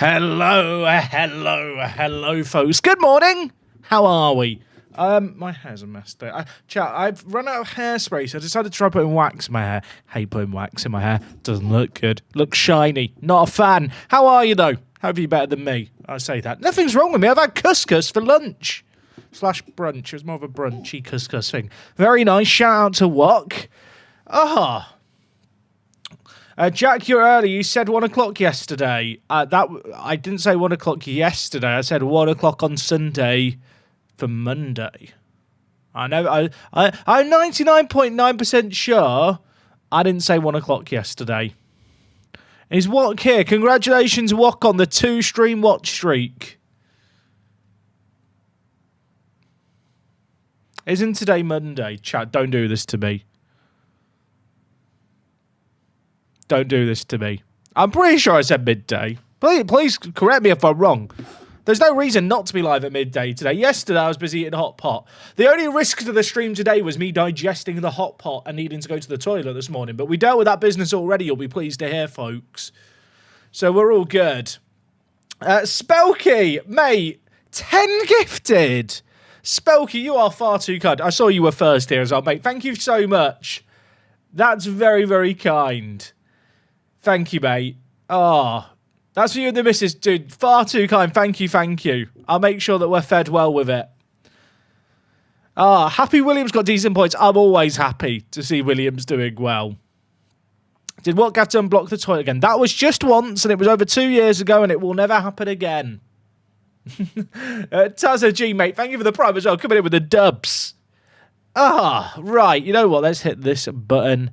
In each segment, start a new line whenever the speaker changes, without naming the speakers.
Hello, folks. Good morning. How are we? My hair's a mess today. I've run out of hairspray, so I decided to try putting wax in my hair. Hate putting wax in my hair. Doesn't look good. Looks shiny. Not a fan. How are you, though? Hope you're better than me. I say that. Nothing's wrong with me. I've had couscous for lunch. / brunch. It was more of a brunchy couscous thing. Very nice. Shout out to Wok. Jack, you're early. You said 1 o'clock yesterday. I didn't say 1 o'clock yesterday. I said 1 o'clock on Sunday for Monday. I know. I'm 99.9% sure I didn't say 1 o'clock yesterday. Is Wok here? Congratulations, Wok, on the 2-stream watch streak. Isn't today Monday? Chat, don't do this to me. Don't do this to me. I'm pretty sure I said midday. Please correct me if I'm wrong. There's no reason not to be live at midday today. Yesterday, I was busy eating a hot pot. The only risk to the stream today was me digesting the hot pot and needing to go to the toilet this morning. But we dealt with that business already, you'll be pleased to hear, folks. So we're all good. Spelky, mate, 10 gifted. Spelky, you are far too kind. I saw you were first here as well, mate. Thank you so much. That's very, very kind. Thank you, mate. That's for you and the missus, dude. Far too kind. Thank you. I'll make sure that we're fed well with it. Happy Williams got decent points. I'm always happy to see Williams doing well. Did Wok have to unblock the toilet again? That was just once, and it was over 2 years ago, and it will never happen again. Tazza G, mate. Thank you for the prime as well. Coming in with the dubs. Right. You know what? Let's hit this button.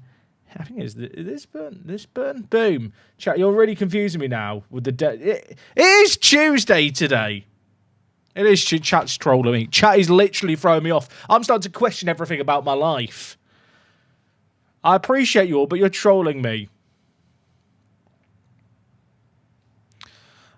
I think it's this button. Boom. Chat, you're really confusing me now with the... It is Tuesday today. It is. Chat's trolling me. Chat is literally throwing me off. I'm starting to question everything about my life. I appreciate you all, but you're trolling me.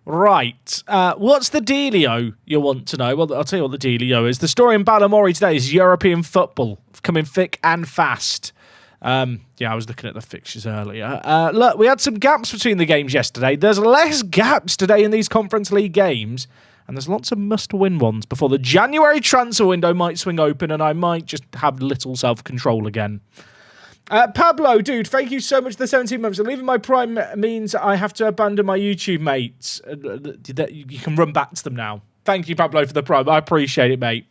Right. What's the dealio you want to know? Well, I'll tell you what the dealio is. The story in Balamory today is European football coming thick and fast. Yeah, I was looking at the fixtures earlier. Look, we had some gaps between the games yesterday. There's less gaps today in these Conference League games, and there's lots of must-win ones before the January transfer window might swing open, and I might just have little self-control again. Pablo, dude, thank you so much for the 17 months. Leaving my Prime means I have to abandon my YouTube mates. You can run back to them now. Thank you, Pablo, for the Prime. I appreciate it, mate.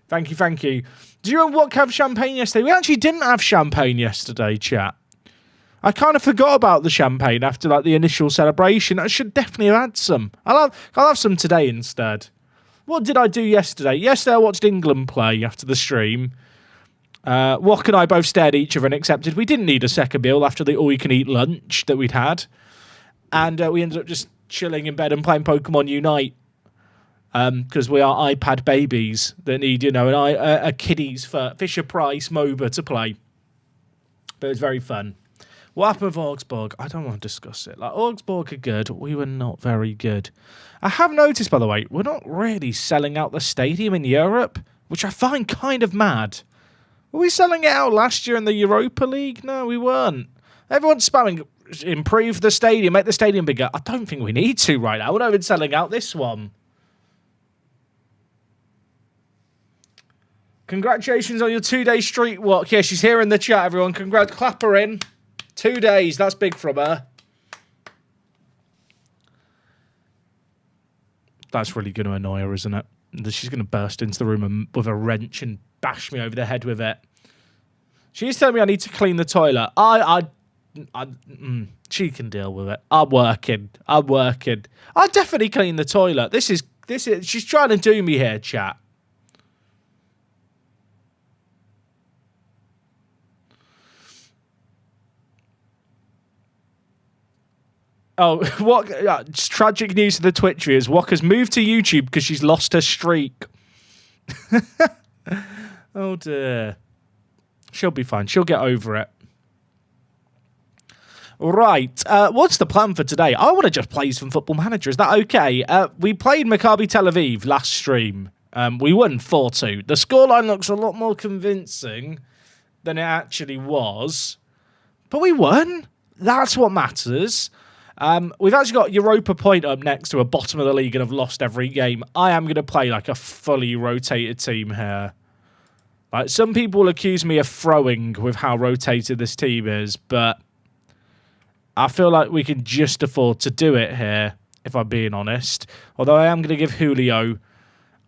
Thank you. Do you and Wok have champagne yesterday? We actually didn't have champagne yesterday, chat. I kind of forgot about the champagne after the initial celebration. I should definitely have had some. I'll have some today instead. What did I do yesterday? Yesterday I watched England play after the stream. Wok and I both stared at each other and accepted we didn't need a second meal after the all-you-can-eat lunch that we'd had. And we ended up just chilling in bed and playing Pokemon Unite. Because we are iPad babies that need, a kiddies for Fisher-Price MOBA to play. But it was very fun. What happened with Augsburg? I don't want to discuss it. Augsburg are good. We were not very good. I have noticed, by the way, we're not really selling out the stadium in Europe, which I find kind of mad. Were we selling it out last year in the Europa League? No, we weren't. Everyone's spamming, improve the stadium, make the stadium bigger. I don't think we need to right now. We're not even selling out this one. Congratulations on your 2-day street walk. Yeah, she's here in the chat, everyone. Congrats. Clap her in. 2 days. That's big from her. That's really going to annoy her, isn't it? She's going to burst into the room with a wrench and bash me over the head with it. She's telling me I need to clean the toilet. She can deal with it. I'm working. I'll definitely clean the toilet. This is. She's trying to do me here, chat. Oh, what? Tragic news to the Twitch viewers. Wok has moved to YouTube because she's lost her streak. Oh, dear. She'll be fine. She'll get over it. Right. What's the plan for today? I want to just play some Football Manager. Is that okay? We played Maccabi Tel Aviv last stream. We won 4-2. The scoreline looks a lot more convincing than it actually was. But we won. That's what matters. We've actually got Europa Point up next to a bottom of the league and have lost every game. I am going to play like a fully rotated team here. Like, some people will accuse me of throwing with how rotated this team is, but I feel like we can just afford to do it here, if I'm being honest. Although I am going to give Julio,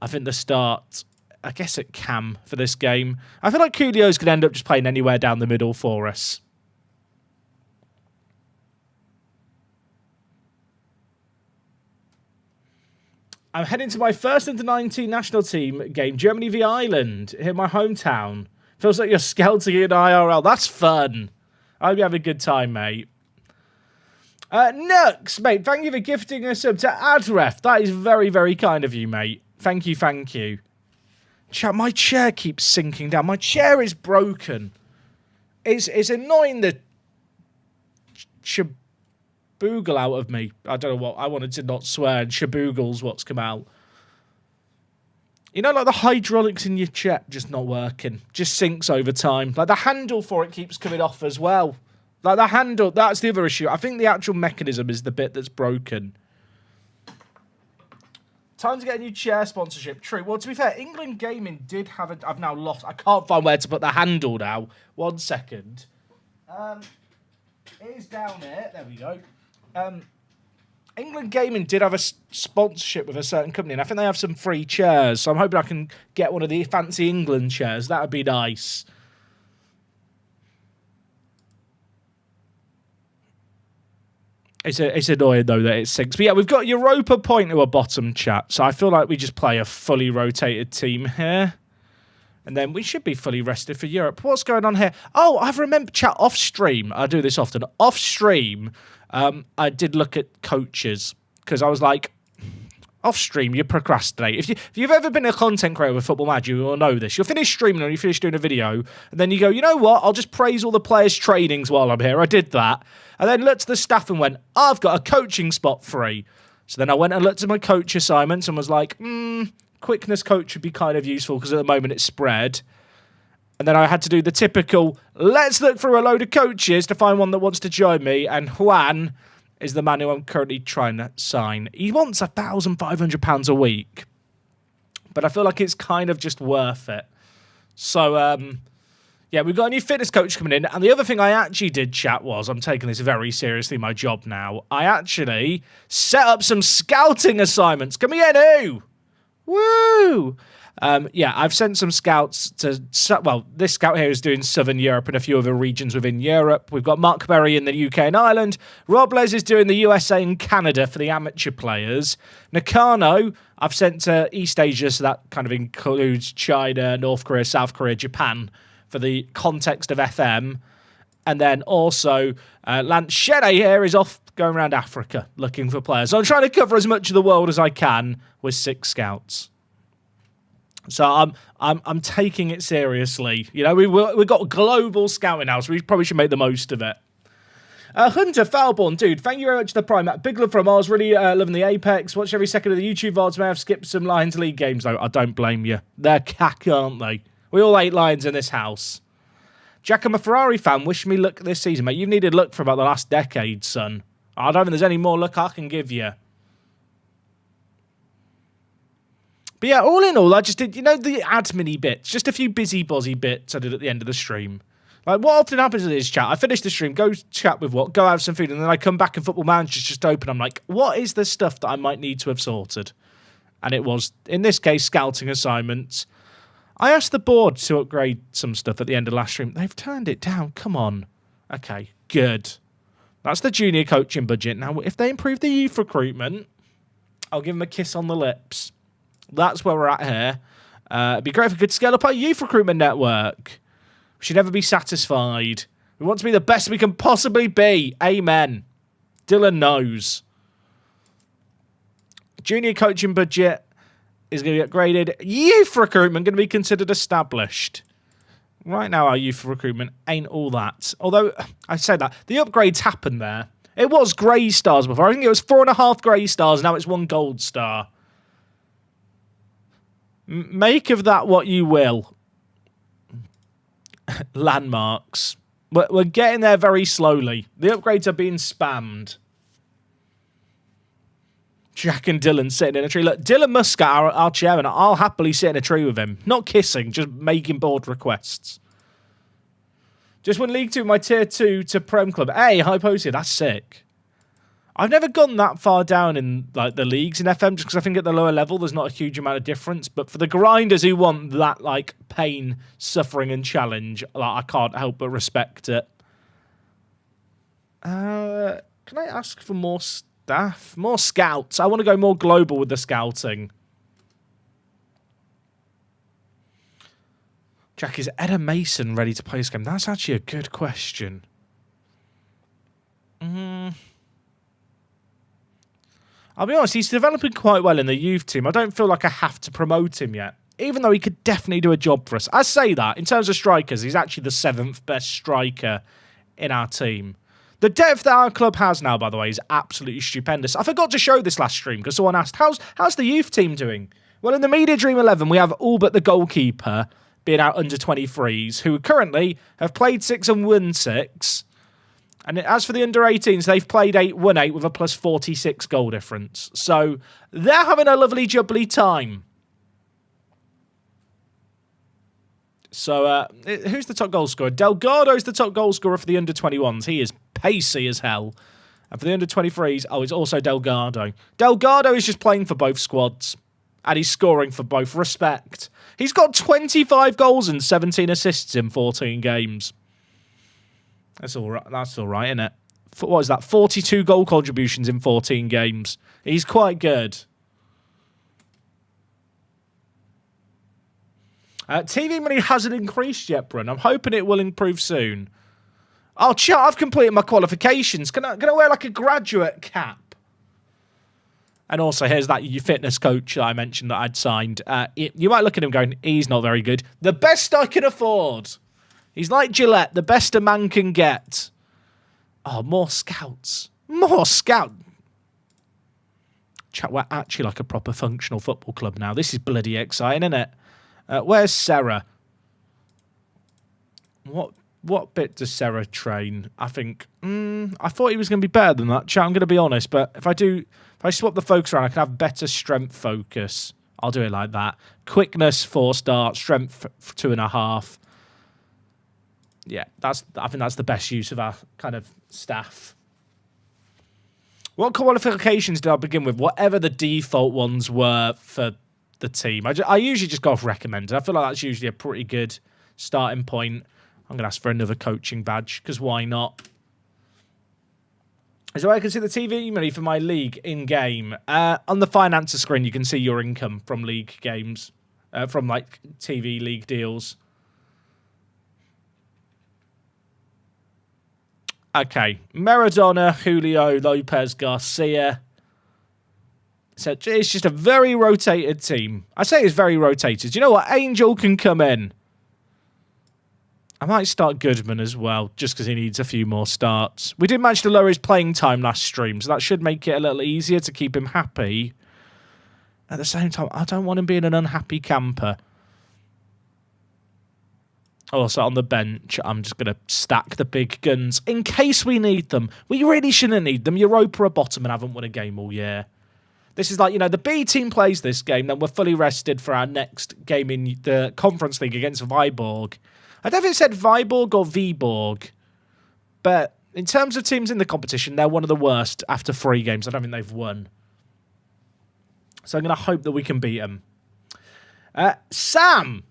I think, the start, I guess, at cam for this game. I feel like Julio's going to end up just playing anywhere down the middle for us. I'm heading to my first under-19 national team game, Germany v Ireland, here in my hometown. Feels like you're scouting in IRL. That's fun. I hope you have a good time, mate. Nux, mate, thank you for gifting a sub to Adref. That is very, very kind of you, mate. Thank you, thank you. Chat, my chair keeps sinking down. My chair is broken. It's annoying the boogle out of me. I don't know what. I wanted to not swear, and shaboogle's what's come out. You know, like the hydraulics in your chair just not working. Just sinks over time. Like the handle for it keeps coming off as well. Like the handle, that's the other issue. I think the actual mechanism is the bit that's broken. Time to get a new chair sponsorship. True. Well, to be fair, England Gaming did have a... I've now lost... I can't find where to put the handle now. 1 second. It is down here. There we go. England Gaming did have a sponsorship with a certain company, and I think they have some free chairs, so I'm hoping I can get one of the fancy England chairs. That would be nice. It's annoying, though, that it sinks. But yeah, we've got Europa Point to a bottom, chat, so I feel like we just play a fully rotated team here. And then we should be fully rested for Europe. What's going on here? Oh, I've remembered, chat, off stream. I do this often. Off stream, I did look at coaches because I was like, off stream, you procrastinate. If you've ever been a content creator with Football Mad, you will know this. You'll finish streaming or you finish doing a video, and then you go, you know what? I'll just praise all the players' trainings while I'm here. I did that. And then looked at the staff and went, I've got a coaching spot free. So then I went and looked at my coach assignments and was like, quickness coach would be kind of useful because at the moment it's spread. And then I had to do the typical, let's look through a load of coaches to find one that wants to join me. And Juan is the man who I'm currently trying to sign. He wants £1,500 a week. But I feel like it's kind of just worth it. So, yeah, we've got a new fitness coach coming in. And the other thing I actually did, chat, was, I'm taking this very seriously, my job now. I actually set up some scouting assignments. Come here, new! Woo! Yeah, I've sent some scouts to... Well, this scout here is doing Southern Europe and a few other regions within Europe. We've got Mark Berry in the UK and Ireland. Rob Les is doing the USA and Canada for the amateur players. Nakano, I've sent to East Asia, so that kind of includes China, North Korea, South Korea, Japan, for the context of FM. And then also, Lance Shede here is off going around Africa looking for players. So I'm trying to cover as much of the world as I can with 6 scouts. So I'm taking it seriously. You know, we've got global scouting now, so we probably should make the most of it. Hunter Falborn, dude, thank you very much for the Prime. Big love from Oz, really loving the Apex. Watch every second of the YouTube VODs. May have skipped some Lions League games, though. I don't blame you. They're cack, aren't they? We all hate Lions in this house. Jack, I'm a Ferrari fan. Wish me luck this season, mate. You've needed luck for about the last decade, son. I don't think there's any more luck I can give you. But yeah, all in all, I just did, you know, the admin-y bits. Just a few busy bits I did at the end of the stream. Like, what often happens in this chat, I finish the stream, go chat with what, go have some food, and then I come back and Football Manager's just open. I'm like, what is the stuff that I might need to have sorted? And it was, in this case, scouting assignments. I asked the board to upgrade some stuff at the end of last stream. They've turned it down. Come on. Okay, good. That's the junior coaching budget. Now, if they improve the youth recruitment, I'll give them a kiss on the lips. That's where we're at here. It'd be great if we could scale up our youth recruitment network. We should never be satisfied. We want to be the best we can possibly be. Amen. Dylan knows. Junior coaching budget is going to be upgraded. Youth recruitment going to be considered established. Right now, our youth recruitment ain't all that. Although, I say that, the upgrades happened there. It was grey stars before. I think it was 4.5 grey stars. Now it's 1 gold star. Make of that what you will. Landmarks. We're getting there very slowly. The upgrades are being spammed. Jack and Dylan sitting in a tree. Look, Dylan Muscat, our chairman, I'll happily sit in a tree with him. Not kissing, just making board requests. Just won League 2 my Tier 2 to Prem Club. Hey, Hyposia, that's sick. I've never gone that far down in like the leagues in FM just because I think at the lower level there's not a huge amount of difference. But for the grinders who want that like pain, suffering, and challenge, like, I can't help but respect it. Can I ask for more staff? More scouts. I want to go more global with the scouting. Jack, is Edda Mason ready to play this game? That's actually a good question. I'll be honest, he's developing quite well in the youth team. I don't feel like I have to promote him yet, even though he could definitely do a job for us. I say that, in terms of strikers, he's actually the 7th best striker in our team. The depth that our club has now, by the way, is absolutely stupendous. I forgot to show this last stream because someone asked, how's the youth team doing? Well, in the Media Dream 11, we have all but the goalkeeper being out under 23s, who currently have played 6 and won 6. And as for the under-18s, they've played 8, won 8 with a plus 46 goal difference. So they're having a lovely jubbly time. So who's the top goal scorer? Delgado's the top goal scorer for the under-21s. He is pacey as hell. And for the under-23s, it's also Delgado. Delgado is just playing for both squads. And he's scoring for both. Respect. He's got 25 goals and 17 assists in 14 games. That's all right, isn't it? What is that? 42 goal contributions in 14 games. He's quite good. TV money hasn't increased yet, Brun. I'm hoping it will improve soon. Oh, chat, I've completed my qualifications. Can I wear like a graduate cap? And also, here's that fitness coach that I mentioned that I'd signed. You might look at him going, he's not very good. The best I can afford. He's like Gillette, the best a man can get. Oh, more scouts. More scout. Chat, we're actually like a proper functional football club now. This is bloody exciting, isn't it? Where's Sarah? What bit does Sarah train? I think... I thought he was going to be better than that. Chat, I'm going to be honest, but if I swap the focus around, I can have better strength focus. I'll do it like that. Quickness, 4-star. Strength, 2.5. Yeah, I think that's the best use of our kind of staff. What qualifications did I begin with? Whatever the default ones were for the team. I usually just go off recommended. I feel like that's usually a pretty good starting point. I'm going to ask for another coaching badge, because why not? So I can see the TV money for my league in-game. On the finances screen, you can see your income from league games, from like TV league deals. Okay, Maradona, Julio, Lopez, Garcia. So it's just a very rotated team. I say it's very rotated. You know what? Angel can come in. I might start Goodman as well, just because he needs a few more starts. We did manage to lower his playing time last stream, so that should make it a little easier to keep him happy. At the same time, I don't want him being an unhappy camper. Also, on the bench, I'm just going to stack the big guns in case we need them. We really shouldn't need them. Europa are bottom and haven't won a game all year. This is like, the B team plays this game, then we're fully rested for our next game in the Conference League against Vyborg. I don't know if it said Vyborg or Vyborg, but in terms of teams in the competition, they're one of the worst after 3 games. I don't think they've won. So I'm going to hope that we can beat them. Sam!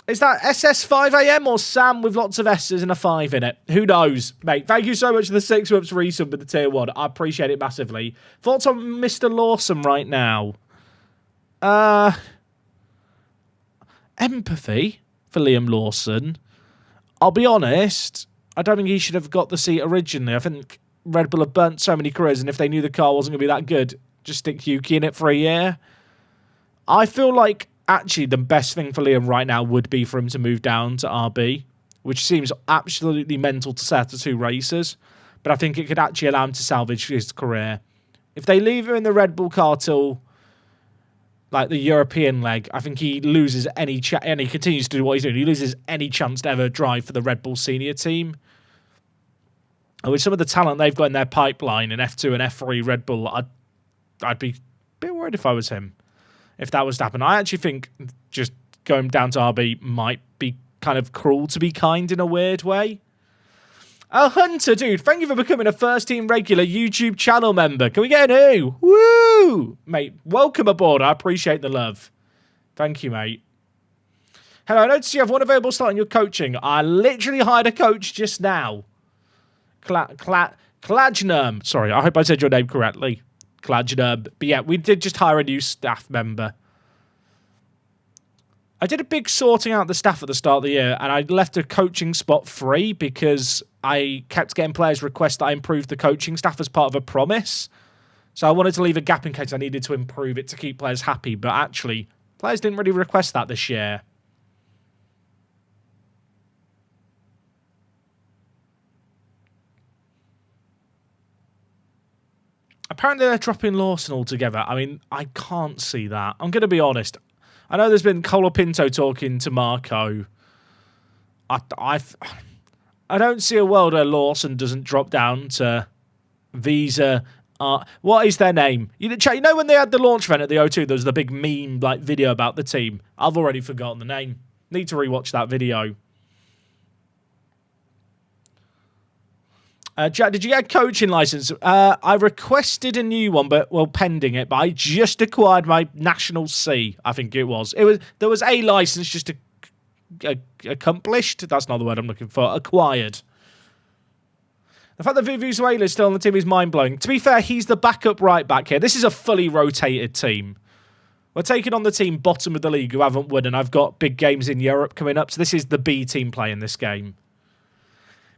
Is that SS5AM or Sam with lots of S's and a 5 in it? Who knows, mate? Thank you so much for the 6 months resub with the tier 1. I appreciate it massively. Thoughts on Mr. Lawson right now? Empathy for Liam Lawson. I'll be honest, I don't think he should have got the seat originally. I think Red Bull have burnt so many careers, and if they knew the car wasn't going to be that good, just stick Yuki in it for a year. I feel like actually the best thing for Liam right now would be for him to move down to RB, which seems absolutely mental to say after 2 races, but I think it could actually allow him to salvage his career. If they leave him in the Red Bull car till like the European leg, I think he loses any and he continues to do what he's doing. He loses any chance to ever drive for the Red Bull senior team. And with some of the talent they've got in their pipeline in F2 and F3 Red Bull, I'd be worried if I was him. If that was to happen. I actually think just going down to RB might be kind of cruel to be kind in a weird way. Hunter, dude, thank you for becoming a first-team regular YouTube channel member. Can we get an ooh? Woo! Mate, welcome aboard. I appreciate the love. Thank you, mate. Hello, I noticed you have one available slot in your coaching. I literally hired a coach just now. Klajnerm. Sorry, I hope I said your name correctly. Klajnerm. But yeah, we did just hire a new staff member. I did a big sorting out the staff at the start of the year, and I left a coaching spot free because I kept getting players request that I improve the coaching staff as part of a promise. So I wanted to leave a gap in case I needed to improve it to keep players happy, but actually, players didn't really request that this year. Apparently they're dropping Lawson altogether. I mean, I can't see that. I'm going to be honest. I know there's been Colapinto talking to Marco. I don't see a world where Lawson doesn't drop down to Visa. What is their name? You know when they had the launch event at the O2, there was the big meme like video about the team. I've already forgotten the name. Need to rewatch that video. Jack, did you get a coaching license? I requested a new one, pending it. But I just acquired my National C. I think it was. There was a license just accomplished. That's not the word I'm looking for. Acquired. The fact that Vuvuzuela is still on the team is mind blowing. To be fair, he's the backup right back here. This is a fully rotated team. We're taking on the team bottom of the league who haven't won, and I've got big games in Europe coming up. So this is the B team playing this game.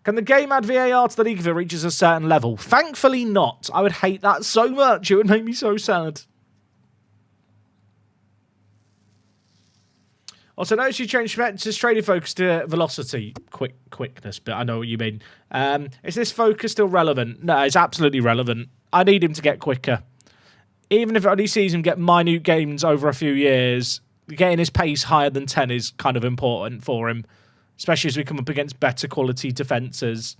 Can the game add VAR to the league if it reaches a certain level? Thankfully not. I would hate that so much. It would make me so sad. Also, notice you changed to trading focus to velocity, quickness, but I know what you mean. Is this focus still relevant? No, it's absolutely relevant. I need him to get quicker. Even if it only sees him get minute gains over a few years, getting his pace higher than 10 is kind of important for him. Especially as we come up against better quality defences.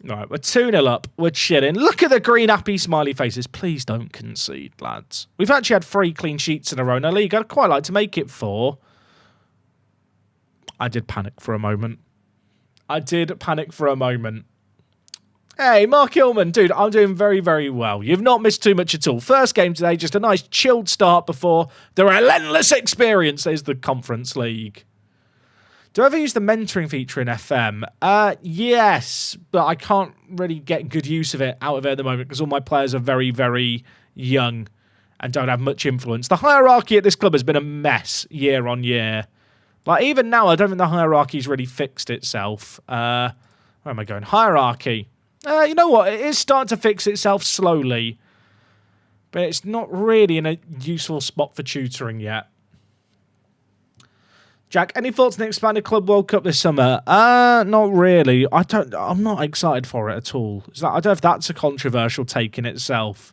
Right, we're 2-0 up. We're chilling. Look at the green happy smiley faces. Please don't concede, lads. We've actually had 3 clean sheets in a row in the league. I'd quite like to make it 4. I did panic for a moment. Hey, Mark Hillman, dude, I'm doing very, very well. You've not missed too much at all. First game today, just a nice chilled start before the relentless experience. There's the Conference League. Do I ever use the mentoring feature in FM? Yes, but I can't really get good use of it out of it at the moment because all my players are very, very young and don't have much influence. The hierarchy at this club has been a mess year on year. Like, even now, I don't think the hierarchy's really fixed itself. Where am I going? Hierarchy. You know what? It is starting to fix itself slowly. But it's not really in a useful spot for tutoring yet. Jack, any thoughts on the expanded Club World Cup this summer? Not really. I'm not excited for it at all. I don't know if that's a controversial take in itself.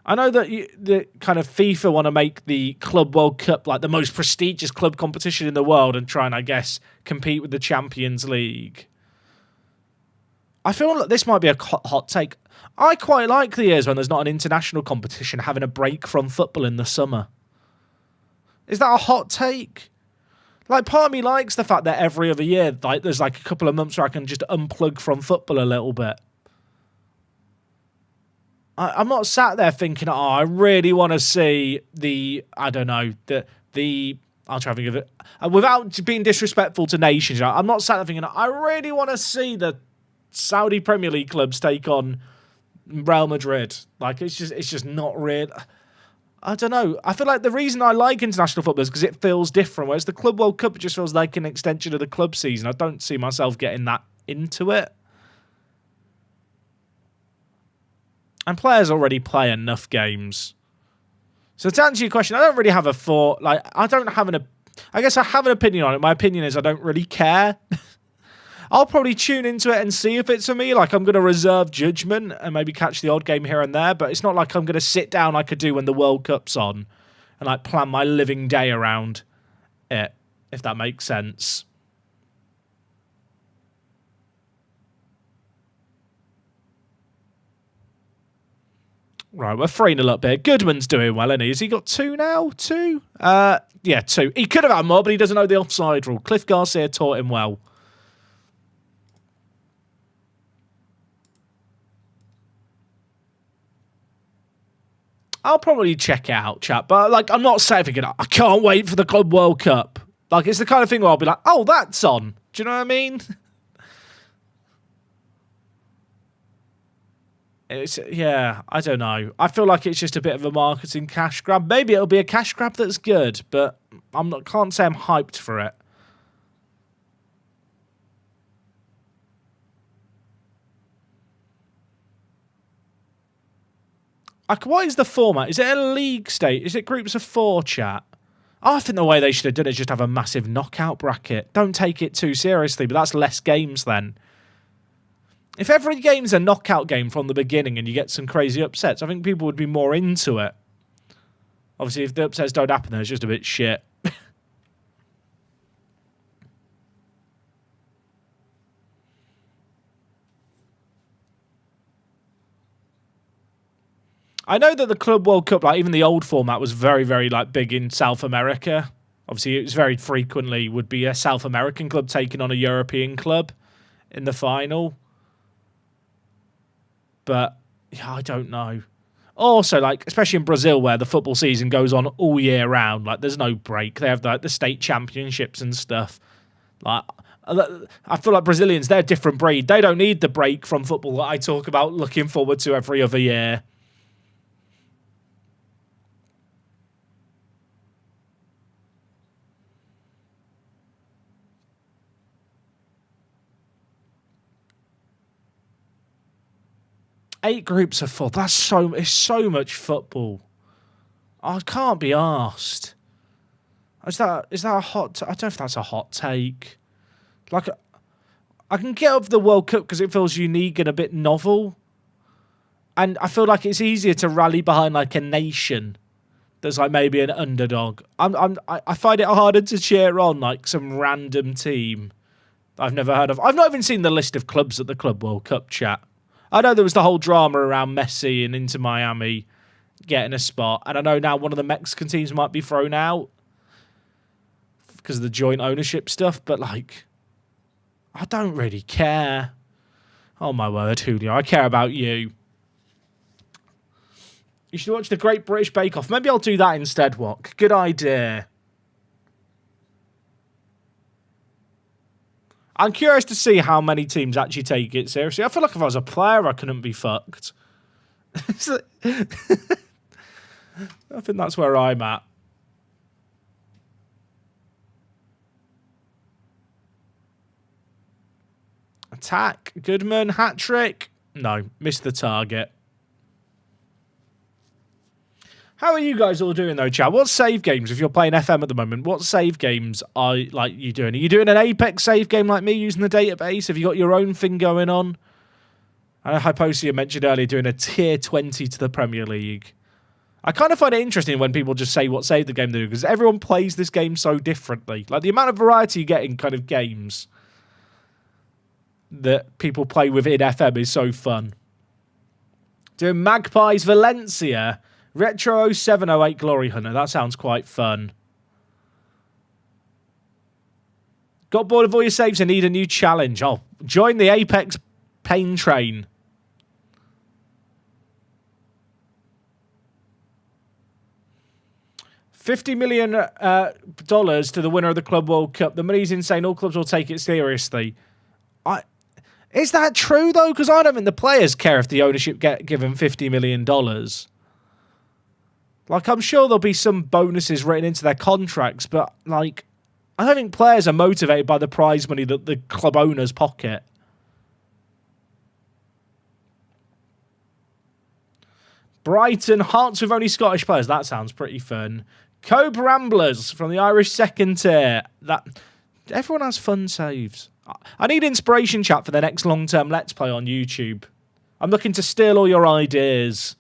I know that the kind of FIFA want to make the Club World Cup like the most prestigious club competition in the world and try and, I guess, compete with the Champions League. I feel like this might be a hot take. I quite like the years when there's not an international competition having a break from football in the summer. Is that a hot take? Like, part of me likes the fact that every other year, like, there's like a couple of months where I can just unplug from football a little bit. I'm not sat there thinking, I really want to see I'll try to think of it. Without being disrespectful to nations, I'm not sat there thinking, I really want to see the Saudi Premier League clubs take on Real Madrid. Like, it's just not real. I don't know. I feel like the reason I like international football is because it feels different, whereas the Club World Cup just feels like an extension of the club season. I don't see myself getting that into it. And players already play enough games. So to answer your question, I don't really have a thought. Like, I guess I have an opinion on it. My opinion is I don't really care. I'll probably tune into it and see if it's for me. Like, I'm going to reserve judgment and maybe catch the odd game here and there. But it's not like I'm going to sit down like I do when the World Cup's on and, like, plan my living day around it, if that makes sense. Right, we're 3-0 up here. Goodman's doing well, isn't he? Has he got 2 now? 2? Yeah, 2. He could have had more, but he doesn't know the offside rule. Cliff Garcia taught him well. I'll probably check it out, chat. But, like, I'm not saving it. I can't wait for the Club World Cup. Like, it's the kind of thing where I'll be like, oh, that's on. Do you know what I mean? Yeah, I don't know. I feel like it's just a bit of a marketing cash grab. Maybe it'll be a cash grab that's good, but can't say I'm hyped for it. Like, what is the format? Is it a league state? Is it groups of 4, chat? I think the way they should have done it is just have a massive knockout bracket. Don't take it too seriously, but that's less games then. If every game's a knockout game from the beginning and you get some crazy upsets, I think people would be more into it. Obviously, if the upsets don't happen, then it's just a bit shit. I know that the Club World Cup, like even the old format, was very, very like big in South America. Obviously, it was very frequently would be a South American club taking on a European club in the final. But yeah, I don't know. Also, like especially in Brazil, where the football season goes on all year round, like there's no break. They have like the state championships and stuff. Like I feel like Brazilians, they're a different breed. They don't need the break from football that I talk about looking forward to every other year. Eight groups of 4. It's so much football. I can't be arsed. Is that a hot? I don't know if that's a hot take. Like, I can get up the World Cup because it feels unique and a bit novel, and I feel like it's easier to rally behind like a nation that's like maybe an underdog. I find it harder to cheer on like some random team I've never heard of. I've not even seen the list of clubs at the Club World Cup, chat. I know there was the whole drama around Messi and Inter Miami getting a spot. And I know now one of the Mexican teams might be thrown out because of the joint ownership stuff. But, like, I don't really care. Oh, my word, Julio. I care about you. You should watch the Great British Bake Off. Maybe I'll do that instead, Wok. Good idea. I'm curious to see how many teams actually take it seriously. I feel like if I was a player, I couldn't be fucked. I think that's where I'm at. Attack. Goodman. Hat-trick. No. Missed the target. How are you guys all doing, though, chat? What save games, if you're playing FM at the moment, what save games are like you doing? Are you doing an Apex save game like me using the database? Have you got your own thing going on? I know Hyposia mentioned earlier doing a tier 20 to the Premier League. I kind of find it interesting when people just say what save the game they do, because everyone plays this game so differently. Like, the amount of variety you get in kind of games that people play within FM is so fun. Doing Magpies Valencia... Retro 0708 Glory Hunter. That sounds quite fun. Got bored of all your saves and need a new challenge. Oh, join the Apex Pain Train. $50 million dollars to the winner of the Club World Cup. The money's insane. All clubs will take it seriously. Is that true, though? Because I don't think the players care if the ownership get given $50 million. Like, I'm sure there'll be some bonuses written into their contracts, but, like, I don't think players are motivated by the prize money that the club owners pocket. Brighton, Hearts with only Scottish players. That sounds pretty fun. Cove Ramblers from the Irish second tier. Everyone has fun saves. I need inspiration, chat, for the next long-term Let's Play on YouTube. I'm looking to steal all your ideas.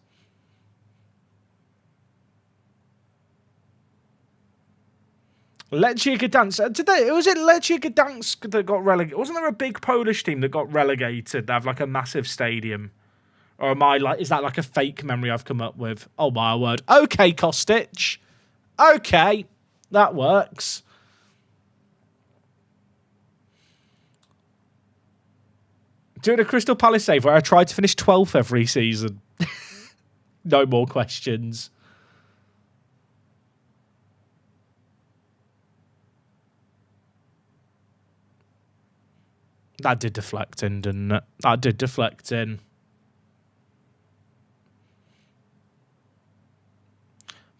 Lechia Gdansk. Today, was it Lechia Gdansk that got relegated? Wasn't there a big Polish team that got relegated? They have like a massive stadium. Or am I like, is that like a fake memory I've come up with? Oh my word. Okay, Kostic. Okay, that works. Doing a Crystal Palace save where I tried to finish 12th every season. No more questions. That did deflect in, didn't it? That did deflect in.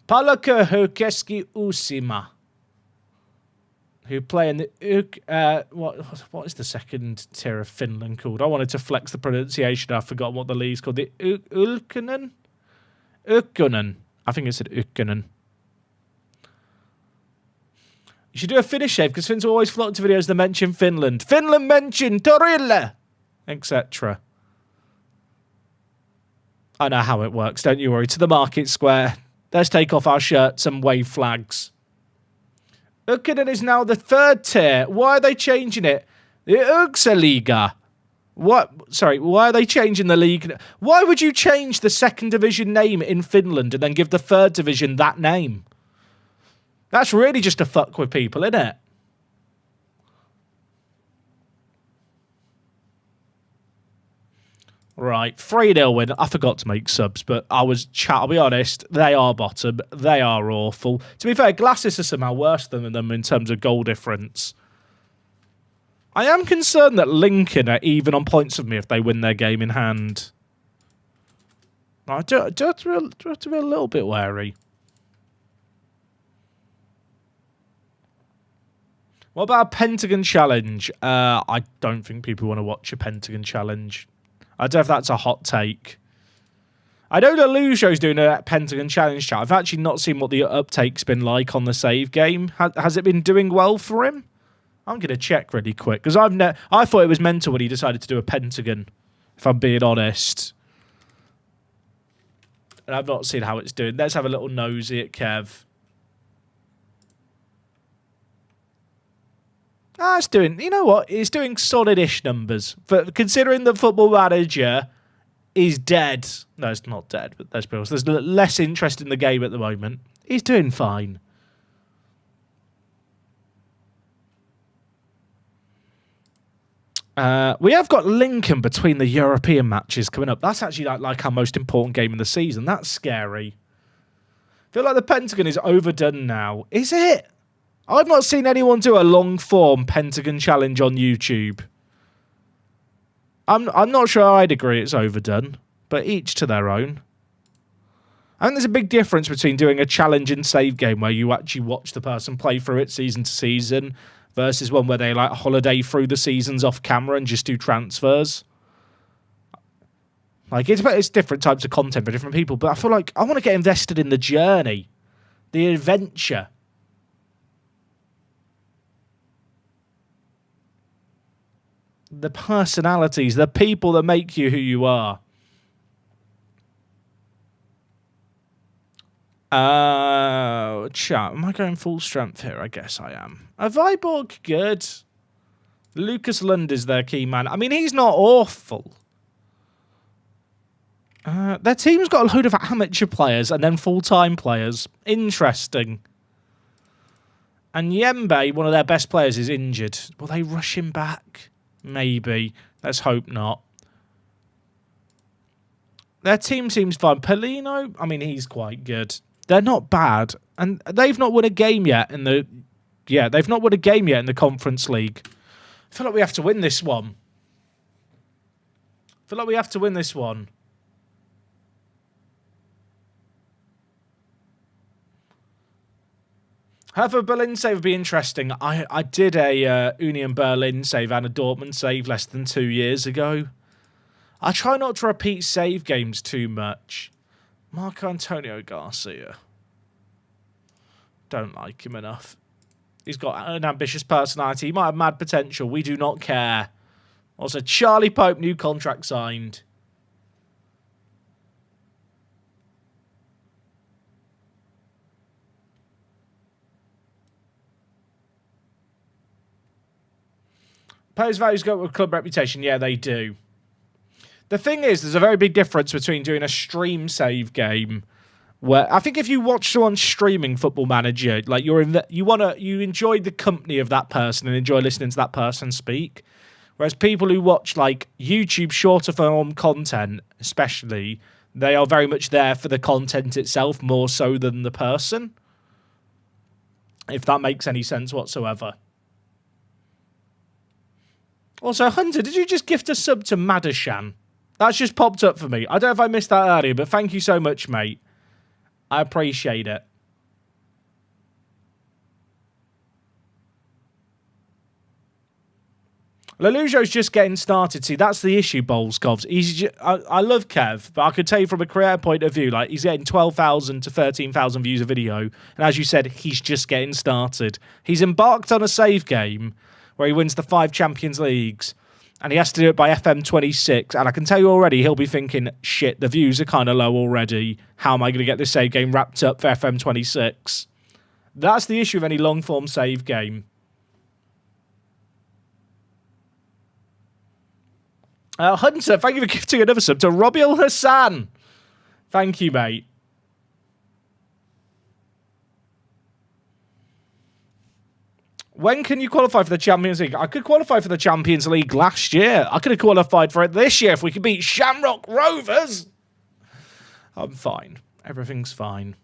Palaka Hökeski Usima, who play in the what is the second tier of Finland called? I wanted to flex the pronunciation. I've forgotten what the league's called. The Ulkunen? Ukkonen. I think it said Ukkonen. You should do a Finnish shave because Finns always flock to videos that mention Finland. Finland mentioned Torille, etc. I know how it works, don't you worry. To the market square. Let's take off our shirts and wave flags. Ukkonen is now the 3rd tier. Why are they changing it? The Ugsaliga. What? Sorry, why are they changing the league? Why would you change the 2nd division name in Finland and then give the 3rd division that name? That's really just to fuck with people, isn't it? Right, 3-0 win. I forgot to make subs, but I'll be honest, they are bottom. They are awful. To be fair, Glasses are somehow worse than them in terms of goal difference. I am concerned that Lincoln are even on points with me if they win their game in hand. I do have to be a little bit wary. What about a Pentagon challenge? I don't think people want to watch a Pentagon challenge. I don't know if that's a hot take. I know that Lujo's doing a Pentagon challenge chat. I've actually not seen what the uptake's been like on the save game. Has it been doing well for him? I'm going to check really quick because I thought it was mental when he decided to do a Pentagon, if I'm being honest. And I've not seen how it's doing. Let's have a little nosy at Kev. It's doing, you know what? It's doing solid-ish numbers. But considering the Football Manager is dead. No, it's not dead, but there's less interest in the game at the moment. He's doing fine. We have got Lincoln between the European matches coming up. That's actually like our most important game of the season. That's scary. I feel like the Pentagon is overdone now. Is it? I've not seen anyone do a long-form Pentagon challenge on YouTube. I'm not sure I'd agree it's overdone, but each to their own. I think there's a big difference between doing a challenge and save game where you actually watch the person play through it season to season versus one where they like holiday through the seasons off camera and just do transfers. Like it's different types of content for different people, but I feel like I want to get invested in the journey, the adventure. The personalities, the people that make you who you are. Chat, am I going full strength here? I guess I am. A Vyborg good. Lucas Lund is their key man. I mean, he's not awful. Their team's got a load of amateur players and then full-time players. Interesting. And Yembe, one of their best players, is injured. Will they rush him back? Maybe. Let's hope not. Their team seems fine. Polino, I mean, he's quite good. They're not bad. And they've not won a game yet in the... Yeah, they've not won a game yet in the Conference League. I feel like we have to win this one. However, Berlin save would be interesting. I did a Union Berlin save and a Dortmund save less than 2 years ago. I try not to repeat save games too much. Marco Antonio Garcia. Don't like him enough. He's got an ambitious personality. He might have mad potential. We do not care. Also, Charlie Pope, new contract signed. Players' values go with club reputation. Yeah, they do. The thing is, there's a very big difference between doing a stream save game, where I think if you watch someone streaming Football Manager, like you enjoy the company of that person and enjoy listening to that person speak. Whereas people who watch like YouTube shorter form content, especially, they are very much there for the content itself more so than the person. If that makes any sense whatsoever. Also, Hunter, did you just gift a sub to Madashan? That's just popped up for me. I don't know if I missed that earlier, but thank you so much, mate. I appreciate it. Lelujo's just getting started. See, that's the issue, Bolskovs. I love Kev, but I could tell you from a creator point of view, like, he's getting 12,000 to 13,000 views a video. And as you said, he's just getting started. He's embarked on a save game where he wins the 5 Champions Leagues. And he has to do it by FM26. And I can tell you already, he'll be thinking, shit, the views are kind of low already. How am I going to get this save game wrapped up for FM26? That's the issue of any long-form save game. Hunter, thank you for gifting another sub to Robiel Hassan. Thank you, mate. When can you qualify for the Champions League? I could qualify for the Champions League last year. I could have qualified for it this year if we could beat Shamrock Rovers. I'm fine. Everything's fine.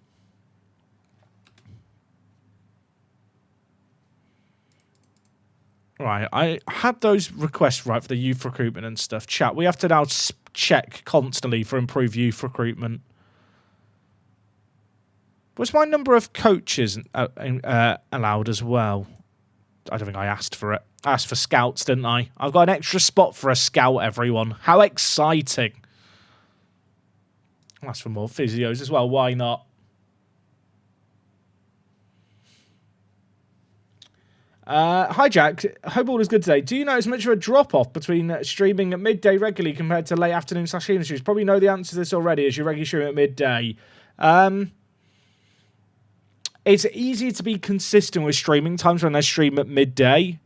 Right, I had those requests right for the youth recruitment and stuff. Chat, we have to now check constantly for improved youth recruitment. Was my number of coaches allowed as well? I don't think I asked for it. I asked for scouts, didn't I? I've got an extra spot for a scout, everyone. How exciting. I'll ask for more physios as well. Why not? Hi, Jack. Hope all is good today. Do you notice much of a drop-off between streaming at midday regularly compared to late afternoon / evening streams? Probably know the answer to this already as you regularly stream at midday. It's easy to be consistent with streaming times when I stream at midday.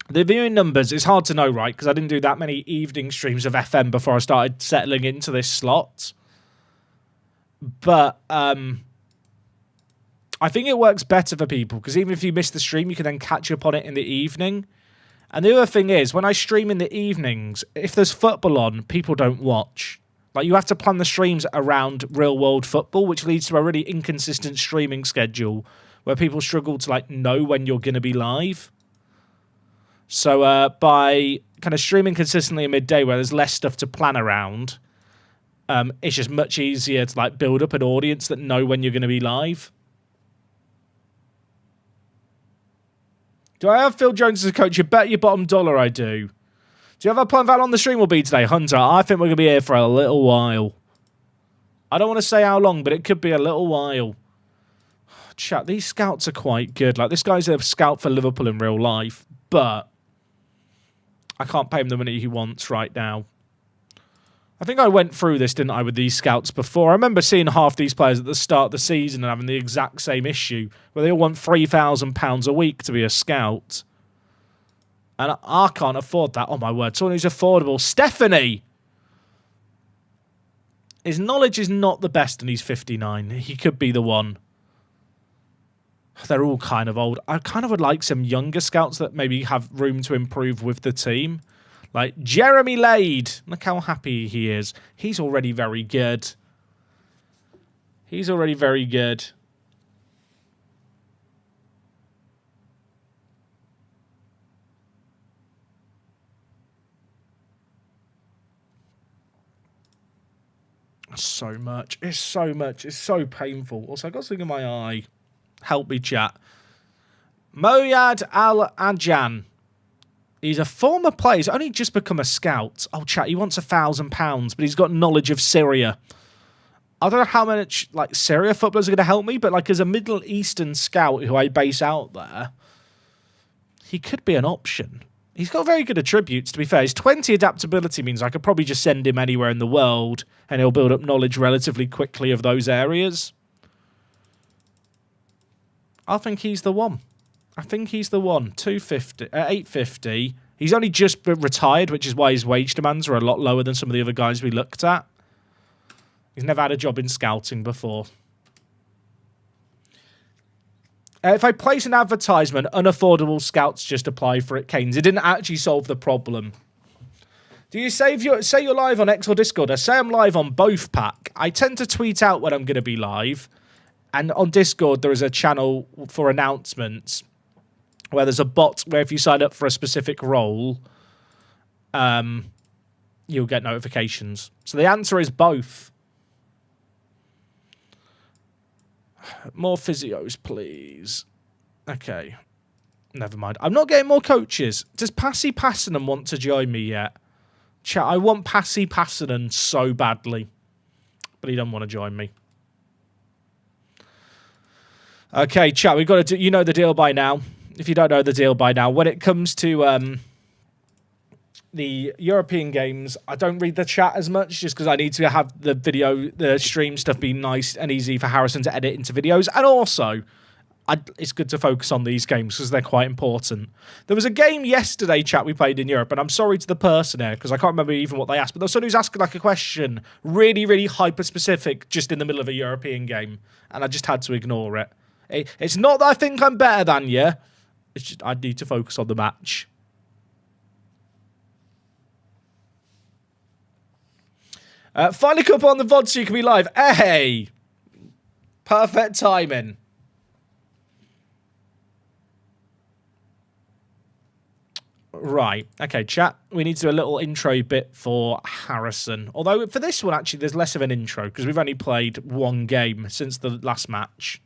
The viewing numbers, it's hard to know, right? Because I didn't do that many evening streams of FM before I started settling into this slot. But I think it works better for people because even if you miss the stream, you can then catch up on it in the evening. And the other thing is, when I stream in the evenings, if there's football on, people don't watch. Like, you have to plan the streams around real-world football, which leads to a really inconsistent streaming schedule where people struggle to, like, know when you're going to be live. So by kind of streaming consistently at midday where there's less stuff to plan around, it's just much easier to, like, build up an audience that know when you're going to be live. Do I have Phil Jones as a coach? You bet your bottom dollar I do. Do you have a plan for how long the stream will be today, Hunter? I think we're going to be here for a little while. I don't want to say how long, but it could be a little while. Chat, these scouts are quite good. Like, this guy's a scout for Liverpool in real life, but I can't pay him the money he wants right now. I think I went through this, didn't I, with these scouts before. I remember seeing half these players at the start of the season and having the exact same issue, where they all want £3,000 a week to be a scout. And I can't afford that. Oh, my word. Someone who's affordable. Stephanie! His knowledge is not the best and he's 59. He could be the one. They're all kind of old. I kind of would like some younger scouts that maybe have room to improve with the team. Like Jeremy Lade. Look how happy he is. He's already very good. He's already very good. So much. It's so much. It's so painful. Also, I got something in my eye. Help me, chat. Moyad Al-Ajan. He's a former player. He's only just become a scout. Oh, chat, he wants £1,000, but he's got knowledge of Syria. I don't know how much, like, Syria footballers are going to help me, but, like, as a Middle Eastern scout who I base out there, he could be an option. He's got very good attributes, to be fair. His 20 adaptability means I could probably just send him anywhere in the world, and he'll build up knowledge relatively quickly of those areas. I think he's the one. I think he's the one. 850. He's only just been retired, which is why his wage demands are a lot lower than some of the other guys we looked at. He's never had a job in scouting before. If I place an advertisement, unaffordable scouts just apply for it, Keynes. It didn't actually solve the problem. Do you say you're live on X or Discord? I say I'm live on both, Pack. I tend to tweet out when I'm going to be live. And on Discord, there is a channel for announcements where there's a bot where if you sign up for a specific role, you'll get notifications. So the answer is both. More physios, please. Okay. Never mind. I'm not getting more coaches. Does Passy Passanen want to join me yet? Chat, I want Passy Passanen so badly. But he doesn't want to join me. Okay, chat, we've got to do... You know the deal by now. If you don't know the deal by now, when it comes to the European games, I don't read the chat as much just because I need to have the stream stuff be nice and easy for Harrison to edit into videos. And also... it's good to focus on these games because they're quite important. There was a game yesterday, chat, we played in Europe, and I'm sorry to the person there because I can't remember even what they asked, but there was someone who's asking like a question, really, really hyper-specific, just in the middle of a European game, and I just had to ignore it. It's not that I think I'm better than you, it's just I need to focus on the match. Finally come up on the VOD so you can be live. Hey! Perfect timing. Right. Okay, chat. We need to do a little intro bit for Harrison. Although for this one, actually, there's less of an intro because we've only played one game since the last match.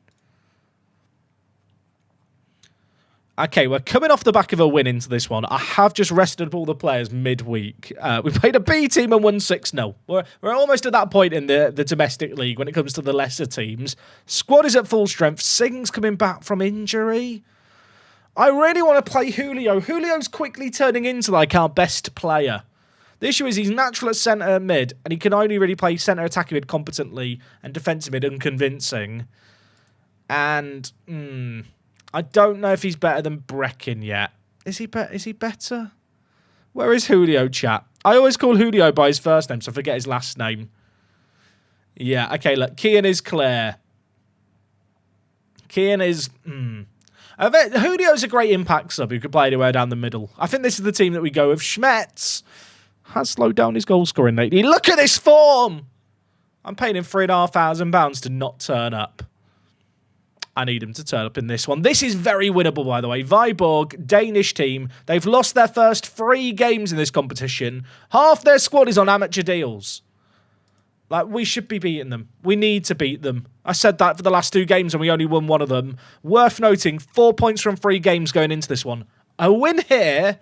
Okay, we're coming off the back of a win into this one. I have just rested up all the players midweek. We played a B team and won 6-0. We're almost at that point in the domestic league when it comes to the lesser teams. Squad is at full strength. Singh's coming back from injury. I really want to play Julio. Julio's quickly turning into like our best player. The issue is he's natural at centre mid, and he can only really play centre attacking mid competently and defensive mid unconvincing. And I don't know if he's better than Brecken yet. Is he better? Where is Julio, chat? I always call Julio by his first name, so I forget his last name. Yeah, okay, look. Kian is Claire. Kian is... I bet Julio's a great impact sub who could play anywhere down the middle. I think this is the team that we go with. Schmetz has slowed down his goal scoring lately. Look at this form! I'm paying him £3,500 to not turn up. I need him to turn up in this one. This is very winnable, by the way. Vyborg, Danish team. They've lost their first 3 games in this competition. Half their squad is on amateur deals. Like, we should be beating them. We need to beat them. I said that for the last 2 games and we only won one of them. Worth noting, 4 points from 3 games going into this one. A win here,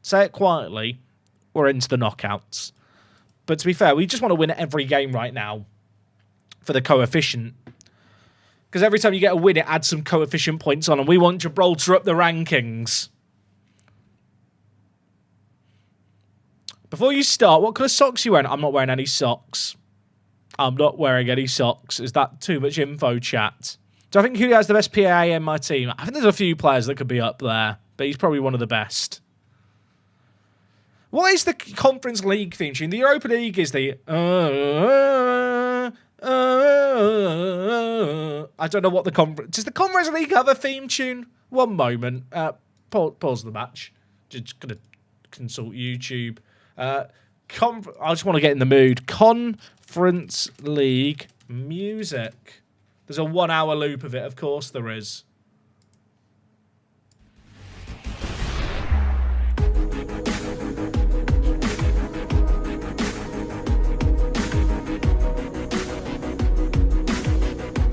say it quietly, we're into the knockouts. But to be fair, we just want to win every game right now for the coefficient. Because every time you get a win, it adds some coefficient points on, and we want Gibraltar up the rankings. Before you start, what colour socks are you wearing? I'm not wearing any socks. I'm not wearing any socks. Is that too much info, chat? Do I think Julio has the best PA in my team? I think there's a few players that could be up there, but he's probably one of the best. What is the Conference League theme tune? The Europa League is the... I don't know what the Conference... Does the Conference League have a theme tune? One moment. Pause the match. Just going to consult YouTube. I just want to get in the mood. Conference League music. There's a 1-hour loop of it, of course there is.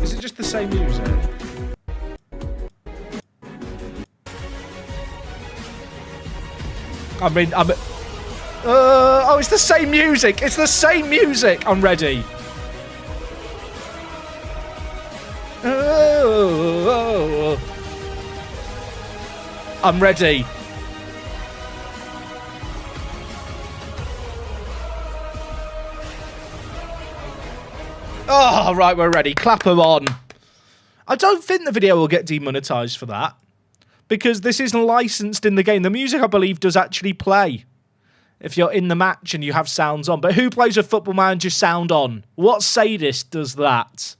Is it just the same music? Oh, it's the same music. It's the same music. I'm ready. I'm ready. Oh, right, we're ready. Clap them on. I don't think the video will get demonetized for that. because this isn't licensed in the game. The music, I believe, does actually play if you're in the match and you have sounds on. But who plays a Football Manager sound on? What sadist does that?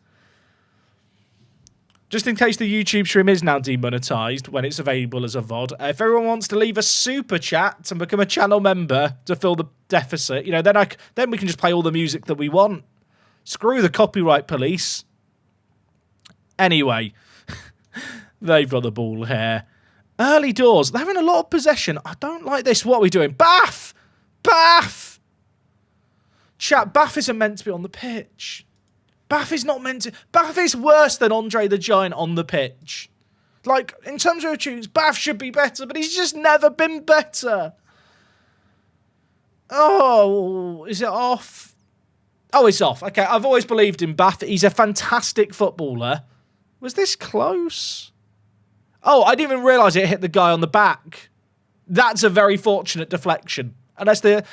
Just in case the YouTube stream is now demonetized when it's available as a VOD, if everyone wants to leave a super chat and become a channel member to fill the deficit, you know, then we can just play all the music that we want. Screw the copyright police. Anyway, they've got the ball here. Early doors. They're having a lot of possession. I don't like this. What are we doing? Bath! Bath! Chat, Bath isn't meant to be on the pitch. Bath is not meant to... Bath is worse than Andre the Giant on the pitch. Like, in terms of tunes, Bath should be better, but he's just never been better. Oh, is it off? Oh, it's off. Okay, I've always believed in Bath. He's a fantastic footballer. Was this close? Oh, I didn't even realise it hit the guy on the back. That's a very fortunate deflection. Unless the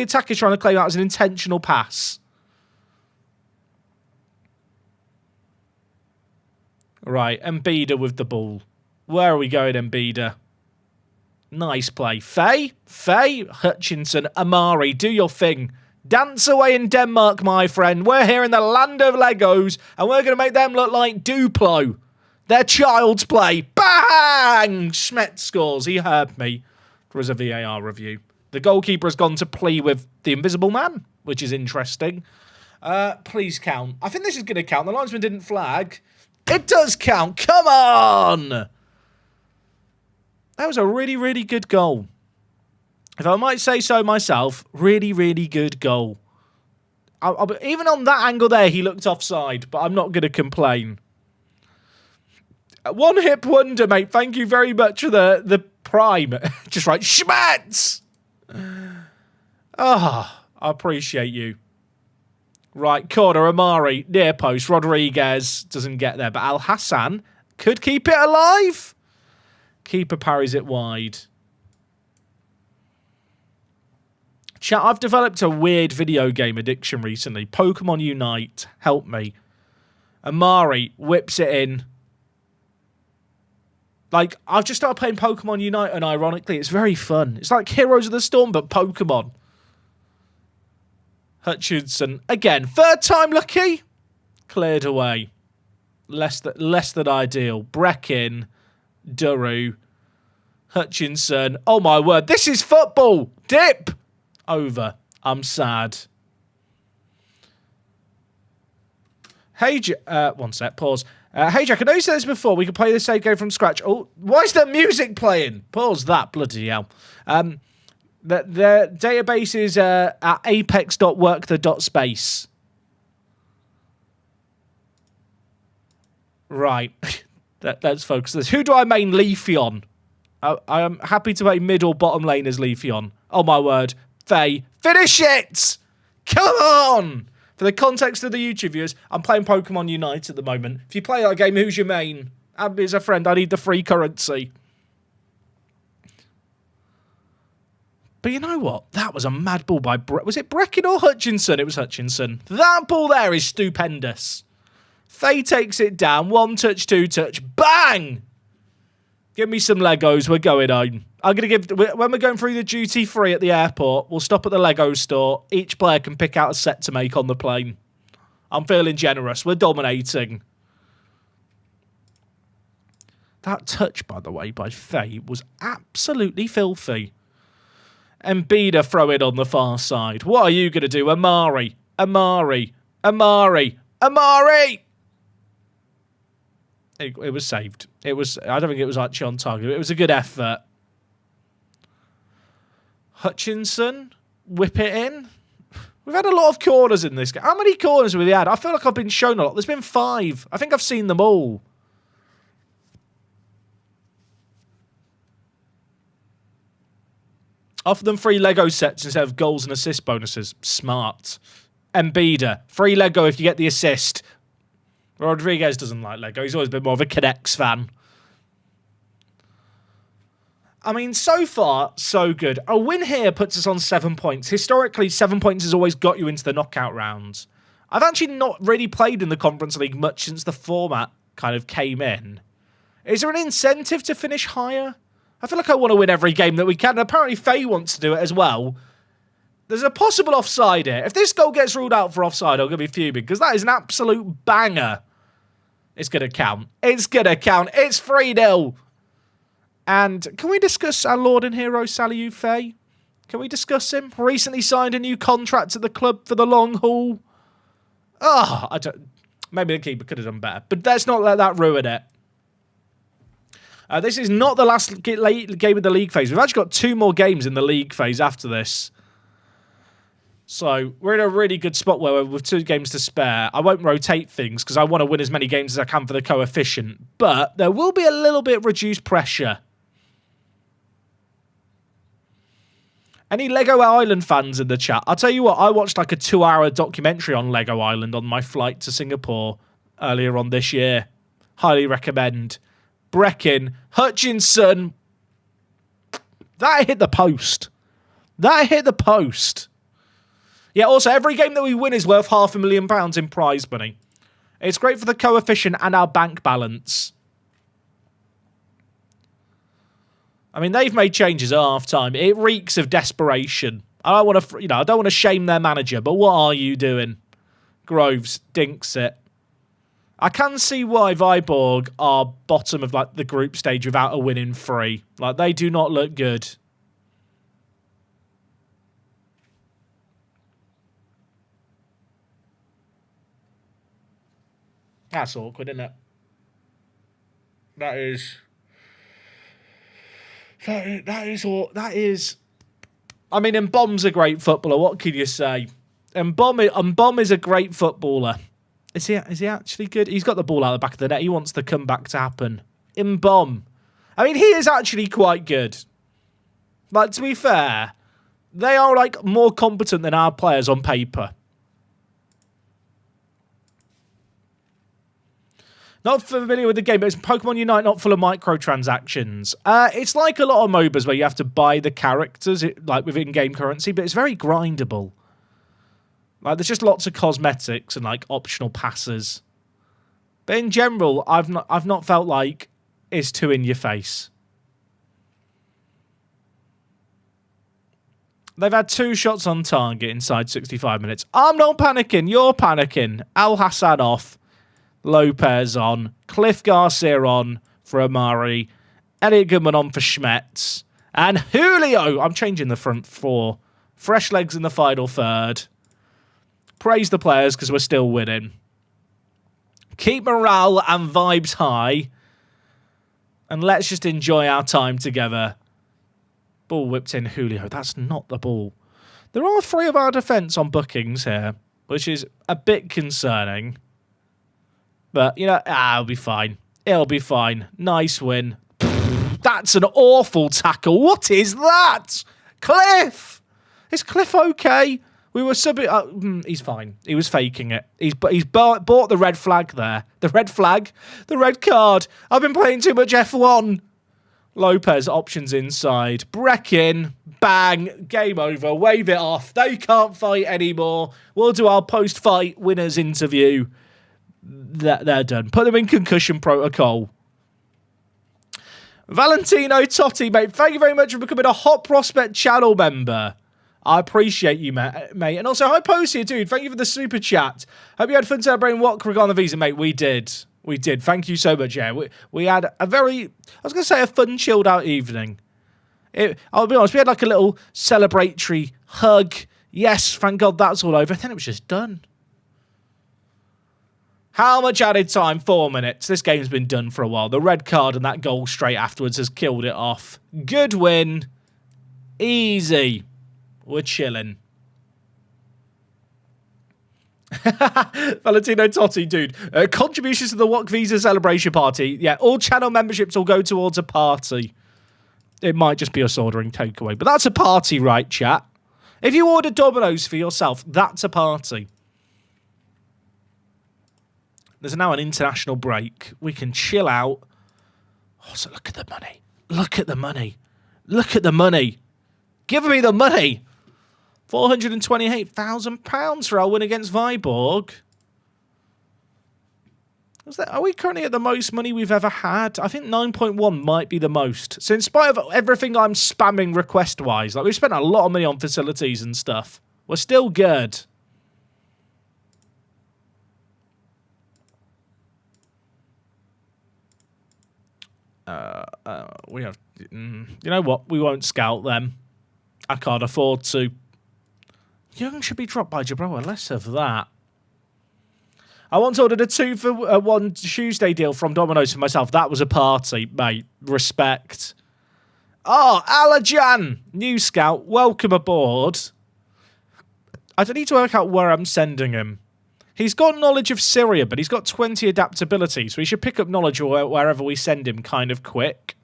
attacker's trying to claim that as an intentional pass. Right, Mbida with the ball. Where are we going, Mbida? Nice play. Faye, Hutchinson, Amari, do your thing. Dance away in Denmark, my friend. We're here in the land of Legos, and we're going to make them look like Duplo. They're child's play. Bang! Schmet scores. He heard me. There was a VAR review. The goalkeeper has gone to plea with the Invisible Man, which is interesting. Please count. I think this is going to count. The linesman didn't flag. It does count. Come on. That was a really, really good goal. If I might say so myself, really, really good goal. Even on that angle there, he looked offside, but I'm not going to complain. One hip wonder, mate. Thank you very much for the prime. Just right. Schmatz! Ah, I appreciate you. Right, corner, Amari, near post. Rodriguez doesn't get there, but Al Hassan could keep it alive. Keeper parries it wide. Chat, I've developed a weird video game addiction recently. Pokemon Unite, help me. Amari whips it in. Like, I've just started playing Pokemon Unite, and ironically, it's very fun. It's like Heroes of the Storm, but Pokemon. Hutchinson, again, third time lucky. Cleared away. Less than ideal. Breckin, Duru, Hutchinson. Oh my word, this is football. Dip. Over. I'm sad. Hey, one sec, pause. Hey Jack, I know you said this before. We could play this save game from scratch. Oh, why is there music playing? Pause that, bloody hell. The database is at apex.workthe.space. Right. Let's focus this. Who do I main Leafy on? I am happy to main mid or bottom lane as Leafy on. Oh my word. Faye, finish it! Come on! For the context of the YouTube viewers, I'm playing Pokemon Unite at the moment. If you play that game, who's your main? Add me as a friend. I need the free currency. But you know what? That was a mad ball by... Was it Breckin or Hutchinson? It was Hutchinson. That ball there is stupendous. Faye takes it down. 1 touch, 2 touch. Bang! Give me some Legos. We're going home. I'm going to give... When we're going through the duty free at the airport, we'll stop at the Lego store. Each player can pick out a set to make on the plane. I'm feeling generous. We're dominating. That touch, by the way, by Faye was absolutely filthy. Mbida throw it on the far side. What are you going to do? Amari. Amari. Amari. Amari! It was saved. It was. I don't think it was actually on target. It was a good effort. Hutchinson. Whip it in. We've had a lot of corners in this game. How many corners have we had? I feel like I've been shown a lot. There's been 5. I think I've seen them all. Offer them free Lego sets instead of goals and assist bonuses. Smart. Mbida. Free Lego if you get the assist. Rodriguez doesn't like Lego. He's always been more of a Cadex fan. I mean, so far, so good. A win here puts us on 7 points. Historically, 7 points has always got you into the knockout rounds. I've actually not really played in the Conference League much since the format kind of came in. Is there an incentive to finish higher? I feel like I want to win every game that we can. And apparently Faye wants to do it as well. There's a possible offside here. If this goal gets ruled out for offside, I'm going to be fuming because that is an absolute banger. It's going to count. It's going to count. It's 3-0. And can we discuss our Lord and hero, Saliu Faye? Can we discuss him? Recently signed a new contract at the club for the long haul. Oh, maybe the keeper could have done better. But let's not let that ruin it. This is not the last game of the league phase. We've actually got 2 more games in the league phase after this. So we're in a really good spot where we're with 2 games to spare. I won't rotate things because I want to win as many games as I can for the coefficient. But there will be a little bit reduced pressure. Any Lego Island fans in the chat? I'll tell you what, I watched like a 2-hour documentary on Lego Island on my flight to Singapore earlier on this year. Highly recommend. Breckin, Hutchinson. That hit the post. That hit the post. Yeah, also, every game that we win is worth £500,000 in prize money. It's great for the coefficient and our bank balance. I mean, they've made changes at half-time. It reeks of desperation. I don't want to, I don't want to shame their manager, but what are you doing? Groves dinks it. I can see why Vyborg are bottom of like the group stage without a win in 3. Like, they do not look good. That's awkward, isn't it? That is. I mean, Mbom's a great footballer. What can you say? Mbom is a great footballer. Is he actually good? He's got the ball out the back of the net. He wants the comeback to happen. Mbom. I mean, he is actually quite good. Like, to be fair, they are like more competent than our players on paper. Not familiar with the game, but it's Pokemon Unite, not full of microtransactions. It's like a lot of MOBAs where you have to buy the characters, like with in-game currency, but it's very grindable. Like, there's just lots of cosmetics and like optional passes. But in general, I've not felt like it's too in your face. They've had 2 shots on target inside 65 minutes. I'm not panicking. You're panicking. Al Hassan off. Lopez on, Cliff Garcia on for Amari, Elliot Goodman on for Schmetz, and Julio. I'm changing the front 4. Fresh legs in the final third. Praise the players because we're still winning. Keep morale and vibes high. And let's just enjoy our time together. Ball whipped in Julio. That's not the ball. There are 3 of our defence on bookings here, which is a bit concerning. But, it'll be fine. It'll be fine. Nice win. That's an awful tackle. What is that? Cliff! Is Cliff okay? We were he's fine. He was faking it. He's bought the red flag there. The red flag? The red card. I've been playing too much F1. Lopez, options inside. Breckin, bang, game over. Wave it off. They can't fight anymore. We'll do our post-fight winners interview. They're done. Put them in concussion protocol. Valentino Totti, mate. Thank you very much for becoming a Hot Prospect channel member. I appreciate you, mate. And also, hi, Posey, dude. Thank you for the super chat. Hope you had fun celebrating what on the visa, mate. We did. We did. Thank you so much. Yeah, we had a very, I was going to say a fun, chilled out evening. I'll be honest, we had like a little celebratory hug. Yes, thank God that's all over. Then it was just done. How much added time? 4 minutes. This game's been done for a while. The red card and that goal straight afterwards has killed it off. Good win. Easy. We're chilling. Valentino Totti, dude. Contributions to the Wok Visa celebration party. Yeah, all channel memberships will go towards a party. It might just be us ordering takeaway, but that's a party, right, chat? If you order Domino's for yourself, that's a party. There's now an international break. We can chill out. Oh, so look at the money. Look at the money. Look at the money. Give me the money. £428,000 for our win against Vyborg. Are we currently at the most money we've ever had? I think 9.1 might be the most. So in spite of everything I'm spamming request-wise, like we've spent a lot of money on facilities and stuff, we're still good. We have... you know what? We won't scout them. I can't afford to. Young should be dropped by Gibraltar. Less of that. I once ordered a 2-for-1 Tuesday deal from Domino's for myself. That was a party, mate. Respect. Oh, Alajan! New scout. Welcome aboard. I don't need to work out where I'm sending him. He's got knowledge of Syria, but he's got 20 adaptability, so he should pick up knowledge wherever we send him kind of quick.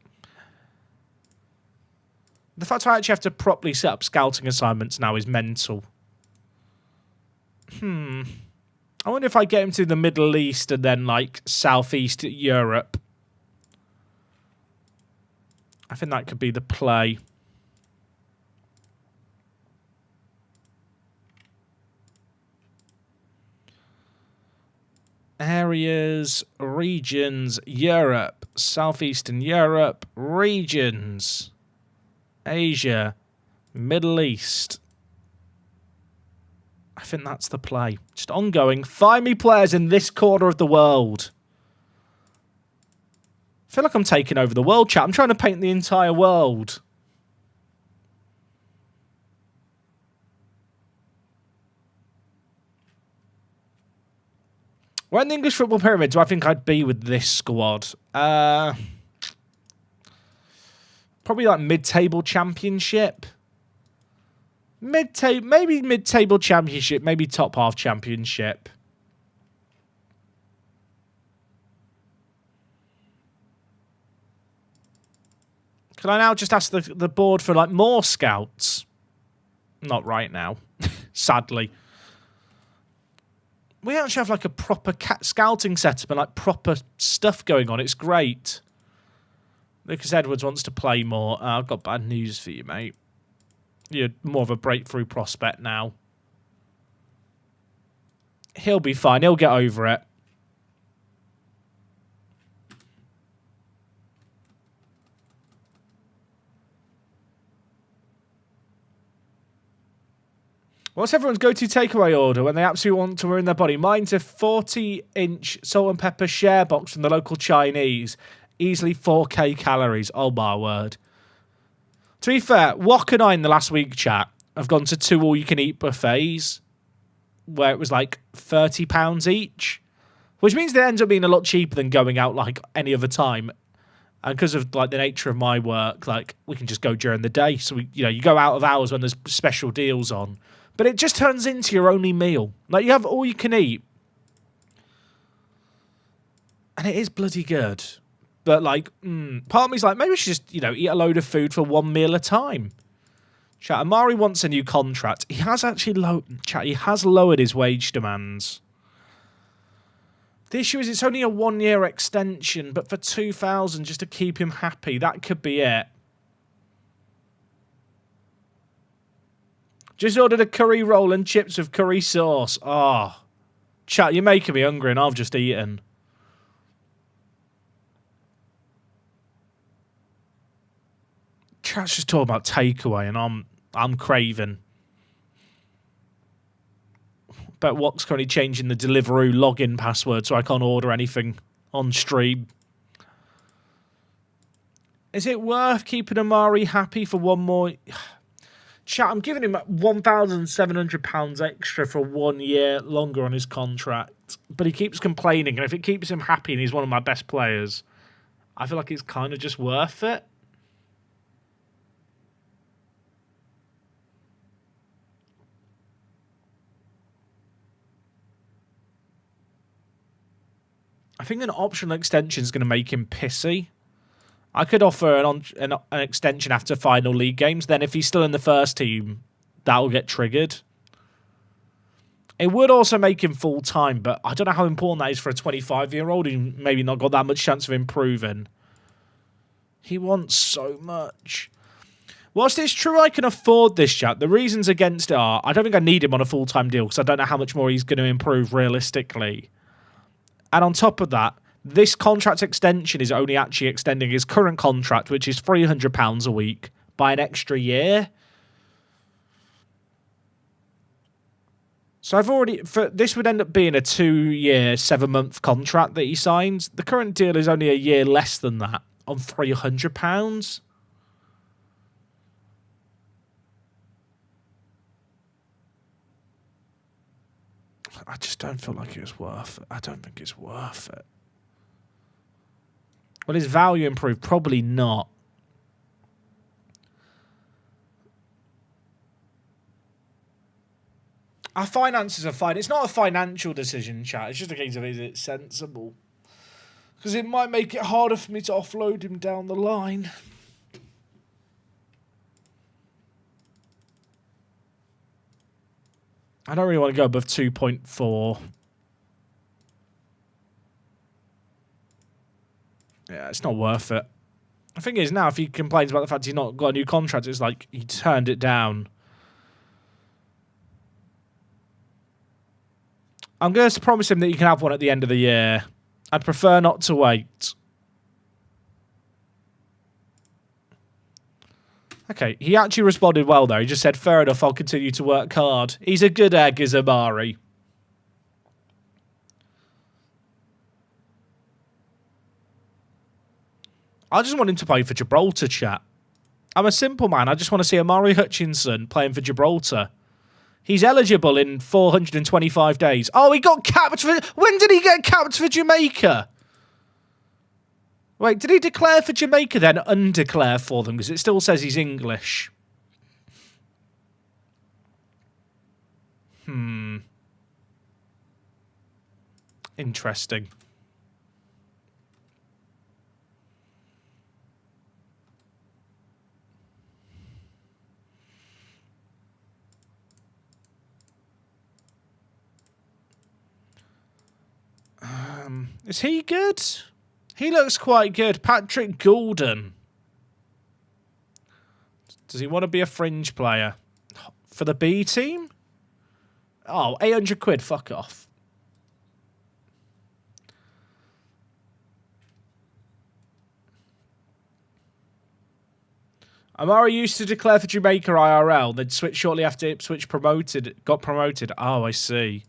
The fact I actually have to properly set up scouting assignments now is mental. I wonder if I get him to the Middle East and then, like, Southeast Europe. I think that could be the play. Areas, regions, Europe, Southeastern Europe, regions, Asia, Middle East. I think that's the play. Just ongoing. Find me players in this corner of the world. I feel like I'm taking over the world, chat. I'm trying to paint the entire world. Where in the English football pyramid do I think I'd be with this squad? Probably like mid-table championship. Maybe mid-table championship, maybe top half championship. Can I now just ask the board for like more scouts? Not right now, sadly. We actually have like a proper scouting setup and like proper stuff going on. It's great. Lucas Edwards wants to play more. I've got bad news for you, mate. You're more of a breakthrough prospect now. He'll be fine. He'll get over it. What's everyone's go-to takeaway order when they absolutely want to ruin their body? Mine's a 40-inch salt and pepper share box from the local Chinese. Easily 4k calories. Oh, my word. To be fair, Wok and I in the last week, chat, have gone to 2 all-you-can-eat buffets where it was like £30 each, which means it ends up being a lot cheaper than going out like any other time. And because of like the nature of my work, like we can just go during the day. So you go out of hours when there's special deals on. But it just turns into your only meal. Like you have all you can eat. And it is bloody good. But like, part of me's like, maybe we should just, eat a load of food for one meal at a time. Chat, Amari wants a new contract. He has actually he has lowered his wage demands. The issue is it's only a 1-year extension, but for 2,000 just to keep him happy, that could be it. Just ordered a curry roll and chips with curry sauce. Oh, chat, you're making me hungry and I've just eaten. Chat's just talking about takeaway and I'm craving. But what's currently changing the Deliveroo login password so I can't order anything on stream. Is it worth keeping Amari happy for one more? Chat, I'm giving him £1,700 extra for 1 year longer on his contract. But he keeps complaining, and if it keeps him happy and he's one of my best players, I feel like it's kind of just worth it. I think an optional extension is going to make him pissy. I could offer an extension after final league games. Then if he's still in the first team, that will get triggered. It would also make him full-time, but I don't know how important that is for a 25-year-old who maybe not got that much chance of improving. He wants so much. Whilst it's true I can afford this, chat, the reasons against it are I don't think I need him on a full-time deal because I don't know how much more he's going to improve realistically. And on top of that, this contract extension is only actually extending his current contract, which is £300 a week, by an extra year. So this would end up being a 2-year, 7-month contract that he signs. The current deal is only a year less than that on £300. I just don't feel like it's worth it. I don't think it's worth it. Will his value improve? Probably not. Our finances are fine. It's not a financial decision, chat. It's just a case of, is it sensible? Because it might make it harder for me to offload him down the line. I don't really want to go above 2.4. Yeah, it's not worth it. The thing is, now, if he complains about the fact he's not got a new contract, it's like he turned it down. I'm going to promise him that you can have one at the end of the year. I'd prefer not to wait. Okay, he actually responded well, though. He just said, fair enough, I'll continue to work hard. He's a good egg, is Amari. I just want him to play for Gibraltar, chat. I'm a simple man. I just want to see Amari Hutchinson playing for Gibraltar. He's eligible in 425 days. Oh, he got capped for... When did he get capped for Jamaica? Wait, did he declare for Jamaica then undeclare for them? Because it still says he's English. Interesting. Is he good? He looks quite good. Patrick Goulden. Does he want to be a fringe player? For the B team? Oh, 800 quid. Fuck off. Amari used to declare for Jamaica IRL, then switched shortly after Ipswich got promoted. Oh, I see.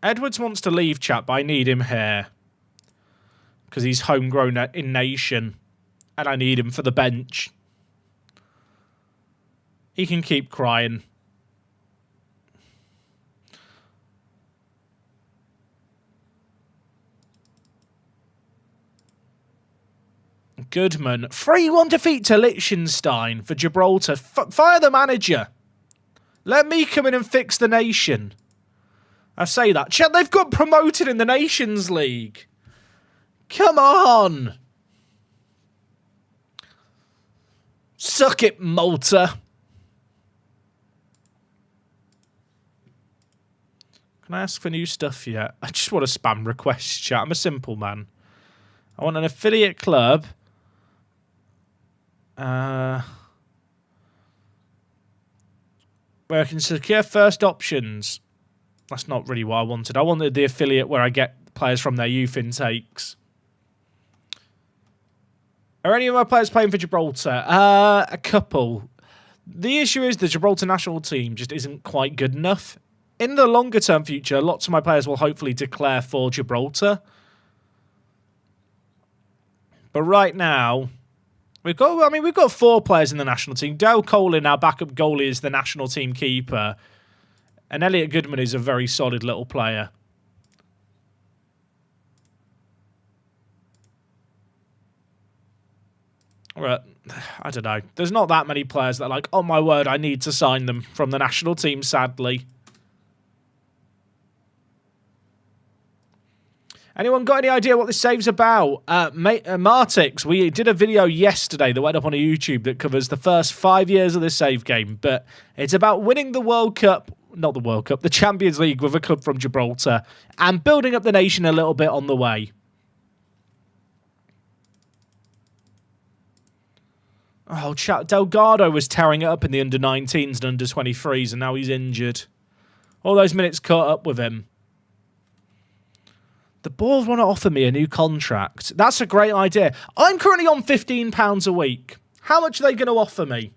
Edwards wants to leave, chat, but I need him here. Because he's homegrown in nation. And I need him for the bench. He can keep crying. Goodman. 3-1 defeat to Liechtenstein for Gibraltar. Fire the manager. Let me come in and fix the nation. I say that. Chat, they've got promoted in the Nations League. Come on. Suck it, Malta. Can I ask for new stuff yet? I just want to spam requests, chat. I'm a simple man. I want an affiliate club. Where I can secure first options. That's not really what I wanted. I wanted the affiliate where I get players from their youth intakes. Are any of my players playing for Gibraltar? A couple. The issue is the Gibraltar national team just isn't quite good enough. In the longer term future, lots of my players will hopefully declare for Gibraltar. But right now, we've got 4 players in the national team. Dale Colin, our backup goalie, is the national team keeper. And Elliot Goodman is a very solid little player. Right. I don't know. There's not that many players that are like, oh my word, I need to sign them from the national team, sadly. Anyone got any idea what this save's about? Martix, we did a video yesterday that went up on YouTube that covers the first 5 years of this save game, but it's about winning the World Cup. Not the World Cup, the Champions League with a club from Gibraltar and building up the nation a little bit on the way. Oh, chat. Delgado was tearing it up in the under-19s and under-23s, and now he's injured. All those minutes caught up with him. The board want to offer me a new contract. That's a great idea. I'm currently on £15 a week. How much are they going to offer me?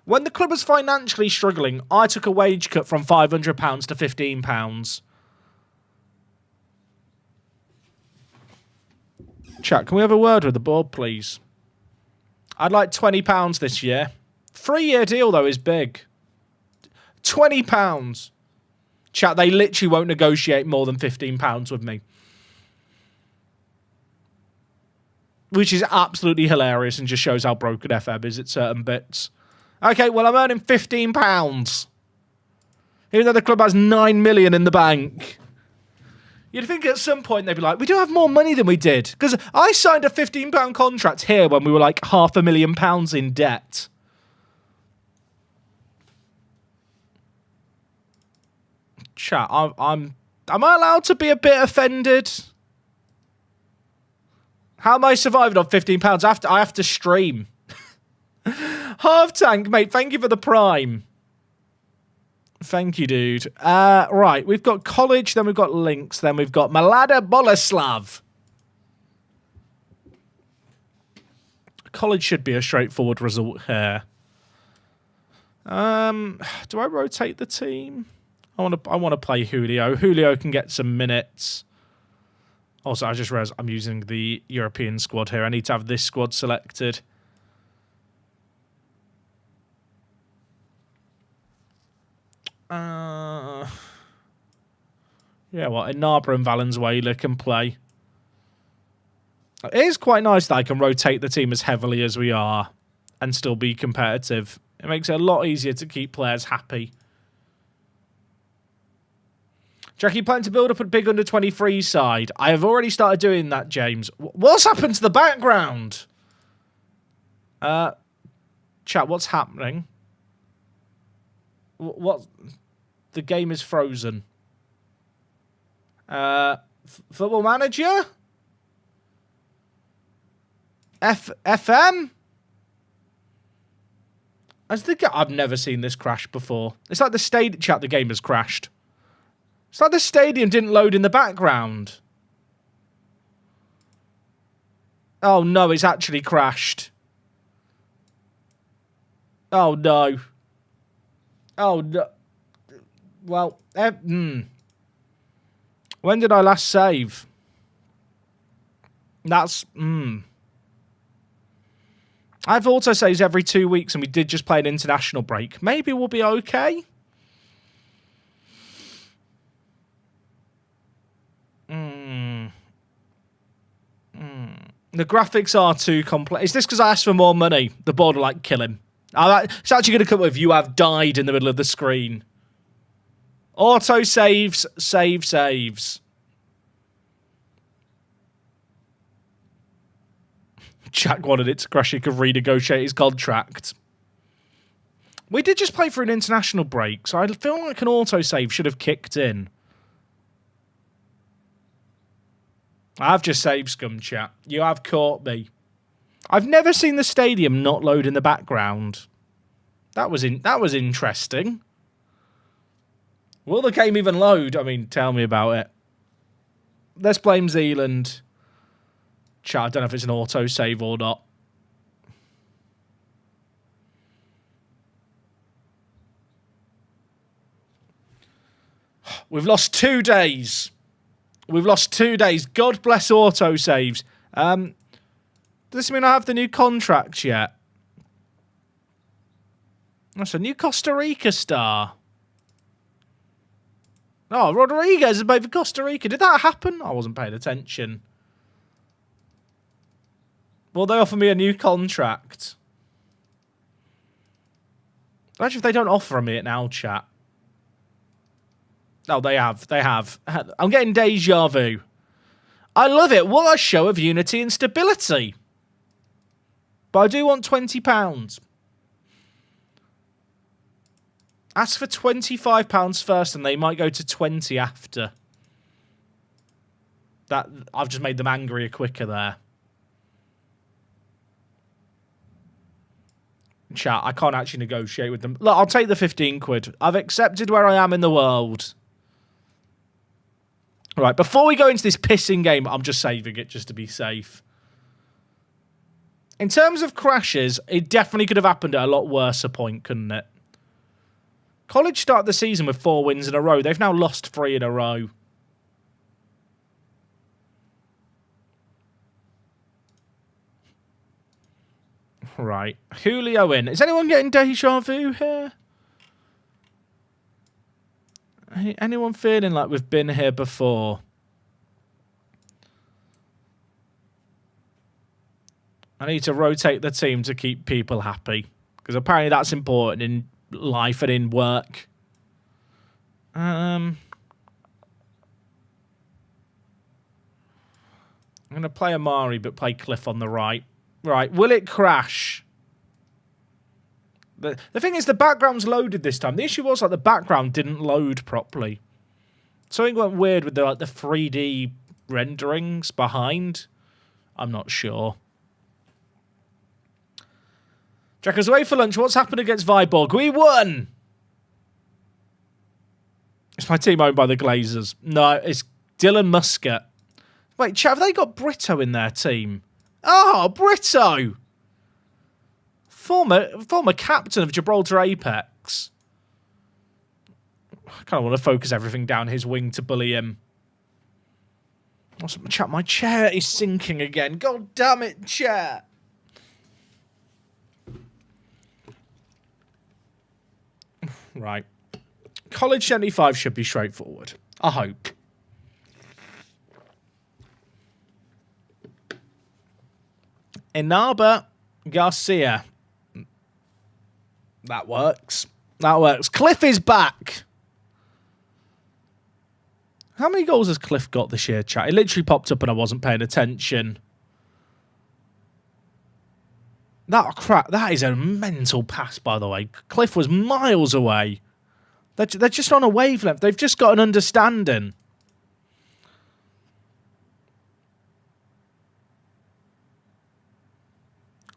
When the club was financially struggling, I took a wage cut from £500 to £15. Chat, can we have a word with the board, please? I'd like £20 this year. 3-year deal, though, is big. £20. Chat, they literally won't negotiate more than £15 with me. Which is absolutely hilarious and just shows how broken FM is at certain bits. Okay, well, I'm earning £15. Even though the club has £9 million in the bank. You'd think at some point they'd be like, we do have more money than we did. Because I signed a £15 contract here when we were like £500,000 in debt. Chat, am I allowed to be a bit offended? How am I surviving on £15? I have to stream. Half Tank, mate, thank you for the prime. Thank you, dude. Right, we've got College, then we've got Links, then we've got Mlada Boleslav. College should be a straightforward result here. Do I rotate the team? I want to play Julio. Julio can get some minutes. Also, I just realized I'm using the European squad here. I need to have this squad selected. Yeah, well, Inaba and Valenzuela can play. It is quite nice that I can rotate the team as heavily as we are and still be competitive. It makes it a lot easier to keep players happy. Jackie, planning to build up a big under-23 side. I have already started doing that, James. What's happened to the background? Chat, what's happening? What? The game is frozen. Football Manager? FM? I've never seen this crash before. It's like the stadium. Chat, the game has crashed. It's like the stadium didn't load in the background. Oh no, it's actually crashed. Oh no. Oh no. Well, when did I last save? That's I have autosaves every 2 weeks, and we did just play an international break. Maybe we'll be okay. The graphics are too complex. Is this because I asked for more money? The board will like kill him. It's actually going to come with "you have died" in the middle of the screen. Auto saves, saves. Jack wanted it to crash. He could renegotiate his contract. We did just play for an international break, so I feel like an autosave should have kicked in. I've just saved scum, chat. You have caught me. I've never seen the stadium not load in the background. That was interesting. Will the game even load? I mean, tell me about it. Let's blame Zealand. Chat, I don't know if it's an autosave or not. We've lost 2 days. We've lost 2 days. God bless autosaves. Does this mean I have the new contract yet? That's a new Costa Rica star. Oh, Rodriguez is made for Costa Rica. Did that happen? I wasn't paying attention. Well, they offer me a new contract. Imagine if they don't offer me it now, chat. Oh, they have. They have. I'm getting deja vu. I love it. What a show of unity and stability. But I do want £20. Ask for £25 first, and they might go to 20 after. I've just made them angrier quicker there. Chat, I can't actually negotiate with them. Look, I'll take the 15 quid. I've accepted where I am in the world. Right, before we go into this pissing game, I'm just saving it just to be safe. In terms of crashes, it definitely could have happened at a lot worse a point, couldn't it? College started the season with 4 wins in a row. They've now lost 3 in a row. Right. Julio in. Is anyone getting deja vu here? Anyone feeling like we've been here before? I need to rotate the team to keep people happy. Because apparently that's important in life and in work. I'm going to play Amari, but play Cliff on the right. Right, will it crash? The thing is, the background's loaded this time. The issue was, like, the background didn't load properly. Something went weird with the 3D renderings behind. I'm not sure. Jackers away for lunch. What's happened against Vyborg? We won! It's my team owned by the Glazers. No, it's Dylan Muscat. Wait, chat, have they got Brito in their team? Oh, Brito! Former captain of Gibraltar Apex. I kind of want to focus everything down his wing to bully him. Chat, my chair is sinking again. God damn it, chair! Right. College 75 should be straightforward. I hope. Inaba Garcia. That works. That works. Cliff is back. How many goals has Cliff got this year, chat? It literally popped up and I wasn't paying attention. That crap. That is a mental pass, by the way. Cliff was miles away. They're just on a wavelength. They've just got an understanding.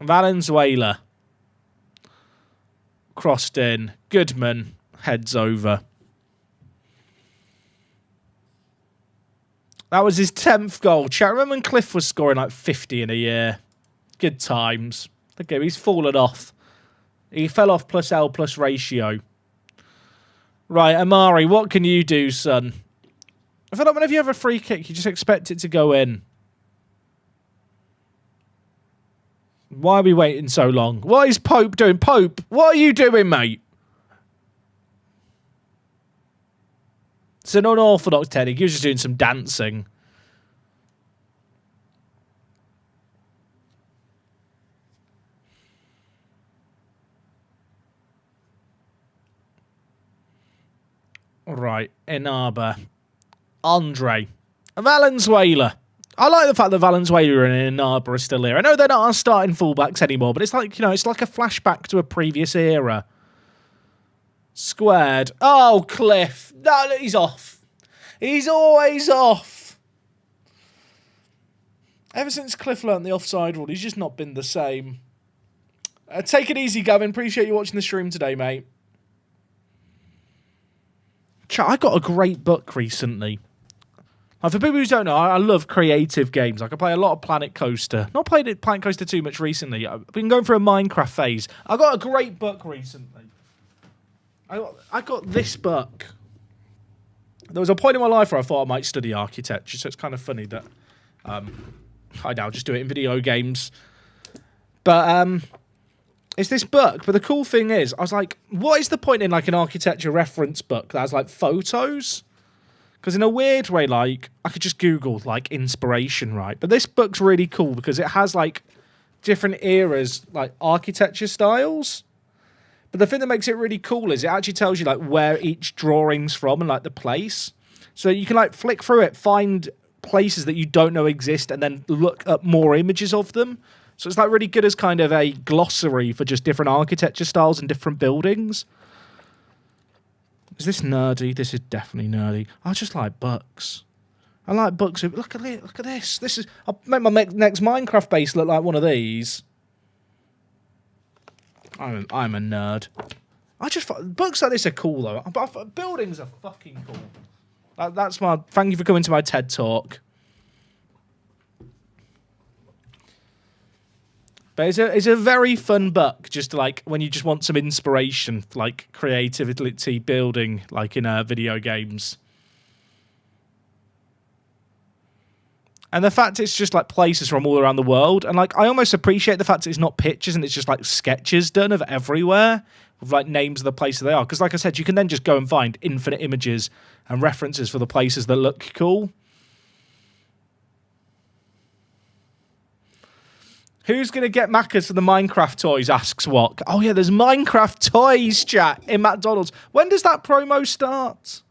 Valenzuela. Crossed in. Goodman heads over. That was his 10th goal. Chat, remember when Cliff was scoring like 50 in a year? Good times. Okay, he's fallen off. He fell off plus L plus ratio. Right, Amari, what can you do, son? I feel like whenever you have a free kick, you just expect it to go in. Why are we waiting so long? What is Pope doing? Pope, what are you doing, mate? It's an unorthodox technique. He was just doing some dancing. Right, Inaba. Andre. Valenzuela. I like the fact that Valenzuela and Inaba are still here. I know they're not our starting fullbacks anymore, but it's like, you know, it's like a flashback to a previous era. Squared. Oh, Cliff. No, he's off. He's always off. Ever since Cliff learnt the offside rule, he's just not been the same. Take it easy, Gavin. Appreciate you watching the stream today, mate. Chat, I got a great book recently. For people who don't know, I love creative games. Like I play a lot of Planet Coaster. Not played it Planet Coaster too much recently. I've been going through a Minecraft phase. I got a great book recently. I got this book. There was a point in my life where I thought I might study architecture, so it's kind of funny that I now just do it in video games. But it's this book. But the cool thing is, I was like, what is the point in like an architecture reference book that has like photos? Because in a weird way, like, I could just Google, like, inspiration, right? But this book's really cool because it has, like, different eras, like, architecture styles. But the thing that makes it really cool is it actually tells you, like, where each drawing's from and, like, the place. So you can, like, flick through it, find places that you don't know exist, and then look up more images of them. So it's, like, really good as kind of a glossary for just different architecture styles and different buildings. Is this nerdy? This is definitely nerdy. I just like books. I like books. Look at it. Look at this. This is. I'll make my next Minecraft base look like one of these. I'm a nerd. Books like this are cool though. But buildings are fucking cool. That's my. Thank you for coming to my TED talk. But it's a very fun book, just like when you just want some inspiration, like creativity building, like in video games. And the fact it's just like places from all around the world, and like I almost appreciate the fact it's not pictures and it's just like sketches done of everywhere with like names of the places they are. Because like I said, you can then just go and find infinite images and references for the places that look cool. Who's going to get Maccas for the Minecraft toys, asks Wok. Oh, yeah, there's Minecraft toys, chat, in McDonald's. When does that promo start?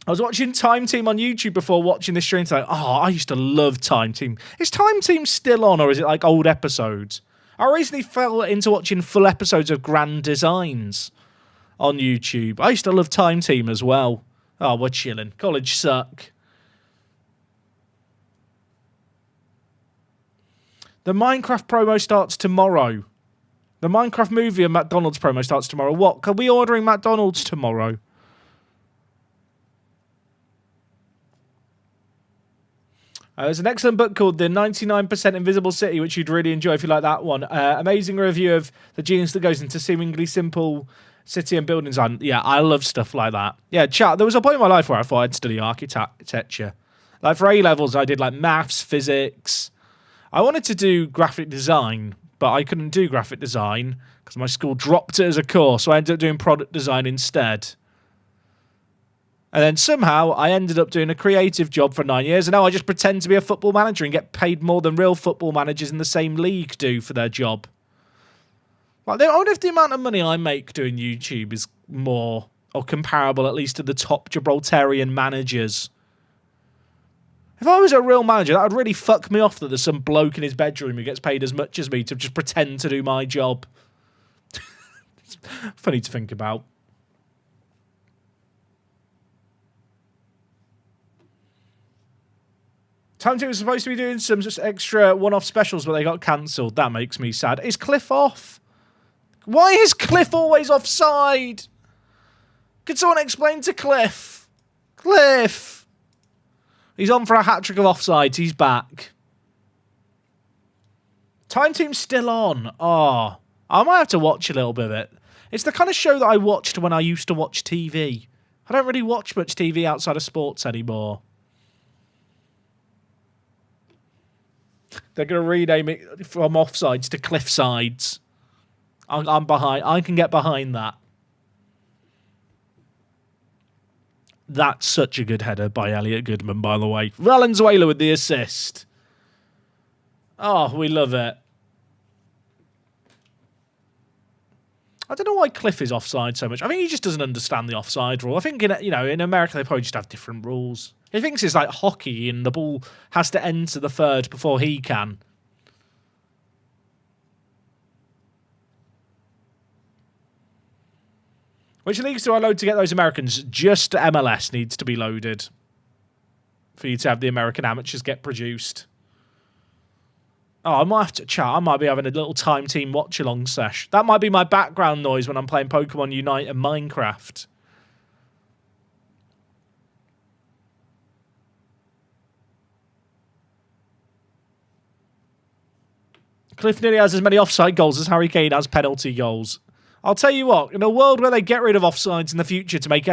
I was watching Time Team on YouTube before watching this stream. It's like, oh, I used to love Time Team. Is Time Team still on, or is it like old episodes? I recently fell into watching full episodes of Grand Designs on YouTube. I used to love Time Team as well. Oh, we're chilling. College suck. The Minecraft promo starts tomorrow. The Minecraft movie and McDonald's promo starts tomorrow. What? Are we ordering McDonald's tomorrow? There's an excellent book called The 99% Invisible City, which you'd really enjoy if you like that one. Amazing review of the genius that goes into seemingly simple city and building design. Yeah, I love stuff like that. Yeah, chat, there was a point in my life where I thought I'd study architecture. Like for A-levels, I did like maths, physics. I wanted to do graphic design, but I couldn't do graphic design because my school dropped it as a course, so I ended up doing product design instead. And then somehow I ended up doing a creative job for 9 years, and now I just pretend to be a football manager and get paid more than real football managers in the same league do for their job. Like, I wonder if the amount of money I make doing YouTube is more, or comparable at least to the top Gibraltarian managers. If I was a real manager, that would really fuck me off that there's some bloke in his bedroom who gets paid as much as me to just pretend to do my job. It's funny to think about. Time Team was supposed to be doing some just extra one-off specials, but they got cancelled. That makes me sad. Is Cliff off? Why is Cliff always offside? Could someone explain to Cliff? Cliff! He's on for a hat-trick of offsides. He's back. Time Team's still on. Oh, I might have to watch a little bit of it. It's the kind of show that I watched when I used to watch TV. I don't really watch much TV outside of sports anymore. They're going to rename it from offsides to cliff sides. I'm behind. I can get behind that. That's such a good header by Elliot Goodman, by the way. Valenzuela with the assist. Oh, we love it. I don't know why Cliff is offside so much. I think he just doesn't understand the offside rule. I think in America they probably just have different rules. He thinks it's like hockey and the ball has to enter the third before he can. Which leagues do I load to get those Americans? Just MLS needs to be loaded for you to have the American amateurs get produced. Oh, I might have to chat. I might be having a little Time Team watch-along sesh. That might be my background noise when I'm playing Pokemon Unite and Minecraft. Cliff nearly has as many offside goals as Harry Kane has penalty goals. I'll tell you what, in a world where they get rid of offsides in the future to make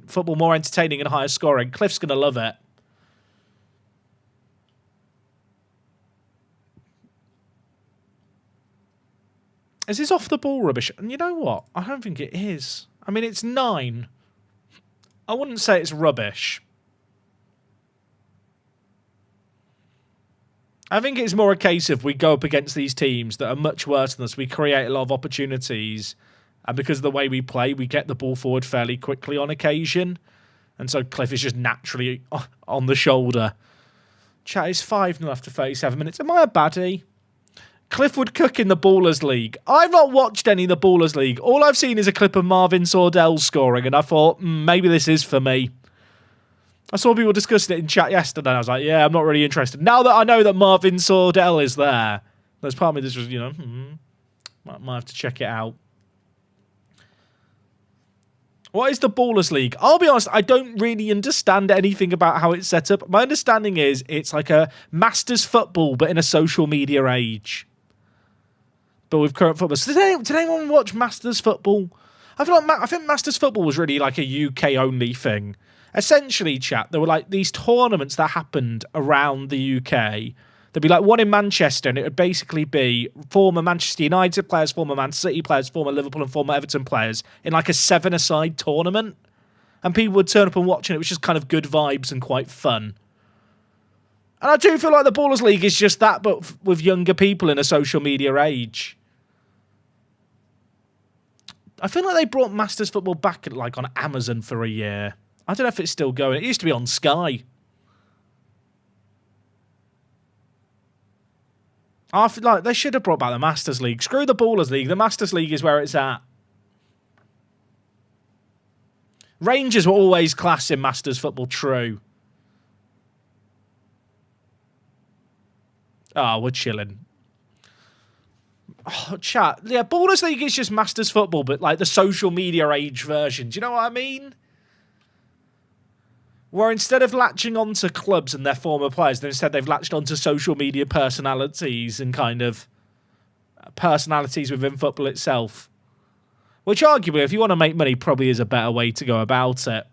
football more entertaining and higher scoring, Cliff's going to love it. Is this off the ball rubbish? And you know what? I don't think it is. I mean, it's 9. I wouldn't say it's rubbish. I think it's more a case of we go up against these teams that are much worse than us. We create a lot of opportunities. And because of the way we play, we get the ball forward fairly quickly on occasion. And so Cliff is just naturally on the shoulder. Chat is 5-0 after 37 minutes. Am I a baddie? Cliff would cook in the Ballers League. I've not watched any of the Ballers League. All I've seen is a clip of Marvin Sordell scoring. And I thought, maybe this is for me. I saw people discussing it in chat yesterday, and I was like, yeah, I'm not really interested. Now that I know that Marvin Sordell is there, there's part of me that's just, might have to check it out. What is the Ballers League? I'll be honest, I don't really understand anything about how it's set up. My understanding is it's like a Masters football, but in a social media age. But with current football. So did anyone watch Masters football? I think Masters football was really like a UK only thing. Essentially, chat, there were like these tournaments that happened around the UK. There'd be like one in Manchester, and it would basically be former Manchester United players, former Man City players, former Liverpool and former Everton players in like a 7-a-side tournament. And people would turn up and watch it. It was just kind of good vibes and quite fun. And I do feel like the Ballers League is just that, but with younger people in a social media age. I feel like they brought Masters Football back like on Amazon for a year. I don't know if it's still going. It used to be on Sky. I feel like they should have brought back the Masters League. Screw the Ballers League. The Masters League is where it's at. Rangers were always class in Masters football, true. Oh, we're chilling. Oh, chat. Yeah, Ballers League is just Masters football, but like the social media age version. Do you know what I mean? Where instead of latching onto clubs and their former players, instead they've latched onto social media personalities and kind of personalities within football itself. Which arguably, if you want to make money, probably is a better way to go about it.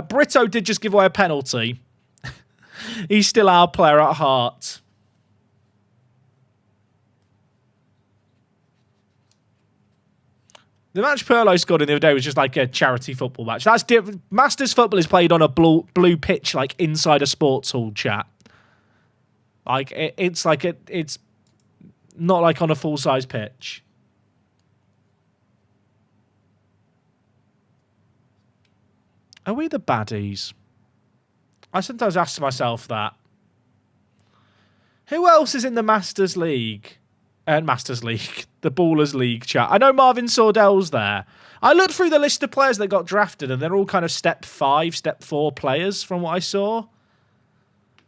Brito did just give away a penalty. He's still our player at heart. The match Perlo scored in the other day was just like a charity football match. That's different. Masters football is played on a blue pitch, like inside a sports hall, chat. Like it's not like on a full size pitch. Are we the baddies? I sometimes ask myself that. Who else is in the Masters League? Masters League, the Ballers League chat. I know Marvin Sordell's there. I looked through the list of players that got drafted, and they're all kind of step 5, step 4 players from what I saw.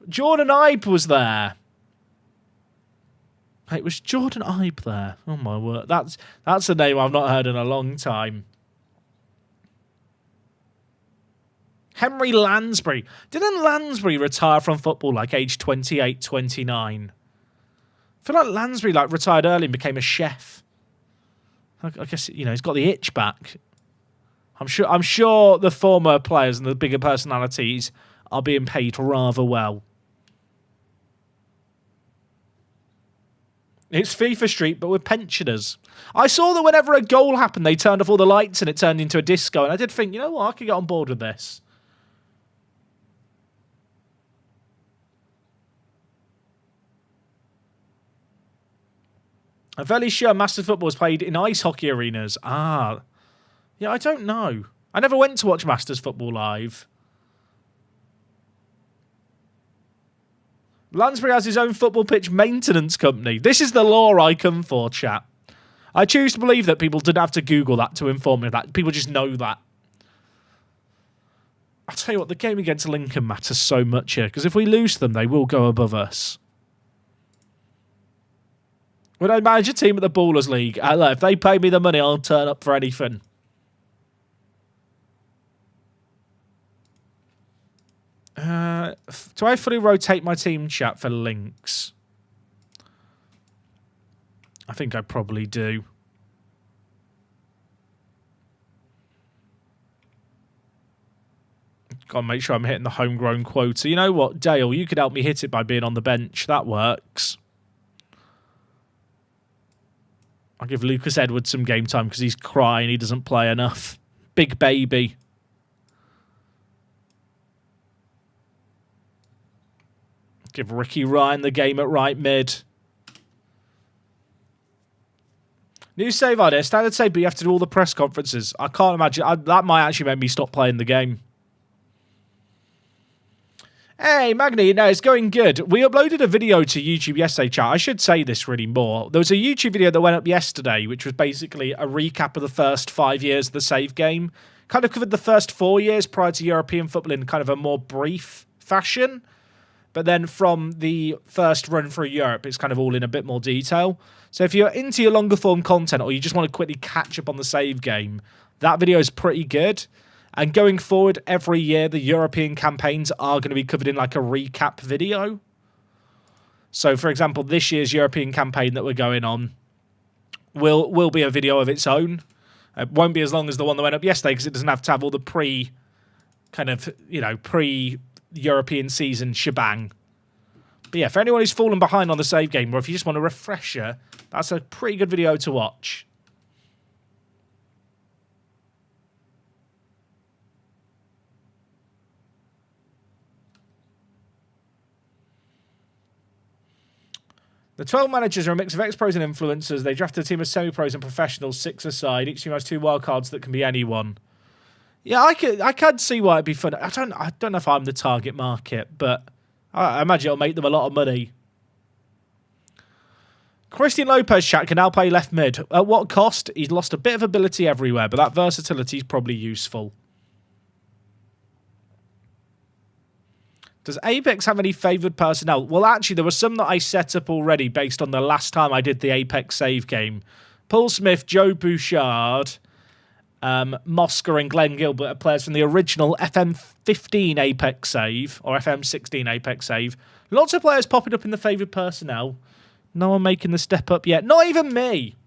Jordan Ibe was there. Wait, was Jordan Ibe there? Oh my word, that's a name I've not heard in a long time. Henry Lansbury. Didn't Lansbury retire from football like age 28, 29? I feel like Lansbury retired early and became a chef. I guess he's got the itch back. I'm sure the former players and the bigger personalities are being paid rather well. It's FIFA Street, but with pensioners. I saw that whenever a goal happened, they turned off all the lights and it turned into a disco. And I did think, you know what, I could get on board with this. I'm fairly sure Masters football was played in ice hockey arenas. Yeah, I don't know. I never went to watch Masters football live. Lansbury has his own football pitch maintenance company. This is the law I come for, chat. I choose to believe that people didn't have to Google that to inform me of that. People just know that. I'll tell you what, the game against Lincoln matters so much here, because if we lose them, they will go above us. When I manage a team at the Ballers League, if they pay me the money, I'll turn up for anything. Do I fully rotate my team chat for links? I think I probably do. Gotta make sure I'm hitting the homegrown quota. You know what, Dale, you could help me hit it by being on the bench. That works. I'll give Lucas Edwards some game time because he's crying he doesn't play enough. Big baby. Give Ricky Ryan the game at right mid. New save idea. Standard save, but you have to do all the press conferences. I can't imagine. That might actually make me stop playing the game. Hey, Magni, no, it's going good. We uploaded a video to YouTube yesterday, chat. I should say this really more. There was a YouTube video that went up yesterday, which was basically a recap of the first 5 years of the save game. Kind of covered the first 4 years prior to European football in kind of a more brief fashion. But then from the first run through Europe, it's kind of all in a bit more detail. So if you're into your longer form content or you just want to quickly catch up on the save game, that video is pretty good. And going forward, every year, the European campaigns are going to be covered in like a recap video. So, for example, this year's European campaign that we're going on will be a video of its own. It won't be as long as the one that went up yesterday because it doesn't have to have all the pre-European season shebang. But yeah, for anyone who's fallen behind on the save game, or if you just want a refresher, that's a pretty good video to watch. The 12 managers are a mix of ex-pros and influencers. They draft a team of semi-pros and professionals, 6 aside. Each team has 2 wildcards that can be anyone. Yeah, I could see why it'd be fun. I don't know if I'm the target market, but I imagine it'll make them a lot of money. Christian Lopez chat can now play left mid. At what cost? He's lost a bit of ability everywhere, but that versatility is probably useful. Does Apex have any favoured personnel? Well, actually, there were some that I set up already based on the last time I did the Apex save game. Paul Smith, Joe Bouchard, Mosca and Glenn Gilbert are players from the original FM15 Apex save, or FM16 Apex save. Lots of players popping up in the favoured personnel. No one making the step up yet. Not even me.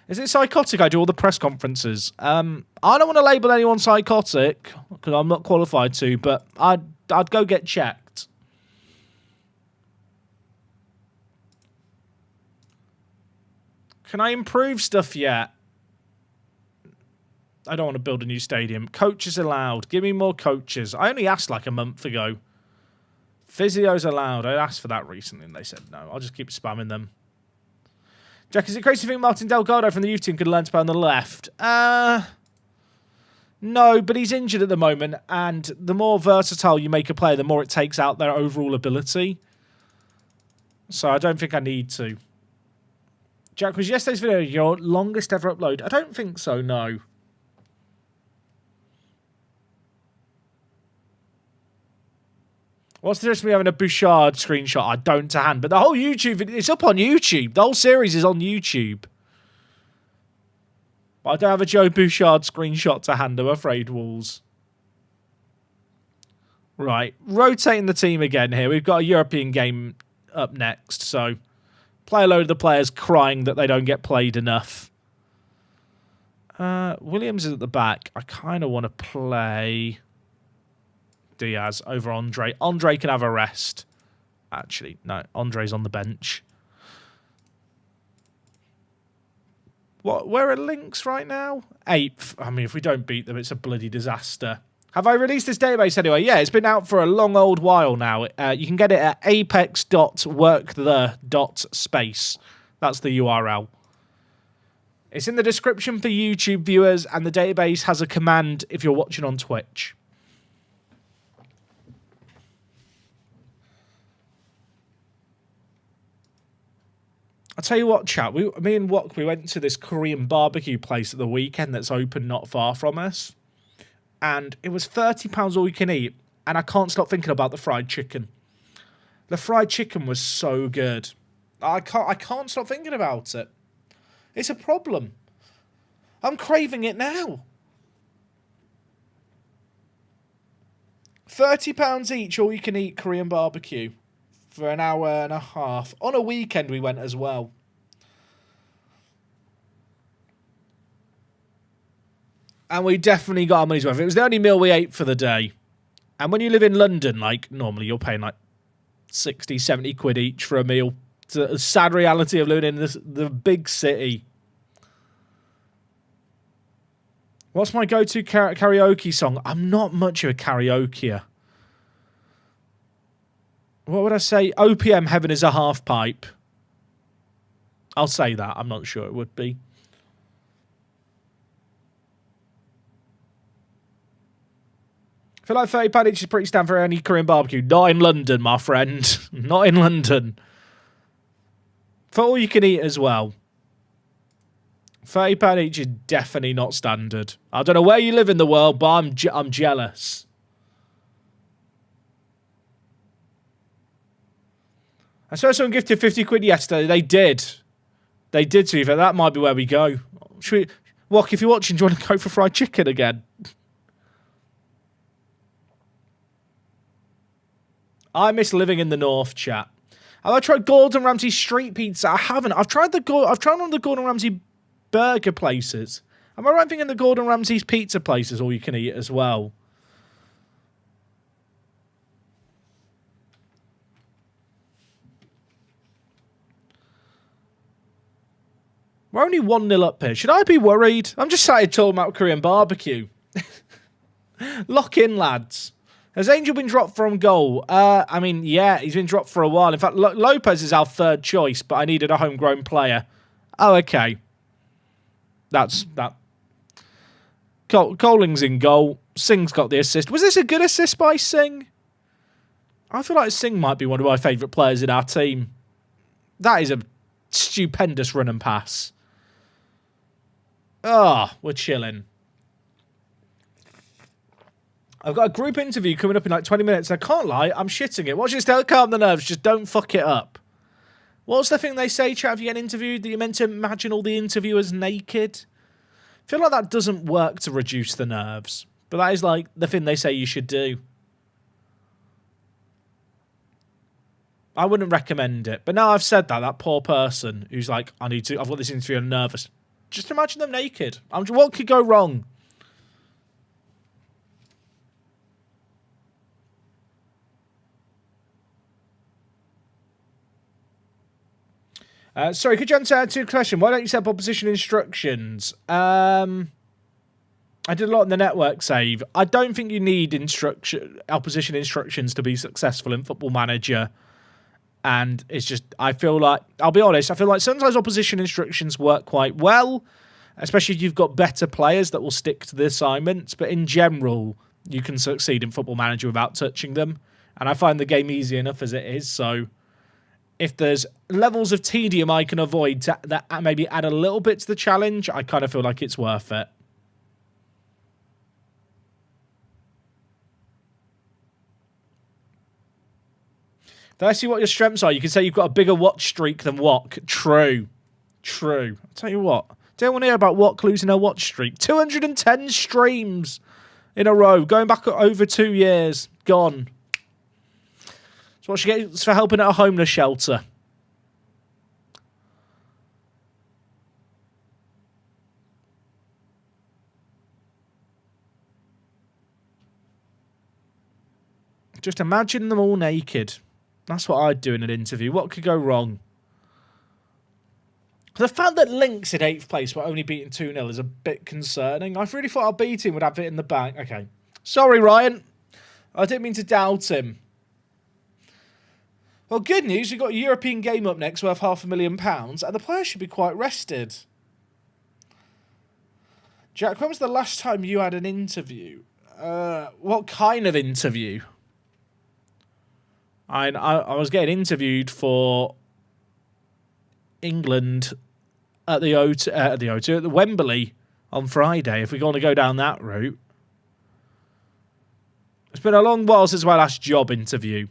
Is it psychotic I do all the press conferences? I don't want to label anyone psychotic, because I'm not qualified to, but I'd go get checked. Can I improve stuff yet? I don't want to build a new stadium. Coaches allowed. Give me more coaches. I only asked like a month ago. Physios allowed. I asked for that recently, and they said no. I'll just keep spamming them. Jack, is it crazy to think Martin Delgado from the youth team could learn to play on the left? No, but he's injured at the moment, and the more versatile you make a player, the more it takes out their overall ability. So I don't think I need to. Jack, was yesterday's video your longest ever upload? I don't think so, no. What's the difference between having a Bouchard screenshot? I don't to hand, but the whole YouTube video, it's up on YouTube. The whole series is on YouTube. But I don't have a Joe Bouchard screenshot to hand, I'm afraid, Walls. Right, rotating the team again here. We've got a European game up next, so play a load of the players crying that they don't get played enough. Williams is at the back. I kind of want to play Diaz over Andre. Andre can have a rest. Actually, no. Andre's on the bench. What? Where are Lynx right now? 8th. I mean, if we don't beat them, it's a bloody disaster. Have I released this database anyway? Yeah, it's been out for a long old while now. You can get it at apex.workthe.space. That's the URL. It's in the description for YouTube viewers, and the database has a command if you're watching on Twitch. I'll tell you what, chat. Me and Wok, we went to this Korean barbecue place at the weekend that's open not far from us. And it was £30 all you can eat. And I can't stop thinking about the fried chicken. The fried chicken was so good. I can't stop thinking about it. It's a problem. I'm craving it now. £30 each, all you can eat Korean barbecue. For an hour and a half. On a weekend we went as well. And we definitely got our money's worth. It was the only meal we ate for the day. And when you live in London, like, normally you're paying like 60, 70 quid each for a meal. It's a sad reality of living in the big city. What's my go-to karaoke song? I'm not much of a karaokeer. What would I say? OPM Heaven is a Half Pipe. I'll say that. I'm not sure it would be. I feel like £30 each is pretty standard for any Korean barbecue. Not in London, my friend. Not in London. For all you can eat as well. £30 each is definitely not standard. I don't know where you live in the world, but I'm jealous. I saw someone gifted 50 quid yesterday. They did. They did, to you. That might be where we go. Should we... Wok, if you're watching, do you want to go for fried chicken again? I miss living in the north, chat. Have I tried Gordon Ramsay's street pizza? I haven't. I've tried one of the Gordon Ramsay burger places. Am I right thinking the Gordon Ramsay's pizza places all you can eat as well? We're only 1-0 up here. Should I be worried? I'm just sat here talking about Korean barbecue. Lock in, lads. Has Angel been dropped from goal? I mean, yeah, he's been dropped for a while. In fact, Lopez is our third choice, but I needed a homegrown player. Oh, okay. That's that. Coling's in goal. Singh's got the assist. Was this a good assist by Singh? I feel like Singh might be one of my favourite players in our team. That is a stupendous run and pass. Oh, we're chilling. I've got a group interview coming up in like 20 minutes. I can't lie, I'm shitting it. Watch this, don't calm the nerves. Just don't fuck it up. What's the thing they say, chat, if you get interviewed, that you're meant to imagine all the interviewers naked? I feel like that doesn't work to reduce the nerves. But that is like the thing they say you should do. I wouldn't recommend it. But now I've said that, that poor person who's like, I've got this interview, I'm nervous. Just imagine them naked. What could go wrong? Sorry, could you answer to a question? Why don't you set up opposition instructions? I did a lot in the network save. I don't think you need opposition instructions to be successful in Football Manager. And it's just, I feel like, I'll be honest, I feel like sometimes opposition instructions work quite well, especially if you've got better players that will stick to the assignments. But in general, you can succeed in Football Manager without touching them. And I find the game easy enough as it is, so if there's levels of tedium I can avoid that maybe add a little bit to the challenge, I kind of feel like it's worth it. If I see what your strengths are, you can say you've got a bigger watch streak than Wok. True. True. I'll tell you what. Don't want to hear about Wok losing her watch streak. 210 streams in a row. Going back over 2 years. Gone. That's what she gets for helping at a homeless shelter. Just imagine them all naked. That's what I'd do in an interview. What could go wrong? The fact that Lynx in 8th place were only beaten 2-0 is a bit concerning. I really thought our B team would have it in the bag. Okay. Sorry, Ryan. I didn't mean to doubt him. Well, good news. We've got a European game up next worth £500,000, and the players should be quite rested. Jack, when was the last time you had an interview? What kind of interview? I was getting interviewed for England at the Wembley on Friday, if we're going to go down that route. It's been a long while since my last job interview.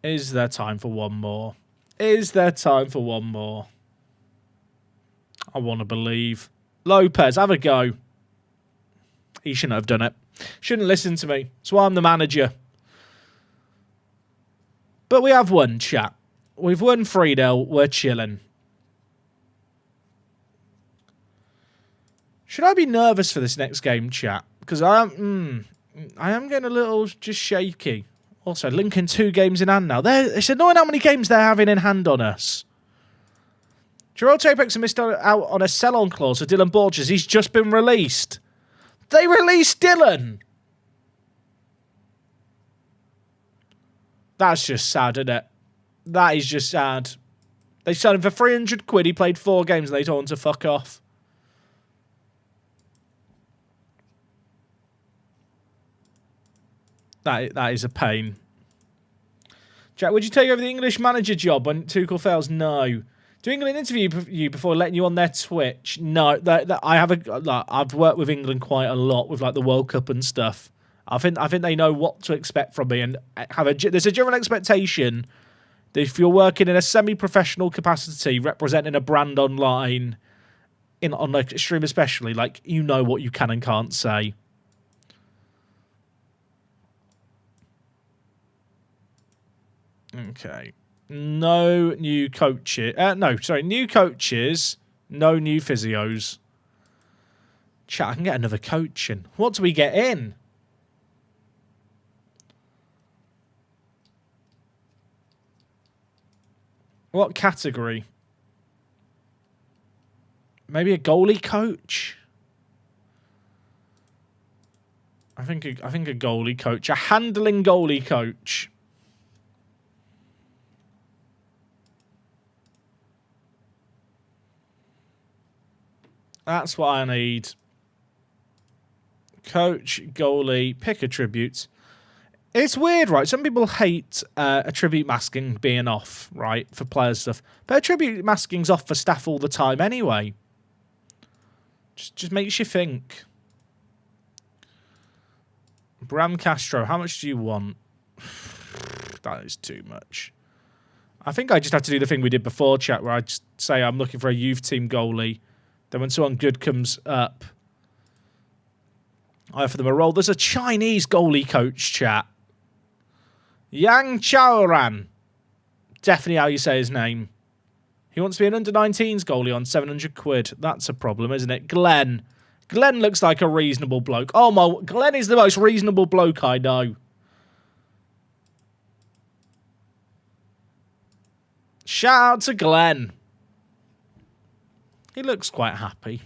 Is there time for one more? Is there time for one more? I want to believe. Lopez, have a go. He shouldn't have done it. Shouldn't listen to me. That's why I'm the manager. But we have won, chat. We've won 3-0. We're chilling. Should I be nervous for this next game, chat? Because I am getting a little just shaky. Also, Lincoln 2 games in hand now. It's annoying how many games they're having in hand on us. Gibraltar Apex have missed out on a sell-on clause for Dylan Borges. He's just been released. They released Dylan. That's just sad, isn't it? That is just sad. They sold him for 300 quid. He played 4 games and they told him to fuck off. That is a pain. Jack, would you take over the English manager job when Tuchel fails? No. Do England interview you before letting you on their Twitch? No. I've worked with England quite a lot with like the World Cup and stuff. I think they know what to expect from me, and there's a general expectation that if you're working in a semi-professional capacity representing a brand online, on like stream especially, like you know what you can and can't say. Okay. No new coaches. New coaches. No new physios. Chat, I can get another coach in. What do we get in? What category? Maybe a goalie coach? I think a goalie coach. A handling goalie coach. That's what I need. Coach, goalie, pick attributes. It's weird, right? Some people hate attribute masking being off, right, for player stuff. But attribute masking's off for staff all the time anyway. Just makes you think. Bram Castro, how much do you want? That is too much. I think I just have to do the thing we did before, chat, where I just say I'm looking for a youth team goalie. Then when someone good comes up, I offer them a role. There's a Chinese goalie coach, chat. Yang Chaoran. Definitely how you say his name. He wants to be an under-19s goalie on 700 quid. That's a problem, isn't it? Glenn. Glenn looks like a reasonable bloke. Oh, my. Glenn is the most reasonable bloke I know. Shout out to Glenn. He looks quite happy.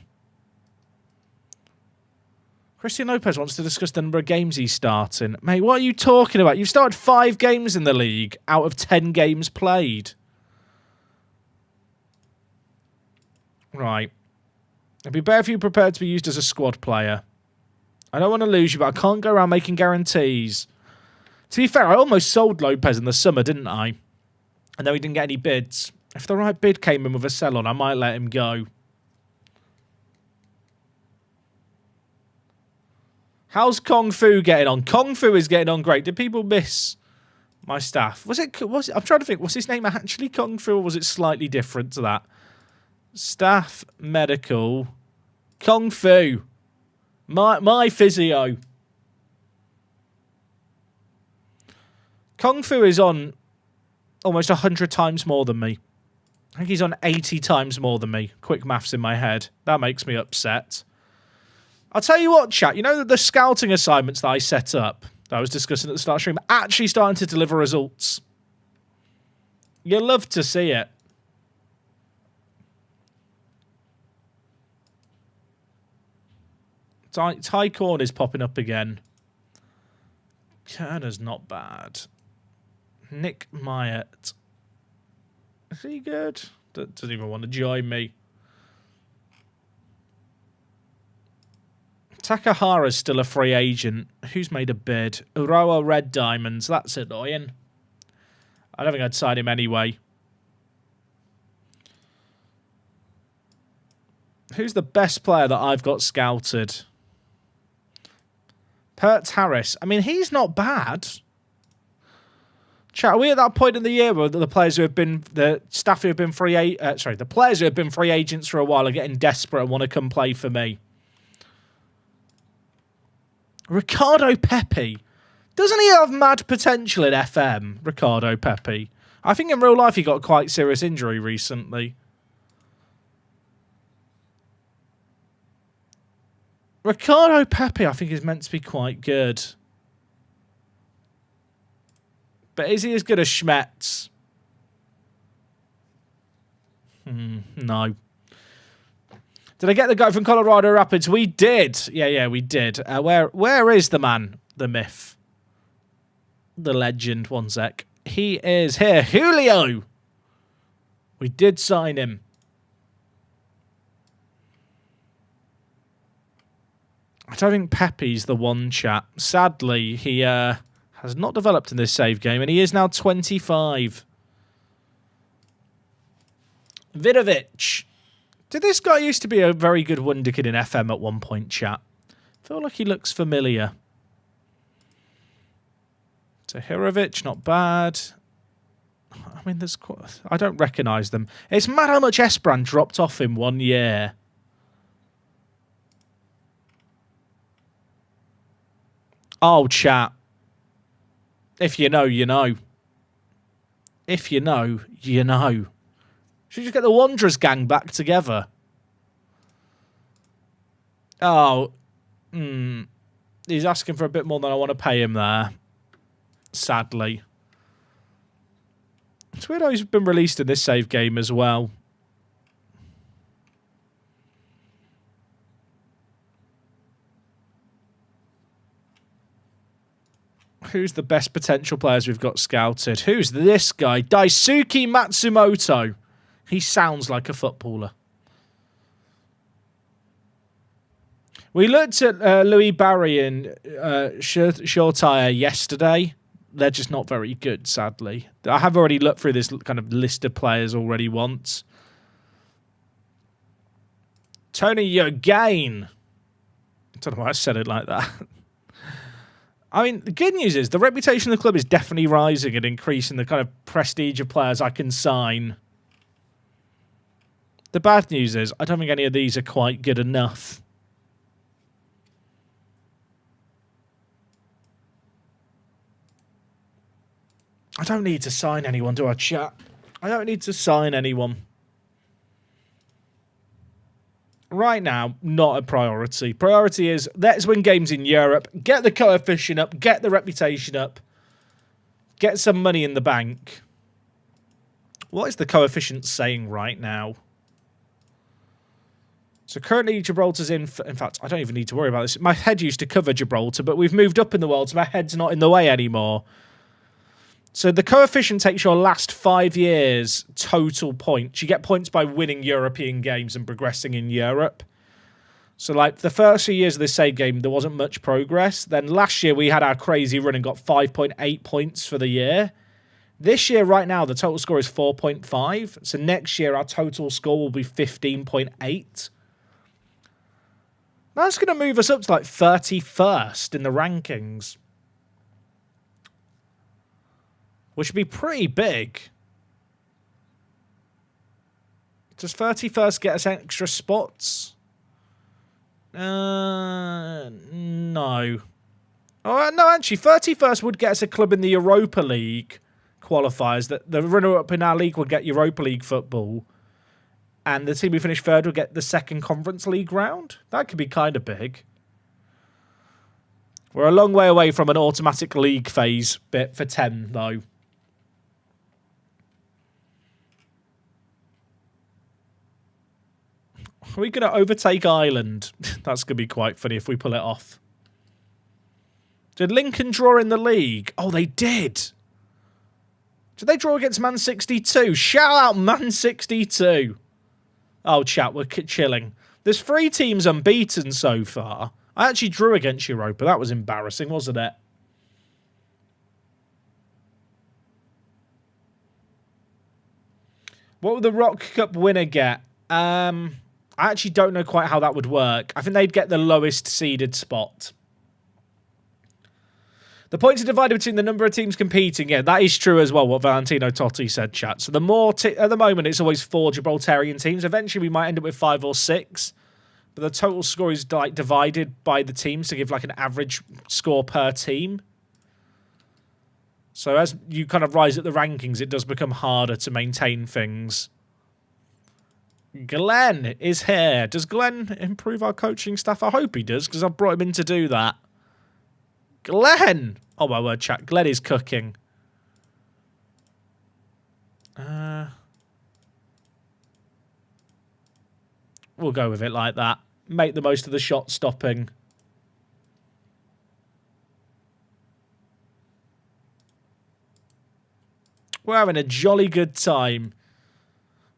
Christian Lopez wants to discuss the number of games he's starting. Mate, what are you talking about? You've started 5 games in the league out of 10 games played. Right. It'd be better if you prepared to be used as a squad player. I don't want to lose you, but I can't go around making guarantees. To be fair, I almost sold Lopez in the summer, didn't I? And then we didn't get any bids. If the right bid came in with a sell-on, I might let him go. How's Kung Fu getting on? Kung Fu is getting on great. Did people miss my staff? Was it? I'm trying to think. Was his name actually Kung Fu, or was it slightly different to that? Staff medical Kung Fu. My physio. Kung Fu is on almost 100 times more than me. I think he's on 80 times more than me. Quick maths in my head. That makes me upset. I'll tell you what, chat. You know the scouting assignments that I set up, that I was discussing at the start of the stream, actually starting to deliver results. You'll love to see it. Ty Corn is popping up again. Kerner's not bad. Nick Myatt. Is he good? Doesn't even want to join me. Takahara's still a free agent. Who's made a bid? Urawa Red Diamonds. That's annoying. I don't think I'd sign him anyway. Who's the best player that I've got scouted? Pert Harris. I mean, he's not bad. Chat, are we at that point in the year where the players who have been, the staff who have been the players who have been free agents for a while are getting desperate and want to come play for me? Ricardo Pepe. Doesn't he have mad potential in FM, Ricardo Pepe? I think in real life he got a quite serious injury recently. Ricardo Pepe, I think, is meant to be quite good. But is he as good as Schmetz? No. Did I get the guy from Colorado Rapids? We did. Yeah, we did. Where is the man? The myth? The legend? One sec. he is here. Julio! We did sign him. I don't think Pepe's the one, chat. Sadly, he has not developed in this save game, and he is now 25. Vidovic. Did this guy used to be a very good wonder kid in FM at one point, chat? I feel like he looks familiar. Tahirovic, not bad. I mean, there's quite, I don't recognise them. It's mad how much Esperan dropped off in 1 year. Oh, chat. If you know, you know. If you know, you know. Should we just get the Wanderers gang back together? Oh. He's asking for a bit more than I want to pay him there. Sadly. It's weird how he's been released in this save game as well. Who's the best potential players we've got scouted? Who's this guy? Daisuke Matsumoto. He sounds like a footballer. We looked at Louis Barry and Shortire yesterday. They're just not very good, sadly. I have already looked through this kind of list of players already once. Tony Yogain. I don't know why I said it like that. I mean, the good news is the reputation of the club is definitely rising and increasing the kind of prestige of players I can sign. The bad news is I don't think any of these are quite good enough. I don't need to sign anyone, do I, chat? I don't need to sign anyone. Right now, not a priority. Priority is, let's win games in Europe, get the coefficient up, get the reputation up, get some money in the bank. What is the coefficient saying right now? So currently Gibraltar's in fact, I don't even need to worry about this. My head used to cover Gibraltar, but we've moved up in the world, so my head's not in the way anymore. So the coefficient takes your last 5 years total points. You get points by winning European games and progressing in Europe. So like the first few years of this save game, there wasn't much progress. Then last year we had our crazy run and got 5.8 points for the year. This year right now, the total score is 4.5. So next year our total score will be 15.8. That's going to move us up to like 31st in the rankings. Which would be pretty big. Does 31st get us extra spots? No. Oh, no, actually, 31st would get us a club in the Europa League qualifiers. The runner-up in our league would get Europa League football. And the team who finished third would get the second Conference League round. That could be kind of big. We're a long way away from an automatic league phase bit for 10, though. Are we going to overtake Ireland? That's going to be quite funny if we pull it off. Did Lincoln draw in the league? Oh, they did. Did they draw against Man 62? Shout out Man 62. Oh, chat, we're chilling. There's 3 teams unbeaten so far. I actually drew against Europa. That was embarrassing, wasn't it? What would the Rock Cup winner get? I actually don't know quite how that would work. I think they'd get the lowest seeded spot. The points are divided between the number of teams competing. Yeah, that is true as well, what Valentino Totti said, chat. So the more... at the moment, it's always 4 Gibraltarian teams. Eventually, we might end up with 5 or 6. But the total score is like divided by the teams to give like an average score per team. So as you kind of rise up the rankings, it does become harder to maintain things. Glenn is here. Does Glenn improve our coaching staff? I hope he does, because I've brought him in to do that. Glenn! Oh, my word, chat. Glenn is cooking. We'll go with it like that. Make the most of the shot stopping. We're having a jolly good time.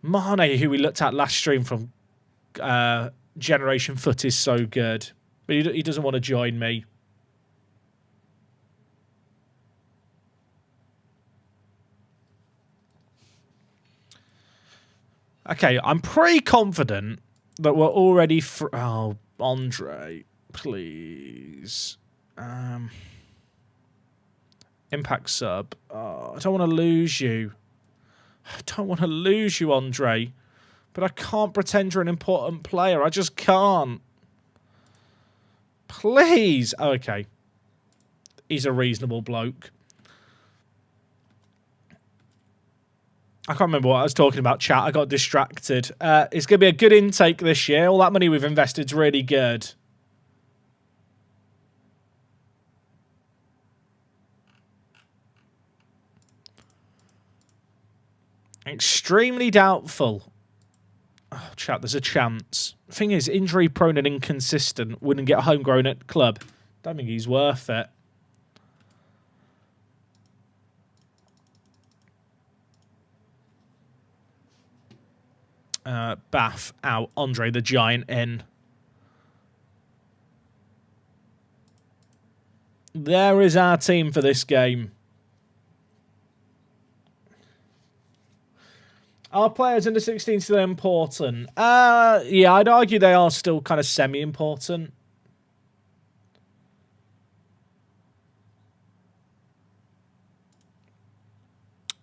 Mane, who we looked at last stream from Generation Foot, is so good. But he doesn't want to join me. Okay, I'm pretty confident that we're already... Oh, Andre, please. Impact sub. Oh, I don't want to lose you. I don't want to lose you, Andre. But I can't pretend you're an important player. I just can't. Please. Oh, okay. He's a reasonable bloke. I can't remember what I was talking about, chat. I got distracted. It's going to be a good intake this year. All that money we've invested is really good. Extremely doubtful. Oh, chat, there's a chance. Thing is, injury prone and inconsistent. Wouldn't get homegrown at club. Don't think he's worth it. Bath out. Andre the Giant in. There is our team for this game. Are players under 16 still important? Yeah, I'd argue they are still kind of semi-important.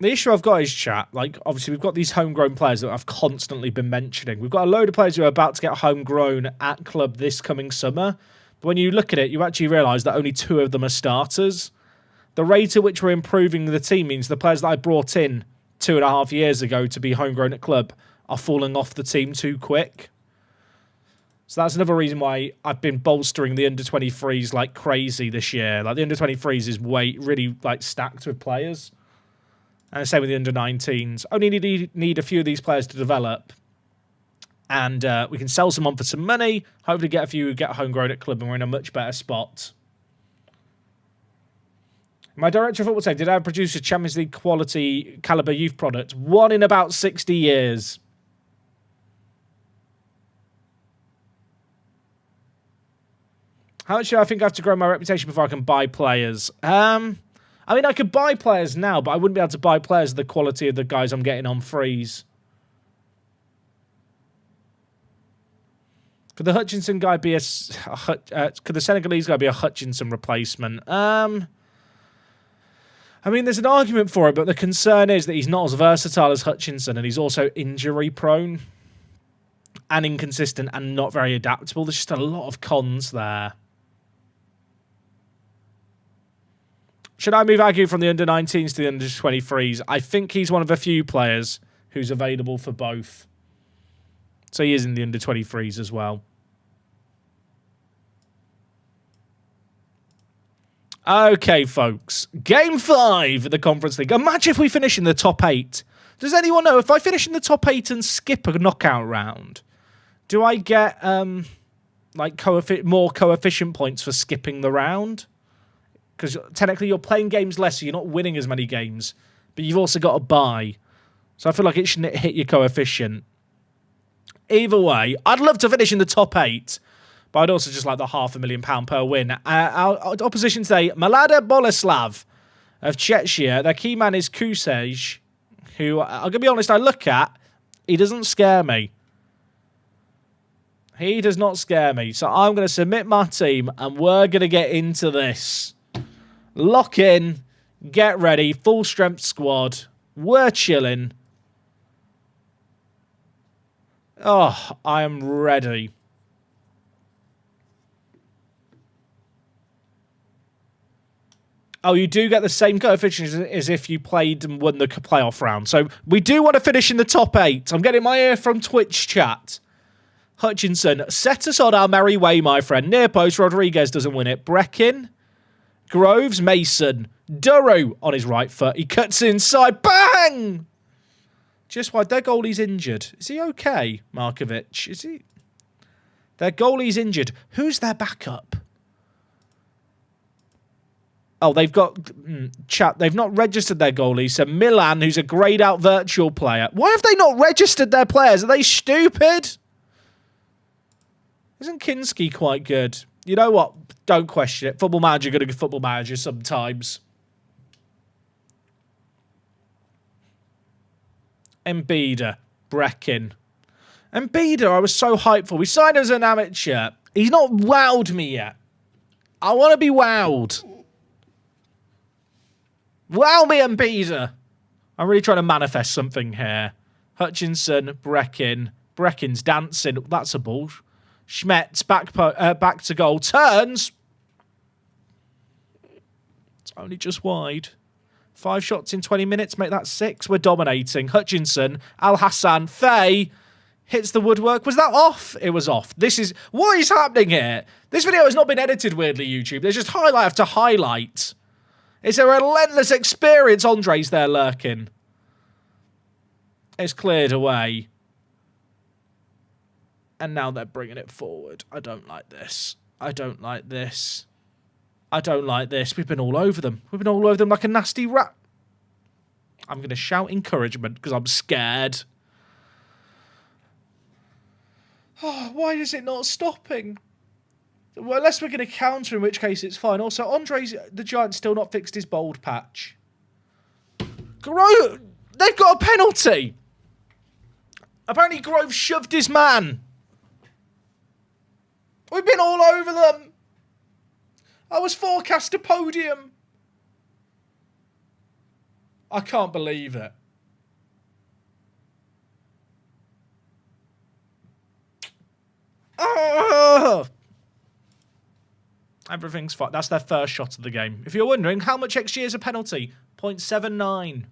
The issue I've got is, chat, like, obviously we've got these homegrown players that I've constantly been mentioning. We've got a load of players who are about to get homegrown at club this coming summer. But when you look at it, you actually realise that only 2 of them are starters. The rate at which we're improving the team means the players that I brought in 2.5 years ago to be homegrown at club are falling off the team too quick. So that's another reason why I've been bolstering the under-23s like crazy this year. Like, the under-23s is really like stacked with players. And the same with the under-19s. Only need a few of these players to develop. And we can sell some on for some money. Hopefully get a few who get homegrown at club and we're in a much better spot. My director of football said, did I produce a Champions League quality caliber youth product? 1 in about 60 years. How much do I think I have to grow my reputation before I can buy players? I mean, I could buy players now, but I wouldn't be able to buy players of the quality of the guys I'm getting on frees. Could the Hutchinson guy be could the Senegalese guy be a Hutchinson replacement? I mean, there's an argument for it, but the concern is that he's not as versatile as Hutchinson, and he's also injury-prone and inconsistent and not very adaptable. There's just a lot of cons there. Should I move Agu from the under-19s to the under-23s? I think he's one of a few players who's available for both. So he is in the under-23s as well. Okay, folks. Game 5 of the Conference League. Imagine if we finish in the top 8. Does anyone know, if I finish in the top 8 and skip a knockout round, do I get like more coefficient points for skipping the round? Because technically you're playing games less, so you're not winning as many games, but you've also got a bye. So I feel like it shouldn't hit your coefficient. Either way, I'd love to finish in the top 8, but I'd also just like the £500,000 per win. Our opposition today, Mlada Boleslav of Czechia. Their key man is Kusej, who, I'm going to be honest, I look at, he doesn't scare me. He does not scare me. So I'm going to submit my team, and we're going to get into this. Lock in, get ready, full strength squad. We're chilling. Oh, I am ready. Oh, you do get the same coefficient as if you played and won the playoff round. So we do want to finish in the top 8. I'm getting my ear from Twitch chat. Hutchinson, set us on our merry way, my friend. Near post, Rodriguez doesn't win it. Brecken, Groves, Mason, Duru on his right foot. He cuts inside. Bang! Just wide. Their goalie's injured. Is he okay, Markovic? Is he? Their goalie's injured. Who's their backup? Oh, they've got... chat, they've not registered their goalie. So Milan, who's a greyed-out virtual player. Why have they not registered their players? Are they stupid? Isn't Kinski quite good? You know what? Don't question it. Football Manager going to be Football Manager sometimes. Mbida. Breckin. Mbida, I was so hyped for. We signed him as an amateur. He's not wowed me yet. I want to be wowed. Wow me, Mbida. I'm really trying to manifest something here. Hutchinson, Breckin. Breckin's dancing. That's a ball. Schmetz, back to goal. Turns. It's only just wide. 5 shots in 20 minutes. Make that 6. We're dominating. Hutchinson, Al Hassan, Faye. Hits the woodwork. Was that off? It was off. What is happening here? This video has not been edited weirdly, YouTube. There's just highlight after highlight. It's a relentless experience. Andre's there lurking. It's cleared away. And now they're bringing it forward. I don't like this. I don't like this. I don't like this. We've been all over them. We've been all over them like a nasty rat. I'm going to shout encouragement because I'm scared. Oh, why is it not stopping? Well, unless we're going to counter, in which case it's fine. Also, the Giant, still not fixed his bold patch. Grove, they've got a penalty. Apparently Grove shoved his man. We've been all over them. I was forecast a podium. I can't believe it. Oh! Everything's fine. That's their first shot of the game. If you're wondering, how much XG is a penalty? 0.79.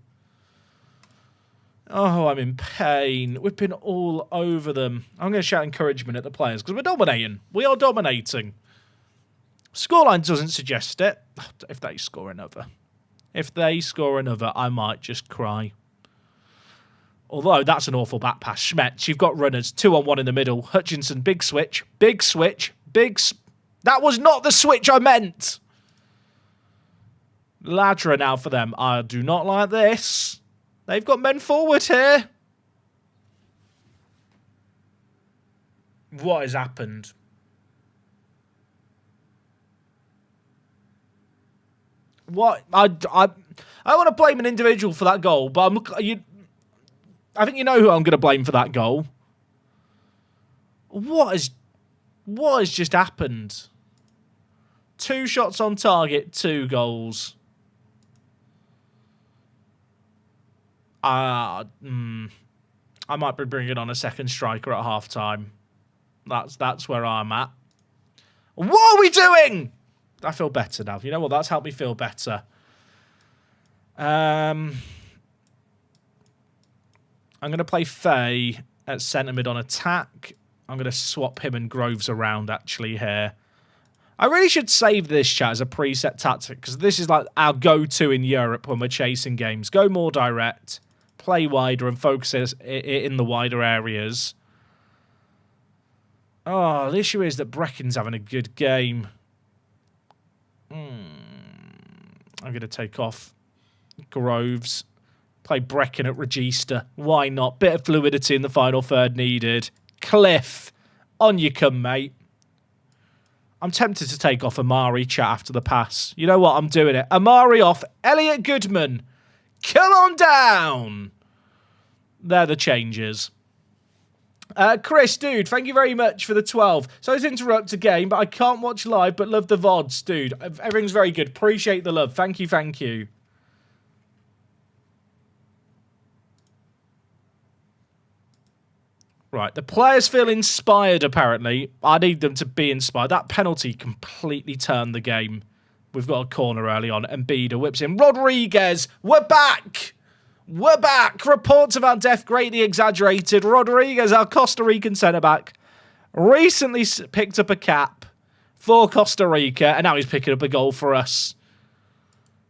Oh, I'm in pain. We've been all over them. I'm going to shout encouragement at the players because we're dominating. We are dominating. Scoreline doesn't suggest it. If they score another. If they score another, I might just cry. Although, that's an awful back pass. Schmetz, you've got runners. 2-on-1 in the middle. Hutchinson, big switch. Big switch. That was not the switch I meant. Ladra now for them. I do not like this. They've got men forward here. What has happened? What? I want to blame an individual for that goal, but I think you know who I'm going to blame for that goal. What has just happened? 2 shots on target, 2 goals. I might be bringing on a second striker at half-time. That's where I'm at. What are we doing? I feel better now. You know what? That's helped me feel better. I'm going to play Faye at centre mid on attack. I'm going to swap him and Groves around, actually, here. I really should save this, chat, as a preset tactic, because this is like our go-to in Europe when we're chasing games. Go more direct, play wider, and focus in the wider areas. Oh, the issue is that Breckin's having a good game. I'm going to take off Groves. Play Breckin at Register. Why not? Bit of fluidity in the final third needed. Cliff, on you come, mate. I'm tempted to take off Amari, chat, after the pass. You know what? I'm doing it. Amari off. Elliot Goodman. Come on down. They're the changes. Chris, dude, thank you very much for the 12. Sorry to interrupt a game, but I can't watch live, but love the VODs, dude. Everything's very good. Appreciate the love. Thank you, thank you. Right, the players feel inspired, apparently. I need them to be inspired. That penalty completely turned the game. We've got a corner early on. Mbida whips in. Rodriguez, we're back! We're back! Reports of our death greatly exaggerated. Rodriguez, our Costa Rican centre-back, recently picked up a cap for Costa Rica, and now he's picking up a goal for us.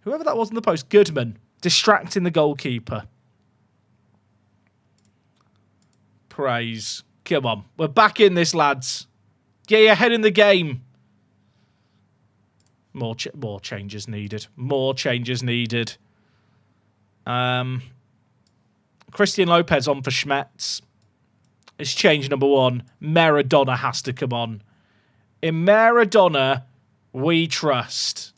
Whoever that was in the post, Goodman, distracting the goalkeeper. Praise. Come on. We're back in this, lads. Get your head in the game. More changes needed. More changes needed. Christian Lopez on for Schmetz. It's change number 1. Maradona has to come on. In Maradona, we trust.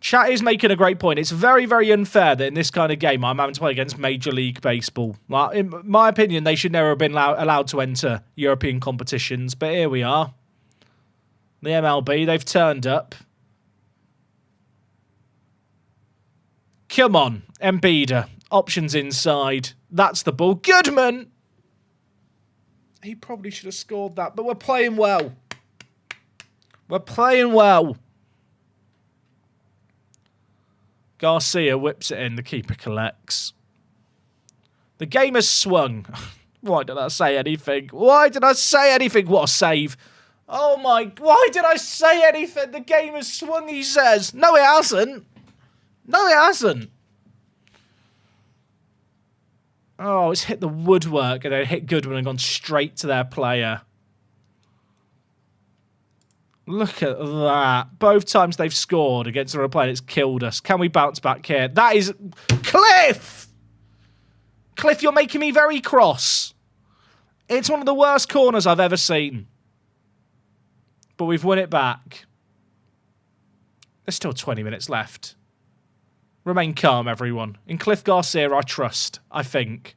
Chat is making a great point. It's very, very unfair that in this kind of game I'm having to play against Major League Baseball. Like, in my opinion, they should never have been allowed to enter European competitions, but here we are. The MLB, they've turned up. Come on, Embiida. Options inside. That's the ball. Goodman! He probably should have scored that, but we're playing well. We're playing well. Garcia whips it in. The keeper collects. The game has swung. Why did I say anything? Why did I say anything? What a save. Oh my... Why did I say anything? The game has swung, he says. No, it hasn't. No, it hasn't. Oh, it's hit the woodwork and then hit Goodwin and gone straight to their player. Look at that. Both times they've scored against the opponent, it's killed us. Can we bounce back here? That is... Cliff! Cliff, you're making me very cross. It's one of the worst corners I've ever seen. But we've won it back. There's still 20 minutes left. Remain calm, everyone. In Cliff Garcia, I trust, I think.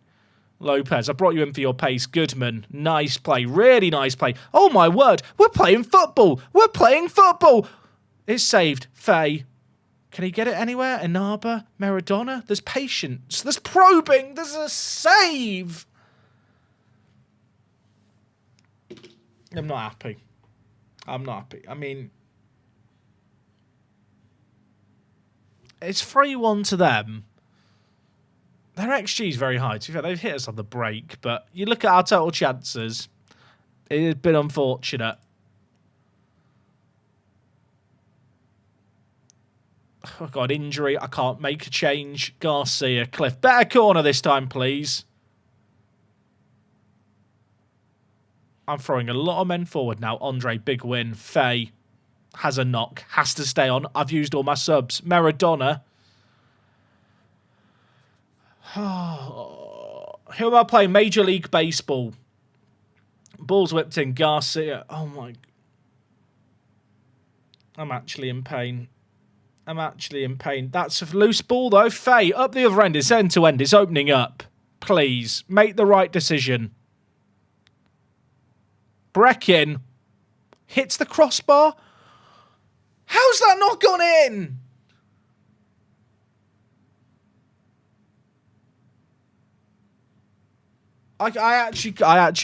Lopez, I brought you in for your pace. Goodman, nice play. Really nice play. Oh, my word. We're playing football. We're playing football. It's saved. Faye. Can he get it anywhere? Inaba? Maradona? There's patience. There's probing. There's a save. I'm not happy. I'm not happy. I mean... It's 3-1 to them. Their XG is very high. To be fair, they've hit us on the break, but you look at our total chances, it has been unfortunate. Oh, God, injury. I can't make a change. Garcia, Cliff. Better corner this time, please. I'm throwing a lot of men forward now. Andre, big win. Faye. Has a knock. Has to stay on. I've used all my subs. Maradona. Who am I playing? Major League Baseball. Ball's whipped in. Garcia. Oh, my... I'm actually in pain. I'm actually in pain. That's a loose ball, though. Faye, up the other end. It's end to end. It's opening up. Please, make the right decision. Breckin hits the crossbar. How's that not gone in? I actually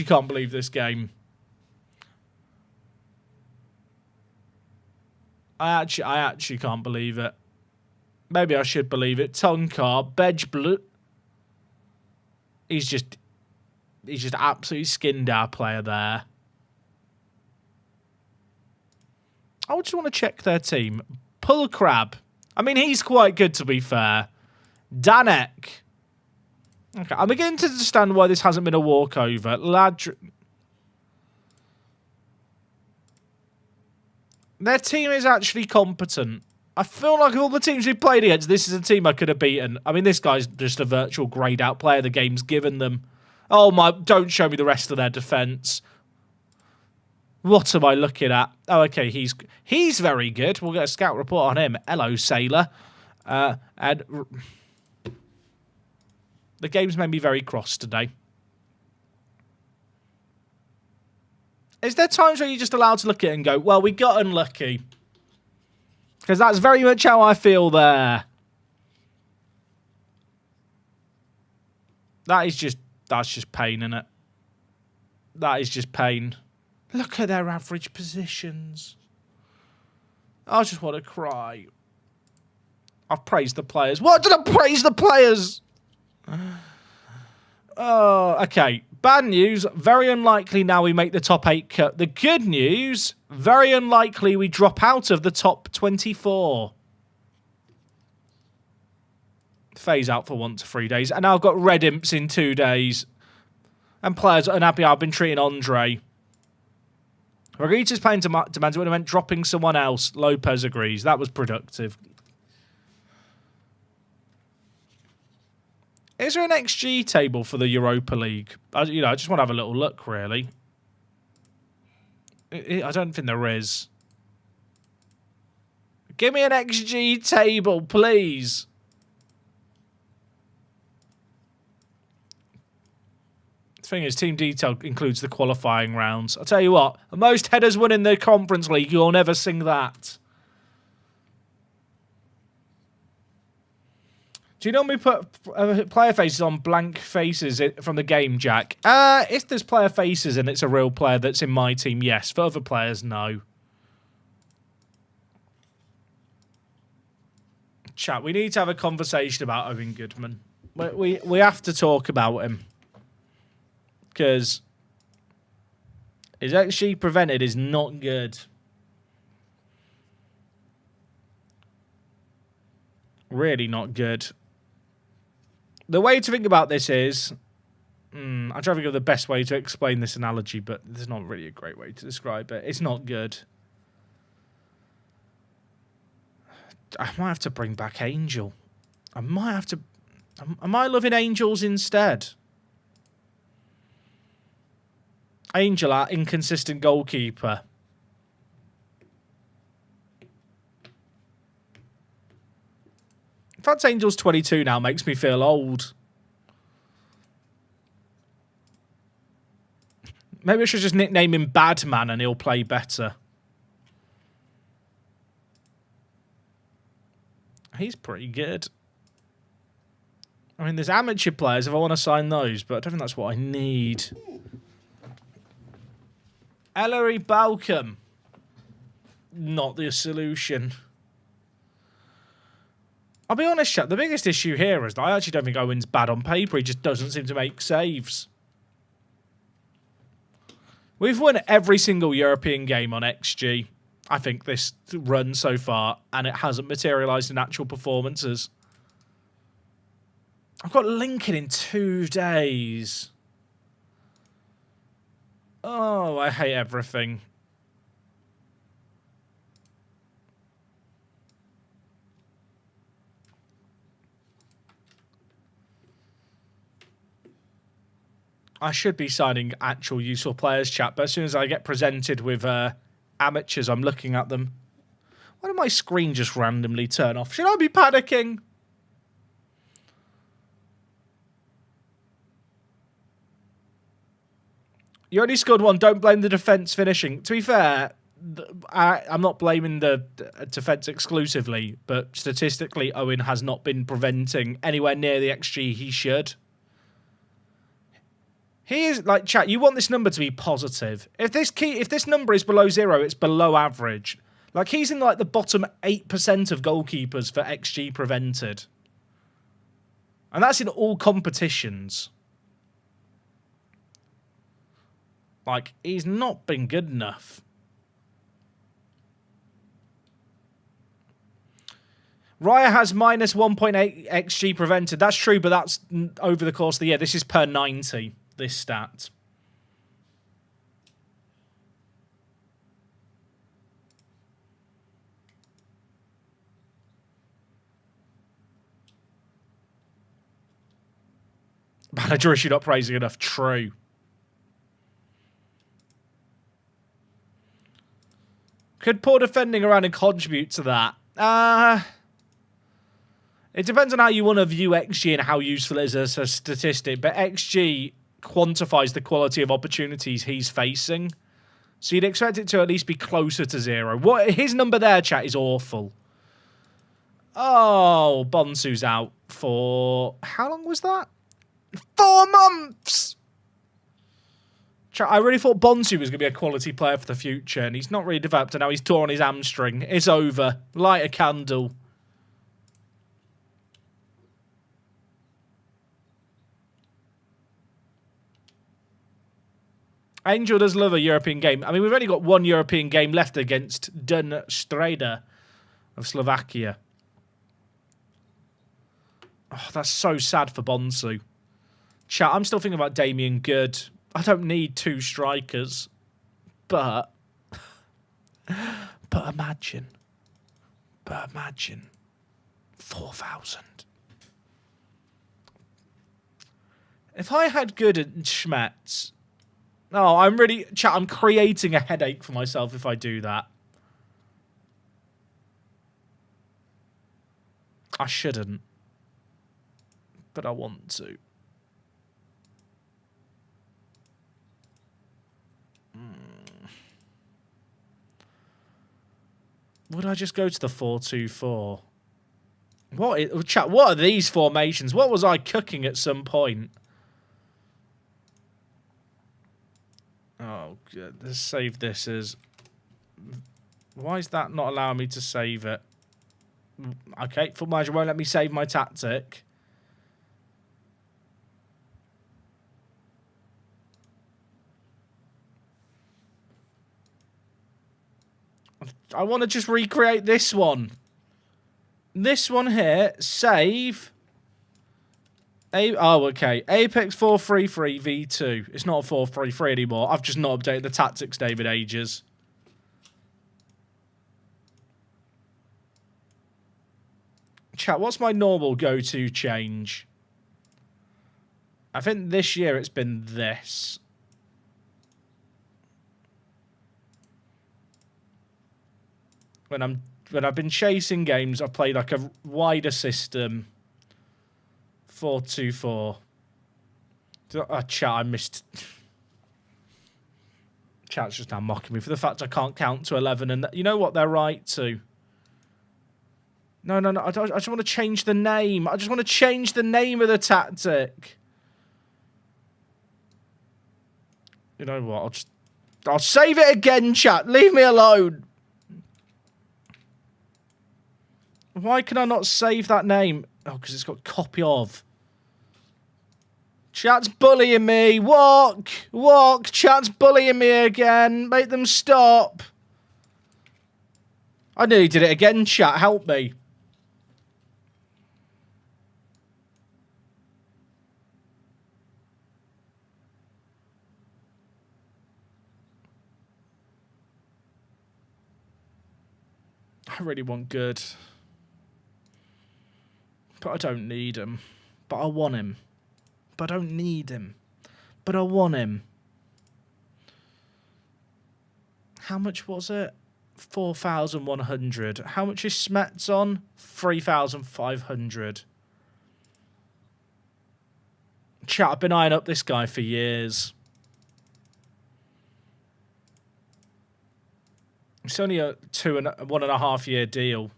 can't believe this game. I actually can't believe it. Maybe I should believe it. Tonkar, Bedgeblut. He's just absolutely skinned our player there. I just want to check their team. Pull Crab. I mean, he's quite good, to be fair. Danek. Okay, I'm beginning to understand why this hasn't been a walkover. Their team is actually competent. I feel like of all the teams we've played against, this is a team I could have beaten. I mean, this guy's just a virtual greyed out player the game's given them. Oh my, don't show me the rest of their defence. What am I looking at? Oh, okay, he's very good. We'll get a scout report on him. Hello, Sailor. And the game's made me very cross today. Is there times where you're just allowed to look at it and go, well, we got unlucky? Because that's very much how I feel there. That's just pain, innit? That is just pain. Look at their average positions. I just want to cry. I've praised the players. What did I praise the players? Oh, okay. Bad news. Very unlikely now we make the top 8 cut. The good news. Very unlikely we drop out of the top 24. Phase out for 1 to 3 days. And now I've got red imps in 2 days. And players are unhappy I've been treating Andre. Margarita's playing demands when it meant dropping someone else. Lopez agrees. That was productive. Is there an XG table for the Europa League? I just want to have a little look, really. I don't think there is. Give me an XG table, please. The thing is, team detail includes the qualifying rounds. I'll tell you what, the most headers won in the Conference League, you'll never sing that. Do you normally put player faces on blank faces from the game, Jack? If there's player faces and it's a real player that's in my team, yes. For other players, no. Chat, we need to have a conversation about Owen Goodman. We have to talk about him. Because his XG prevented is not good. Really not good. The way to think about this is... I'm trying to think of the best way to explain this analogy, but there's not really a great way to describe it. It's not good. I might have to bring back Angel. I might have to... Am I loving Angels instead? Angel, our inconsistent goalkeeper. The fact Angel's 22 now makes me feel old. Maybe I should just nickname him Badman and he'll play better. He's pretty good. I mean, there's amateur players if I want to sign those, but I don't think that's what I need. Ellery Balcom. Not the solution. I'll be honest, chat, the biggest issue here is that I actually don't think Owen's bad on paper. He just doesn't seem to make saves. We've won every single European game on XG, I think, this run so far, and it hasn't materialised in actual performances. I've got Lincoln in 2 days. Oh, I hate everything. I should be signing actual useful players, chat, but as soon as I get presented with amateurs, I'm looking at them. Why did my screen just randomly turn off? Should I be panicking? You only scored one. Don't blame the defence finishing. To be fair, I'm not blaming the defence exclusively, but statistically, Owen has not been preventing anywhere near the XG he should. He is, like, chat, you want this number to be positive. If this number is below 0, it's below average. Like, he's in, like, the bottom 8% of goalkeepers for XG prevented. And that's in all competitions. Like, he's not been good enough. Raya has minus 1.8 XG prevented. That's true, but that's over the course of the year. This is per 90. This stat. Manager issue not praising enough. True. Could poor defending around and contribute to that? It depends on how you want to view XG and how useful it is as a statistic, but XG quantifies the quality of opportunities he's facing. So you'd expect it to at least be closer to 0. His number there, chat, is awful. Oh, Bonsu's out for... How long was that? 4 months! Chat, I really thought Bonsu was going to be a quality player for the future, and he's not really developed, and now he's torn his hamstring. It's over. Light a candle. Angel does love a European game. I mean, we've only got 1 European game left against Dun Strada of Slovakia. Oh, that's so sad for Bonsu. Chat, I'm still thinking about Damien Good. I don't need 2 strikers, but But imagine. 4,000. If I had good at Schmetz... Oh, I'm creating a headache for myself if I do that. I shouldn't. But I want to. Would I just go to the 4-2-4? Chat, what are these formations? What was I cooking at some point? Oh, good. Let's save this as... Why is that not allowing me to save it? Okay, Football Manager won't let me save my tactic. I want to just recreate this one. This one here, save. Oh, okay. Apex 433 V2. It's not a 433 anymore. I've just not updated the tactics name in ages. Chat, what's my normal go-to change? I think this year it's been this. When I've been chasing games, I've played like a wider system. 4-2-4. Oh, chat, I missed. Chat's just now mocking me for the fact I can't count to 11, and you know what? They're right to. No. I just want to change the name. I just want to change the name of the tactic. You know what? I'll save it again, chat. Leave me alone. Why can I not save that name? Oh, because it's got copy of. Chat's bullying me. Walk. Chat's bullying me again. Make them stop. I nearly did it again, chat. Help me. I really want good. But I don't need him. But I want him. But I don't need him. But I want him. How much was it? 4,100. How much is Smets on? 3,500. Chat, I've been eyeing up this guy for years. It's only a 1.5 year deal.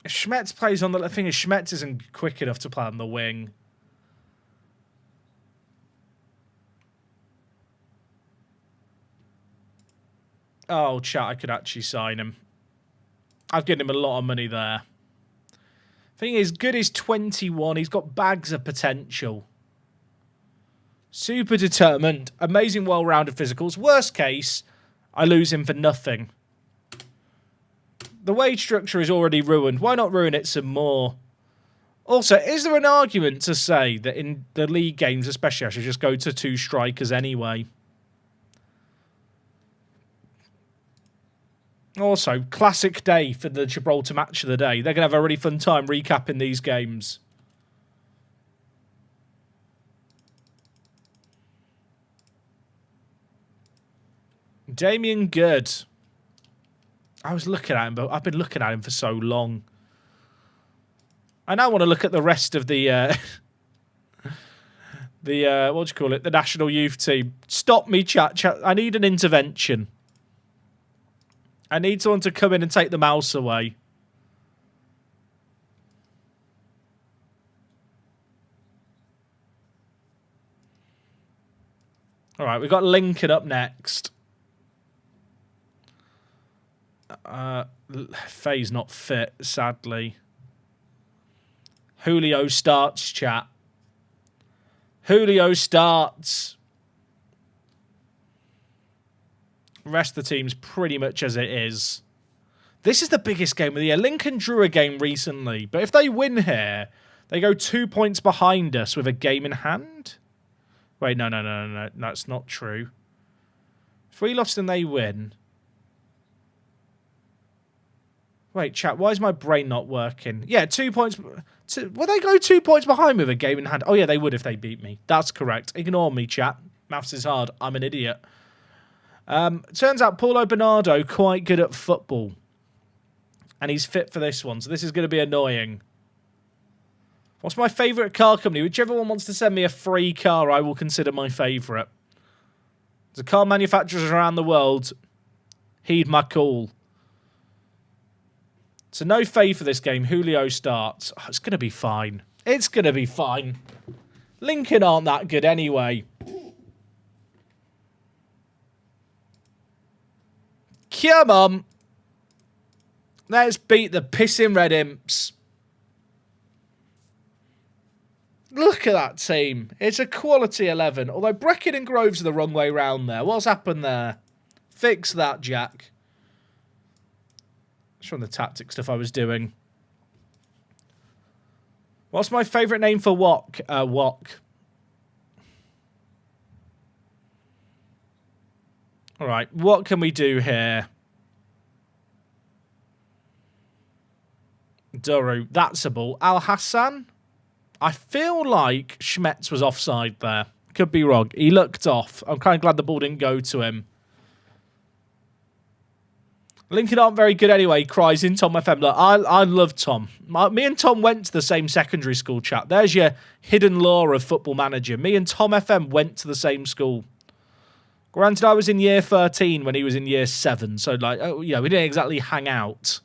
Schmetz plays on the thing is Schmetz isn't quick enough to play on the wing. Oh, chat, I could actually sign him. I've given him a lot of money there. Thing is, good is 21. He's got bags of potential. Super determined. Amazing, well-rounded physicals. Worst case, I lose him for nothing. The wage structure is already ruined. Why not ruin it some more? Also, is there an argument to say that in the league games especially I should just go to 2 strikers anyway? Also, classic day for the Gibraltar match of the day. They're going to have a really fun time recapping these games. Damien Good. I was looking at him, but I've been looking at him for so long. I now want to look at the rest of the what do you call it? The national youth team. Stop me, chat. I need an intervention. I need someone to come in and take the mouse away. All right, we've got Lincoln up next. Faye's not fit, sadly. Julio starts, chat. Julio starts. Rest of the team's pretty much as it is. This is the biggest game of the year. Lincoln drew a game recently, but if they win here, They go 2 points behind us with a game in hand. Wait, no. That's not true. If we lost and they win. Wait, chat, why is my brain not working? Yeah, 2 points. Would they go 2 points behind with a game in hand? Oh, yeah, they would if they beat me. That's correct. Ignore me, chat. Maths is hard. I'm an idiot. Turns out Paulo Bernardo quite good at football. And he's fit for this one, so this is going to be annoying. What's my favourite car company? Whichever one wants to send me a free car, I will consider my favourite. The car manufacturers around the world, heed my call. So no fave for this game. Julio starts. Oh, it's going to be fine. It's going to be fine. Lincoln aren't that good anyway. Come on. Let's beat the pissing Red Imps. Look at that team. It's a quality 11. Although Brecon and Groves are the wrong way round there. What's happened there? Fix that, Jack. It's from the tactic stuff I was doing. What's my favourite name for Wok? Wok. Alright, what can we do here? Duru, that's a ball. Al Hassan? I feel like Schmetz was offside there. Could be wrong. He looked off. I'm kind of glad the ball didn't go to him. Lincoln aren't very good anyway, cries in Tom FM. Look, I love Tom. Me and Tom went to the same secondary school, chat. There's your hidden lore of Football Manager. Me and Tom FM went to the same school. Granted, I was in year 13 when he was in year 7. So, like, oh, yeah, we didn't exactly hang out.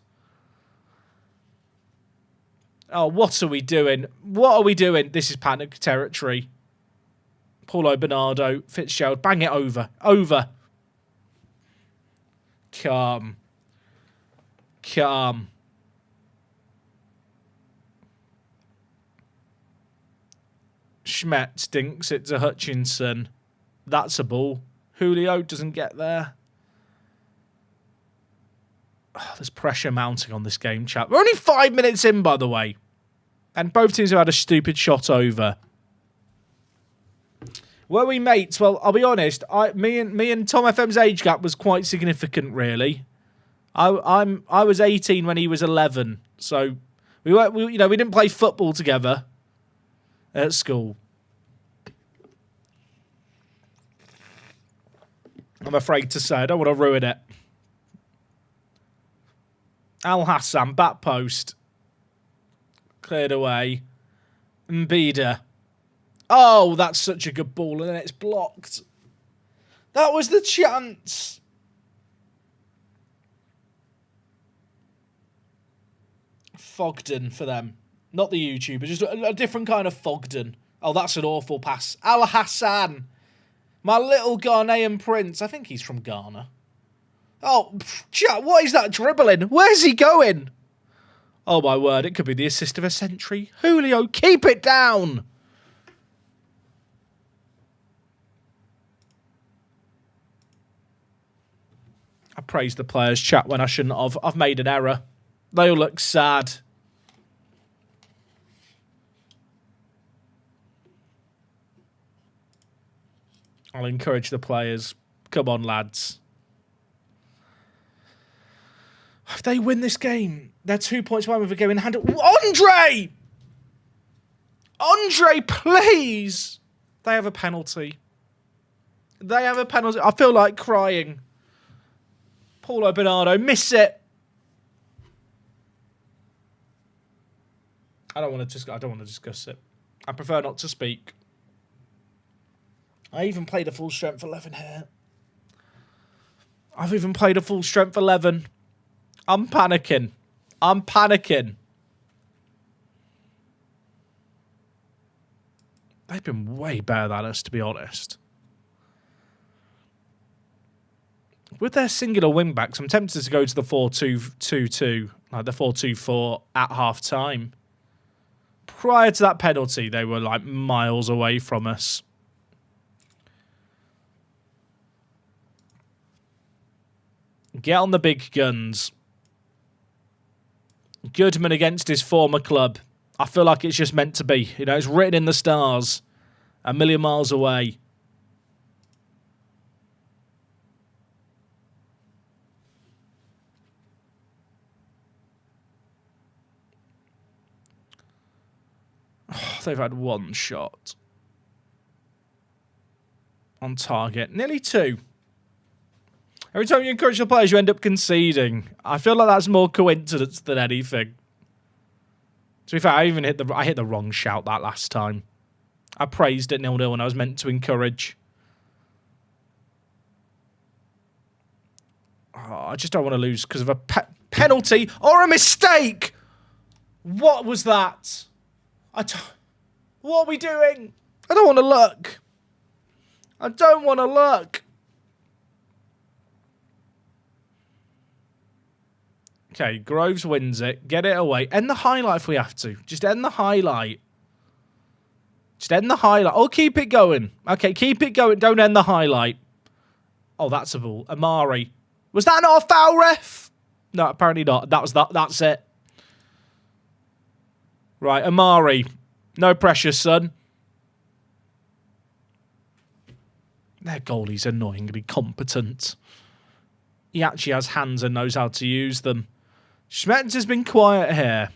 Oh, what are we doing? What are we doing? This is panic territory. Paulo Bernardo, Fitzgerald, bang it over. Over. Calm. Calm. Schmetz dinks it to Hutchinson. That's a ball. Julio doesn't get there. Oh, there's pressure mounting on this game, chat. We're only 5 minutes in, by the way. And both teams have had a stupid shot over. Were we mates? Well, I'll be honest. Me and Tom FM's age gap was quite significant, really. I was 18 when he was 11, so we didn't play football together at school. I'm afraid to say, I don't want to ruin it. Al Hassan, back post. Cleared away. Mbida. Oh, that's such a good ball, and then it's blocked. That was the chance. Fogden for them. Not the YouTuber, just a different kind of Fogden. Oh, that's an awful pass. Al Hassan. My little Ghanaian prince. I think he's from Ghana. Oh, chat, what is that dribbling? Where's he going? Oh, my word, it could be the assist of a century. Julio, keep it down. I praised the players, chat, when I shouldn't have. I've made an error. They all look sad. I'll encourage the players. Come on, lads. If they win this game, they're 2 points behind with a game in hand. Andre! Andre, please! They have a penalty. They have a penalty. I feel like crying. Paulo Bernardo, miss it. I don't want to discuss it. I prefer not to speak. I even played a full strength 11 here. I've even played a full strength 11. I'm panicking. I'm panicking. They've been way better than us, to be honest. With their singular wing-backs, I'm tempted to go to the 4-2-2-2, like the 4-2-4 at half-time. Prior to that penalty, they were like miles away from us. Get on the big guns. Goodman against his former club. I feel like it's just meant to be. You know, it's written in the stars. A million miles away. Oh, they've had one shot. On target. Nearly two. Every time you encourage the players, you end up conceding. I feel like that's more coincidence than anything. To be fair, I hit the wrong shout that last time. I praised it 0-0 when I was meant to encourage. Oh, I just don't want to lose because of a penalty or a mistake. What was that? What are we doing? I don't want to look. I don't want to look. Okay, Groves wins it. Get it away. End the highlight if we have to. Just end the highlight. Just end the highlight. Oh, keep it going. Okay, keep it going. Don't end the highlight. Oh, that's a ball. Amari. Was that not a foul, ref? No, apparently not. That's it. Right, Amari. No pressure, son. Their goalie's annoyingly competent. He actually has hands and knows how to use them. Schmetz has been quiet here.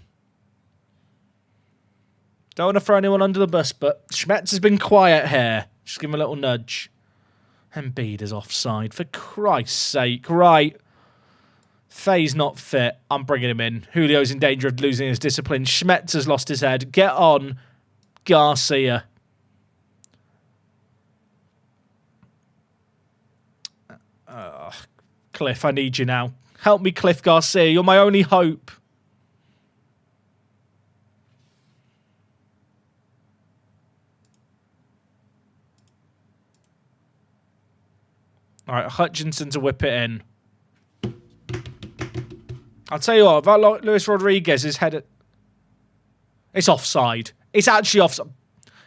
Don't want to throw anyone under the bus, but Schmetz has been quiet here. Just give him a little nudge. Embiid is offside. For Christ's sake. Right. Faye's not fit. I'm bringing him in. Julio's in danger of losing his discipline. Schmetz has lost his head. Get on, Garcia. Cliff, I need you now. Help me, Cliff Garcia. You're my only hope. All right, Hutchinson to whip it in. I'll tell you what, if I like Luis Rodriguez's head... It's offside. It's actually offside.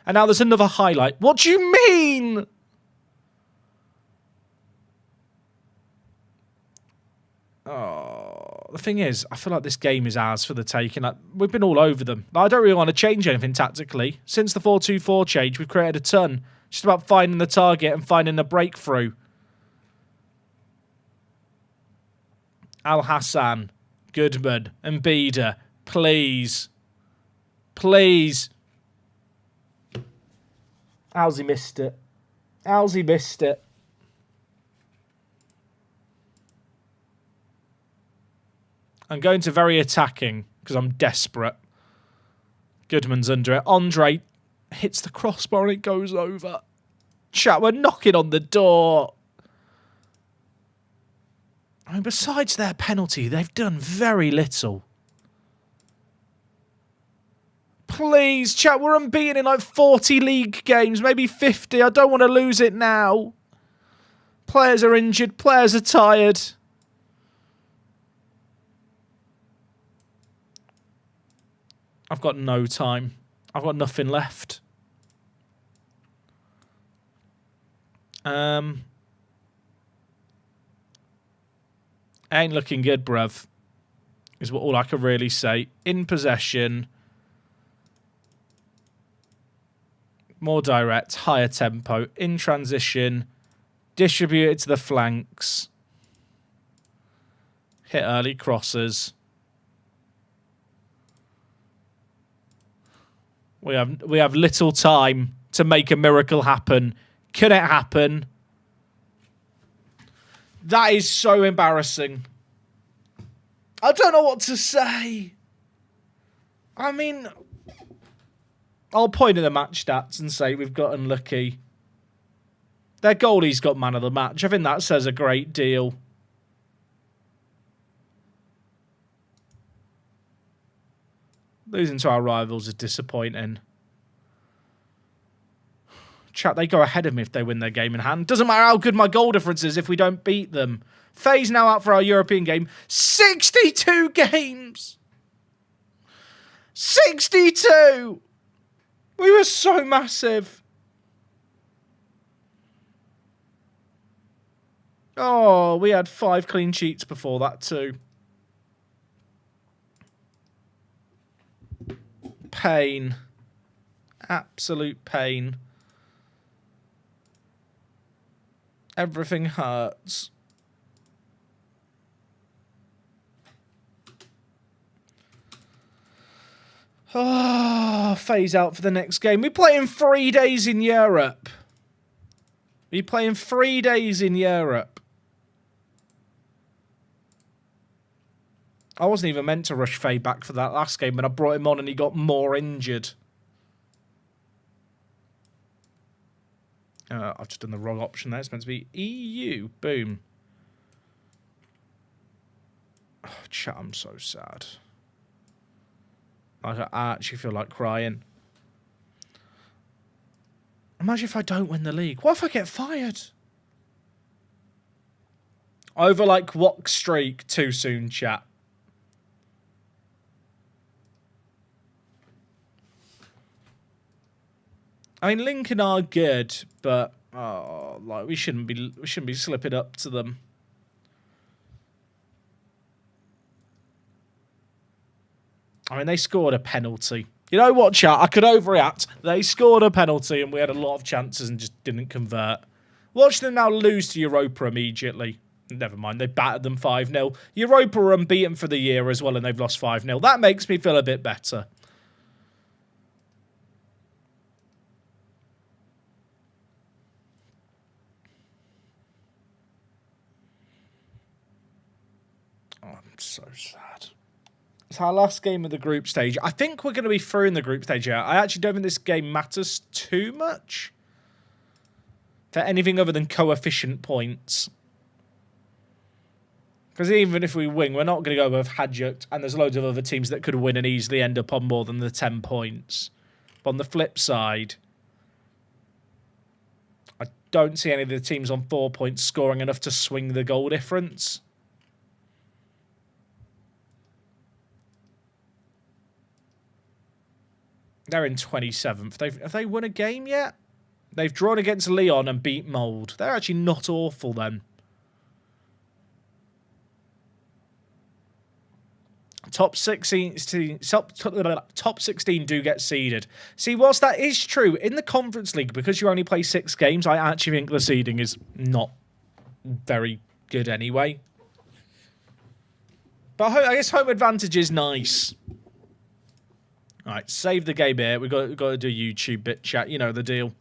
And now there's another highlight. What do you mean? Oh, the thing is, I feel like this game is ours for the taking. Like, we've been all over them. I don't really want to change anything tactically. Since the 4-2-4 change, we've created a ton. Just about finding the target and finding a breakthrough. Al Hassan, Goodman, Embiid, please. Please. How's he missed it? How's he missed it? I'm going to very attacking because I'm desperate. Goodman's under it. Andre hits the crossbar and it goes over. Chat, we're knocking on the door. I mean, besides their penalty, they've done very little. Please, chat, we're unbeaten in like 40 league games, maybe 50. I don't want to lose it now. Players are injured. Players are tired. I've got no time. I've got nothing left. Ain't looking good, bruv. Is what all I can really say. In possession. More direct. Higher tempo. In transition. Distributed to the flanks. Hit early crosses. We have little time to make a miracle happen. Can it happen? That is so embarrassing. I don't know what to say. I mean, I'll point at the match stats and say we've got unlucky. Their goalie's got man of the match. I think that says a great deal. Losing to our rivals is disappointing. Chat, they go ahead of me if they win their game in hand. Doesn't matter how good my goal difference is if we don't beat them. Faye's now out for our European game. 62 games! 62! We were so massive. Oh, we had 5 clean sheets before that too. pain. Absolute pain. Everything hurts. Oh, phase out for the next game. We play in 3 days in Europe. We play in 3 days in Europe. I wasn't even meant to rush Faye back for that last game, but I brought him on and he got more injured. I've just done the wrong option there. It's meant to be EU. Boom. Oh, chat, I'm so sad. I actually feel like crying. Imagine if I don't win the league. What if I get fired? Over, like, what streak? Too soon, chat. I mean, Lincoln are good, but like we shouldn't be slipping up to them. I mean, they scored a penalty. You know what, chat? I could overreact. They scored a penalty and we had a lot of chances and just didn't convert. Watch them now lose to Europa immediately. Never mind, they battered them 5-0. Europa are unbeaten for the year as well and they've lost 5-0. That makes me feel a bit better. So sad. It's our last game of the group stage. I think we're going to be through in the group stage. Yeah, I actually don't think this game matters too much for anything other than coefficient points. Because even if we win, we're not going to go with Hadjuk, and there's loads of other teams that could win and easily end up on more than the 10 points. But on the flip side, I don't see any of the teams on 4 points scoring enough to swing the goal difference. They're in 27th. Have they won a game yet? They've drawn against Lyon and beat Mould. They're actually not awful then. Top 16 do get seeded. See, whilst that is true, in the Conference League, because you only play 6 games, I actually think the seeding is not very good anyway. But I guess home advantage is nice. All right, save the game here. We've got to do YouTube bit chat. You know the deal.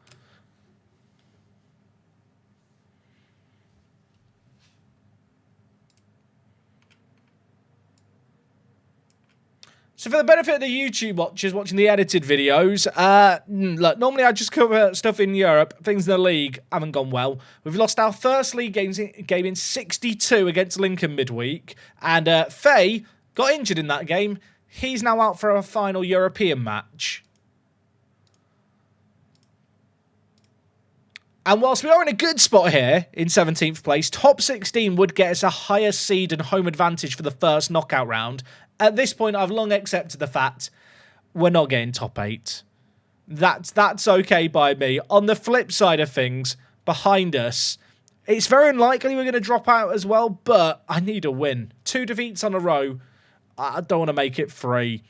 So for the benefit of the YouTube watchers watching the edited videos, look, normally I just cover stuff in Europe. Things in the league haven't gone well. We've lost our first league game in 62 against Lincoln midweek. And Faye got injured in that game. He's now out for a final European match. And whilst we are in a good spot here in 17th place, top 16 would get us a higher seed and home advantage for the first knockout round. At this point, I've long accepted the fact we're not getting top 8. That's okay by me. On the flip side of things, behind us, it's very unlikely we're going to drop out as well, but I need a win. 2 defeats on a row. I don't want to make it 3.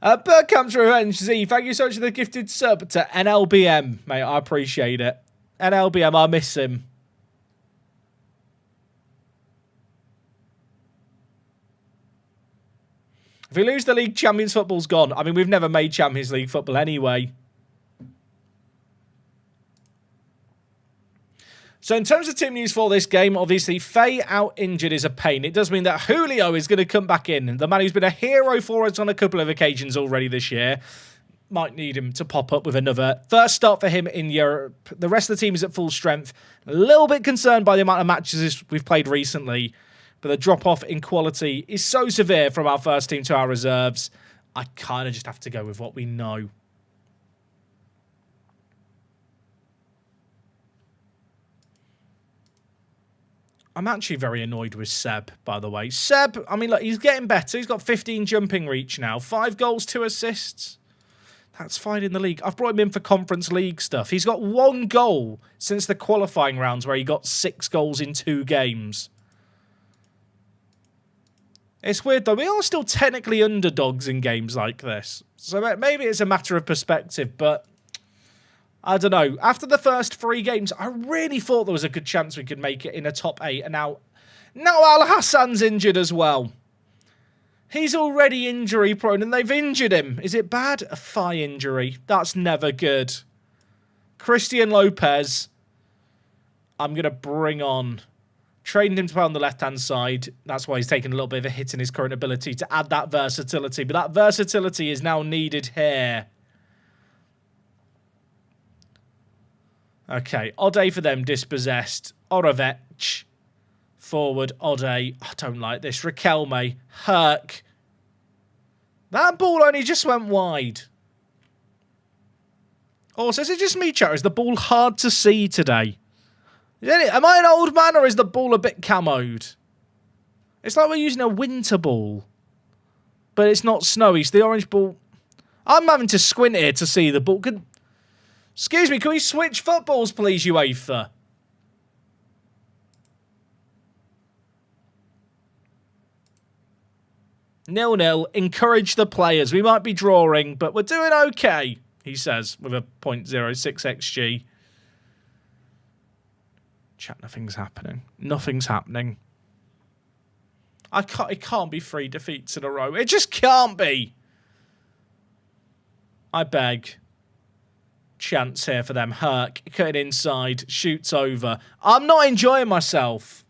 Bergkamp's Revenge Z, thank you so much for the gifted sub to NLBM, mate. I appreciate it. NLBM, I miss him. If we lose the league, Champions Football's gone. I mean, we've never made Champions League football anyway. So in terms of team news for this game, obviously, Faye out injured is a pain. It does mean that Julio is going to come back in. The man who's been a hero for us on a couple of occasions already this year. Might need him to pop up with another first start for him in Europe. The rest of the team is at full strength. A little bit concerned by the amount of matches we've played recently. But the drop-off in quality is so severe from our first team to our reserves. I kind of just have to go with what we know. I'm actually very annoyed with Seb, by the way. Seb, I mean, look, he's getting better. He's got 15 jumping reach now. 5 goals, 2 assists. That's fine in the league. I've brought him in for Conference League stuff. He's got 1 goal since the qualifying rounds where he got 6 goals in 2 games. It's weird, though. We are still technically underdogs in games like this. So maybe it's a matter of perspective, but I don't know. After the first 3 games, I really thought there was a good chance we could make it in a top 8. And now Al Hassan's injured as well. He's already injury prone and they've injured him. Is it bad? A thigh injury. That's never good. Christian Lopez, I'm going to bring on. Trained him to play on the left-hand side. That's why he's taken a little bit of a hit in his current ability to add that versatility. But that versatility is now needed here. Okay, Ode for them, dispossessed. Orovech. Forward, Ode. I don't like this. Riquelme. Herc. That ball only just went wide. Also, is it just me, chat? Is the ball hard to see today? Am I an old man or is the ball a bit camoed? It's like we're using a winter ball. But it's not snowy. It's the orange ball. I'm having to squint here to see the ball. Excuse me, can we switch footballs, please, UEFA? 0-0. Encourage the players. We might be drawing, but we're doing okay, he says, with a 0.06 XG. Chat, nothing's happening. Nothing's happening. It can't be 3 defeats in a row. It just can't be. I beg. Chance here for them. Herc, cutting inside, shoots over. I'm not enjoying myself.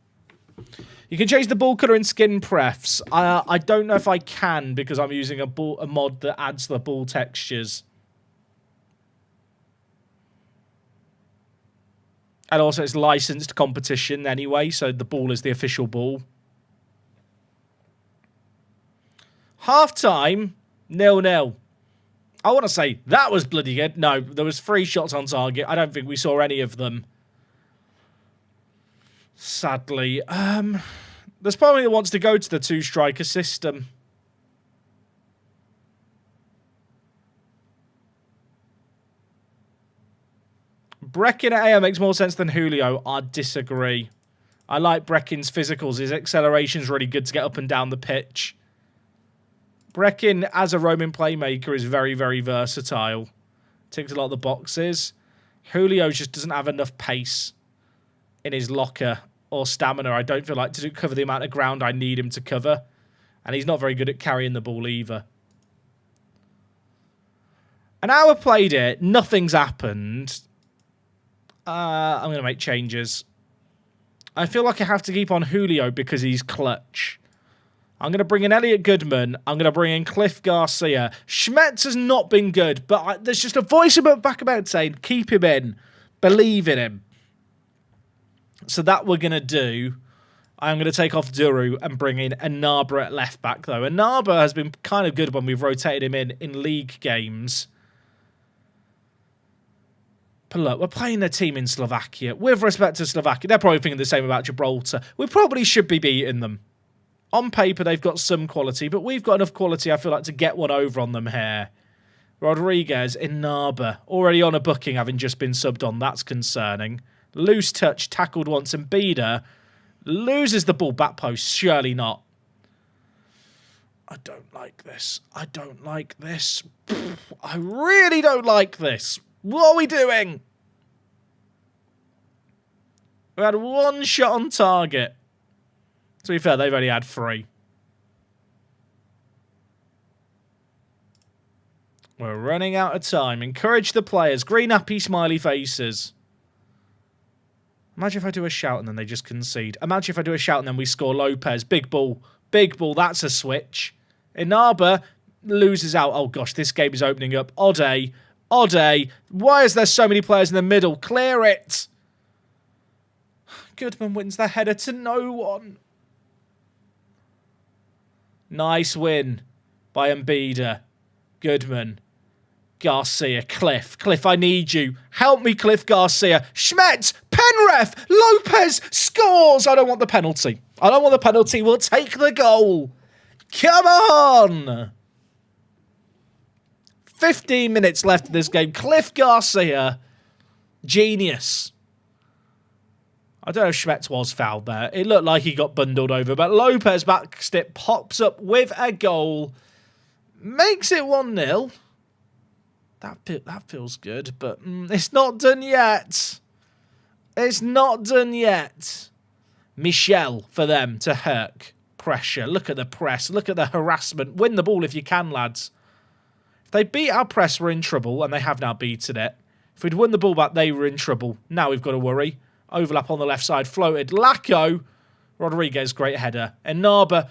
You can change the ball colour in skin prefs. I don't know if I can because I'm using a mod that adds the ball textures. And also it's licensed competition anyway, so the ball is the official ball. Half-time, 0-0. I want to say that was bloody good. No, there was 3 shots on target. I don't think we saw any of them. Sadly. There's probably that wants to go to the 2-striker system. Breckin at AO makes more sense than Julio. I disagree. I like Breckin's physicals. His acceleration's really good to get up and down the pitch. Breckin, as a roaming playmaker, is very, very versatile. Ticks a lot of the boxes. Julio just doesn't have enough pace in his locker or stamina, I don't feel like, to cover the amount of ground I need him to cover. And he's not very good at carrying the ball either. An hour played it. Nothing's happened. I'm going to make changes. I feel like I have to keep on Julio because he's clutch. I'm going to bring in Elliot Goodman. I'm going to bring in Cliff Garcia. Schmetz has not been good, but there's just a voice in my back about saying, keep him in. Believe in him. So that we're going to do. I'm going to take off Duru and bring in Anaba at left back, though. Anaba has been kind of good when we've rotated him in league games. But look, we're playing a team in Slovakia. With respect to Slovakia, they're probably thinking the same about Gibraltar. We probably should be beating them. On paper, they've got some quality, but we've got enough quality, I feel like, to get one over on them here. Rodriguez, Inaba, already on a booking, having just been subbed on. That's concerning. Loose touch, tackled once, and Bida loses the ball back post. Surely not. I don't like this. I don't like this. I really don't like this. What are we doing? We had 1 shot on target. To be fair, they've only had 3. We're running out of time. Encourage the players. Green happy smiley faces. Imagine if I do a shout and then they just concede. Imagine if I do a shout and then we score Lopez. Big ball. Big ball. That's a switch. Inaba loses out. Oh, gosh. This game is opening up. Ode. Ode. Why is there so many players in the middle? Clear it. Goodman wins the header to no one. Nice win by Mbida. Goodman. Garcia. Cliff. Cliff, I need you. Help me, Cliff Garcia. Schmetz. Penref. Lopez scores. I don't want the penalty. I don't want the penalty. We'll take the goal. Come on. 15 minutes left in this game. Cliff Garcia. Genius. I don't know if Schmetz was fouled there. It looked like he got bundled over, but Lopez backstep pops up with a goal. Makes it 1-0. That feels good, but it's not done yet. It's not done yet. Michel for them to Herc. Pressure. Look at the press. Look at the harassment. Win the ball if you can, lads. If they beat our press, we're in trouble, and they have now beaten it. If we'd won the ball back, they were in trouble. Now we've got to worry. Overlap on the left side. Floated. Lacko. Rodriguez, great header. Enaba.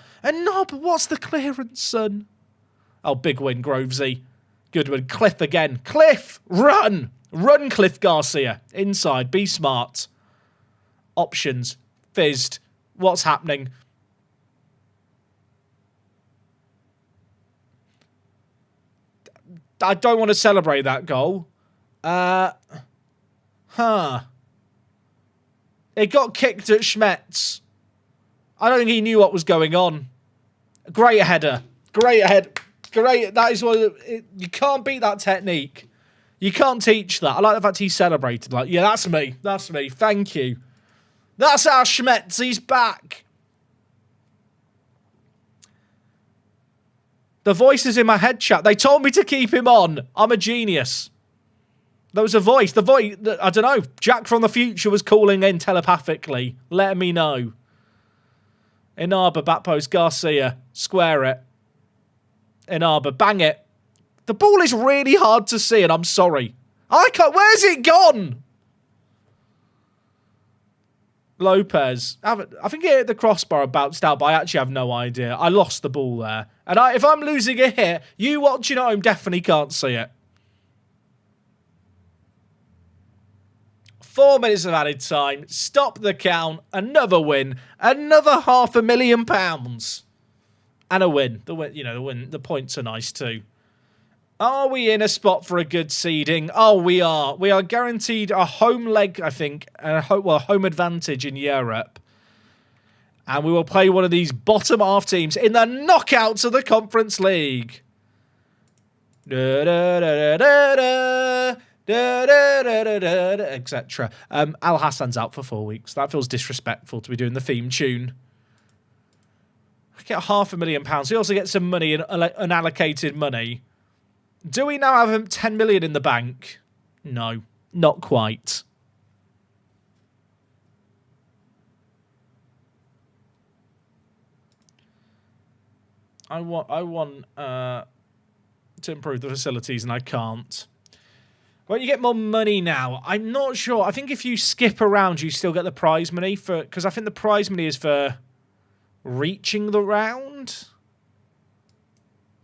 What's the clearance, son? Oh, big win, Grovesy. Good one. Cliff again. Cliff! Run! Run, Cliff Garcia. Inside. Be smart. Options. Fizzed. What's happening? I don't want to celebrate that goal. It got kicked at Schmetz. I don't think he knew what was going on. Great header. Great head. Great. That is what you can't beat that technique. You can't teach that. I like the fact he celebrated. Like, yeah, that's me. That's me. Thank you. That's our Schmetz. He's back. The voices in my head chat. They told me to keep him on. I'm a genius. There was a voice. The voice, I don't know. Jack from the future was calling in telepathically, letting me know. Inaba, back post, Garcia. Square it. Inaba, bang it. The ball is really hard to see, and I'm sorry. I can't. Where's it gone? Lopez. I think it hit the crossbar and bounced out, but I actually have no idea. I lost the ball there. And if I'm losing a hit, you watching at home definitely can't see it. 4 minutes of added time. Stop the count. Another win. Another £500,000. And a win. The win. The points are nice too. Are we in a spot for a good seeding? Oh, we are. We are guaranteed a home leg, I think. Home advantage in Europe. And we will play one of these bottom half teams in the knockouts of the Conference League. Etc. Al Hassan's out for 4 weeks. That feels disrespectful to be doing the theme tune. I get £500,000. We also get some money, unallocated money. Do we now have 10 million in the bank? No, not quite. I want to improve the facilities, and I can't. Well, you get more money now. I'm not sure. I think if you skip around, you still get the prize money because I think the prize money is for reaching the round.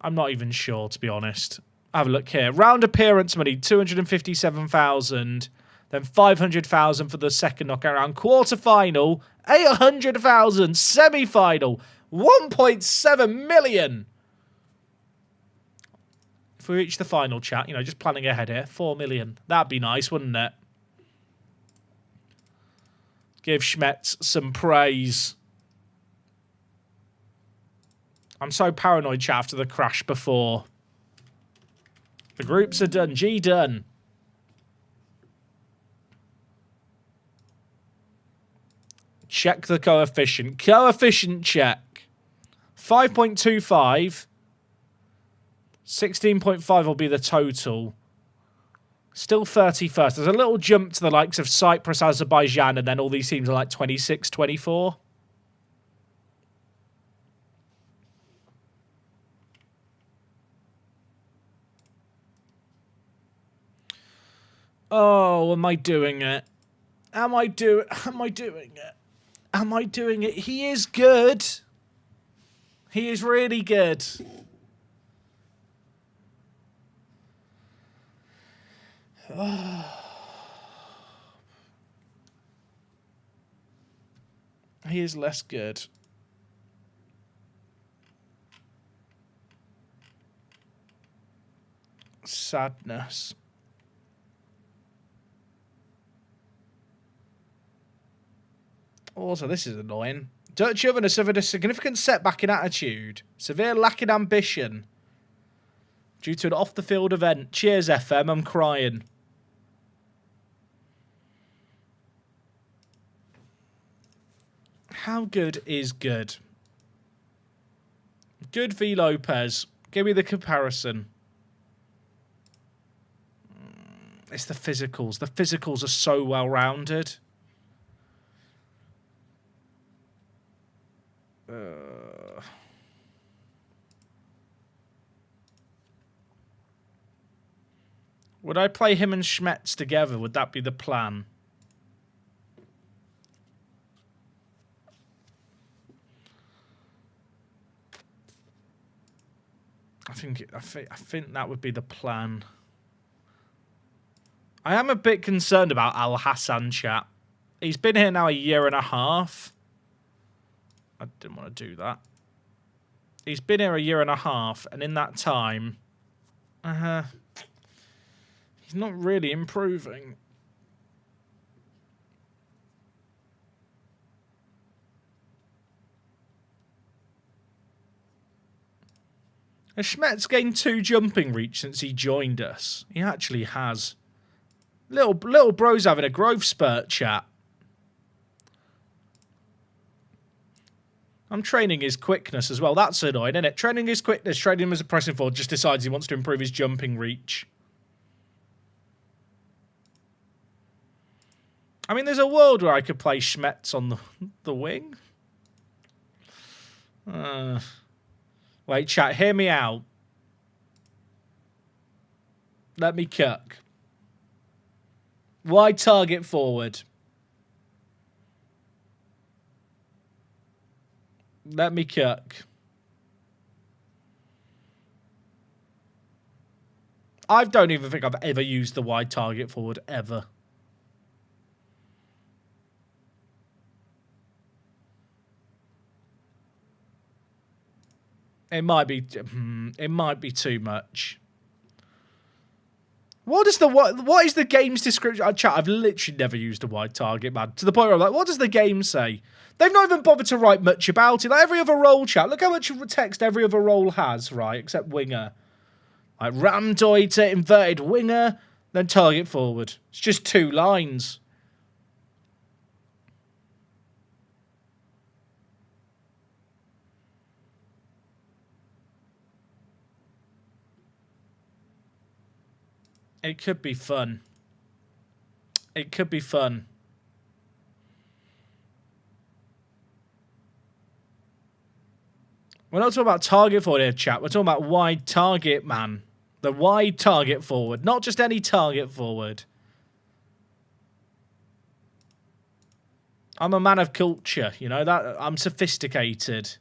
I'm not even sure, to be honest. Have a look here. Round appearance money, 257,000. Then 500,000 for the second knockout round. Quarter final, 800,000. Semi-final, 1.7 million. If we reach the final, chat, just planning ahead here, 4 million. That'd be nice, wouldn't it? Give Schmetz some praise. I'm so paranoid, chat, after the crash before. The groups are done. G done. Check the coefficient. Coefficient check. 5.25. 16.5 will be the total. Still 31st. There's a little jump to the likes of Cyprus, Azerbaijan, and then all these teams are like 26, 24. Oh, am I doing it? Am I doing it? Am I doing it? He is good. He is really good. He is less good. Sadness. Also, this is annoying. Dutch Oven has suffered a significant setback in attitude. Severe lack in ambition. Due to an off-the-field event. Cheers, FM. I'm crying. How good is good? Good v Lopez. Give me the comparison. It's the physicals. The physicals are so well-rounded. Would I play him and Schmetz together? Would that be the plan? I think that would be the plan. I am a bit concerned about Al Hassan, chat. He's been here now a year and a half. I didn't want to do that. He's been here a year and a half, and in that time, he's not really improving. Has Schmetz gained 2 jumping reach since he joined us? He actually has. Little bro's having a growth spurt, chat. I'm training his quickness as well. That's annoying, isn't it? Training his quickness, training him as a pressing forward, just decides he wants to improve his jumping reach. I mean, there's a world where I could play Schmetz on the wing. Wait, chat, hear me out. Let me cook. Wide target forward. Let me cook. I don't even think I've ever used the wide target forward, ever. It might be too much. What is the game's description? Chat, I've literally never used a wide target, man. To the point where I'm like, what does the game say? They've not even bothered to write much about it. Like every other role, chat. Look how much text every other role has, right? Except winger. Like Ramdeuter, inverted winger, then target forward. It's just 2 lines. It could be fun. It could be fun. We're not talking about target forward here, chat. We're talking about wide target, man. The wide target forward. Not just any target forward. I'm a man of culture, you know, that I'm sophisticated.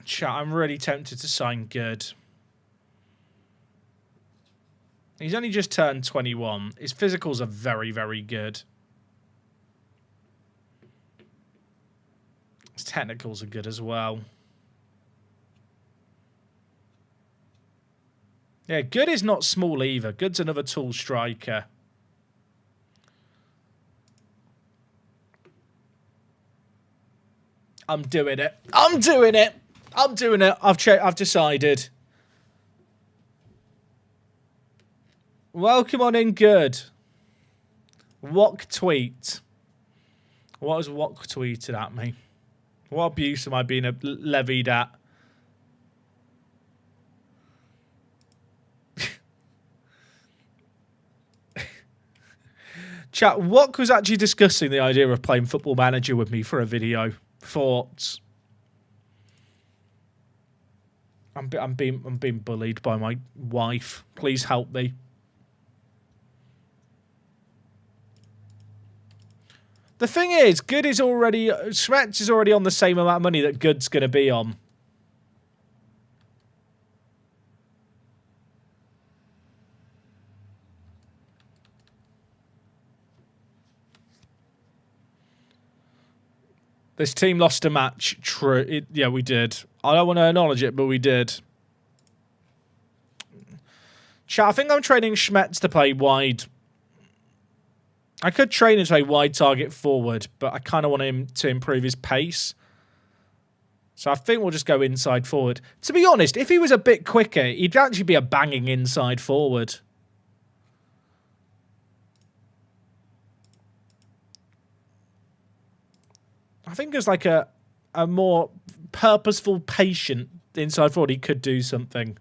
Chat, I'm really tempted to sign good. He's only just turned 21. His physicals are very, very good. His technicals are good as well. Yeah, good is not small either. Good's another tall striker. I'm doing it. I'm doing it. I'm doing it. I've decided. Welcome on in, good. Wok tweet. What has Wok tweeted at me? What abuse am I being levied at? Chat, Wok was actually discussing the idea of playing Football Manager with me for a video. Thoughts? I'm being bullied by my wife. Please help me. The thing is, Good is already... Schmetz is already on the same amount of money that Good's going to be on. This team lost a match. True. Yeah, we did. I don't want to acknowledge it, but we did. Chat, I think I'm training Schmetz to play wide. I could train him to play wide target forward, but I kind of want him to improve his pace. So I think we'll just go inside forward. To be honest, if he was a bit quicker, he'd actually be a banging inside forward. I think there's like a more purposeful patient inside forward. He could do something.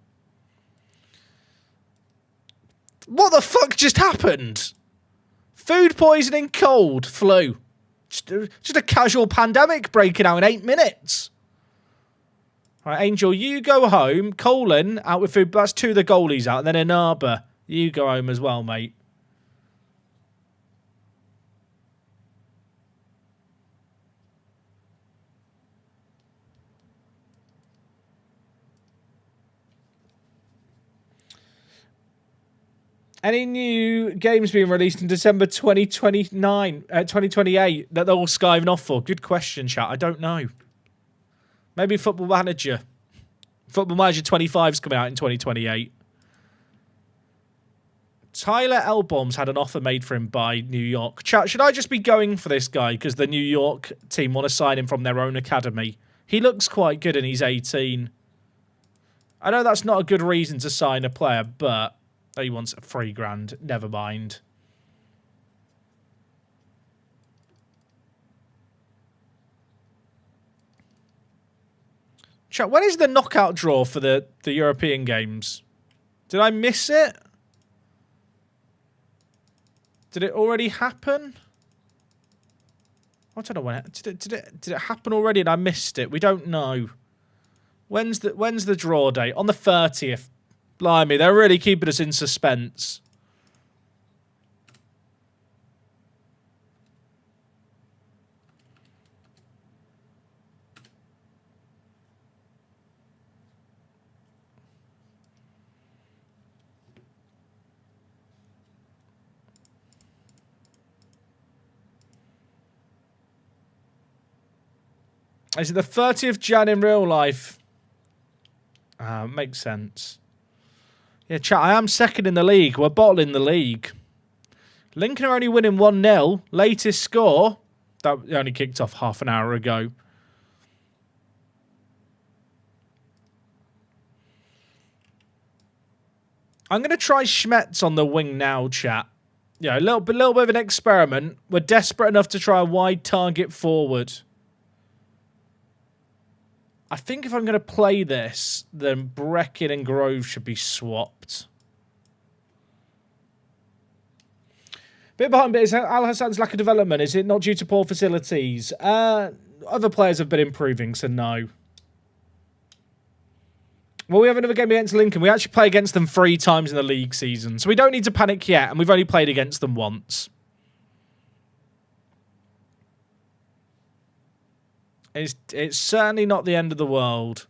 What the fuck just happened? Food poisoning, cold, flu. Just a casual pandemic breaking out in 8 minutes. All right, Angel, you go home. Colin out with food. That's 2 of the goalies out. And then Inaba, you go home as well, mate. Any new games being released in December 2028 that they're all skiving off for? Good question, chat. I don't know. Maybe Football Manager. Football Manager 25 is coming out in 2028. Tyler Elbaum's had an offer made for him by New York. Chat, should I just be going for this guy because the New York team want to sign him from their own academy? He looks quite good and he's 18. I know that's not a good reason to sign a player, but he wants $3,000. Never mind. Chat, when is the knockout draw for the European games? Did I miss it? Did it already happen? I don't know when. Did it happen already and I missed it? We don't know. When's the draw date? On the 30th. Blimey, they're really keeping us in suspense. Is it the 30th Jan in real life? Makes sense. Yeah, chat, I am second in the league. We're bottling the league. Lincoln are only winning 1-0. Latest score, that only kicked off half an hour ago. I'm going to try Schmetz on the wing now, chat. Yeah, a little bit of an experiment. We're desperate enough to try a wide target forward. I think if I'm going to play this, then Brecken and Grove should be swapped. Bit behind bit is Al Hassan's lack of development. Is it not due to poor facilities? Other players have been improving, so no. Well, we have another game against Lincoln. We actually play against them 3 times in the league season, so we don't need to panic yet, and we've only played against them once. It's certainly not the end of the world.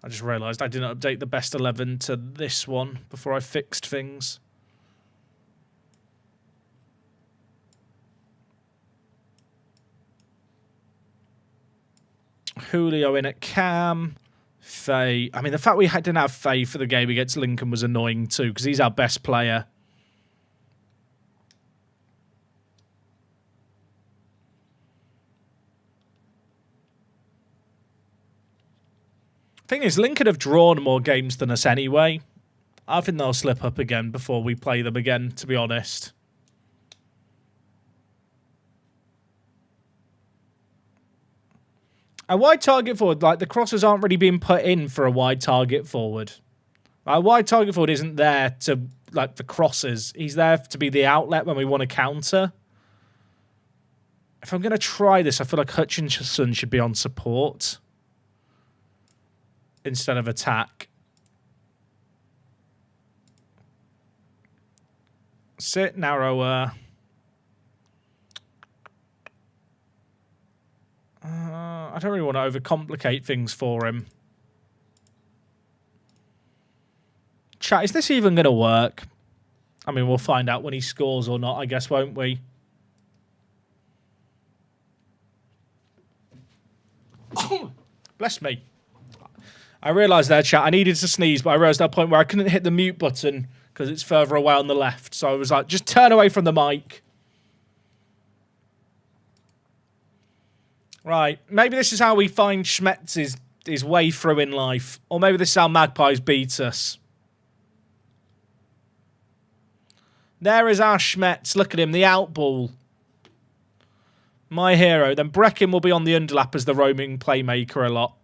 I just realised I didn't update the best 11 to this one before I fixed things. Julio in at Cam. Faye. I mean, the fact we didn't have Faye for the game against Lincoln was annoying too, because he's our best player. Thing is, Lincoln have drawn more games than us anyway. I think they'll slip up again before we play them again, to be honest. A wide target forward, like the crosses aren't really being put in for a wide target forward. A wide target forward isn't there to, like, the crosses. He's there to be the outlet when we want to counter. If I'm going to try this, I feel like Hutchinson should be on support instead of attack. Sit narrower. I don't really want to overcomplicate things for him. Chat, is this even going to work? I mean, we'll find out when he scores or not, I guess, won't we? Bless me. I realised there, chat, I needed to sneeze, but I realised that point where I couldn't hit the mute button because it's further away on the left. So I was like, just turn away from the mic. Right, maybe this is how we find Schmetz his way through in life. Or maybe this is how Magpies beat us. There is our Schmetz. Look at him, the outball. My hero. Then Breckin will be on the underlap as the roaming playmaker a lot.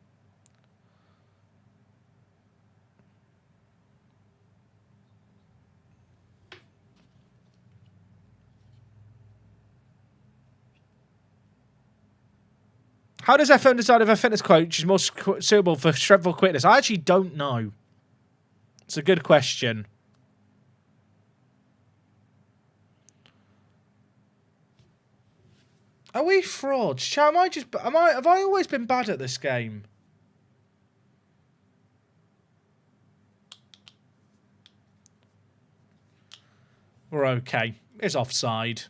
How does FM decide if a fitness coach is more suitable for strength quickness? I actually don't know. It's a good question. Are we frauds? Have I always been bad at this game? We're okay. It's offside.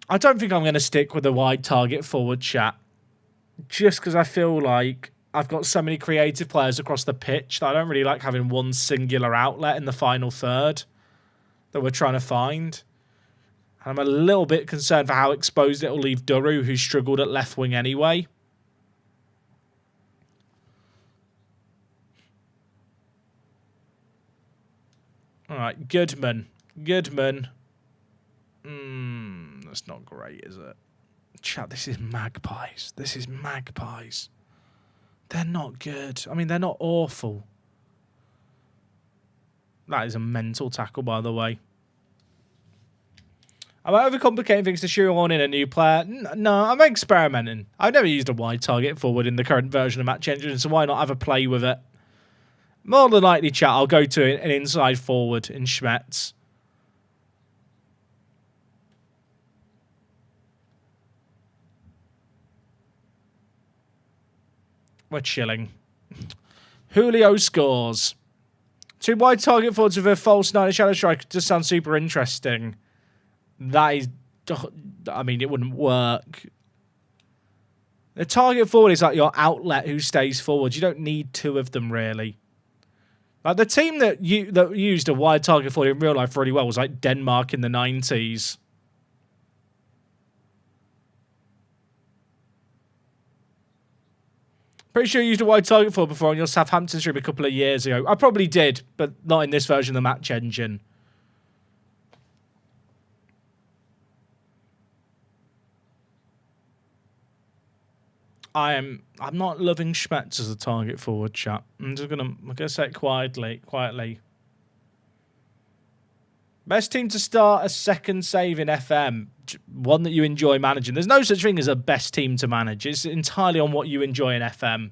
I don't think I'm going to stick with a wide target forward, chat. Just because I feel like I've got so many creative players across the pitch that I don't really like having one singular outlet in the final third that we're trying to find. And I'm a little bit concerned for how exposed it will leave Duru, who struggled at left wing anyway. All right, Goodman. That's not great, is it? Chat, this is Magpies. They're not good. I mean, they're not awful. That is a mental tackle, by the way. Am I overcomplicating things to shoehorn in a new player? No, I'm experimenting. I've never used a wide target forward in the current version of Match Engine, so why not have a play with it? More than likely, chat, I'll go to an inside forward in Schmetz. We're chilling. Julio scores. 2 wide target forwards with a false 9 shadow strike does sound super interesting. That is... I mean, it wouldn't work. The target forward is like your outlet who stays forward. You don't need 2 of them, really. Like the team that used a wide target forward in real life really well was like Denmark in the 90s. Pretty sure you used a wide target forward before on your Southampton stream a couple of years ago. I probably did, but not in this version of the Match Engine. I'm not loving Schmetz as a target forward, chat. I'm gonna say it quietly. Best team to start a second save in FM. One that you enjoy managing. There's no such thing as a best team to manage. It's entirely on what you enjoy in FM.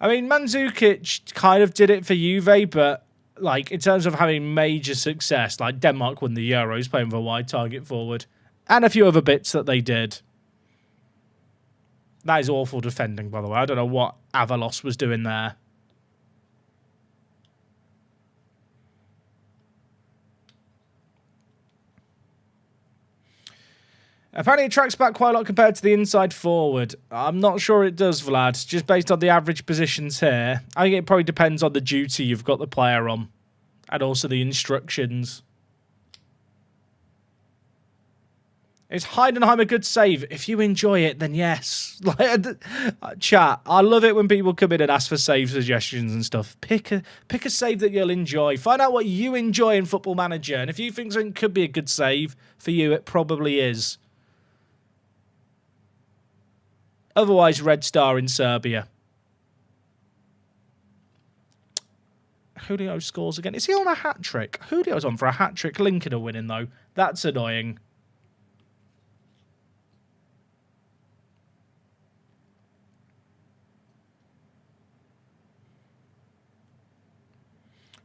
I mean, Mandzukic kind of did it for Juve, but like in terms of having major success, like Denmark won the Euros playing with a wide target forward, and a few other bits that they did. That is awful defending, by the way. I don't know what Avalos was doing there. Apparently it tracks back quite a lot compared to the inside forward. I'm not sure it does, Vlad. Just based on the average positions here. I think it probably depends on the duty you've got the player on. And also the instructions. Is Heidenheim a good save? If you enjoy it, then yes. Like, chat, I love it when people come in and ask for save suggestions and stuff. Pick a save that you'll enjoy. Find out what you enjoy in Football Manager. And if you think something could be a good save for you, it probably is. Otherwise, Red Star in Serbia. Julio scores again. Is he on a hat-trick? Julio's on for a hat-trick. Lincoln are winning, though. That's annoying.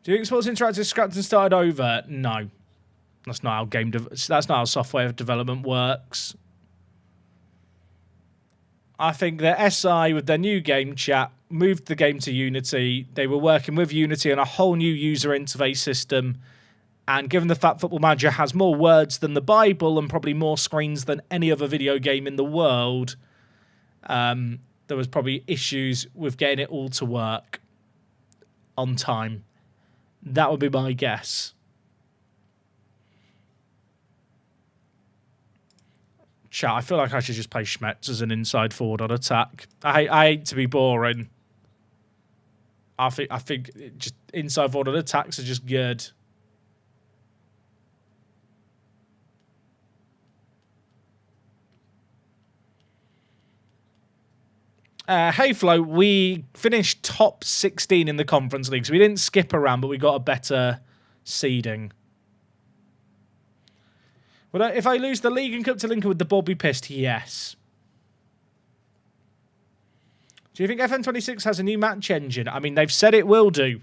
Do you think Sports Interactive scrapped and started over? No. That's not how that's not how software development works. I think that SI, with their new game chat, moved the game to Unity. They were working with Unity on a whole new user interface system. And given the fact Football Manager has more words than the Bible and probably more screens than any other video game in the world, there was probably issues with getting it all to work on time. That would be my guess. Chat, I feel like I should just play Schmetz as an inside forward on attack. I hate to be boring. I think just inside forward on attacks are just good. Hey Flo, we finished top 16 in the Conference League, so we didn't skip around, but we got a better seeding. Well, if I lose the League and Cup to Lincoln, would the board be pissed? Yes. Do you think FM26 has a new match engine? I mean, they've said it will do.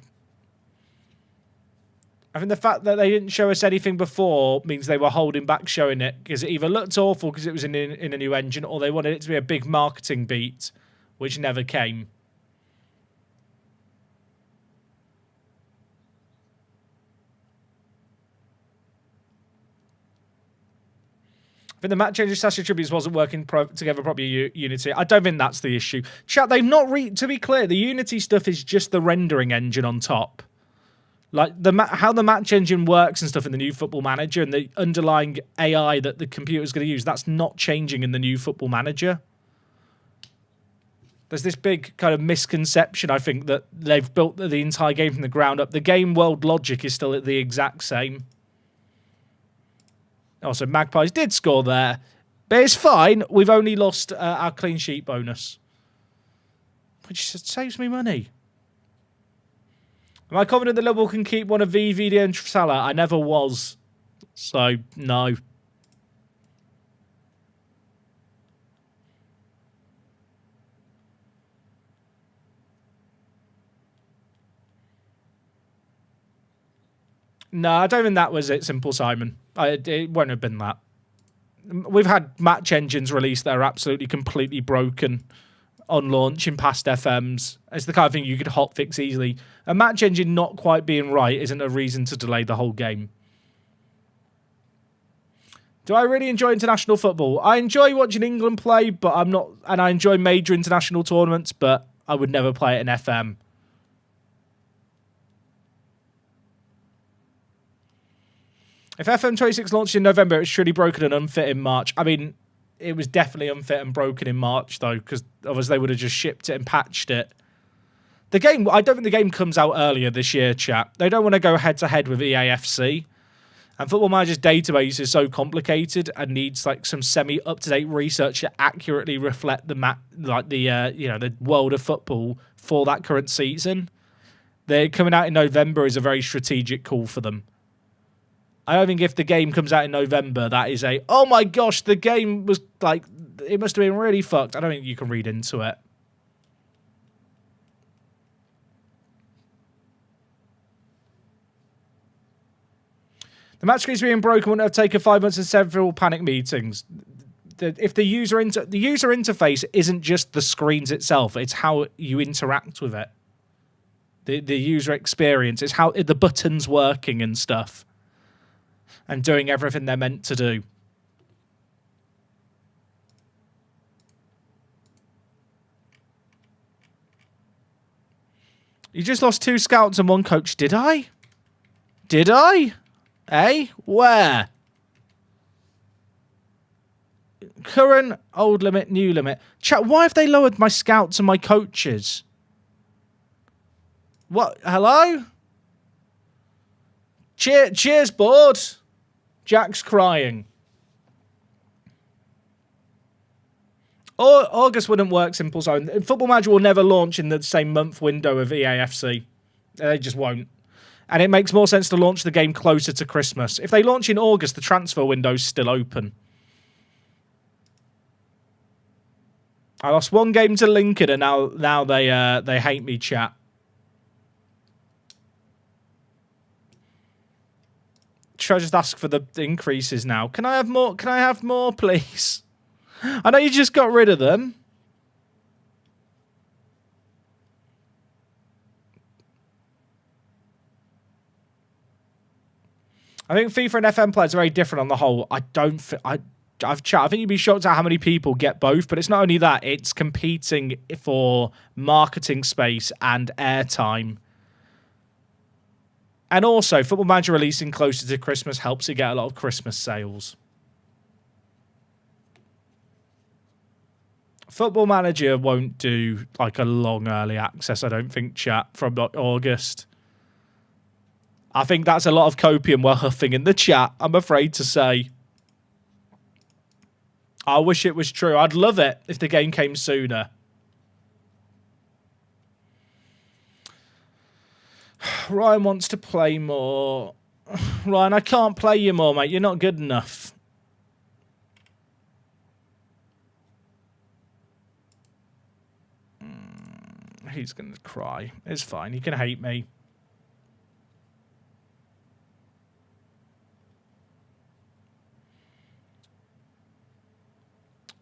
I think the fact that they didn't show us anything before means they were holding back showing it, because it either looked awful because it was in a new engine, or they wanted it to be a big marketing beat, which never came. I think the match engine slash attributes wasn't working together properly. Unity. I don't think that's the issue. Chat, they've not to be clear, the Unity stuff is just the rendering engine on top. Like how the match engine works and stuff in the new Football Manager and the underlying AI that the computer's going to use, that's not changing in the new Football Manager. There's this big kind of misconception, I think, that they've built the entire game from the ground up. The game world logic is still the exact same. Also, Magpies did score there. But it's fine. We've only lost our clean sheet bonus. Which saves me money. Am I confident that Liverpool can keep one of VVD and Salah? I never was. So, no. No, I don't think that was it, Simple Simon. It won't have been that. We've had match engines released that are absolutely completely broken on launch in past FMs. It's the kind of thing you could hotfix easily. A match engine not quite being right isn't a reason to delay the whole game. Do I really enjoy international football? I enjoy watching England play, but I'm not... And I enjoy major international tournaments, but I would never play it in FM. If FM26 launched in November, it was surely broken and unfit in March. I mean, it was definitely unfit and broken in March, though, because otherwise they would have just shipped it and patched it. The game, I don't think the game comes out earlier this year, chat. They don't want to go head-to-head with EAFC. And Football Manager's database is so complicated and needs like some semi-up-to-date research to accurately reflect the world of football for that current season. They're coming out in November is a very strategic call for them. I don't think if the game comes out in November, that is a, oh my gosh, the game was like, it must have been really fucked. I don't think you can read into it. The match screen's being broken wouldn't have taken 5 months and several panic meetings. If the user interface isn't just the screens itself, it's how you interact with it. The user experience, it's how the buttons working and stuff. And doing everything they're meant to do. You just lost 2 scouts and 1 coach. Did I? Did I? Eh? Where? Current, old limit, new limit. Chat, why have they lowered my scouts and my coaches? What? Hello? Cheers, board. Jack's crying. August wouldn't work, Simple Zone. Football Manager will never launch in the same month window of EAFC. They just won't. And it makes more sense to launch the game closer to Christmas. If they launch in August, the transfer window's still open. I lost 1 game to Lincoln, and now they hate me, chat. Should I just ask for the increases now? Can I have more? Can I have more, please? I know you just got rid of them. I think FIFA and FM players are very different on the whole. I think you'd be shocked at how many people get both, but it's not only that, it's competing for marketing space and airtime. And also, Football Manager releasing closer to Christmas helps you get a lot of Christmas sales. Football Manager won't do like a long early access, I don't think, chat, from August. I think that's a lot of copium we're huffing in the chat, I'm afraid to say. I wish it was true. I'd love it if the game came sooner. Ryan wants to play more. Ryan, I can't play you more, mate. You're not good enough. He's going to cry. It's fine. He can hate me.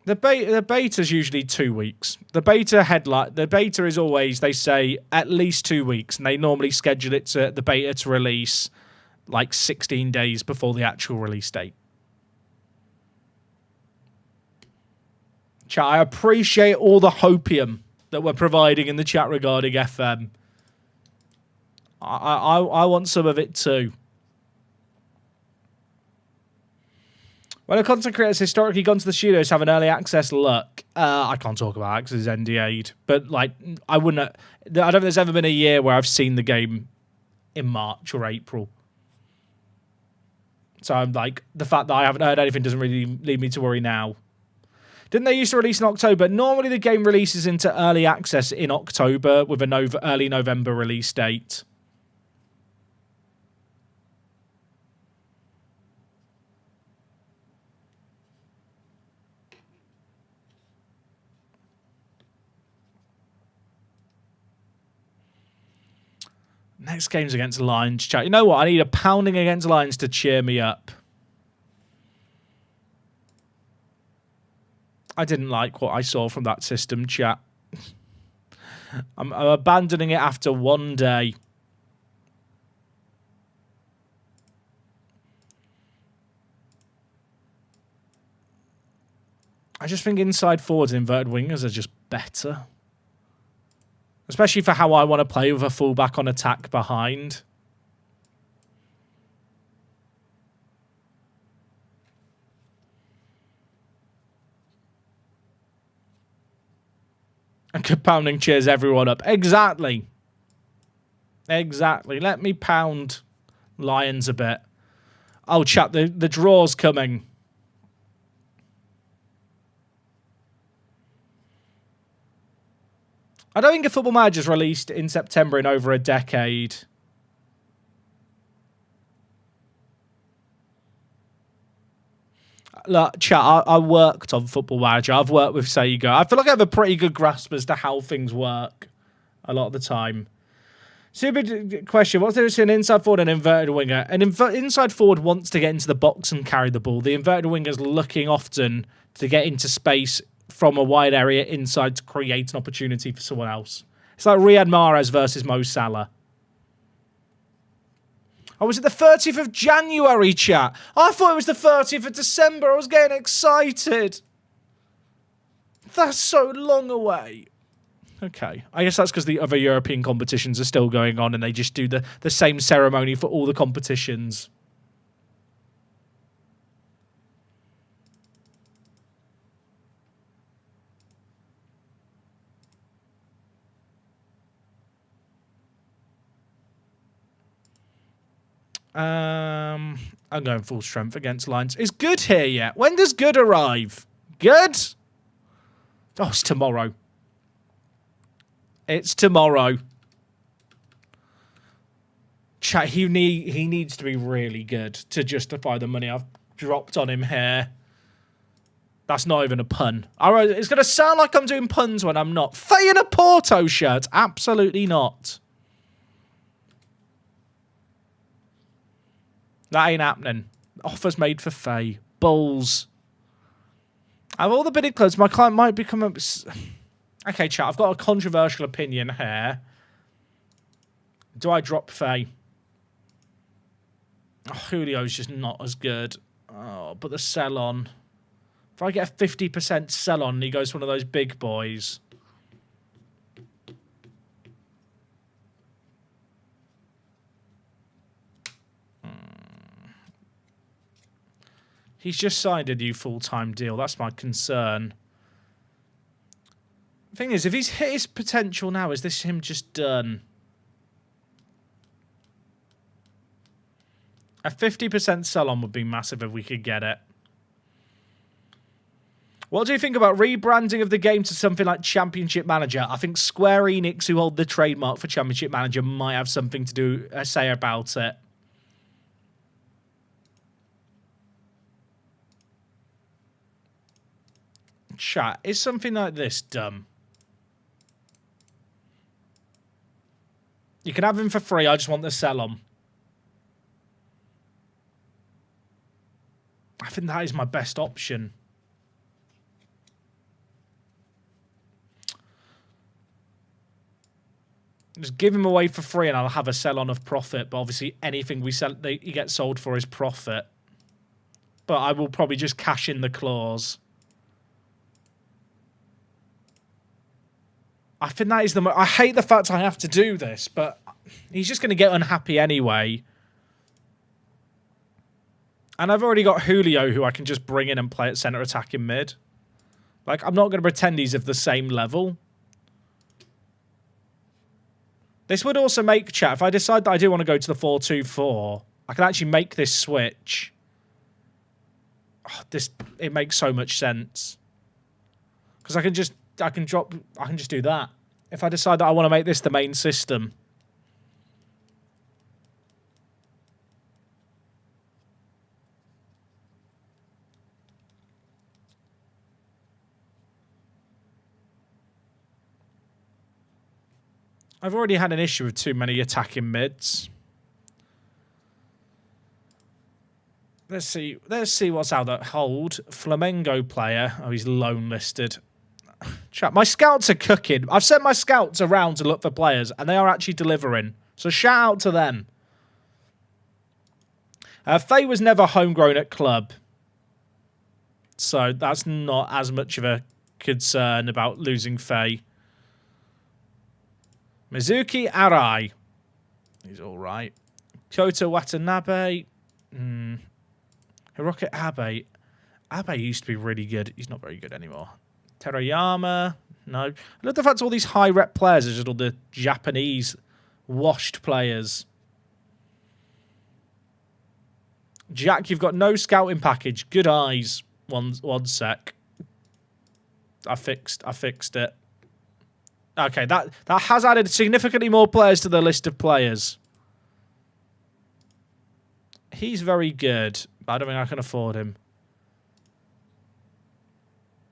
The beta's usually 2 weeks. The beta is always, they say, at least 2 weeks, and they normally schedule it to the beta to release like 16 days before the actual release date. Chat, I appreciate all the hopium that we're providing in the chat regarding FM. I want some of it too. When a content creator has historically gone to the studios to have an early access look, I can't talk about it because it's NDA'd. But like, I don't think there's ever been a year where I've seen the game in March or April. So I'm like, the fact that I haven't heard anything doesn't really lead me to worry now. Didn't they used to release in October? Normally the game releases into early access in October with an early November release date. Next game's against Lions, chat. You know what? I need a pounding against Lions to cheer me up. I didn't like what I saw from that system, chat. I'm abandoning it after one day. I just think inside forwards and inverted wingers are just better. Especially for how I want to play with a fullback on attack behind. And compounding cheers everyone up. Exactly. Exactly. Let me pound Lions a bit. Oh, chat, the draw's coming. I don't think a Football Manager's released in September in over a decade. Look, chat, I worked on Football Manager. I've worked with Sega. I feel like I have a pretty good grasp as to how things work a lot of the time. Super question. What's the difference between an inside forward and an inverted winger? An inside forward wants to get into the box and carry the ball. The inverted winger is looking often to get into space from a wide area inside to create an opportunity for someone else. It's like Riyad Mahrez versus Mo Salah. Oh, was it the 30th of January, chat? I thought it was the 30th of December. I was getting excited. That's so long away. Okay. I guess that's because the other European competitions are still going on and they just do the same ceremony for all the competitions. I'm going full strength against Lions. Is Good here yet? When does Good arrive? Good? Oh, it's tomorrow. It's tomorrow. Chat, he needs to be really good to justify the money I've dropped on him here. That's not even a pun. All right, it's going to sound like I'm doing puns when I'm not. Faye in a Porto shirt? Absolutely not. That ain't happening. Offers made for Faye. Bulls. Out of all the bidding clothes, my client might become a... Okay, chat, I've got a controversial opinion here. Do I drop Faye? Oh, Julio's just not as good. Oh, but the sell-on. If I get a 50% sell-on, he goes to one of those big boys. He's just signed a new full-time deal. That's my concern. Thing is, if he's hit his potential now, is this him just done? A 50% sell-on would be massive if we could get it. What do you think about rebranding of the game to something like Championship Manager? I think Square Enix, who hold the trademark for Championship Manager, might have something to do say about it. Chat, is something like this dumb? You can have him for free, I just want the sell-on. I think that is my best option. Just give him away for free and I'll have a sell-on of profit. But obviously anything we sell, he gets sold for is profit. But I will probably just cash in the clause. I think that is the... I hate the fact I have to do this, but he's just going to get unhappy anyway. And I've already got Julio, who I can just bring in and play at centre attack in mid. Like, I'm not going to pretend he's of the same level. This would also make, chat, if I decide that I do want to go to the 4-2-4, I can actually make this switch. Oh, it makes so much sense. Because I can just do that. If I decide that I want to make this the main system. I've already had an issue with too many attacking mids. Let's see what's out there. Hold. Flamengo player. Oh, he's loan listed. Chat, my scouts are cooking. I've sent my scouts around to look for players, and they are actually delivering. So shout out to them. Faye was never homegrown at club. So that's not as much of a concern about losing Faye. Mizuki Arai. He's all right. Kyoto Watanabe. Hiroki Abe. Abe used to be really good. He's not very good anymore. Terayama. No. I love the fact all these high rep players are just all the Japanese washed players. Jack, you've got no scouting package. Good eyes. One sec. I fixed it. Okay, that has added significantly more players to the list of players. He's very good, but I don't think I can afford him.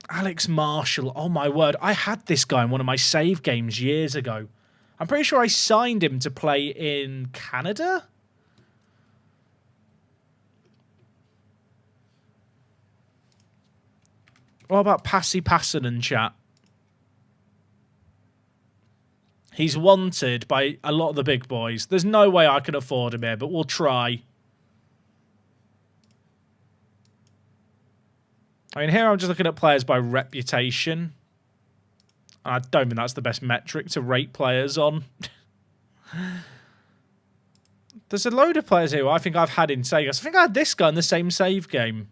Alex Marshall. Oh, my word. I had this guy in one of my save games years ago. I'm pretty sure I signed him to play in Canada. What about Pasi Passanen, chat? He's wanted by a lot of the big boys. There's no way I can afford him here, but we'll try. I mean, here I'm just looking at players by reputation. I don't think that's the best metric to rate players on. There's a load of players here who I think I've had in save. I think I had this guy in the same save game.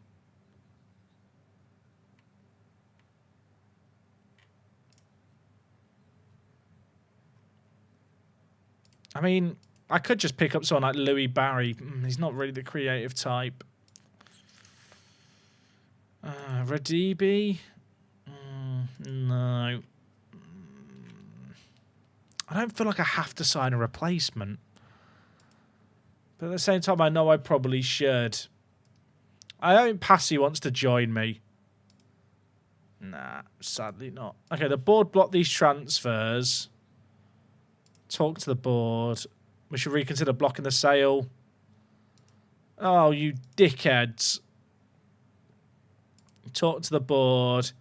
I mean, I could just pick up someone like Louis Barry. He's not really the creative type. Radibi? No. I don't feel like I have to sign a replacement. But at the same time, I know I probably should. I don't think Passy wants to join me. Nah, sadly not. Okay, the board blocked these transfers. Talk to the board. We should reconsider blocking the sale. Oh, you dickheads. Talk to the board.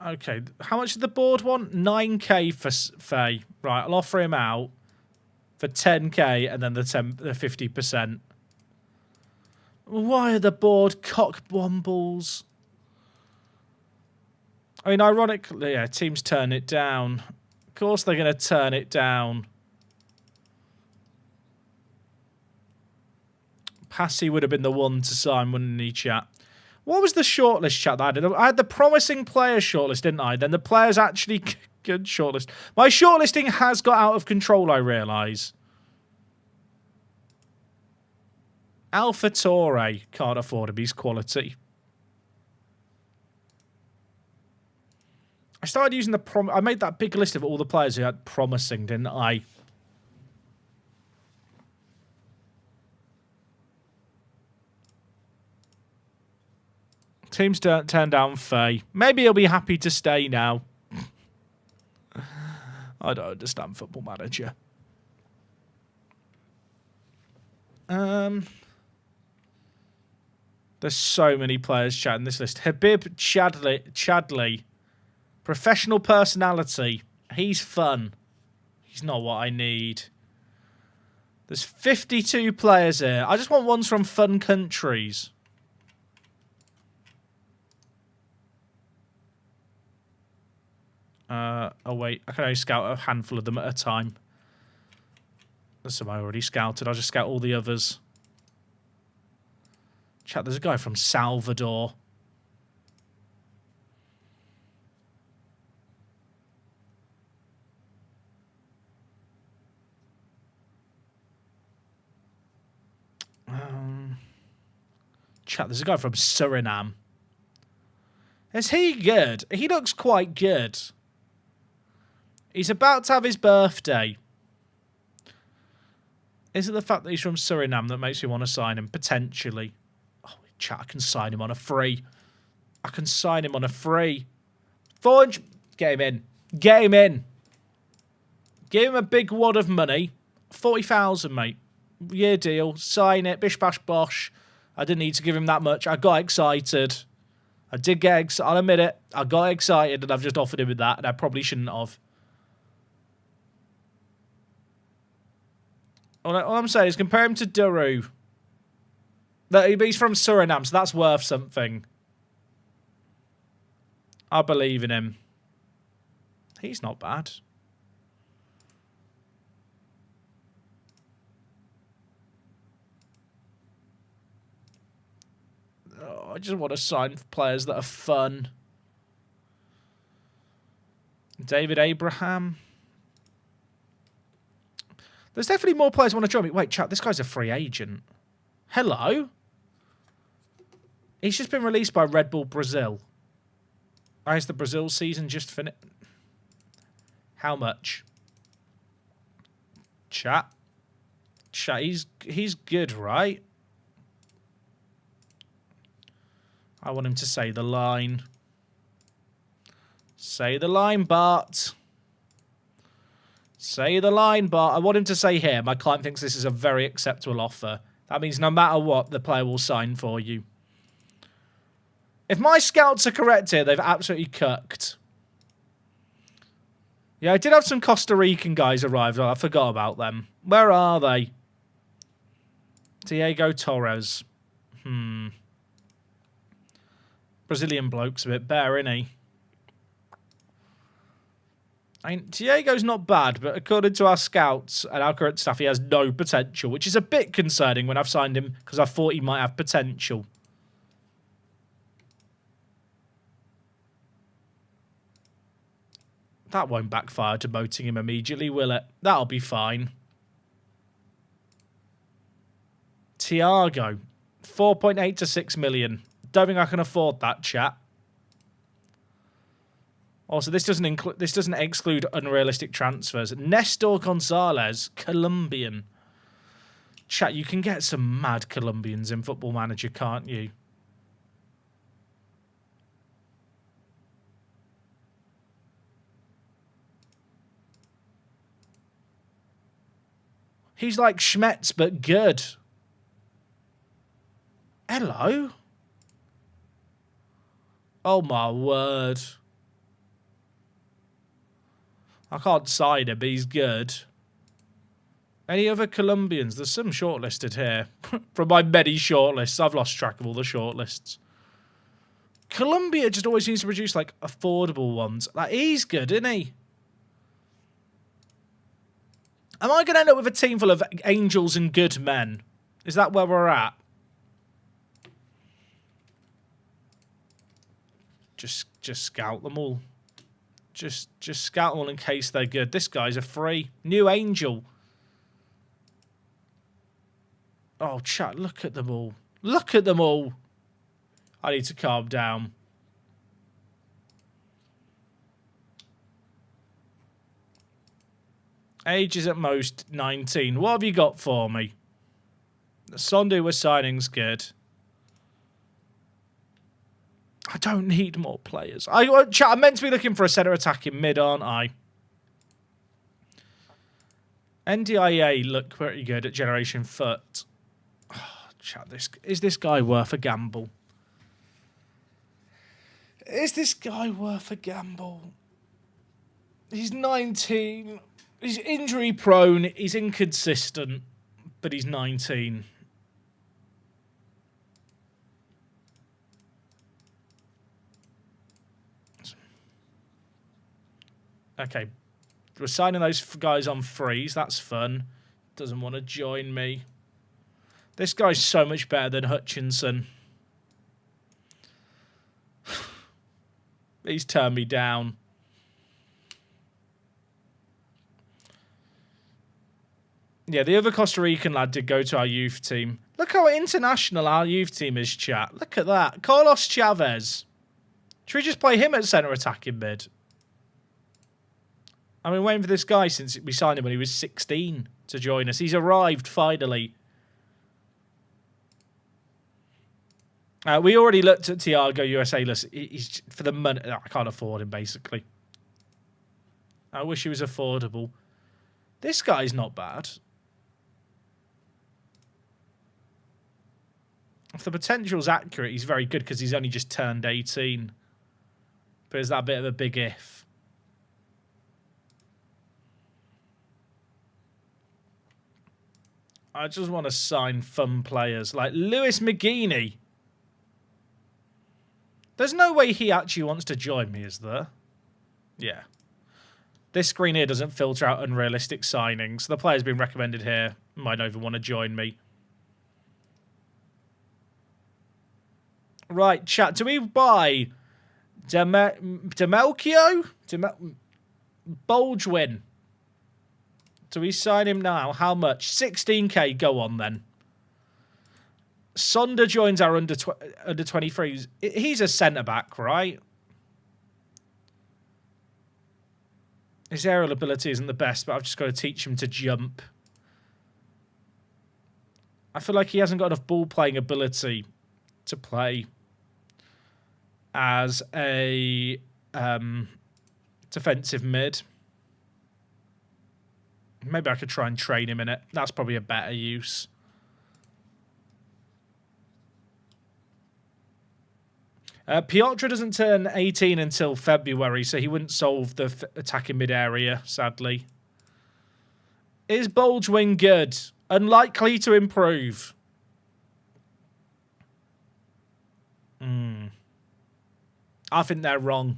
Okay, how much did the board want? 9k for Faye. Right, I'll offer him out for 10k and then the 50%. Why are the board cock wombles? I mean, ironically, yeah, teams turn it down. Of course they're going to turn it down. Passy would have been the one to sign, wouldn't he, chat? What was the shortlist, chat, that I did? I had the promising players shortlist, didn't I? Then the players actually good shortlist. My shortlisting has got out of control, I realise. Alpha Torre. Can't afford him. He's quality. I started using the I made that big list of all the players who had promising, didn't I? Teams don't turn down Faye. Maybe he'll be happy to stay now. I don't understand Football Manager. There's so many players chatting this list. Habib Chadley. Professional personality. He's fun. He's not what I need. There's 52 players here. I just want ones from fun countries. Oh, wait. I can only scout a handful of them at a time. There's some I already scouted. I'll just scout all the others. Chat, there's a guy from Salvador. Chat, there's a guy from Suriname. Is he good? He looks quite good. He's about to have his birthday. Is it the fact that he's from Suriname that makes me want to sign him? Potentially. Oh, chat, I can sign him on a free. I can sign him on a free. 400. Get him in. Get him in. Give him a big wad of money. 40,000, mate. Year deal. Sign it. Bish, bash, bosh. I didn't need to give him that much. I got excited. I did get excited. I'll admit it. I got excited and I've just offered him with that, and I probably shouldn't have. All I'm saying is compare him to Duru. He's from Suriname, so that's worth something. I believe in him. He's not bad. Oh, I just want to sign players that are fun. David Abraham. There's definitely more players who want to join me. Wait, chat, this guy's a free agent. Hello? He's just been released by Red Bull Brazil. Oh, is the Brazil season just finished? How much? Chat. Chat, he's good, right? I want him to say the line. Say the line, Bart. Say the line, Bart. I want him to say here, my client thinks this is a very acceptable offer. That means no matter what, the player will sign for you. If my scouts are correct here, they've absolutely cooked. Yeah, I did have some Costa Rican guys arrive. I forgot about them. Where are they? Diego Torres. Brazilian bloke's a bit better, isn't he? I mean, Diego's not bad, but according to our scouts and our current staff, he has no potential, which is a bit concerning when I've signed him because I thought he might have potential. That won't backfire demoting him immediately, will it? That'll be fine. Thiago. 4.8 to 6 million. Don't think I can afford that, chat. Also, this doesn't exclude unrealistic transfers. Nestor Gonzalez, Colombian. Chat, you can get some mad Colombians in Football Manager, can't you? He's like Schmetz, but good. Hello? Oh, my word. I can't sign him, but he's good. Any other Colombians? There's some shortlisted here. From my many shortlists. I've lost track of all the shortlists. Colombia just always seems to produce, like, affordable ones. Like, he's good, isn't he? Am I going to end up with a team full of angels and good men? Is that where we're at? Just scout them all. Just scout them all in case they're good. This guy's a free. New Angel. Oh, chat, look at them all. Look at them all. I need to calm down. Age is at most 19. What have you got for me? Sondu with signing's good. I don't need more players. I'm meant to be looking for a centre attacking mid, aren't I? NDIA look pretty good at Generation Foot. Oh, chat, is this guy worth a gamble? Is this guy worth a gamble? He's 19. He's injury prone. He's inconsistent, but he's 19. Okay, we're signing those guys on freeze. That's fun. Doesn't want to join me. This guy's so much better than Hutchinson. He's turned me down. Yeah, the other Costa Rican lad did go to our youth team. Look how international our youth team is, chat. Look at that. Carlos Chavez. Should we just play him at centre attacking mid? I've been waiting for this guy since we signed him when he was 16 to join us. He's arrived, finally. We already looked at Thiago USA. He's for the money. I can't afford him, basically. I wish he was affordable. This guy's not bad. If the potential's accurate, he's very good because he's only just turned 18. But is that a bit of a big if? I just want to sign fun players like Lewis McGeaney. There's no way he actually wants to join me, is there? Yeah. This screen here doesn't filter out unrealistic signings. The player's been recommended here might not even want to join me. Right, chat. Do we buy Demelchio? Bulgewin. Do we sign him now? How much? 16k. Go on then. Sonda joins our under 23s. He's a centre back, right? His aerial ability isn't the best, but I've just got to teach him to jump. I feel like he hasn't got enough ball playing ability to play as a defensive mid. Maybe I could try and train him in it. That's probably a better use. Piotr doesn't turn 18 until February, so he wouldn't solve the attacking mid-area, sadly. Is Bulgewin good? Unlikely to improve. I think they're wrong.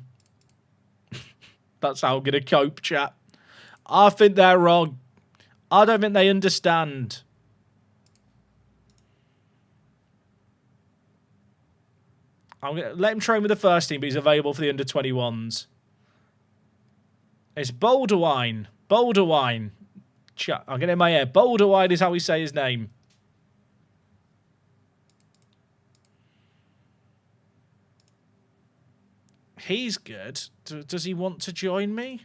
That's how I'm going to cope, chat. I think they're wrong. I don't think they understand. I'm going to let him train with the first team, but he's available for the under-21s. It's Boulderwine. Boulderwine. I'm getting in my ear. Boulderwine is how we say his name. He's good. Does he want to join me?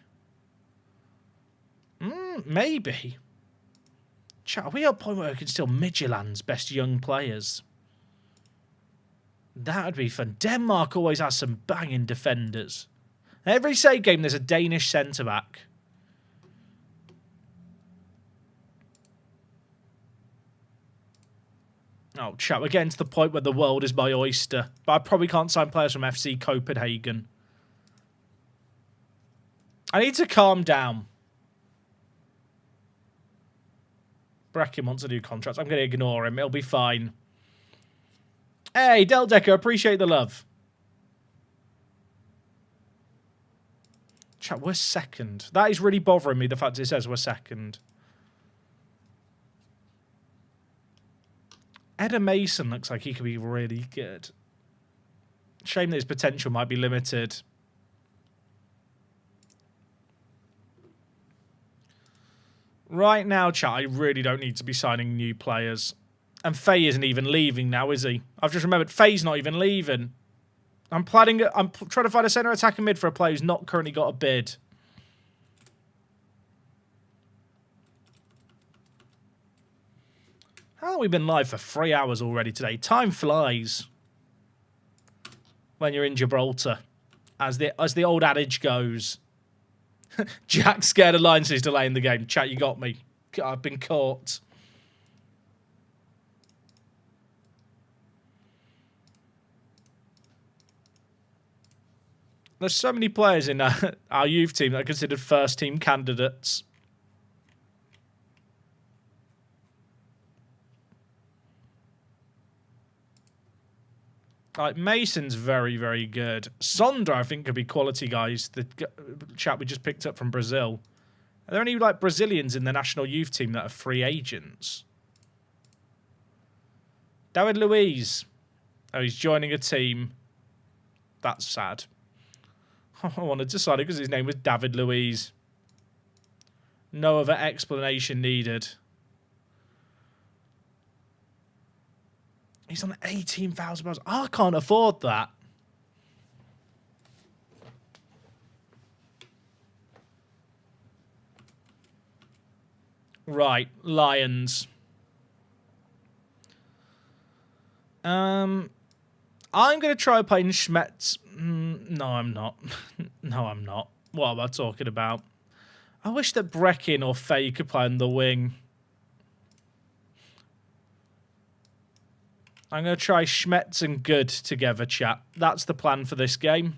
Maybe. Chat, are we at a point where we can steal Midtjylland's best young players? That would be fun. Denmark always has some banging defenders. Every save game, there's a Danish centre-back. Oh, chat, we're getting to the point where the world is my oyster. But I probably can't sign players from FC Copenhagen. I need to calm down. Bracken wants a new contract. I'm going to ignore him. It'll be fine. Hey, Del Decker, appreciate the love. Chat, we're second. That is really bothering me, the fact it says we're second. Edda Mason looks like he could be really good. Shame that his potential might be limited. Right now, chat, I really don't need to be signing new players. And Faye isn't even leaving now, is he? I've just remembered Faye's not even leaving. I'm trying to find a centre attacking mid for a player who's not currently got a bid. How have we been live for 3 hours already today? Time flies when you're in Gibraltar, as the old adage goes. Jack's scared of Lions, so he's delaying the game. Chat, you got me. I've been caught. There's so many players in our youth team that are considered first-team candidates. Like, Mason's very, very good. Sondra, I think, could be quality, guys. The chap we just picked up from Brazil. Are there any, like, Brazilians in the national youth team that are free agents? David Luiz. Oh, he's joining a team. That's sad. I wanted to sign it because his name was David Luiz. No other explanation needed. He's on £18,000. I can't afford that. Right, Lions. I'm going to try playing Schmetz. No, I'm not. No, I'm not. What am I talking about? I wish that Breckin or Faye could play on the wing. I'm going to try Schmetz and Good together, chat. That's the plan for this game.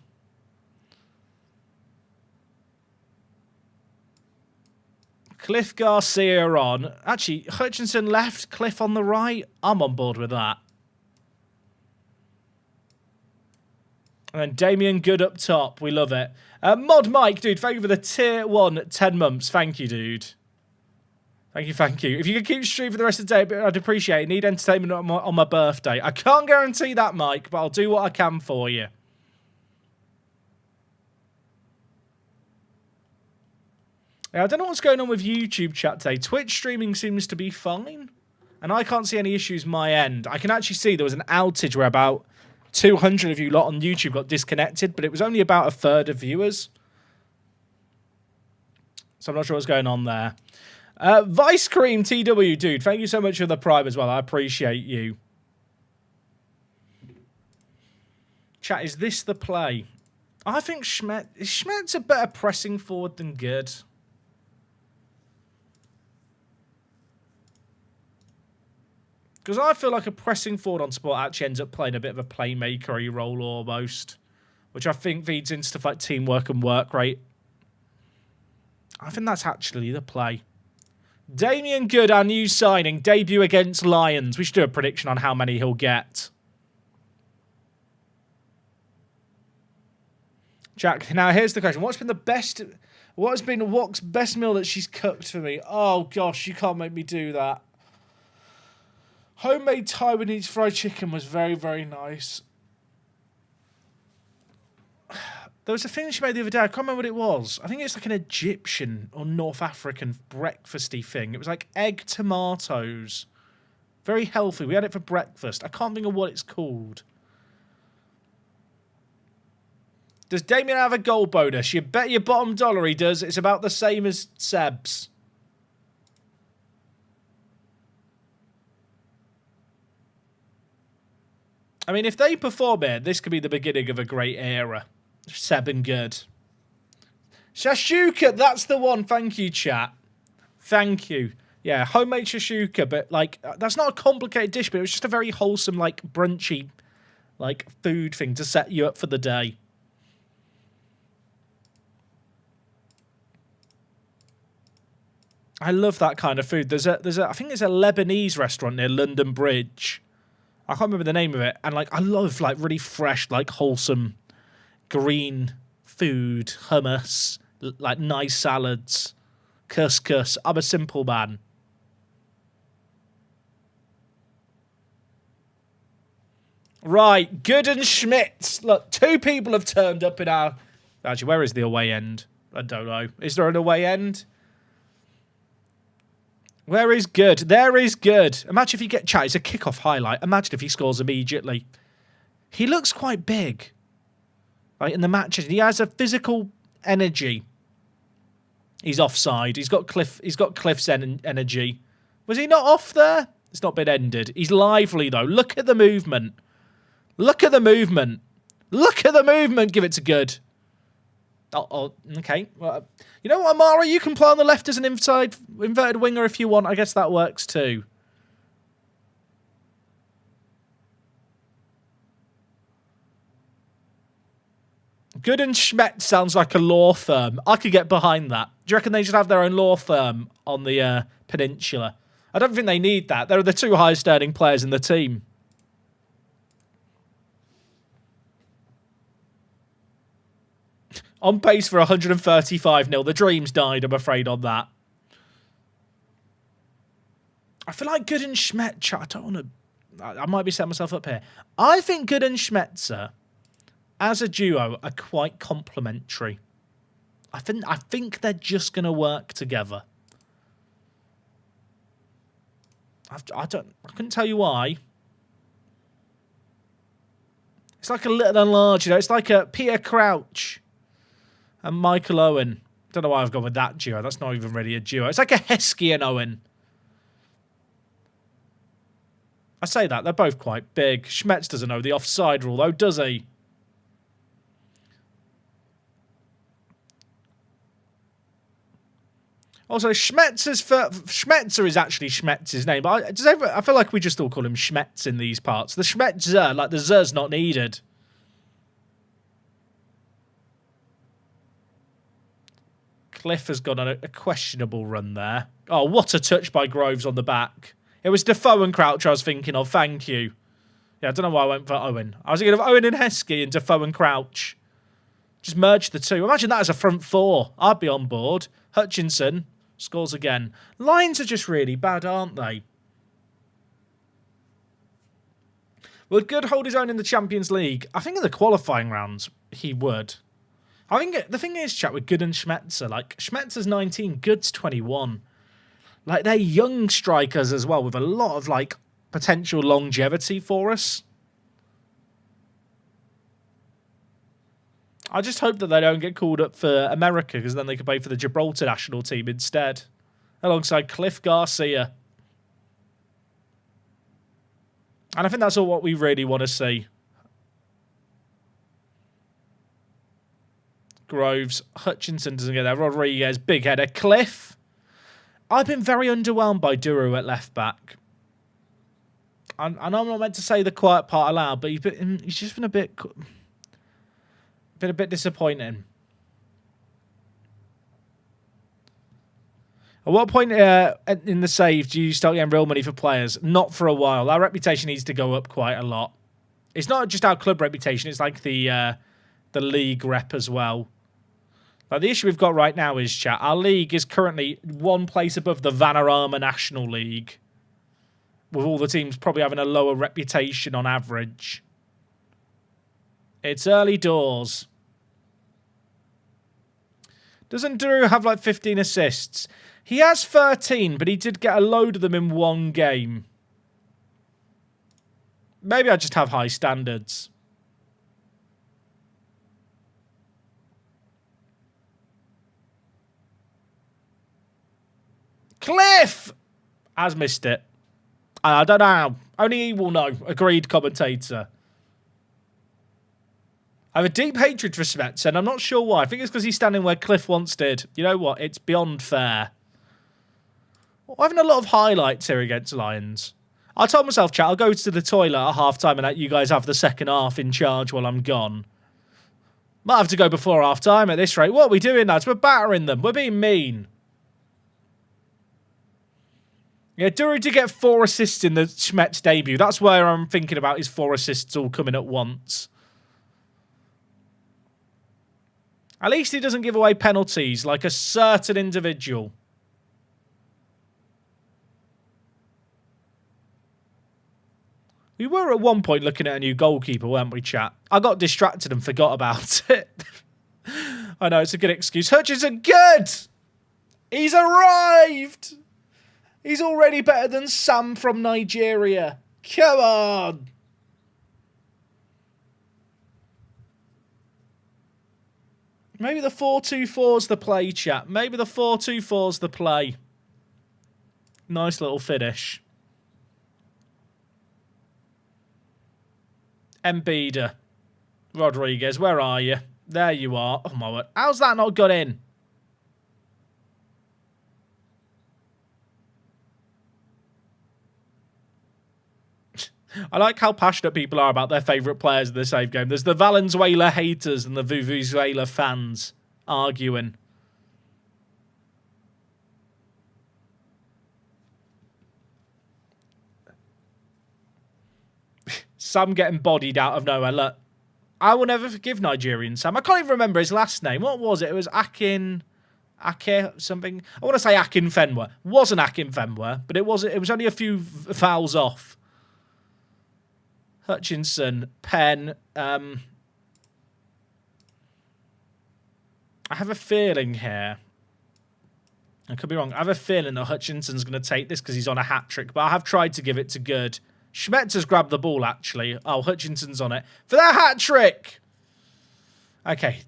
Cliff Garcia on. Actually, Hutchinson left, Cliff on the right. I'm on board with that. And then Damien Good up top. We love it. Mod Mike, dude, thank you for the tier 1 10 months. Thank you, dude. Thank you, thank you. If you could keep streaming for the rest of the day, I'd appreciate it. Need entertainment on my birthday. I can't guarantee that, Mike, but I'll do what I can for you. Yeah, I don't know what's going on with YouTube chat today. Twitch streaming seems to be fine, and I can't see any issues my end. I can actually see there was an outage where about 200 of you lot on YouTube got disconnected, but it was only about a third of viewers. So I'm not sure what's going on there. Vice Cream TW, dude, thank you so much for the Prime as well. I appreciate you. Chat, is this the play? I think Schmet's a better pressing forward than Good. Because I feel like a pressing forward on support actually ends up playing a bit of a playmaker-y role almost, which I think feeds into stuff like teamwork and work rate. I think that's actually the play. Damien Good, our new signing, debut against Lions. We should do a prediction on how many he'll get. Jack, now here's the question. What has been Wok's best meal that she's cooked for me? Oh, gosh, you can't make me do that. Homemade Taiwanese fried chicken was very, very nice. There was a thing she made the other day. I can't remember what it was. I think it's like an Egyptian or North African breakfasty thing. It was like egg tomatoes. Very healthy. We had it for breakfast. I can't think of what it's called. Does Damien have a goal bonus? You bet your bottom dollar he does. It's about the same as Seb's. I mean, if they perform it, this could be the beginning of a great era. Seb and Good. Shashuka, that's the one. Thank you, chat. Thank you. Yeah, homemade shashuka, but like that's not a complicated dish, but it was just a very wholesome, like brunchy, like food thing to set you up for the day. I love that kind of food. I think there's a Lebanese restaurant near London Bridge. I can't remember the name of it, and like I love like really fresh, like wholesome, green food, hummus, like nice salads, couscous. I'm a simple man. Right, Good and Schmitz. Look, 2 people have turned up in our... Actually, where is the away end? I don't know. Is there an away end? Where is Good? There is Good. Imagine if you get chat. It's a kickoff highlight. Imagine if he scores immediately. He looks quite big. Like in the matches. He has a physical energy. He's offside. He's got Cliff's energy. Was he not off there? It's not been ended. He's lively, though. Look at the movement. Look at the movement. Look at the movement. Give it to Good. Oh, okay. Well, you know what, Amara? You can play on the left as an inverted winger if you want. I guess that works too. Good and Schmetz sounds like a law firm. I could get behind that. Do you reckon they should have their own law firm on the peninsula? I don't think they need that. They're the 2 highest earning players in the team. On pace for 135-0. The dreams died, I'm afraid, on that. I feel like Good and Schmetzer... I don't want to... I might be setting myself up here. I think Good and Schmetzer, as a duo, are quite complementary. I think they're just going to work together. I couldn't tell you why. It's like a little and large, you know. It's like a Peter Crouch and Michael Owen. Don't know why I've gone with that duo. That's not even really a duo. It's like a Heskey and Owen. I say that. They're both quite big. Schmetz doesn't know the offside rule, though, does he? Also, Schmetzer is actually Schmetz's name, but I feel like we just all call him Schmetz in these parts. The Schmetzer, like the Z's not needed. Cliff has gone on a questionable run there. Oh, what a touch by Groves on the back. It was Defoe and Crouch I was thinking of, thank you. Yeah, I don't know why I went for Owen. I was thinking of Owen and Heskey and Defoe and Crouch. Just merge the 2. Imagine that as a front 4. I'd be on board. Hutchinson scores again. Lines are just really bad, aren't they? Would Good hold his own in the Champions League? I think in the qualifying rounds, he would. I think the thing is, chat, with Good and Schmetzer, like, Schmetzer's 19, Good's 21. Like, they're young strikers as well, with a lot of, like, potential longevity for us. I just hope that they don't get called up for America, because then they could play for the Gibraltar national team instead, alongside Cliff Garcia. And I think that's all what we really want to see. Groves, Hutchinson doesn't get there. Rodriguez, big header. Cliff. I've been very underwhelmed by Duru at left back. I know I'm not meant to say the quiet part aloud, but he's just been a bit disappointing. At what point in the save do you start getting real money for players? Not for a while. Our reputation needs to go up quite a lot. It's not just our club reputation. It's like the league rep as well. Like the issue we've got right now is, chat, our league is currently 1 place above the Vanarama National League, with all the teams probably having a lower reputation on average. It's early doors. Doesn't Drew have like 15 assists? He has 13, but he did get a load of them in 1 game. Maybe I just have high standards. Cliff has missed it. I don't know. Only he will know. Agreed, commentator. I have a deep hatred for Smets, and I'm not sure why. I think it's because he's standing where Cliff once did. You know what? It's beyond fair. We're having a lot of highlights here against Lions. I told myself, chat, I'll go to the toilet at half-time and let you guys have the second half in charge while I'm gone. Might have to go before half-time at this rate. What are we doing, lads? We're battering them. We're being mean. Yeah, Duru did get 4 assists in the Schmetz debut. That's where I'm thinking about his 4 assists all coming at once. At least he doesn't give away penalties like a certain individual. We were at one point looking at a new goalkeeper, weren't we, chat? I got distracted and forgot about it. I know, it's a good excuse. Hutchinson, good! He's arrived! He's already better than Sam from Nigeria. Come on! Maybe the 4-2-4's the play, chat. Maybe the 4-2-4's the play. Nice little finish. Embiida. Rodriguez, where are you? There you are. Oh, my word. How's that not got in? I like how passionate people are about their favourite players in the save game. There's the Valenzuela haters and the Vuvuzela fans arguing. Sam getting bodied out of nowhere. Look, I will never forgive Nigerian Sam. I can't even remember his last name. What was it? It was Ake something. I want to say Akin Fenwa. Wasn't Akin Fenwa, but it was only a few fouls off. Hutchinson, Penn. I have a feeling here. I could be wrong. I have a feeling that Hutchinson's going to take this because he's on a hat-trick, but I have tried to give it to Good. Schmetter's grabbed the ball, actually. Oh, Hutchinson's on it. For that hat-trick! Okay,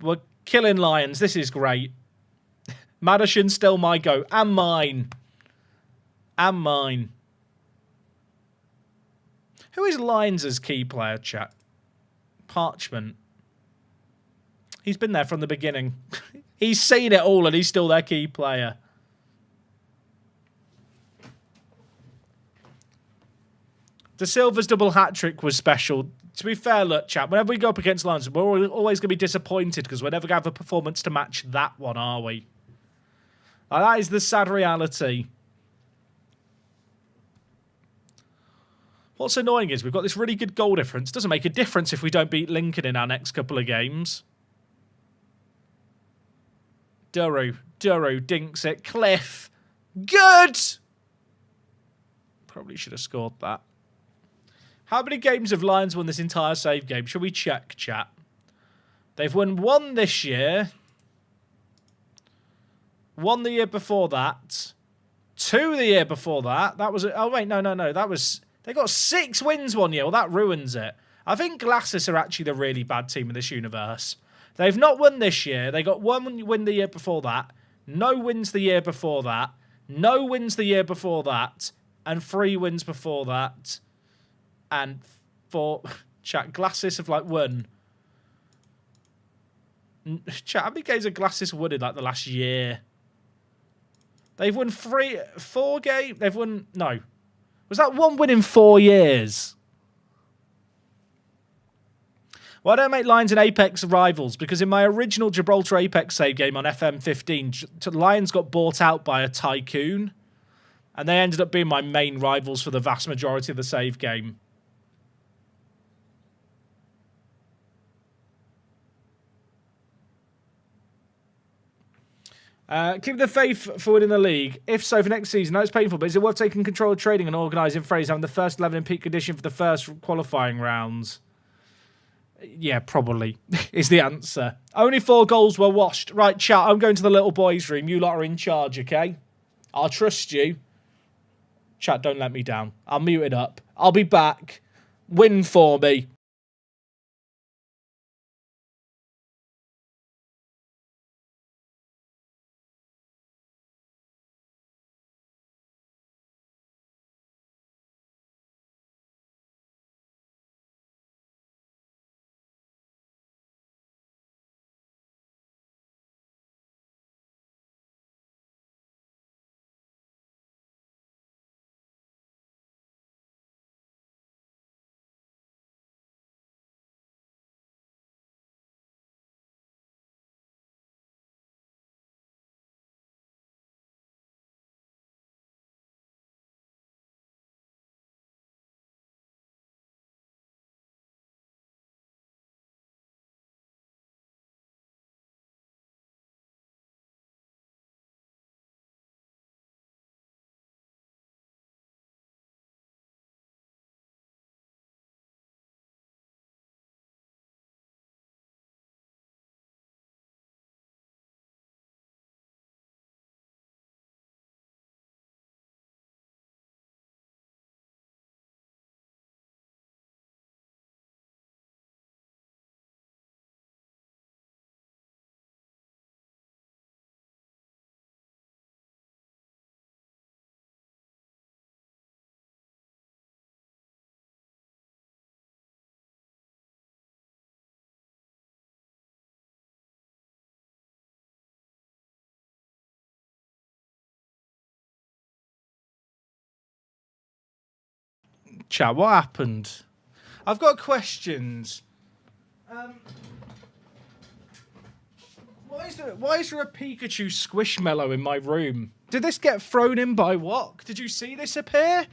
we're killing Lions. This is great. Madison still my go. And mine. And mine. Who is Lions' key player, chat? Parchment. He's been there from the beginning. He's seen it all and he's still their key player. De Silva's double hat-trick was special. To be fair, look, chat, whenever we go up against Lions, we're always going to be disappointed because we're never going to have a performance to match that one, are we? That is the sad reality. What's annoying is we've got this really good goal difference. Doesn't make a difference if we don't beat Lincoln in our next couple of games. Duru dinks it. Cliff. Good! Probably should have scored that. How many games have Lions won this entire save game? Shall we check, chat? They've won 1 this year. 1 the year before that. 2 the year before that. That was... Oh, wait, no. That was... They got 6 wins 1 year. Well, that ruins it. I think Glasses are actually the really bad team in this universe. They've not won this year. They got 1 win the year before that. No wins the year before that. No wins the year before that. And 3 wins before that. And 4... Chat, Glasses have, like, won... Chat, how many games have Glasses won in, like, the last year? They've won 4 games... They've won... No. Was that 1 win in 4 years? Why don't I make Lions and Apex rivals? Because in my original Gibraltar Apex save game on FM15, Lions got bought out by a tycoon. And they ended up being my main rivals for the vast majority of the save game. Keep the faith for winning the league. If so, for next season, I know it's painful, but is it worth taking control of trading and organising phrase having the first 11 in peak condition for the first qualifying rounds? Yeah, probably, is the answer. Only 4 goals were washed. Right, chat, I'm going to the little boys' room. You lot are in charge, okay? I'll trust you. Chat, don't let me down. I'll mute it up. I'll be back. Win for me. Chat, what happened? I've got questions. Why is there a Pikachu Squishmallow in my room? Did this get thrown in by what? Did you see this appear?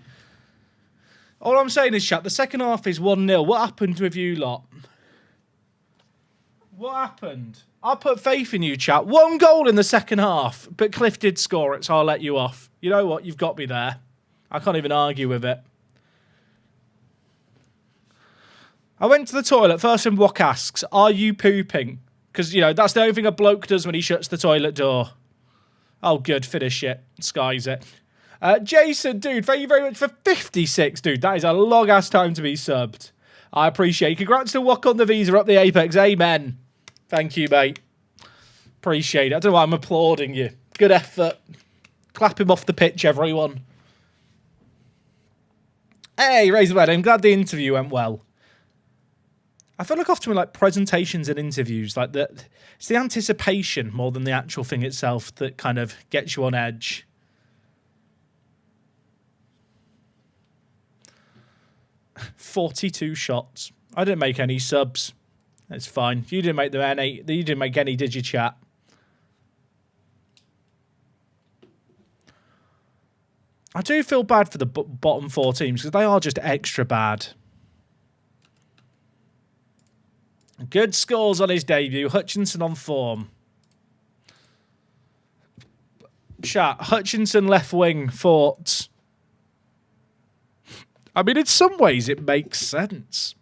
All I'm saying is, chat, the second half is 1-0. What happened with you lot? What happened? I put faith in you, chat. 1 goal in the second half, but Cliff did score it, so I'll let you off. You know what? You've got me there. I can't even argue with it. I went to the toilet. First thing Wok asks, are you pooping? Because, you know, that's the only thing a bloke does when he shuts the toilet door. Oh, good. Finish it. Skies it. Jason, dude, thank you very much for 56, dude. That is a long-ass time to be subbed. I appreciate it. Congrats to Wok on the visa up the Apex. Amen. Thank you, mate. Appreciate it. I don't know why I'm applauding you. Good effort. Clap him off the pitch, everyone. Hey, Razorhead, I'm glad the interview went well. I feel like often with like presentations and interviews, like it's the anticipation more than the actual thing itself that kind of gets you on edge. "42 shots. I didn't make any subs. It's fine. You didn't make any. You didn't make any, did you, chat? I do feel bad for the bottom 4 teams because they are just extra bad. Good scores on his debut. Hutchinson on form. Chat. Hutchinson left wing. Thoughts? I mean, in some ways, it makes sense.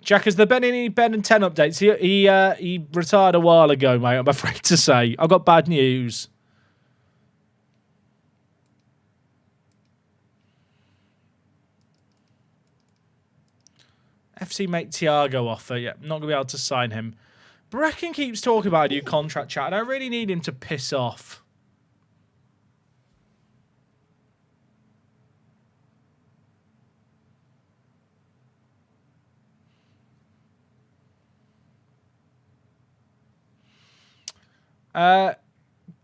Jack, has there been any Ben and 10 updates? He retired a while ago, mate, I'm afraid to say. I've got bad news. FC mate Thiago offer. Yeah, not going to be able to sign him. Brecken keeps talking about a new contract, chat, and I really need him to piss off.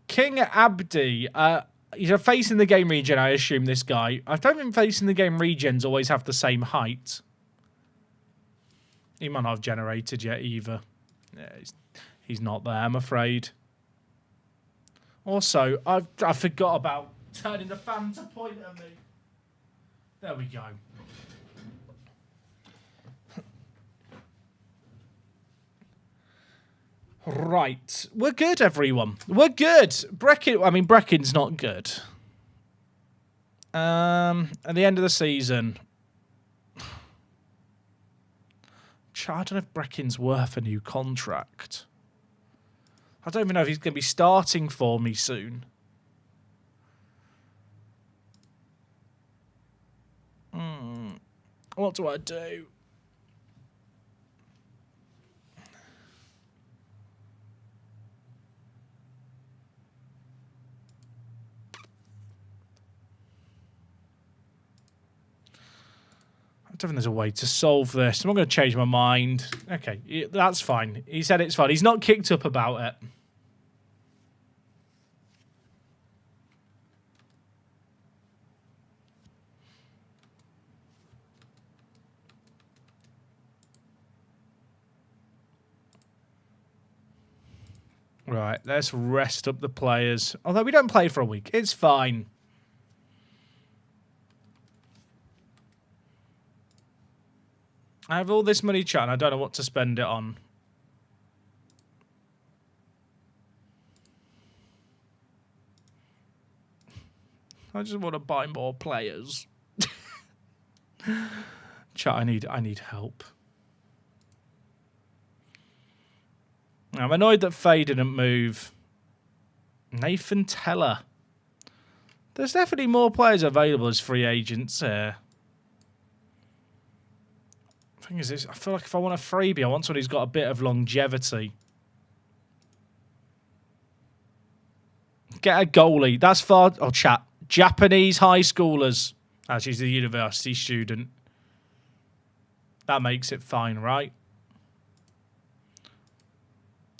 King Abdi. He's a face in the game regen, I assume, this guy. I don't think face in the game regens always have the same height. He might not have generated yet either. Yeah, he's not there, I'm afraid. Also, I forgot about turning the fan to point at me. There we go. Right. We're good, everyone. We're good. Brecken's not good. At the end of the season... I don't know if Brecken's worth a new contract. I don't even know if he's going to be starting for me soon. What do I do? I don't think there's a way to solve this. I'm not going to change my mind. Okay, that's fine. He said it's fine. He's not kicked up about it. Right, let's rest up the players. Although we don't play for a week. It's fine. I have all this money, chat, and I don't know what to spend it on. I just want to buy more players. Chat, I need help. I'm annoyed that Faye didn't move. Nathan Teller. There's definitely more players available as free agents here. Thing is, I feel like if I want a freebie, I want someone who's got a bit of longevity. Get a goalie. That's far. Oh, chat. Japanese high schoolers. Actually, he's a university student. That makes it fine, right?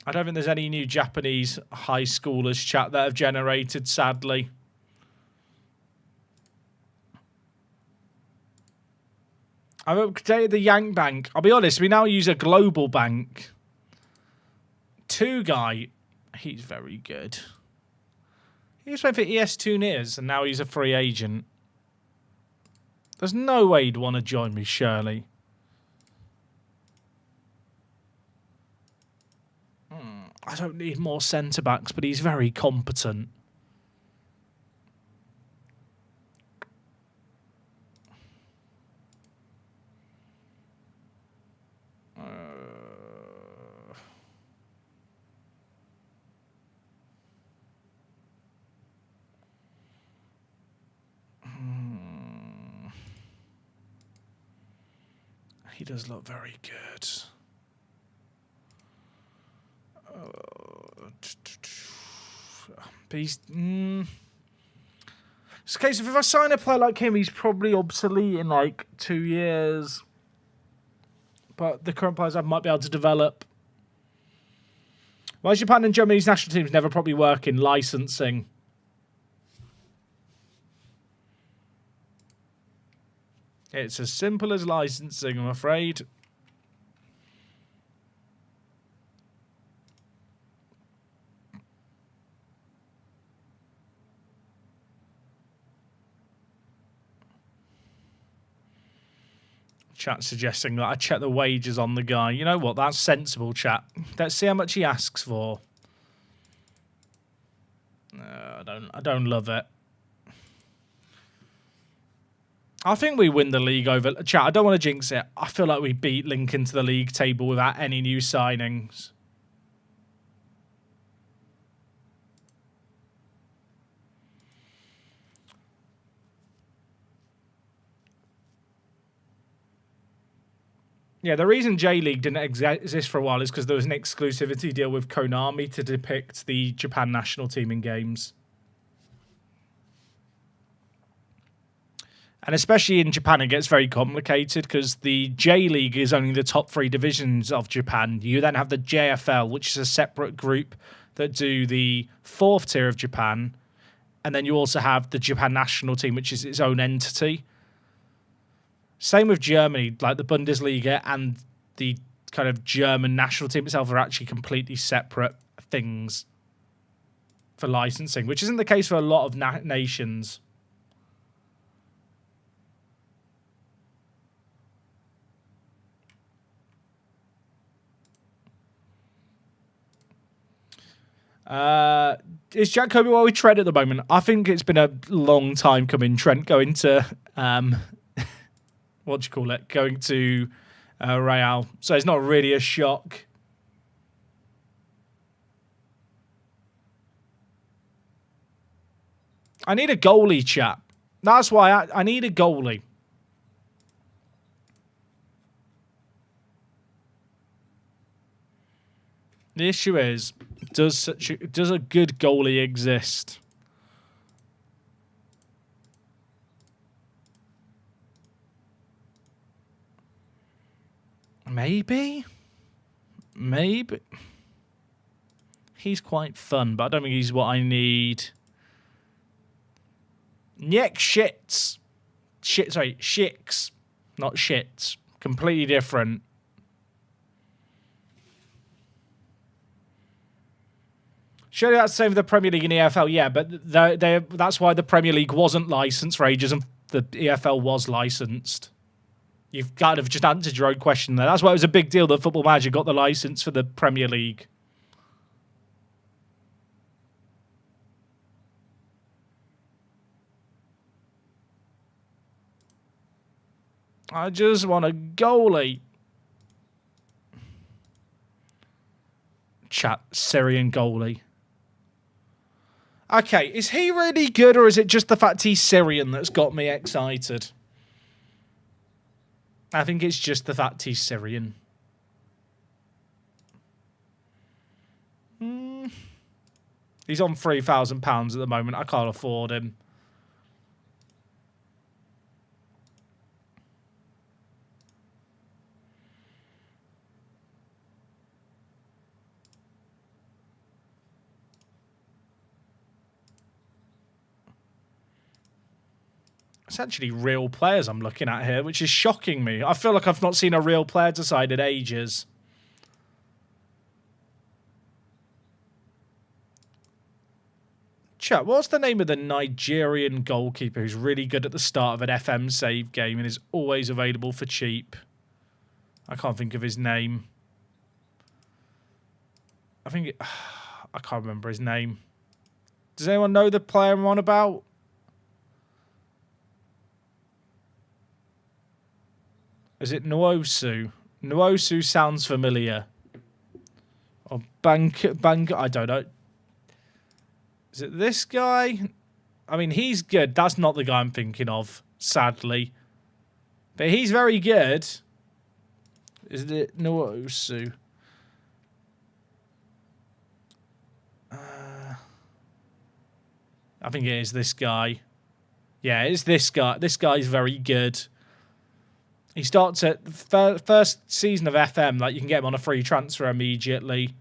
I don't think there's any new Japanese high schoolers chat that have generated, sadly. I've updated the Yank Bank. I'll be honest, we now use a global bank. Two guy, he's very good. He was playing for ES2 Nears, and now he's a free agent. There's no way he'd want to join me, surely. I don't need more centre-backs, but he's very competent. He does look very good. But he's... It's a case of if I sign a player like him, he's probably obsolete in like 2 years. But the current players I might be able to develop. Why is Japan and Germany's national teams never probably work in licensing? It's as simple as licensing, I'm afraid. Chat suggesting that I check the wages on the guy. You know what? That's sensible, chat. Let's see how much he asks for. I don't love it. I think we win the league over... Chat, I don't want to jinx it. I feel like we beat Lincoln to the league table without any new signings. Yeah, the reason J-League didn't exist for a while is because there was an exclusivity deal with Konami to depict the Japan national team in games. And especially in Japan, it gets very complicated because the J-League is only the top 3 divisions of Japan. You then have the JFL, which is a separate group that do the 4th tier of Japan. And then you also have the Japan national team, which is its own entity. Same with Germany, like the Bundesliga and the kind of German national team itself are actually completely separate things for licensing, which isn't the case for a lot of nations. Is Jack Kobe while we Trent at the moment? I think it's been a long time coming. Trent going to what do you call it? Going to Real. So it's not really a shock. I need a goalie, chap. That's why I need a goalie. The issue is, does a good goalie exist? Maybe. He's quite fun, but I don't think he's what I need. Nick shits. Shicks. Not shits. Completely different. Surely that's the same for the Premier League and EFL, yeah, but that's why the Premier League wasn't licensed for ages and the EFL was licensed. You've kind of just answered your own question there. That's why it was a big deal that Football Manager got the license for the Premier League. I just want a goalie. Chat, Syrian goalie. Okay, is he really good, or is it just the fact he's Syrian that's got me excited? I think it's just the fact he's Syrian. He's on £3,000 at the moment. I can't afford him. It's actually real players I'm looking at here, which is shocking me. I feel like I've not seen a real player to side in ages. Chat, what's the name of the Nigerian goalkeeper who's really good at the start of an FM save game and is always available for cheap? I can't think of his name. I can't remember his name. Does anyone know the player I'm on about? Is it Nwosu? Nwosu sounds familiar. Or banker, I don't know. Is it this guy? I mean, he's good. That's not the guy I'm thinking of, sadly. But he's very good. Is it Nwosu? I think it is this guy. Yeah, it's this guy. This guy's very good. He starts at the first season of FM. Like, you can get him on a free transfer immediately.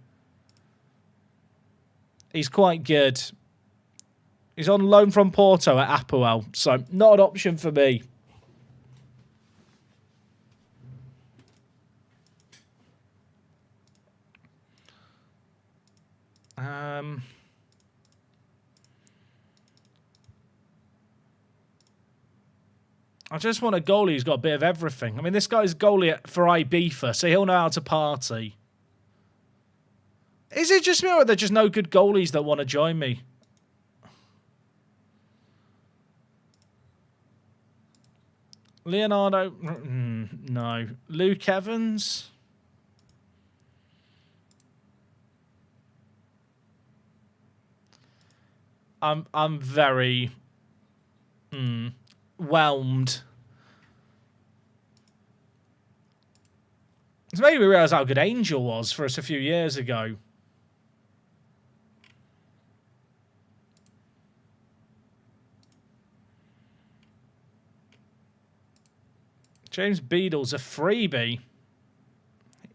He's quite good. He's on loan from Porto at Apoel, so not an option for me. I just want a goalie who's got a bit of everything. I mean, this guy's goalie for Ibiza, so he'll know how to party. Is it just me, or are there just no good goalies that want to join me? Leonardo? No. Luke Evans? I'm very whelmed. It's made me realise how good Angel was for us a few years ago. James Beadle's a freebie.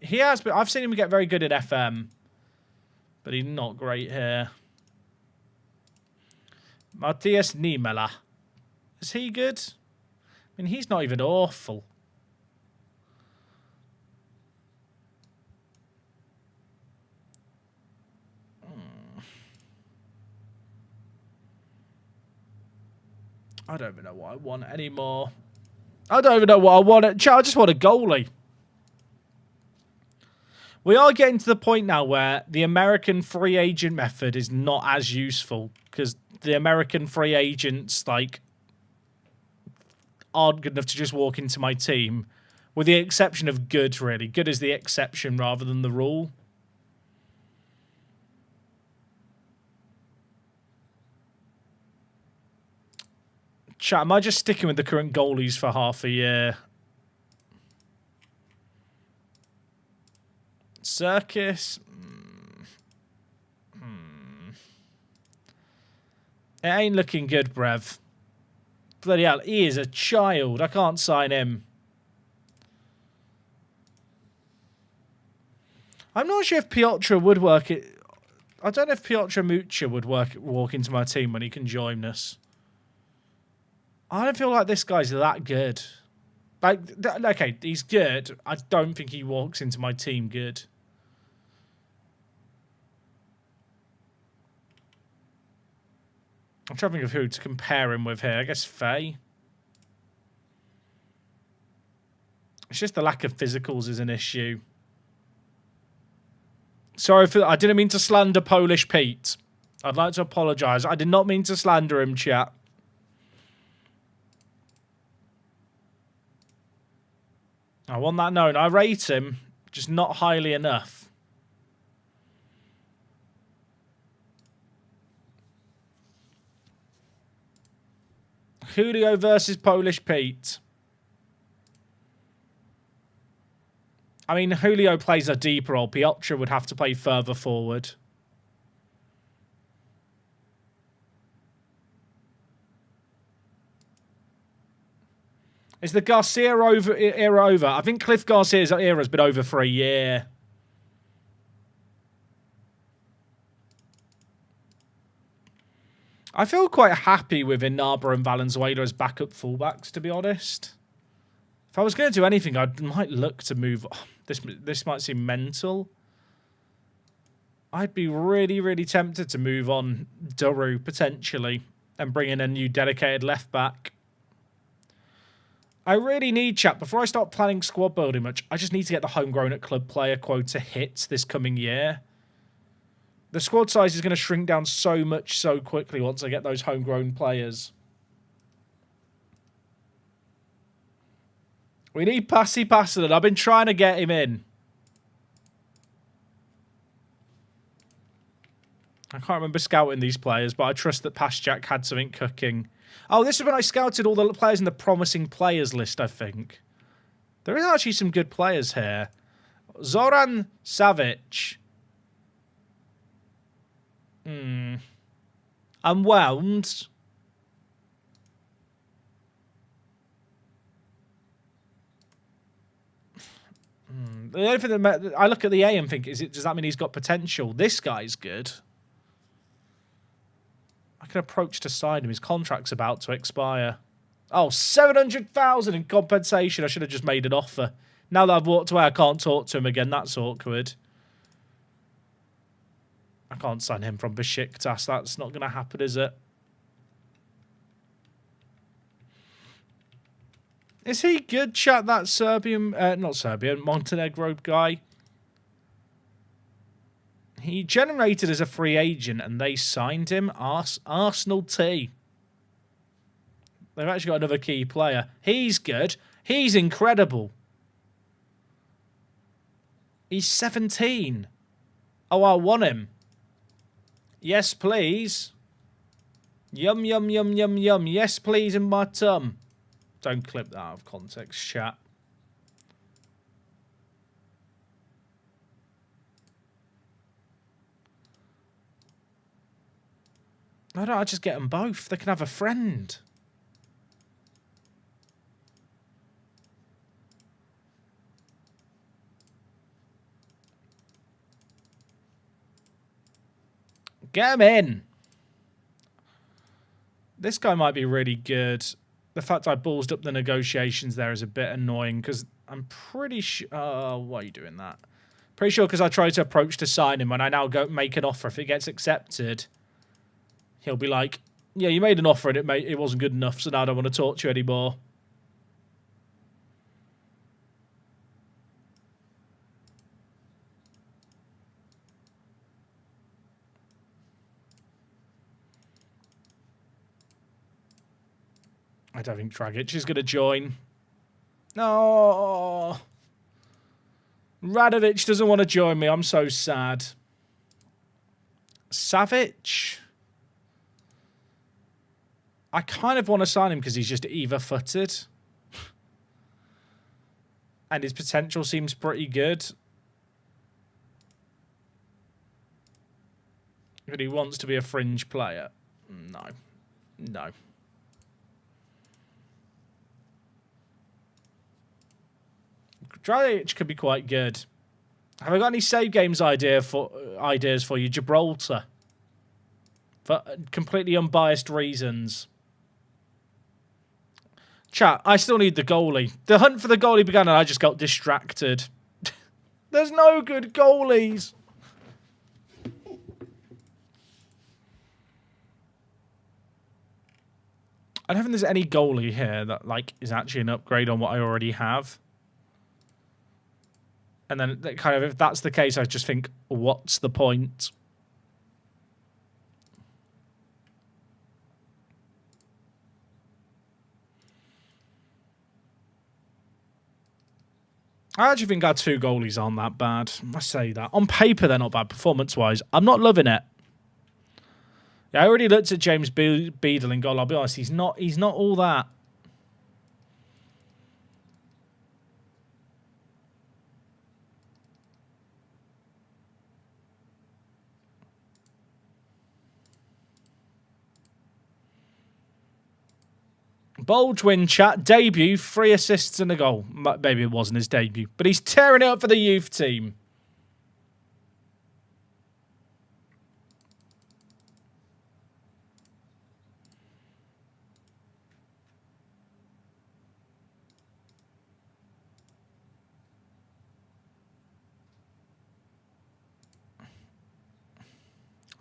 He has been. I've seen him get very good at FM, but he's not great here. Matthias Niemela. Is he good? I mean, he's not even awful. I don't even know what I want anymore. I don't even know what I want. I just want a goalie. We are getting to the point now where the American free agent method is not as useful because the American free agents, like, aren't good enough to just walk into my team, with the exception of good, really. Good is the exception rather than the rule. Chat, am I just sticking with the current goalies for half a year? Circus? It ain't looking good, Brev. Bloody hell, he is a child. I can't sign him. I'm not sure if Piotr would work it. I don't know if Piotr Mucha would walk into my team when he can join us. I don't feel like this guy's that good. Like, okay, he's good. I don't think he walks into my team good. I'm trying to think of who to compare him with here. I guess Faye. It's just the lack of physicals is an issue. Sorry, I didn't mean to slander Polish Pete. I'd like to apologise. I did not mean to slander him, chat. I want that known. I rate him, just not highly enough. Julio versus Polish Pete. I mean, Julio plays a deep role. Piotr would have to play further forward. Is the Garcia era over? I think Cliff Garcia's era has been over for a year. I feel quite happy with Inaba and Valenzuela as backup fullbacks, to be honest. If I was going to do anything, I might look to move... Oh, this might seem mental. I'd be really, really tempted to move on Duru, potentially, and bring in a new dedicated left-back. I really need, chat, before I start planning squad building much, I just need to get the homegrown at club player quota hit this coming year. The squad size is going to shrink down so much so quickly once I get those homegrown players. We need Passy Passon. I've been trying to get him in. I can't remember scouting these players, but I trust that Pasjack had something cooking. Oh, this is when I scouted all the players in the promising players list, I think. There is actually some good players here. Zoran Savic. I'm whelmed. The only thing that I look at the A and think, does that mean he's got potential? This guy's good. I can approach to sign him. His contract's about to expire. Oh, 700,000 in compensation. I should have just made an offer. Now that I've walked away, I can't talk to him again. That's awkward. I can't sign him from Besiktas. That's not going to happen, is it? Is he good, chat, that Serbian... not Serbian, Montenegro guy? He generated as a free agent and they signed him. Arsenal T. They've actually got another key player. He's good. He's incredible. He's 17. Oh, I want him. Yes, please. Yum, yum, yum, yum, yum. Yes, please, in my tum. Don't clip that out of context, chat. Why don't I just get them both? They can have a friend. Get him in. This guy might be really good. The fact I ballsed up the negotiations there is a bit annoying because I'm pretty sure... Oh, why are you doing that? Pretty sure because I tried to approach to sign him and I now go make an offer. If it gets accepted, he'll be like, yeah, you made an offer and it wasn't good enough, so now I don't want to talk to you anymore. I don't think Dragic is going to join. No. Radovic doesn't want to join me. I'm so sad. Savic. I kind of want to sign him because he's just either-footed. And his potential seems pretty good. But he wants to be a fringe player. No. No. Dragic could be quite good. Have I got any save games ideas for you? Gibraltar. For completely unbiased reasons. Chat, I still need the goalie. The hunt for the goalie began and I just got distracted. There's no good goalies. I don't think there's any goalie here that is actually an upgrade on what I already have. And then kind of if that's the case, I just think, what's the point? I actually think our two goalies aren't that bad. I say that. On paper, they're not bad performance-wise. I'm not loving it. Yeah, I already looked at James Beadle in goal. I'll be honest, he's not all that. Bulge win, chat. Debut, 3 assists and a goal. Maybe it wasn't his debut, but he's tearing it up for the youth team.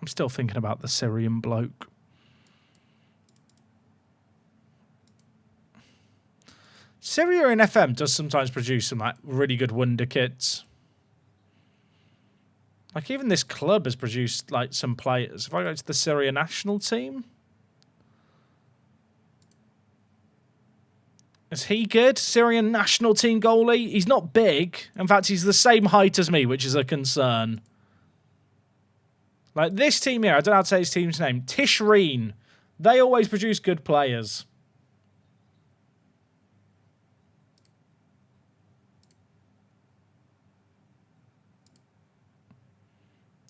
I'm still thinking about the Syrian bloke. Syria in FM does sometimes produce some like really good wonder kids. Like even this club has produced like some players. If I go to the Syria national team, is he good? Syrian national team goalie. He's not big. In fact, he's the same height as me, which is a concern. Like this team here, I don't know how to say his team's name. Tishreen. They always produce good players.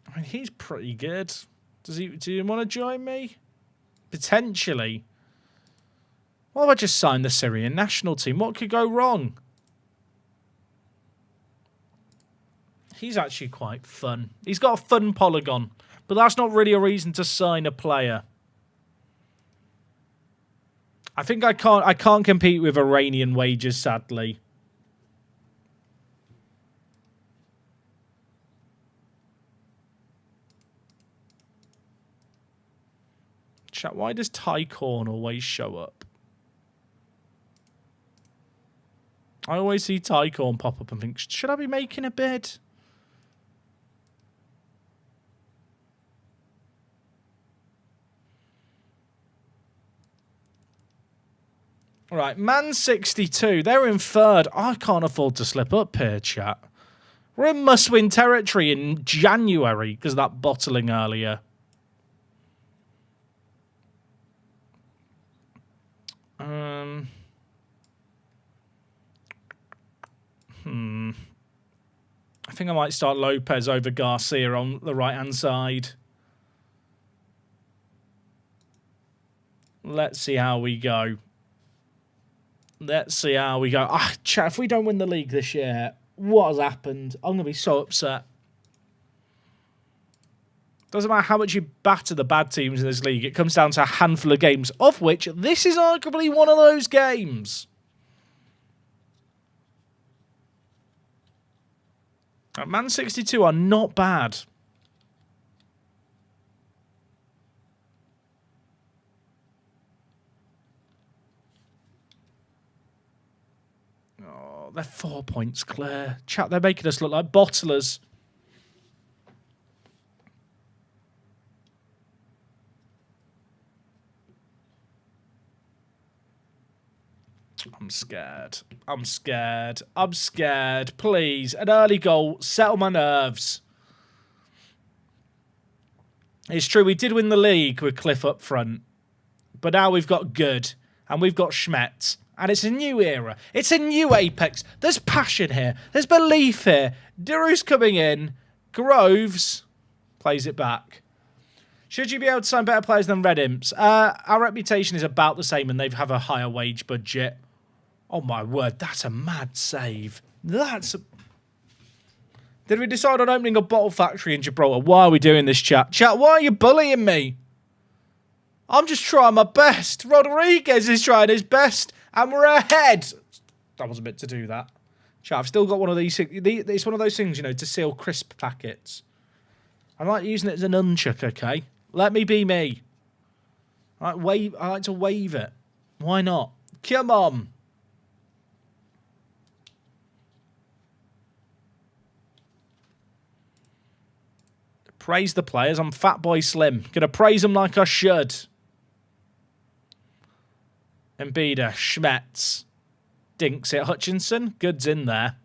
I mean, he's pretty good. Do you want to join me? Potentially. Why would I just sign the Syrian national team? What could go wrong? He's actually quite fun. He's got a fun polygon, but that's not really a reason to sign a player. I think I can't compete with Iranian wages, sadly. Chat, why does Tycorn always show up? I always see Tycorn pop up and think, should I be making a bid? All right, Man 62. They're in third. I can't afford to slip up here, chat. We're in must-win territory in January because of that bottling earlier. I think I might start Lopez over Garcia on the right-hand side. Let's see how we go. Let's see how we go. Ah, chat, if we don't win the league this year, what has happened? I'm going to be so upset. Doesn't matter how much you batter the bad teams in this league. It comes down to a handful of games, of which this is arguably one of those games. Man 62 are not bad. Oh, they're 4 points clear. Chat, they're making us look like bottlers. I'm scared. I'm scared. I'm scared. Please, an early goal. Settle my nerves. It's true, we did win the league with Cliff up front. But now we've got Good. And we've got Schmetz. And it's a new era. It's a new Apex. There's passion here. There's belief here. Diru's coming in. Groves plays it back. Should you be able to sign better players than Red Imps? Our reputation is about the same and they have a higher wage budget. Oh my word, that's a mad save. That's a... Did we decide on opening a bottle factory in Gibraltar? Why are we doing this, chat? Chat, why are you bullying me? I'm just trying my best. Rodriguez is trying his best and we're ahead. I wasn't meant to do that. Chat, I've still got one of these. It's one of those things, you know, to seal crisp packets. I like using it as an nunchuck, okay? Let me be me. I like to wave it. Why not? Come on. Praise the players. I'm Fat Boy Slim. Gonna praise them like I should. Embida, Schmetz. Dinks it. Hutchinson. Good's in there.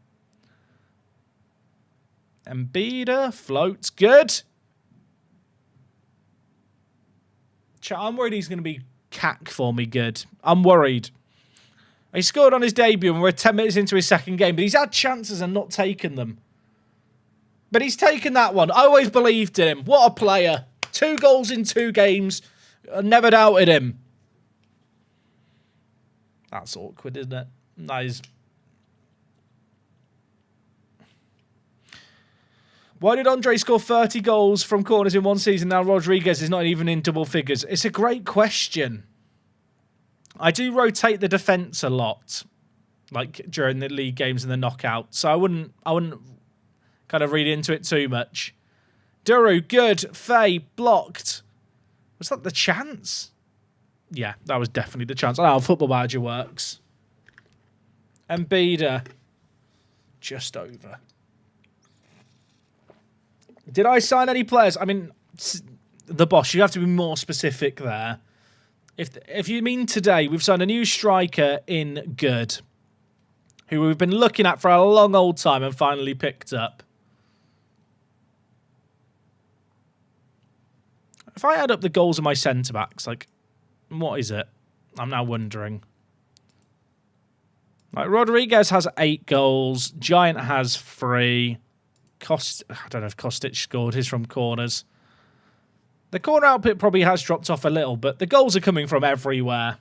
Embida floats. Good. I'm worried he's going to be cack for me. Good. I'm worried. He scored on his debut and we're 10 minutes into his second game, but he's had chances and not taken them. But he's taken that one. I always believed in him. What a player. 2 goals in 2 games. I never doubted him. That's awkward, isn't it? That is... Why did Andre score 30 goals from corners in one season? Now Rodriguez is not even in double figures. It's a great question. I do rotate the defence a lot, like during the league games and the knockout. So I wouldn't kind of read into it too much. Duru, good. Faye, blocked. Was that the chance? Yeah, that was definitely the chance. I know how Football Manager works. And Beda, just over. Did I sign any players? I mean, the boss, you have to be more specific there. If you mean today, we've signed a new striker in Good, who we've been looking at for a long old time and finally picked up. If I add up the goals of my centre-backs, like, what is it? I'm now wondering. Like, Rodriguez has 8 goals. Giant has 3. I don't know if Kostic scored his from corners. The corner output probably has dropped off a little, but the goals are coming from everywhere.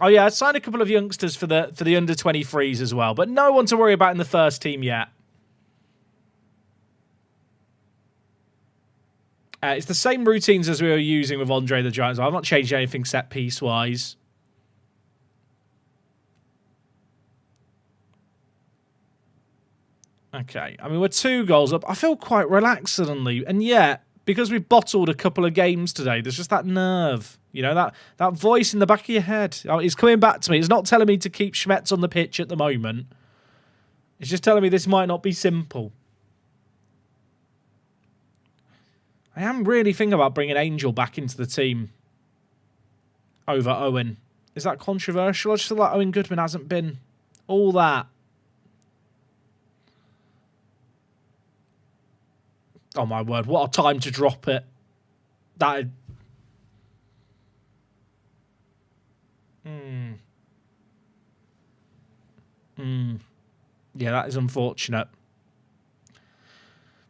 Oh yeah, I signed a couple of youngsters for the under 23s as well, but no one to worry about in the first team yet. It's the same routines as we were using with Andre the Giant. So I've not changed anything set piece wise. Okay, I mean, we're 2 goals up. I feel quite relaxed suddenly. And yet, because we've bottled a couple of games today, there's just that nerve. You know, that voice in the back of your head. Oh, it's coming back to me. It's not telling me to keep Schmetz on the pitch at the moment. It's just telling me this might not be simple. I am really thinking about bringing Angel back into the team over Owen. Is that controversial? I just feel like Owen Goodman hasn't been all that. Oh my word, what a time to drop it. That... Yeah, that is unfortunate.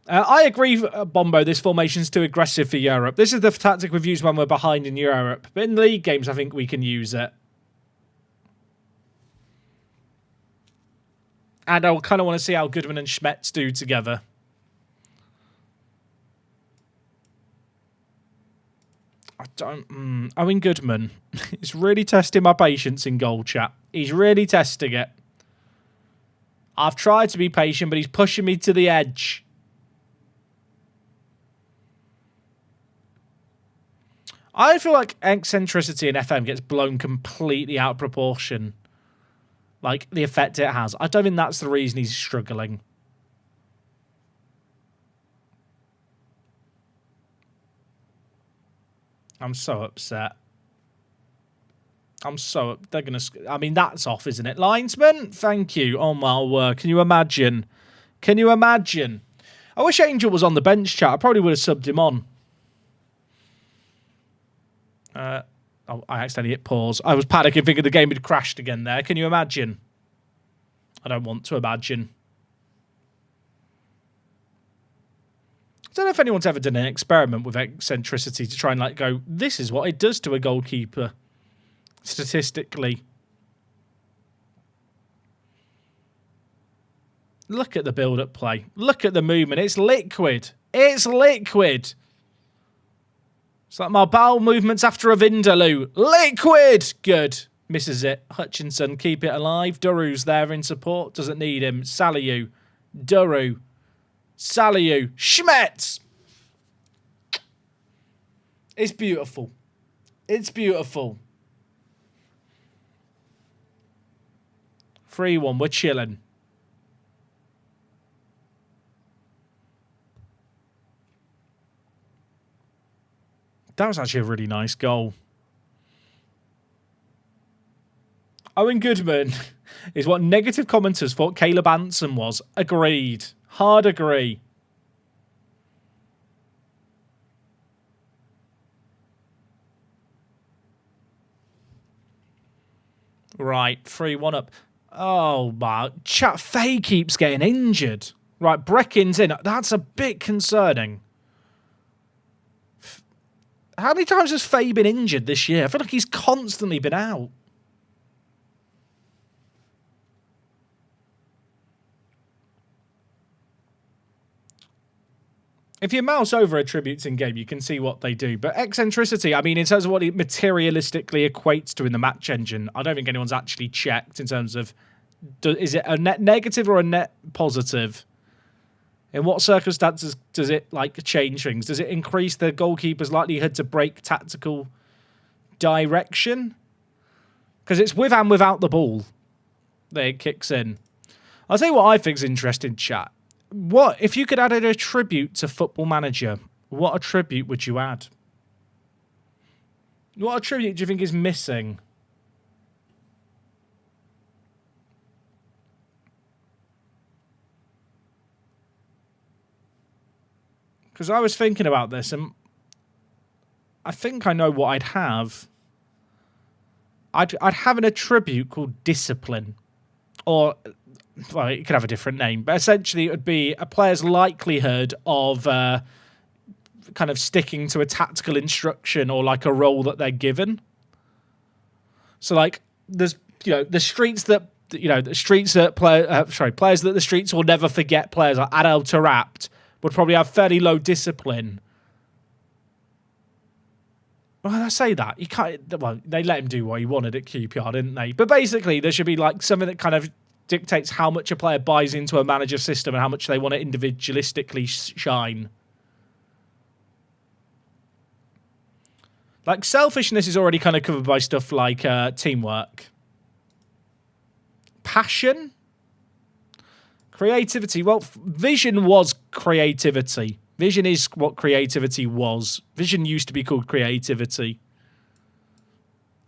I agree, Bombo, this formation's too aggressive for Europe. This is the tactic we've used when we're behind in Europe. But in the league games, I think we can use it. And I kind of want to see how Goodman and Schmetz do together. I don't... Owen Goodman is really testing my patience in goal chat. He's really testing it. I've tried to be patient, but he's pushing me to the edge. I feel like eccentricity in FM gets blown completely out of proportion. Like, the effect it has. I don't think that's the reason he's struggling. I'm so upset. They're going to... I mean, that's off, isn't it? Linesman, thank you. Oh, my word. Can you imagine? Can you imagine? I wish Angel was on the bench, chat. I probably would have subbed him on. I accidentally hit pause. I was panicking thinking the game had crashed again there. Can you imagine? I don't want to imagine. I don't know if anyone's ever done an experiment with eccentricity to try and like go, this is what it does to a goalkeeper. Statistically. Look at the build-up play. Look at the movement. It's liquid. It's liquid. It's like my bowel movements after a Vindaloo. Liquid! Good. Misses it. Hutchinson, keep it alive. Duru's there in support. Doesn't need him. Saliu. Duru. Saliu. Schmetz! It's beautiful. It's beautiful. 3-1. We're chilling. That was actually a really nice goal. Owen Goodman is what negative commenters thought Caleb Anson was. Agreed. Hard agree. Right, 3-1 up. Oh, my. Chat, Faye keeps getting injured. Right, Breckin's in. That's a bit concerning. How many times has Faye been injured this year? I feel like he's constantly been out. If you mouse over attributes in game, you can see what they do. But eccentricity, I mean, in terms of what it materialistically equates to in the match engine, I don't think anyone's actually checked in terms of, is it a net negative or a net positive? In what circumstances does it like change things? Does it increase the goalkeeper's likelihood to break tactical direction? Because it's with and without the ball that it kicks in. I'll tell you what I think is interesting, chat. What if you could add an attribute to Football Manager? What attribute would you add? What attribute do you think is missing? Because I was thinking about this, and I think I know what I'd have. I'd have an attribute called discipline. Or, well, it could have a different name, but essentially it would be a player's likelihood of kind of sticking to a tactical instruction or like a role that they're given. So, like, there's the streets that players that the streets will never forget. Players like Addons would probably have fairly low discipline. Well, I say that. You can't. Well, they let him do what he wanted at QPR, didn't they? But basically, there should be like something that kind of dictates how much a player buys into a manager system and how much they want to individualistically shine. Like, selfishness is already kind of covered by stuff like teamwork. Passion? Creativity. Well, vision was creativity. Vision is what creativity was. Vision used to be called creativity.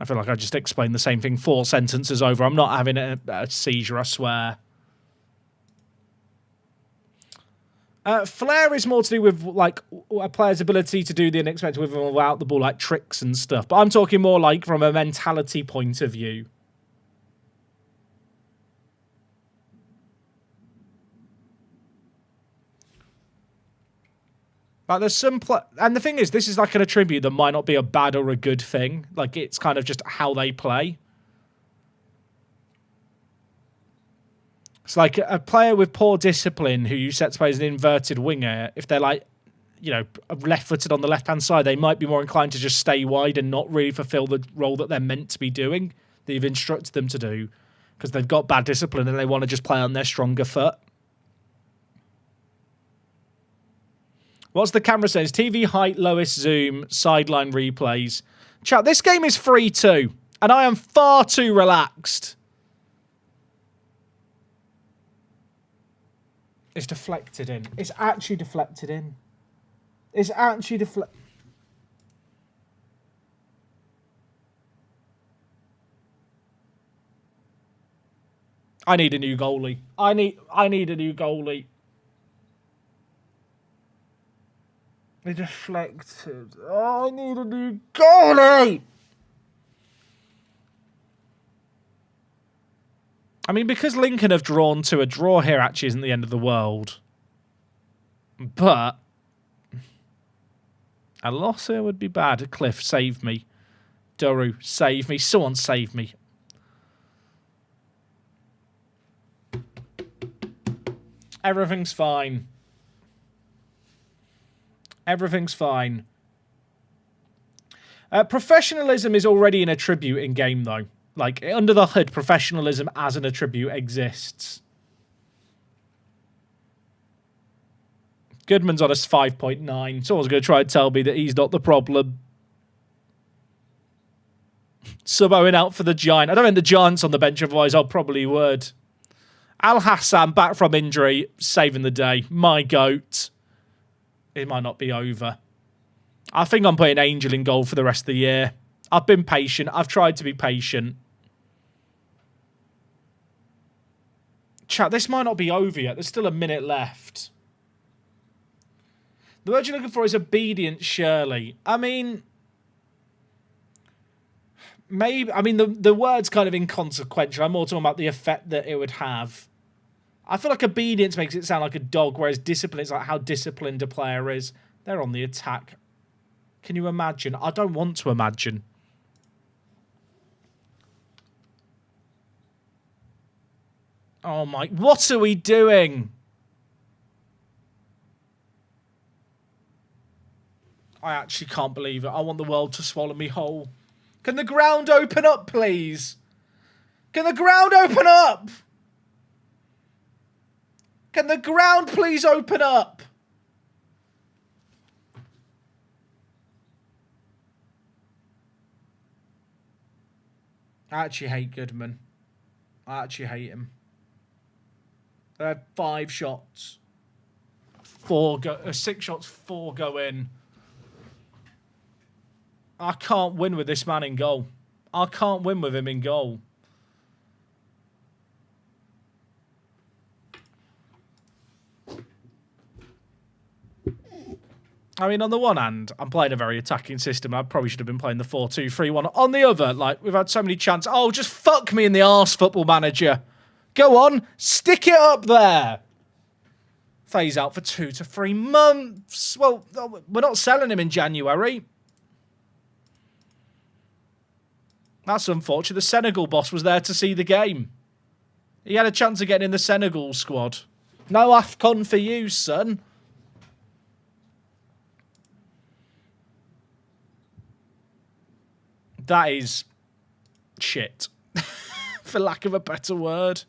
I feel like I just explained the same thing 4 sentences over. I'm not having a seizure, I swear. Flair is more to do with like a player's ability to do the unexpected with and without the ball, like tricks and stuff. But I'm talking more like from a mentality point of view. Like there's some and the thing is, this is like an attribute that might not be a bad or a good thing. Like it's kind of just how they play. It's like a player with poor discipline who you set to play as an inverted winger. If they're like, left-footed on the left-hand side, they might be more inclined to just stay wide and not really fulfill the role that they're meant to be doing, that you've instructed them to do, because they've got bad discipline and they want to just play on their stronger foot. What's the camera says? TV height, lowest zoom, sideline replays. Chat, this game is free too, and I am far too relaxed. It's deflected in. It's actually deflected in. It's actually deflected. I need a new goalie. I need a new goalie. It deflected. Oh, I need a new goalie. I mean, because Lincoln have drawn to a draw here actually isn't the end of the world. But a loss here would be bad. Cliff, save me. Doru, save me. Someone save me. Everything's fine. Everything's fine. Professionalism is already an attribute in game, though. Like, under the hood, professionalism as an attribute exists. Goodman's on a 5.9. Someone's going to try and tell me that he's not the problem. Suboing out for the Giant. I don't think the Giant's on the bench, otherwise I probably would. Al Hassan, back from injury, saving the day. My goat. It might not be over. I think I'm putting Angel in goal for the rest of the year. I've been patient. I've tried to be patient. Chat, this might not be over yet. There's still a minute left. The word you're looking for is obedient, surely. I mean, maybe. I mean, the word's kind of inconsequential. I'm more talking about the effect that it would have. I feel like obedience makes it sound like a dog, whereas discipline is like how disciplined a player is. They're on the attack. Can you imagine? I don't want to imagine. Oh my... What are we doing? I actually can't believe it. I want the world to swallow me whole. Can the ground open up, please? Can the ground open up? Can the ground please open up? I actually hate Goodman. I actually hate him. They had 5 shots. 6 shots, 4 go in. I can't win with this man in goal. I can't win with him in goal. I mean, on the one hand, I'm playing a very attacking system. I probably should have been playing the 4-2-3-1. On the other, like, we've had so many chances. Oh, just fuck me in the arse, Football Manager. Go on, stick it up there. Phase out for 2 to 3 months. Well, we're not selling him in January. That's unfortunate. The Senegal boss was there to see the game. He had a chance of getting in the Senegal squad. No AFCON for you, son. That is shit, for lack of a better word.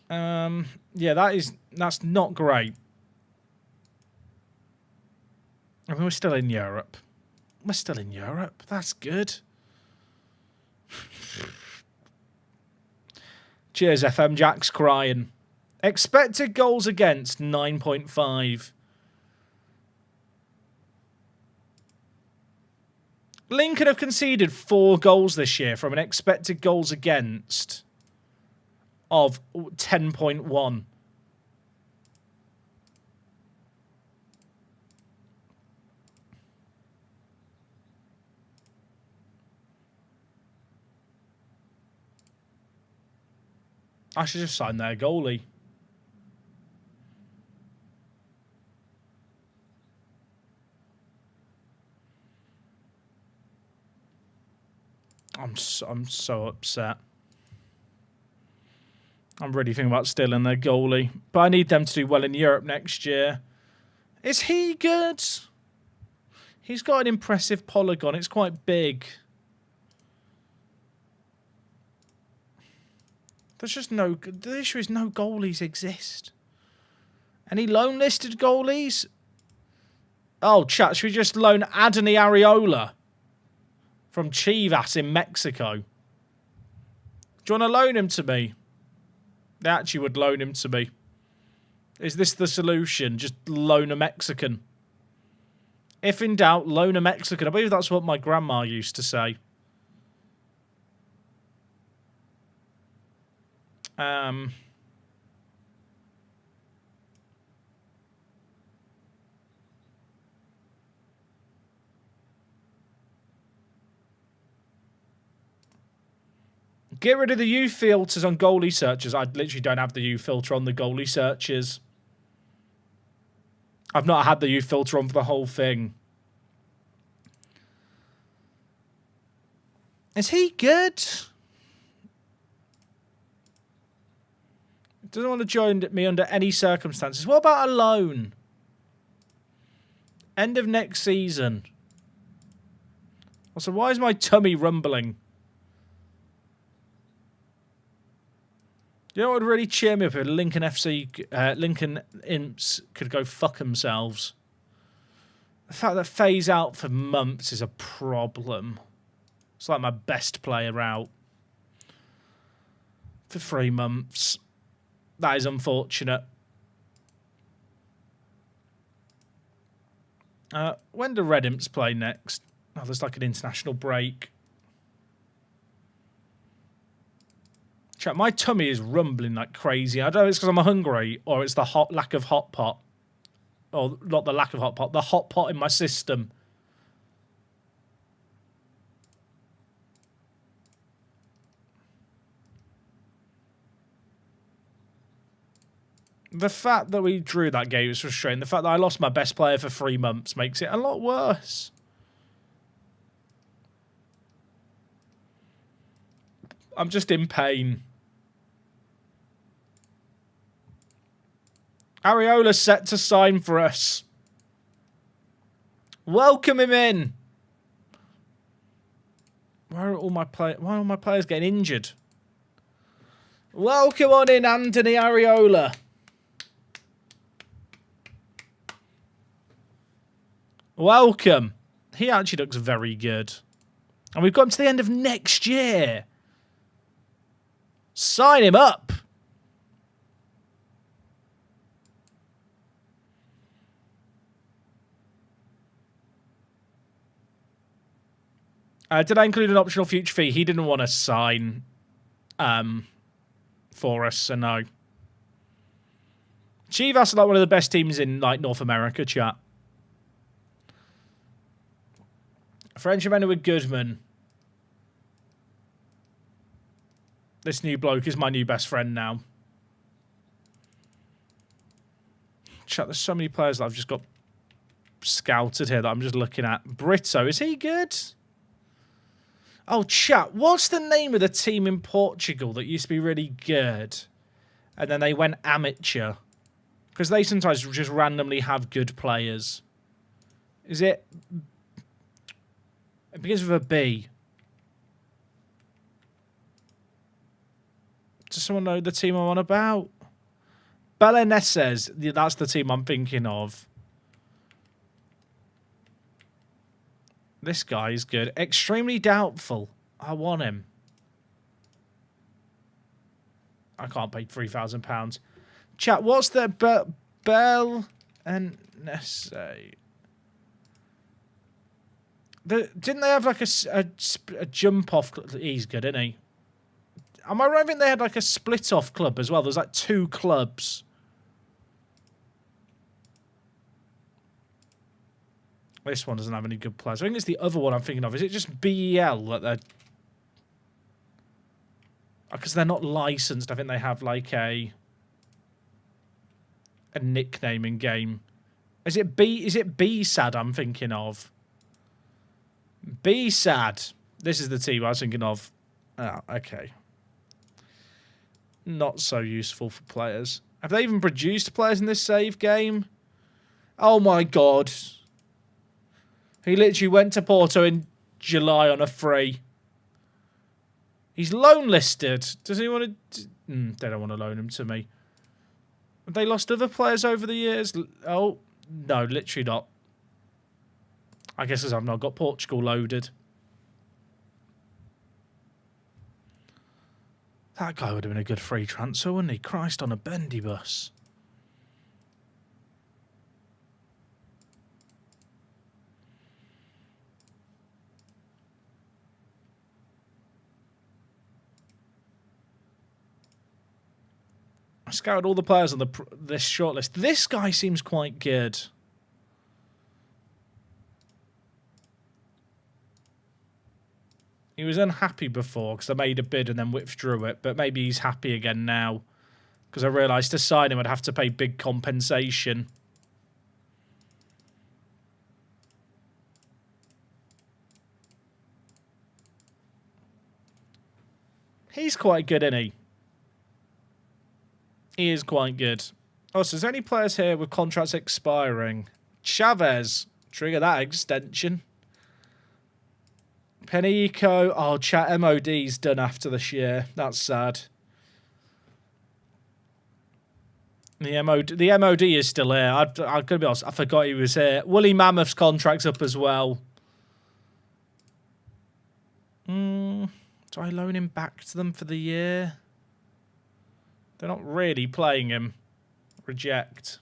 Yeah, that's not great. I mean, we're still in Europe. We're still in Europe. That's good. Cheers, FM. Jack's crying. Expected goals against 9.5. Lincoln have conceded 4 goals this year from an expected goals against of 10.1. I should just sign their goalie. I'm so upset. I'm really thinking about stealing their goalie. But I need them to do well in Europe next year. Is he good? He's got an impressive polygon. It's quite big. There's just no... The issue is no goalies exist. Any loan listed goalies? Oh, chat, should we just loan Adony Areola from Chivas in Mexico? Do you want to loan him to me? They actually would loan him to me. Is this the solution? Just loan a Mexican. If in doubt, loan a Mexican. I believe that's what my grandma used to say. Get rid of the U filters on goalie searches. I literally don't have the U filter on the goalie searches. I've not had the U filter on for the whole thing. Is he good? Doesn't want to join me under any circumstances. What about a loan? End of next season. Also, why is my tummy rumbling? You know what would really cheer me up if Lincoln FC, Lincoln Imps could go fuck themselves? The fact that phase out for months is a problem. It's like my best player out for 3 months. That is unfortunate. When do Red Imps play next? Oh, there's like an international break. Chat, my tummy is rumbling like crazy. I don't know if it's because I'm hungry or it's the lack of hot pot. Or not the lack of hot pot, the hot pot in my system. The fact that we drew that game is frustrating. The fact that I lost my best player for 3 months makes it a lot worse. I'm just in pain. Areola set to sign for us. Welcome him in. Why are all my players getting injured? Welcome on in, Anthony Areola. Welcome. He actually looks very good. And we've got him to the end of next year. Sign him up. Did I include an optional future fee? He didn't want to sign for us, so no. Chivas are like one of the best teams in like North America, chat. Friendship ended with Goodman. This new bloke is my new best friend now. Chat, there's so many players that I've just got scouted here that I'm just looking at. Brito, is he good? Oh, chat, what's the name of the team in Portugal that used to be really good? And then they went amateur. Because they sometimes just randomly have good players. Is it... It begins with a B. Does someone know the team I'm on about? Belenenses. That's the team I'm thinking of. This guy is good. Extremely doubtful. I want him. I can't pay £3,000. Chat, what's the Belenenses? Didn't they have like a jump off? He's good, isn't he? Am I right? I think they had like a split off club as well. There's like 2 clubs. This one doesn't have any good players. I think it's the other one I'm thinking of. Is it just BEL that they're... Because they're not licensed. I think they have like a nickname in game. Is it B-SAD I'm thinking of? B-SAD. This is the team I was thinking of. Oh, okay. Not so useful for players. Have they even produced players in this save game? Oh my god. He literally went to Porto in July on a free. He's loan listed. Does he want to... they don't want to loan him to me. Have they lost other players over the years? Oh, no, literally not. I guess because I've not got Portugal loaded. That guy would have been a good free transfer, wouldn't he? Christ on a bendy bus. I scouted all the players on this shortlist. This guy seems quite good. He was unhappy before because I made a bid and then withdrew it, but maybe he's happy again now because I realised to sign him I'd have to pay big compensation. He's quite good, isn't he? He is quite good. Oh, so is there any players here with contracts expiring? Chavez. Trigger that extension. Penico. Oh, chat MOD's done after this year. That's sad. The MOD is still here. I'm going to be honest, I forgot he was here. Woolly Mammoth's contract's up as well. Do I loan him back to them for the year? They're not really playing him. Reject.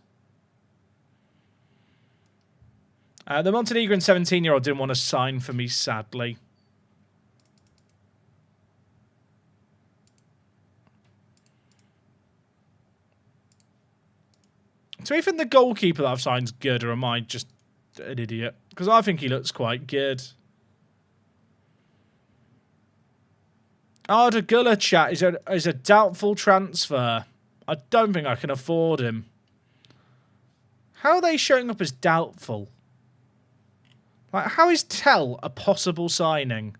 The Montenegrin 17-year-old didn't want to sign for me, sadly. So even the goalkeeper that I've signed is good, or am I just an idiot? Because I think he looks quite good. Arda Guller, chat, is a doubtful transfer. I don't think I can afford him. How are they showing up as doubtful? Like, how is Tell a possible signing?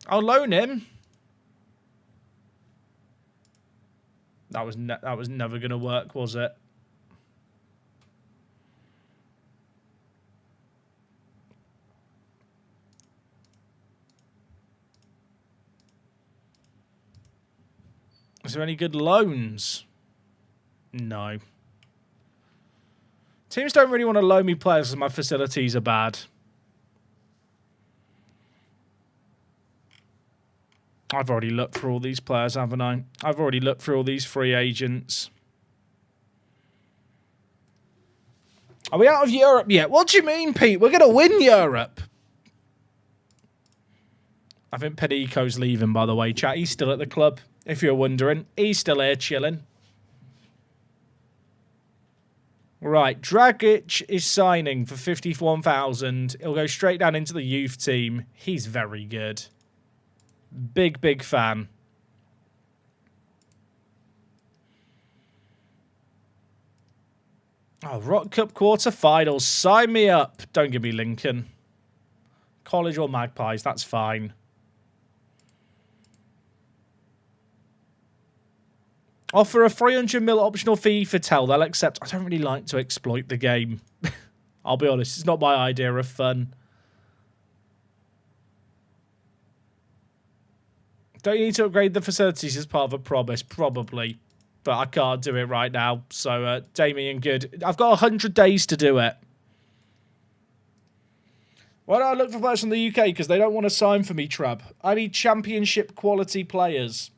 I'll loan him. That was never going to work, was it? Is there any good loans? No. Teams don't really want to loan me players because my facilities are bad. I've already looked through all these players, haven't I? I've already looked through all these free agents. Are we out of Europe yet? What do you mean, Pete? We're going to win Europe. I think Pedico's leaving, by the way, chat. He's still at the club, if you're wondering. He's still here chilling. Right, Dragic is signing for 51,000. He'll go straight down into the youth team. He's very good. Big, big fan. Oh, Rock Cup quarterfinals. Sign me up. Don't give me Lincoln. College or Magpies, that's fine. Offer a 300 mil optional fee for Tel. They'll accept. I don't really like to exploit the game. I'll be honest. It's not my idea of fun. Don't you need to upgrade the facilities as part of a promise? Probably. But I can't do it right now. So, Damien, good. I've got 100 days to do it. Why don't I look for players from the UK? Because they don't want to sign for me, Trab. I need championship quality players.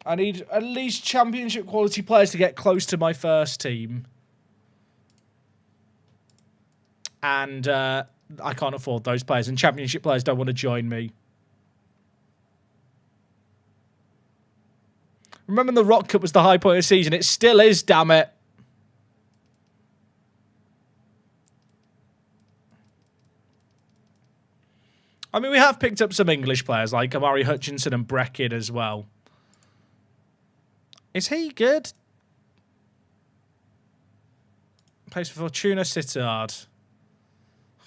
I need at least championship quality players to get close to my first team. And I can't afford those players. And championship players don't want to join me. Remember the Rock Cup was the high point of the season? It still is, damn it. I mean, we have picked up some English players like Amari Hutchinson and Brecken as well. Is he good? Plays for Fortuna Sittard.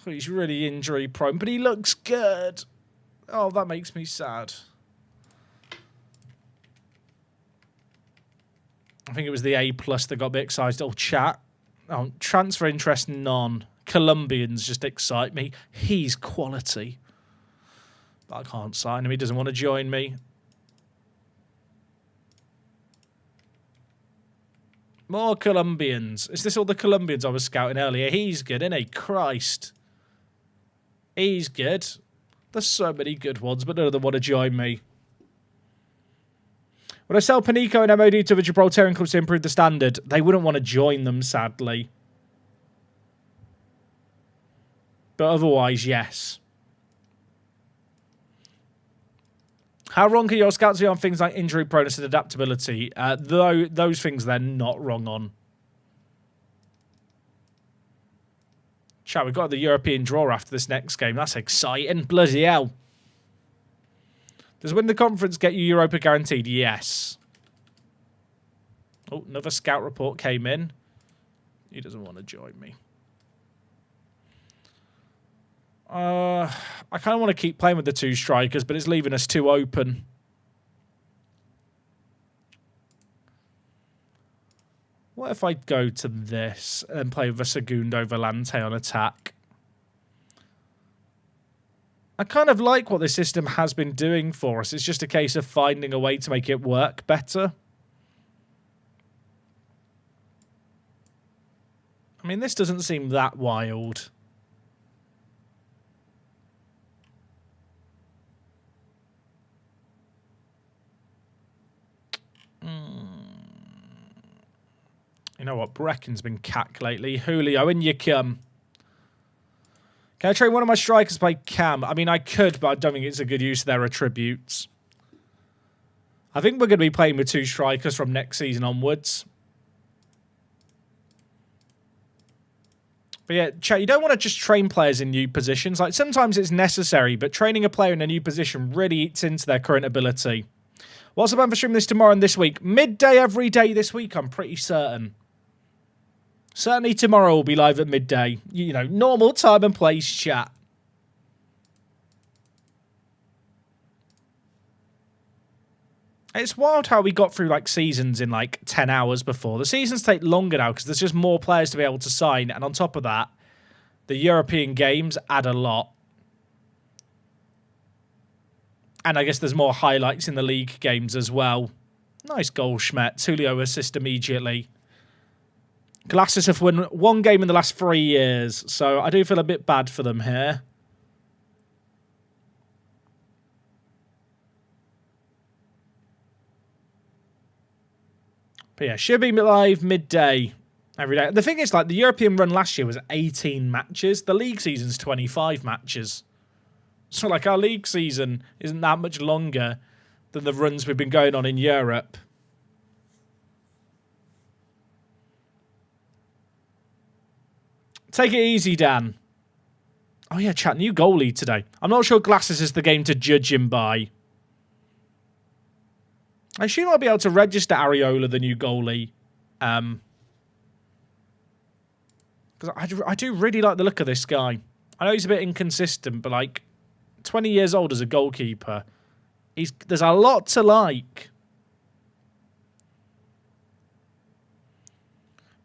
Oh, he's really injury prone, but he looks good. Oh, that makes me sad. I think it was the A+ that got me excited. Oh, chat. Oh, transfer interest, none. Colombians just excite me. He's quality. But I can't sign him. He doesn't want to join me. More Colombians. Is this all the Colombians I was scouting earlier? He's good, isn't he? Christ. He's good. There's so many good ones, but none of them want to join me. Would I sell Panico and MOD to the Gibraltarian clubs to improve the standard? They wouldn't want to join them, sadly. But otherwise, yes. How wrong can your scouts be on things like injury proneness and adaptability? Though those things they're not wrong on. Chat, we've got the European draw after this next game. That's exciting. Bloody hell. Does win the conference get you Europa guaranteed? Yes. Oh, another scout report came in. He doesn't want to join me. I kind of want to keep playing with the two strikers, but it's leaving us too open. What if I go to this and play with a Segundo Volante on attack? I kind of like what this system has been doing for us. It's just a case of finding a way to make it work better. I mean, this doesn't seem that wild. You know what? Brecken's been cack lately. Julio, in you come. Can I trade one of my strikers by Cam? I mean, I could, but I don't think it's a good use of their attributes. I think we're going to be playing with two strikers from next season onwards. But yeah, chat, you don't want to just train players in new positions. Like, sometimes it's necessary, but training a player in a new position really eats into their current ability. What's the plan for streaming this tomorrow and this week? Midday every day this week, I'm pretty certain. Certainly tomorrow will be live at midday. You know, normal time and place, chat. It's wild how we got through, like, seasons in, like, 10 hours before. The seasons take longer now because there's just more players to be able to sign. And on top of that, the European games add a lot. And I guess there's more highlights in the league games as well. Nice goal, Schmet. Julio assist immediately. Glasses have won 1 game in the last 3 years, so I do feel a bit bad for them here. But yeah, should be live midday every day. The thing is, like, the European run last year was 18 matches. The league season's 25 matches. So, like, our league season isn't that much longer than the runs we've been going on in Europe. Take it easy, Dan. Oh, yeah, chat, new goalie today. I'm not sure Glasses is the game to judge him by. I assume I'll be able to register Areola, the new goalie. Because I do really like the look of this guy. I know he's a bit inconsistent, but, like, 20 years old as a goalkeeper. There's a lot to like.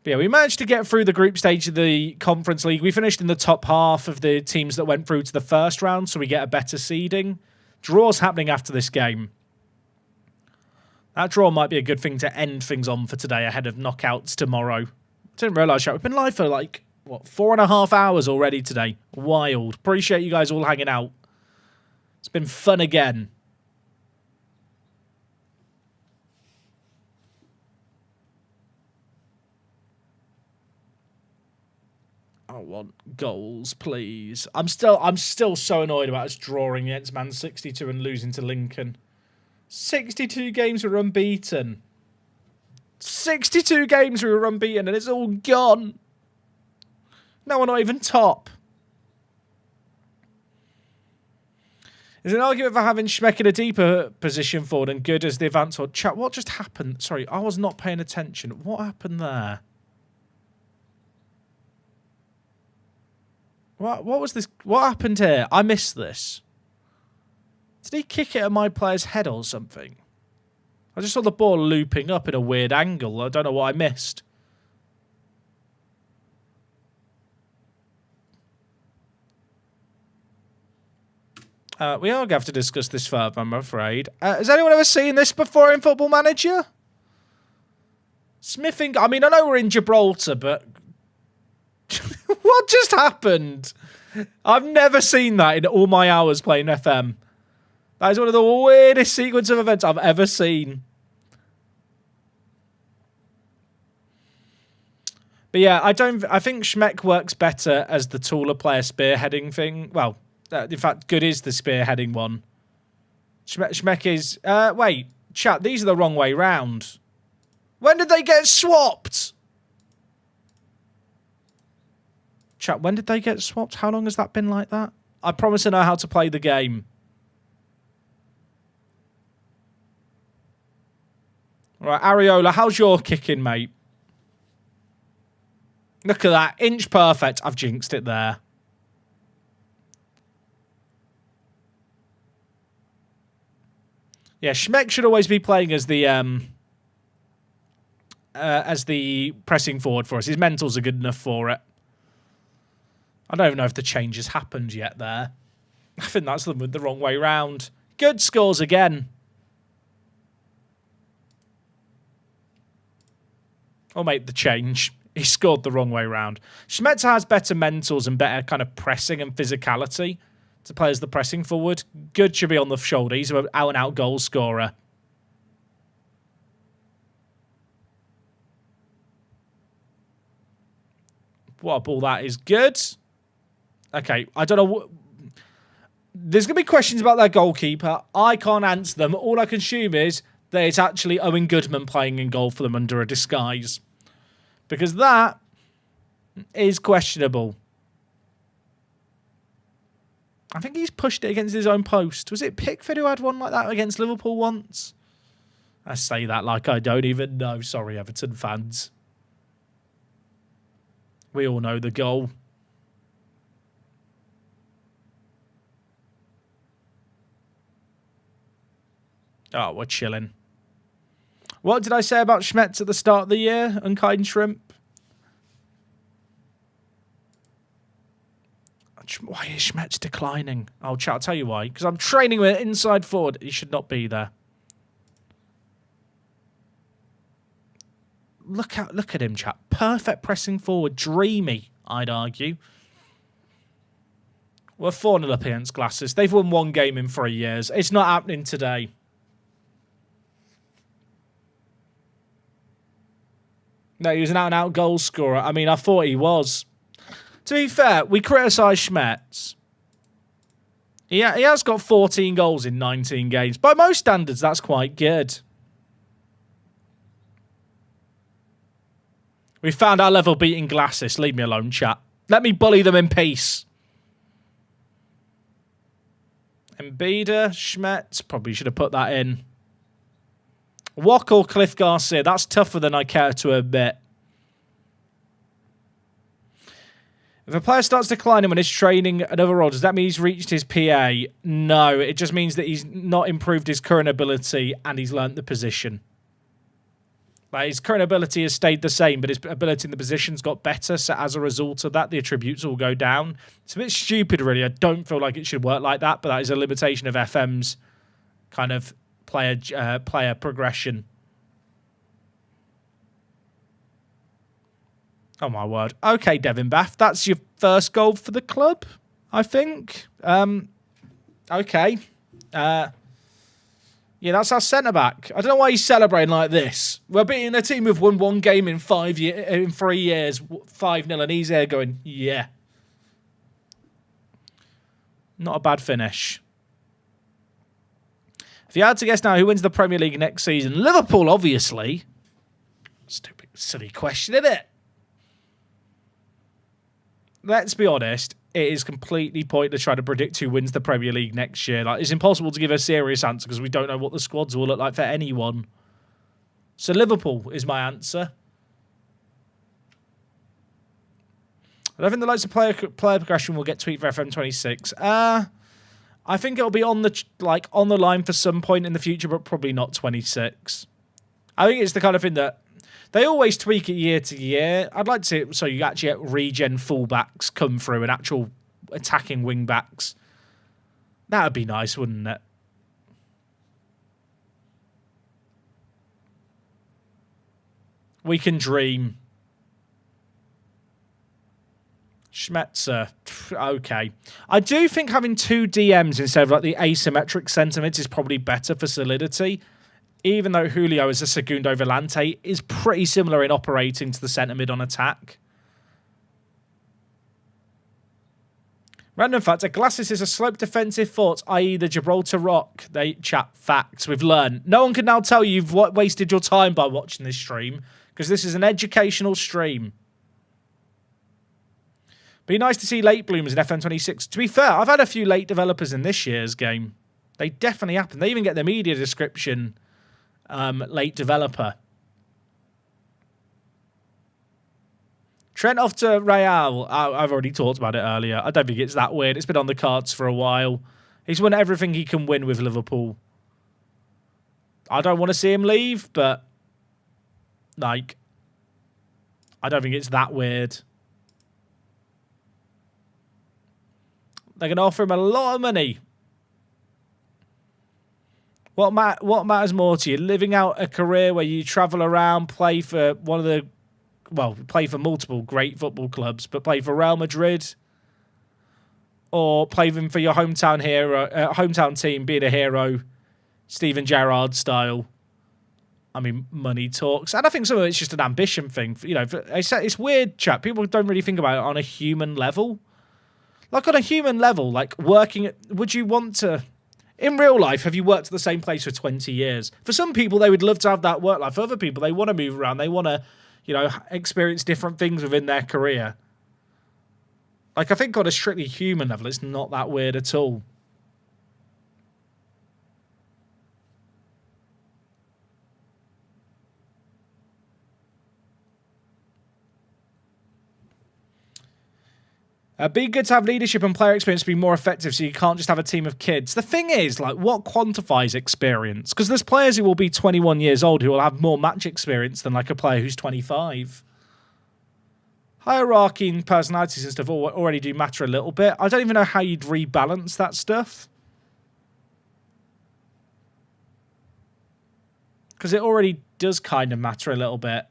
But yeah, we managed to get through the group stage of the Conference League. We finished in the top half of the teams that went through to the first round, so we get a better seeding. Draws happening after this game. That draw might be a good thing to end things on for today ahead of knockouts tomorrow. Didn't realise that. We've been live for like, what, 4.5 hours already today. Wild. Appreciate you guys all hanging out. It's been fun again. I want goals, please. I'm still so annoyed about us drawing against Man 62 and losing to Lincoln. 62 games we were unbeaten. 62 games we were unbeaten and it's all gone. Now we're not even top. Is an argument for having Schmeck in a deeper position forward and good as the advance or chat? What just happened? Sorry, I was not paying attention. What happened there? What was this? What happened here? I missed this. Did he kick it at my player's head or something? I just saw the ball looping up in a weird angle. I don't know what I missed. We are going to have to discuss this further, I'm afraid. Has anyone ever seen this before in Football Manager? Smithing... I mean, I know we're in Gibraltar, but... What just happened? I've never seen that in all my hours playing FM. That is one of the weirdest sequence of events I've ever seen. But yeah, I think Schmeck works better as the taller player spearheading thing. Well, in fact, Good is the spearheading one. Schmeck is... wait, chat, these are the wrong way round. When did they get swapped? Chat, when did they get swapped? How long has that been like that? I promise I know how to play the game. Right, Areola, how's your kicking, mate? Look at that. Inch perfect. I've jinxed it there. Yeah, Schmeck should always be playing as the pressing forward for us. His mentals are good enough for it. I don't even know if the change has happened yet there. I think that's the wrong way round. Good scores again. I'll make the change. He scored the wrong way round. Schmetzer has better mentals and better kind of pressing and physicality to play as the pressing forward. Good should be on the shoulder. He's an out-and-out goal scorer. What a ball that is. Good. Okay, I don't know. There's going to be questions about their goalkeeper. I can't answer them. All I can assume is that it's actually Owen Goodman playing in goal for them under a disguise. Because that is questionable. I think he's pushed it against his own post. Was it Pickford who had one like that against Liverpool once? I say that like I don't even know. Sorry, Everton fans. We all know the goal. Oh, we're chilling. What did I say about Schmetz at the start of the year? Unkind Shrimp? Why is Schmetz declining? Oh, chat, I'll tell you why. Because I'm training with inside forward. He should not be there. Look at him, chat. Perfect pressing forward. Dreamy, I'd argue. We're 4-0 up against Glasses. They've won 1 game in 3 years. It's not happening today. No, he was an out-and-out goal scorer. I mean, I thought he was. To be fair, we criticise Schmetz. He has got 14 goals in 19 games. By most standards, that's quite good. We found our level beating Glasses. Leave me alone, chat. Let me bully them in peace. Mbida, Schmetz. Probably should have put that in. Wok or Cliff Garcia. That's tougher than I care to admit. If a player starts declining when he's training another role, does that mean he's reached his PA? No, it just means that he's not improved his current ability and he's learnt the position. Like, his current ability has stayed the same, but his ability in the position's got better, so as a result of that, the attributes will go down. It's a bit stupid, really. I don't feel like it should work like that, but that is a limitation of FM's kind of player progression. Oh, my word. Okay, Devin Bath, that's your first goal for the club, I think. Okay. Yeah, that's our centre-back. I don't know why he's celebrating like this. We're beating a team who've won 1 game in 3 years, 5-0, and he's there going, yeah. Not a bad finish. If you had to guess now who wins the Premier League next season, Liverpool, obviously. Stupid, silly question, isn't it? Let's be honest. It is completely pointless trying to predict who wins the Premier League next year. Like, it's impossible to give a serious answer because we don't know what the squads will look like for anyone. So Liverpool is my answer. I don't think the likes of player progression will get tweaked for FM26. I think it'll be on the line for some point in the future, but probably not 26. I think it's the kind of thing that they always tweak it year to year. I'd like to see it so you actually get regen fullbacks come through and actual attacking wing backs. That would be nice, wouldn't it? We can dream. Schmetzer. Okay. I do think having 2 DMs instead of like the asymmetric sentiments is probably better for solidity. Even though Julio as a Segundo Volante is pretty similar in operating to the centre mid on attack. Random fact, a Glasses is a slope defensive fort, i.e. the Gibraltar Rock. They chat facts. We've learned. No one can now tell you you've wasted your time by watching this stream, because this is an educational stream. Be nice to see late bloomers in FM26. To be fair, I've had a few late developers in this year's game. They definitely happen. They even get the media description late developer. Trent off to Real. I've already talked about it earlier. I don't think it's that weird. It's been on the cards for a while. He's won everything he can win with Liverpool. I don't want to see him leave, but like, I don't think it's that weird. They're going to offer him a lot of money. What matters more to you? Living out a career where you travel around, play for play for multiple great football clubs, but play for Real Madrid, or play them for your hometown team, being a hero, Steven Gerrard style. I mean, money talks, and I think some of it's just an ambition thing. You know, it's weird, chat. People don't really think about it on a human level. Like on a human level, like working. Would you want to? In real life, have you worked at the same place for 20 years? For some people, they would love to have that work life. For other people, they want to move around. They want to, experience different things within their career. Like, I think on a strictly human level, it's not that weird at all. Be good to have leadership and player experience to be more effective, so you can't just have a team of kids. The thing is, like, what quantifies experience? Because there's players who will be 21 years old who will have more match experience than, like, a player who's 25. Hierarchy and personalities and stuff already do matter a little bit. I don't even know how you'd rebalance that stuff. Because it already does kind of matter a little bit.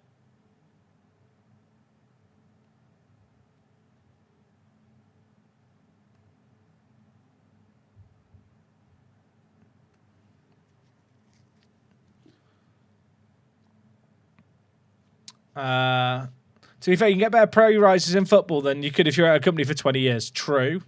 To be fair, you can get better pay rises in football than you could if you're at a company for 20 years. True.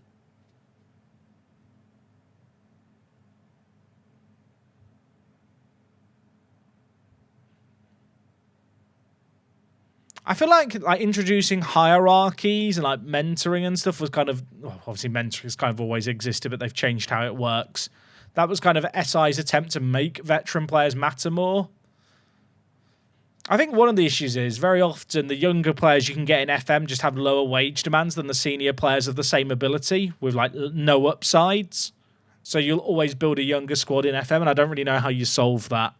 I feel like introducing hierarchies and like mentoring and stuff was kind of, well, obviously mentoring has kind of always existed, but they've changed how it works. That was kind of SI's attempt to make veteran players matter more. I think one of the issues is very often the younger players you can get in FM just have lower wage demands than the senior players of the same ability with like no upsides. So you'll always build a younger squad in FM, and I don't really know how you solve that.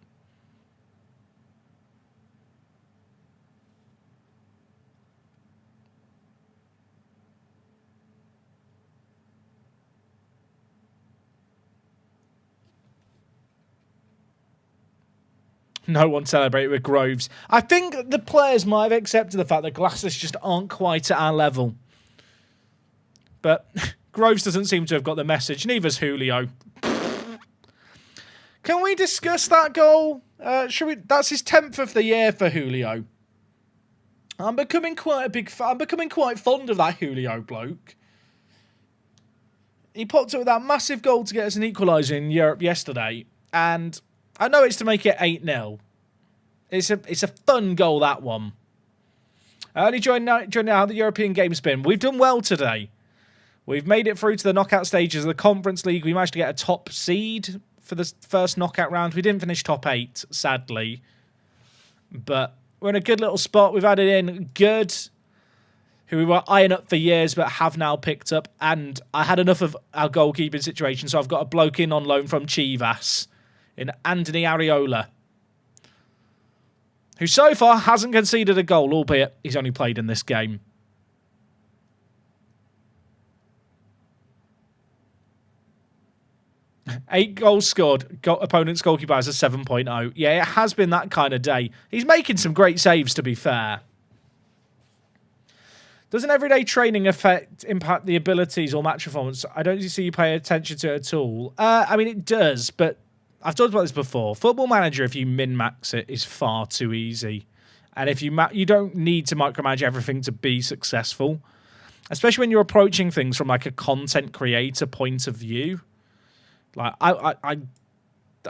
No one celebrated with Groves. I think the players might have accepted the fact that Glasses just aren't quite at our level. But Groves doesn't seem to have got the message. Neither's Julio. Can we discuss that goal? Should we? That's his 10th of the year for Julio. I'm becoming quite fond of that Julio bloke. He popped up with that massive goal to get us an equaliser in Europe yesterday, and I know it's to make it 8-0. It's a fun goal, that one. Only joining out the European game spin. We've done well today. We've made it through to the knockout stages of the Conference League. We managed to get a top seed for the first knockout round. We didn't finish top 8, sadly. But we're in a good little spot. We've added in Good, who we were eyeing up for years but have now picked up. And I had enough of our goalkeeping situation, so I've got a bloke in on loan from Chivas in Anthony Areola, who so far hasn't conceded a goal, albeit he's only played in this game. Eight goals scored. Opponent's goalkeeper has a 7.0. Yeah, it has been that kind of day. He's making some great saves, to be fair. Doesn't everyday training impact the abilities or match performance? I don't see you pay attention to it at all. I mean, it does, but I've talked about this before. Football Manager, if you min-max it, is far too easy. And if you don't need to micromanage everything to be successful, especially when you're approaching things from like a content creator point of view. Like I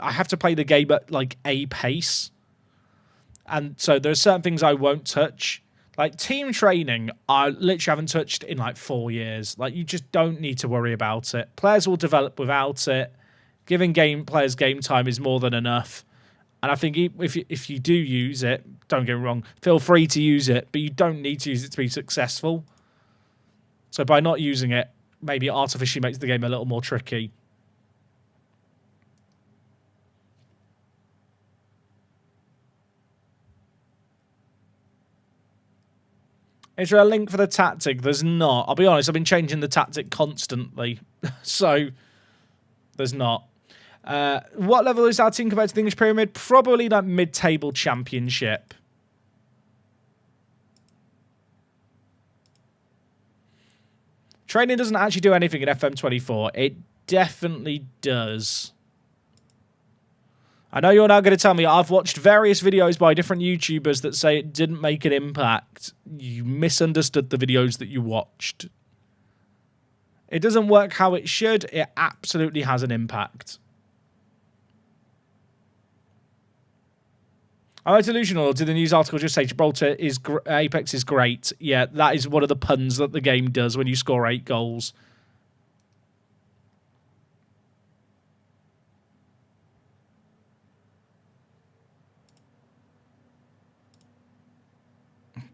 have to play the game at like a pace. And so there are certain things I won't touch. Like team training, I literally haven't touched in like 4 years. Like you just don't need to worry about it. Players will develop without it. Giving players game time is more than enough. And I think if you do use it, don't get me wrong, feel free to use it, but you don't need to use it to be successful. So by not using it, maybe it artificially makes the game a little more tricky. Is there a link for the tactic? There's not. I'll be honest, I've been changing the tactic constantly. So there's not. What level is our team compared to the English Pyramid? Probably like mid-table championship. Training doesn't actually do anything in FM24. It definitely does. I know you're now going to tell me I've watched various videos by different YouTubers that say it didn't make an impact. You misunderstood the videos that you watched. It doesn't work how it should. It absolutely has an impact. Am I delusional, or did the news article just say Gibraltar Apex is great? Yeah, that is one of the puns that the game does when you score 8 goals.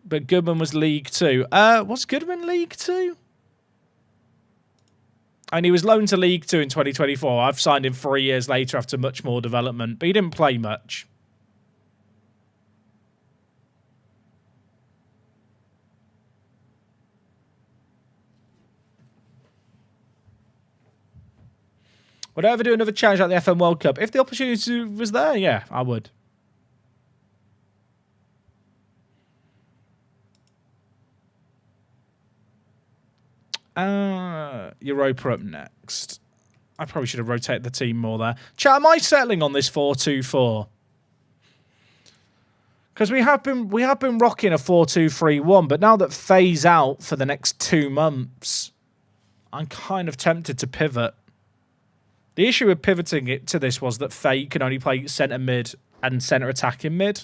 But Goodman was League 2. Was Goodman League 2? And he was loaned to League 2 in 2024. I've signed him 3 years later after much more development, but he didn't play much. Would I ever do another challenge like the FM World Cup? If the opportunity was there, yeah, I would. Europa up next. I probably should have rotated the team more there. Chat, am I settling on this 4-2-4? Because we have been rocking a 4-2-3-1, but now that Faye's out for the next 2 months, I'm kind of tempted to pivot. The issue with pivoting it to this was that Faye can only play centre mid and centre attacking mid.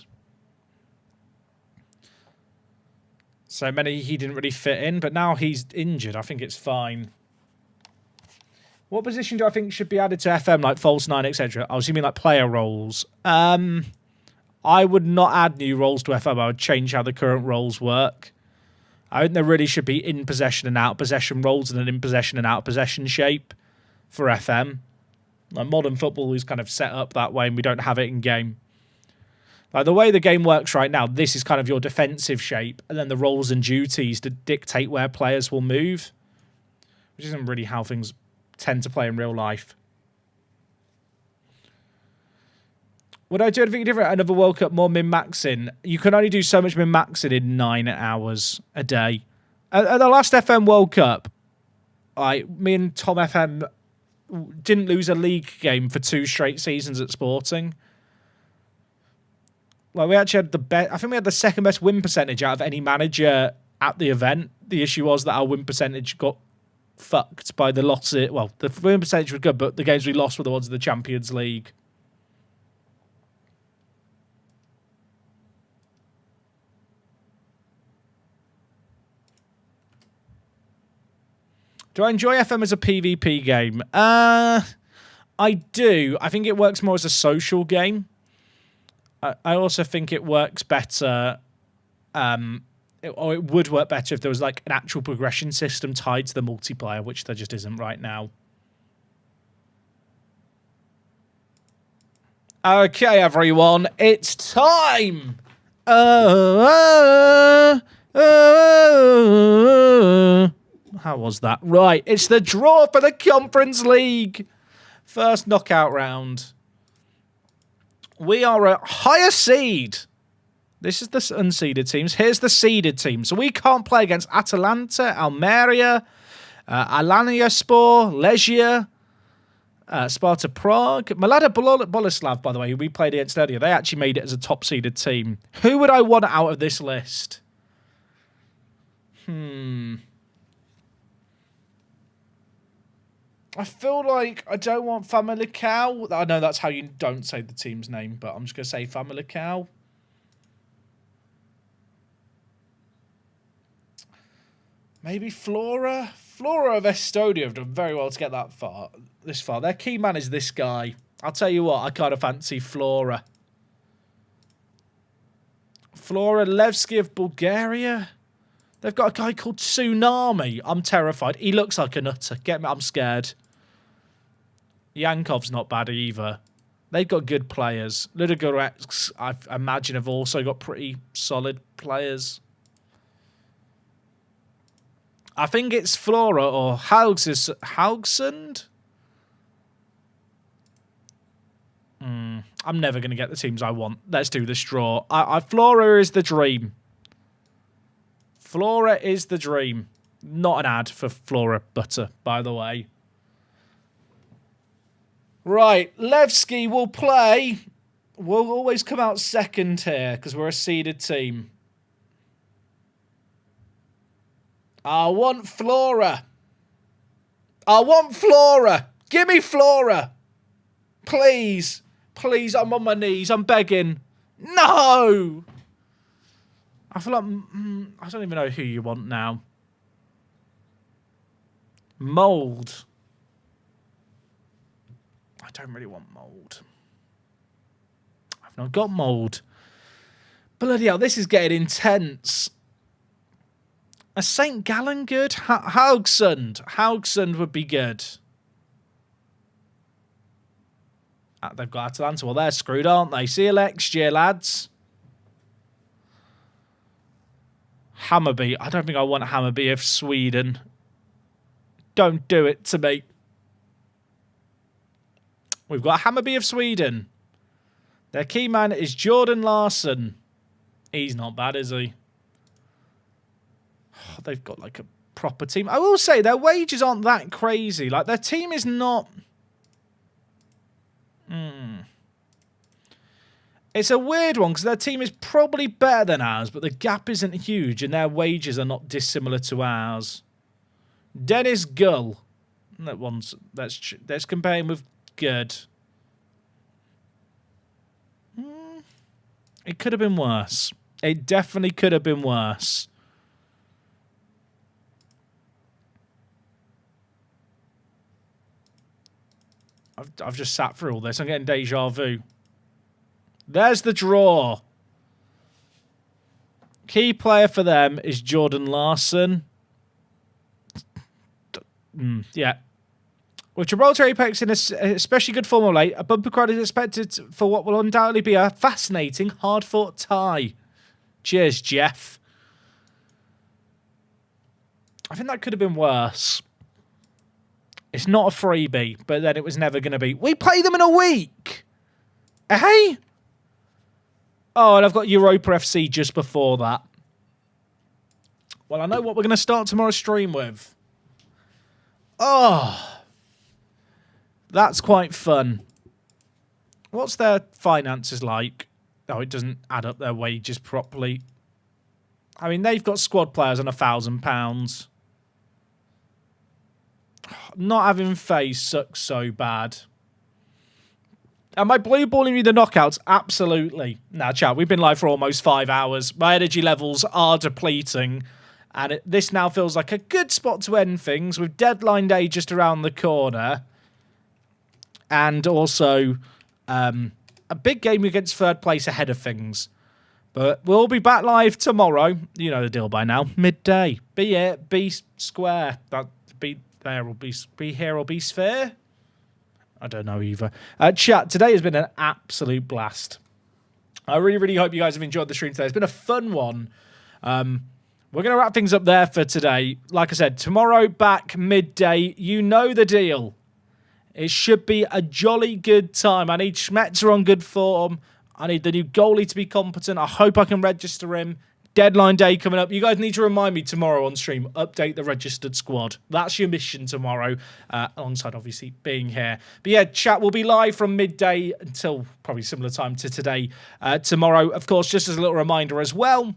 So he didn't really fit in, but now he's injured. I think it's fine. What position do I think should be added to FM, like false 9, etc.? I was assuming like player roles. I would not add new roles to FM. I would change how the current roles work. I think there really should be in possession and out possession roles and an in possession and out possession shape for FM. Like modern football is kind of set up that way, and we don't have it in game. Like the way the game works right now, this is kind of your defensive shape, and then the roles and duties to dictate where players will move, which isn't really how things tend to play in real life. Would I do anything different? Another World Cup, more min-maxing? You can only do so much min-maxing in 9 hours a day. At the last FM World Cup, me and Tom FM didn't lose a league game for 2 straight seasons at Sporting. Like we actually had I think we had the second best win percentage out of any manager at the event. The issue was that our win percentage got fucked by the loss. Well, the win percentage was good, but the games we lost were the ones in the Champions League. Do I enjoy FM as a PvP game? I do. I think it works more as a social game. I also think it works better, it would work better if there was like an actual progression system tied to the multiplayer, which there just isn't right now. Okay, everyone, it's time! How was that? Right, it's the draw for the Conference League. First knockout round. We are a higher seed. This is the unseeded teams. Here's the seeded team. So we can't play against Atalanta, Almeria, Alanyaspor, Legia, Sparta Prague. Mlada Boleslav, by the way, who we played against earlier, they actually made it as a top-seeded team. Who would I want out of this list? I feel like I don't want Famalicão. I know that's how you don't say the team's name, but I'm just going to say Famalicão. Maybe Flora? Flora of Estonia have done very well to get that far. This far. Their key man is this guy. I'll tell you what, I kind of fancy Flora. Flora Levski of Bulgaria. They've got a guy called Tsunami. I'm terrified. He looks like a nutter. Get me, I'm scared. Yankov's not bad either. They've got good players. Ludogorets, I imagine, have also got pretty solid players. I think it's Flora or Haugsund. I'm never going to get the teams I want. Let's do this draw. Flora is the dream. Flora is the dream. Not an ad for Flora Butter, by the way. Right, Levski will play. We'll always come out second here because we're a seeded team. I want Flora. I want Flora. Give me Flora. Please. Please, I'm on my knees. I'm begging. No! I feel like... I don't even know who you want now. Mould. I don't really want Mould. I've not got Mould. Bloody hell, this is getting intense. A St. Gallen good? Haugsund. Haugsund would be good. They've got Atalanta. Well, they're screwed, aren't they? See you next year, lads. Hammarby. I don't think I want Hammarby of Sweden. Don't do it to me. We've got Hammarby of Sweden. Their key man is Jordan Larsson. He's not bad, is he? Oh, they've got like a proper team. I will say their wages aren't that crazy. Like their team is not... It's a weird one because their team is probably better than ours, but the gap isn't huge and their wages are not dissimilar to ours. Dennis Gull. That one's... Let's compare him with Good. It could have been worse. It definitely could have been worse. I've just sat through all this. I'm getting deja vu. There's the draw. Key player for them is Jordan Larsson. Yeah. With Gibraltar Apex in especially good form of late, a bumper crowd is expected for what will undoubtedly be a fascinating, hard-fought tie. Cheers, Jeff. I think that could have been worse. It's not a freebie, but then it was never going to be. We play them in a week! Hey? Oh, and I've got Europa FC just before that. Well, I know what we're going to start tomorrow's stream with. Oh... That's quite fun. What's their finances like? Oh, it doesn't add up their wages properly. I mean, they've got squad players on £1,000. Not having FaZe sucks so bad. Am I blue balling you the knockouts? Absolutely. Nah, chat, we've been live for almost 5 hours. My energy levels are depleting. And this now feels like a good spot to end things with deadline day just around the corner. And also a big game against third place ahead of things. But we'll be back live tomorrow. You know the deal by now. Midday. Be here, be square. Be there or be here or be sphere. I don't know either. Chat, today has been an absolute blast. I really, really hope you guys have enjoyed the stream today. It's been a fun one. We're going to wrap things up there for today. Like I said, tomorrow back midday. You know the deal. It should be a jolly good time. I need Schmetzer on good form. I need the new goalie to be competent. I hope I can register him. Deadline day coming up. You guys need to remind me tomorrow on stream. Update the registered squad. That's your mission tomorrow. Alongside, obviously, being here. But yeah, chat will be live from midday until probably similar time to today. Tomorrow, of course, just as a little reminder as well.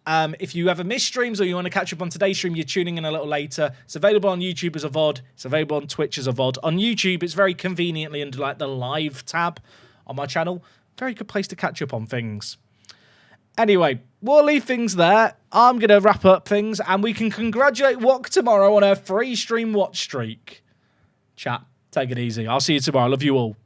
If you ever miss streams or you want to catch up on today's stream, you're tuning in a little later. It's available on YouTube as a VOD. It's available on Twitch as a VOD. On YouTube, it's very conveniently under like the live tab on my channel. Very good place to catch up on things. Anyway, we'll leave things there. I'm going to wrap up things and we can congratulate Wok tomorrow on her free stream watch streak. Chat, take it easy. I'll see you tomorrow. Love you all.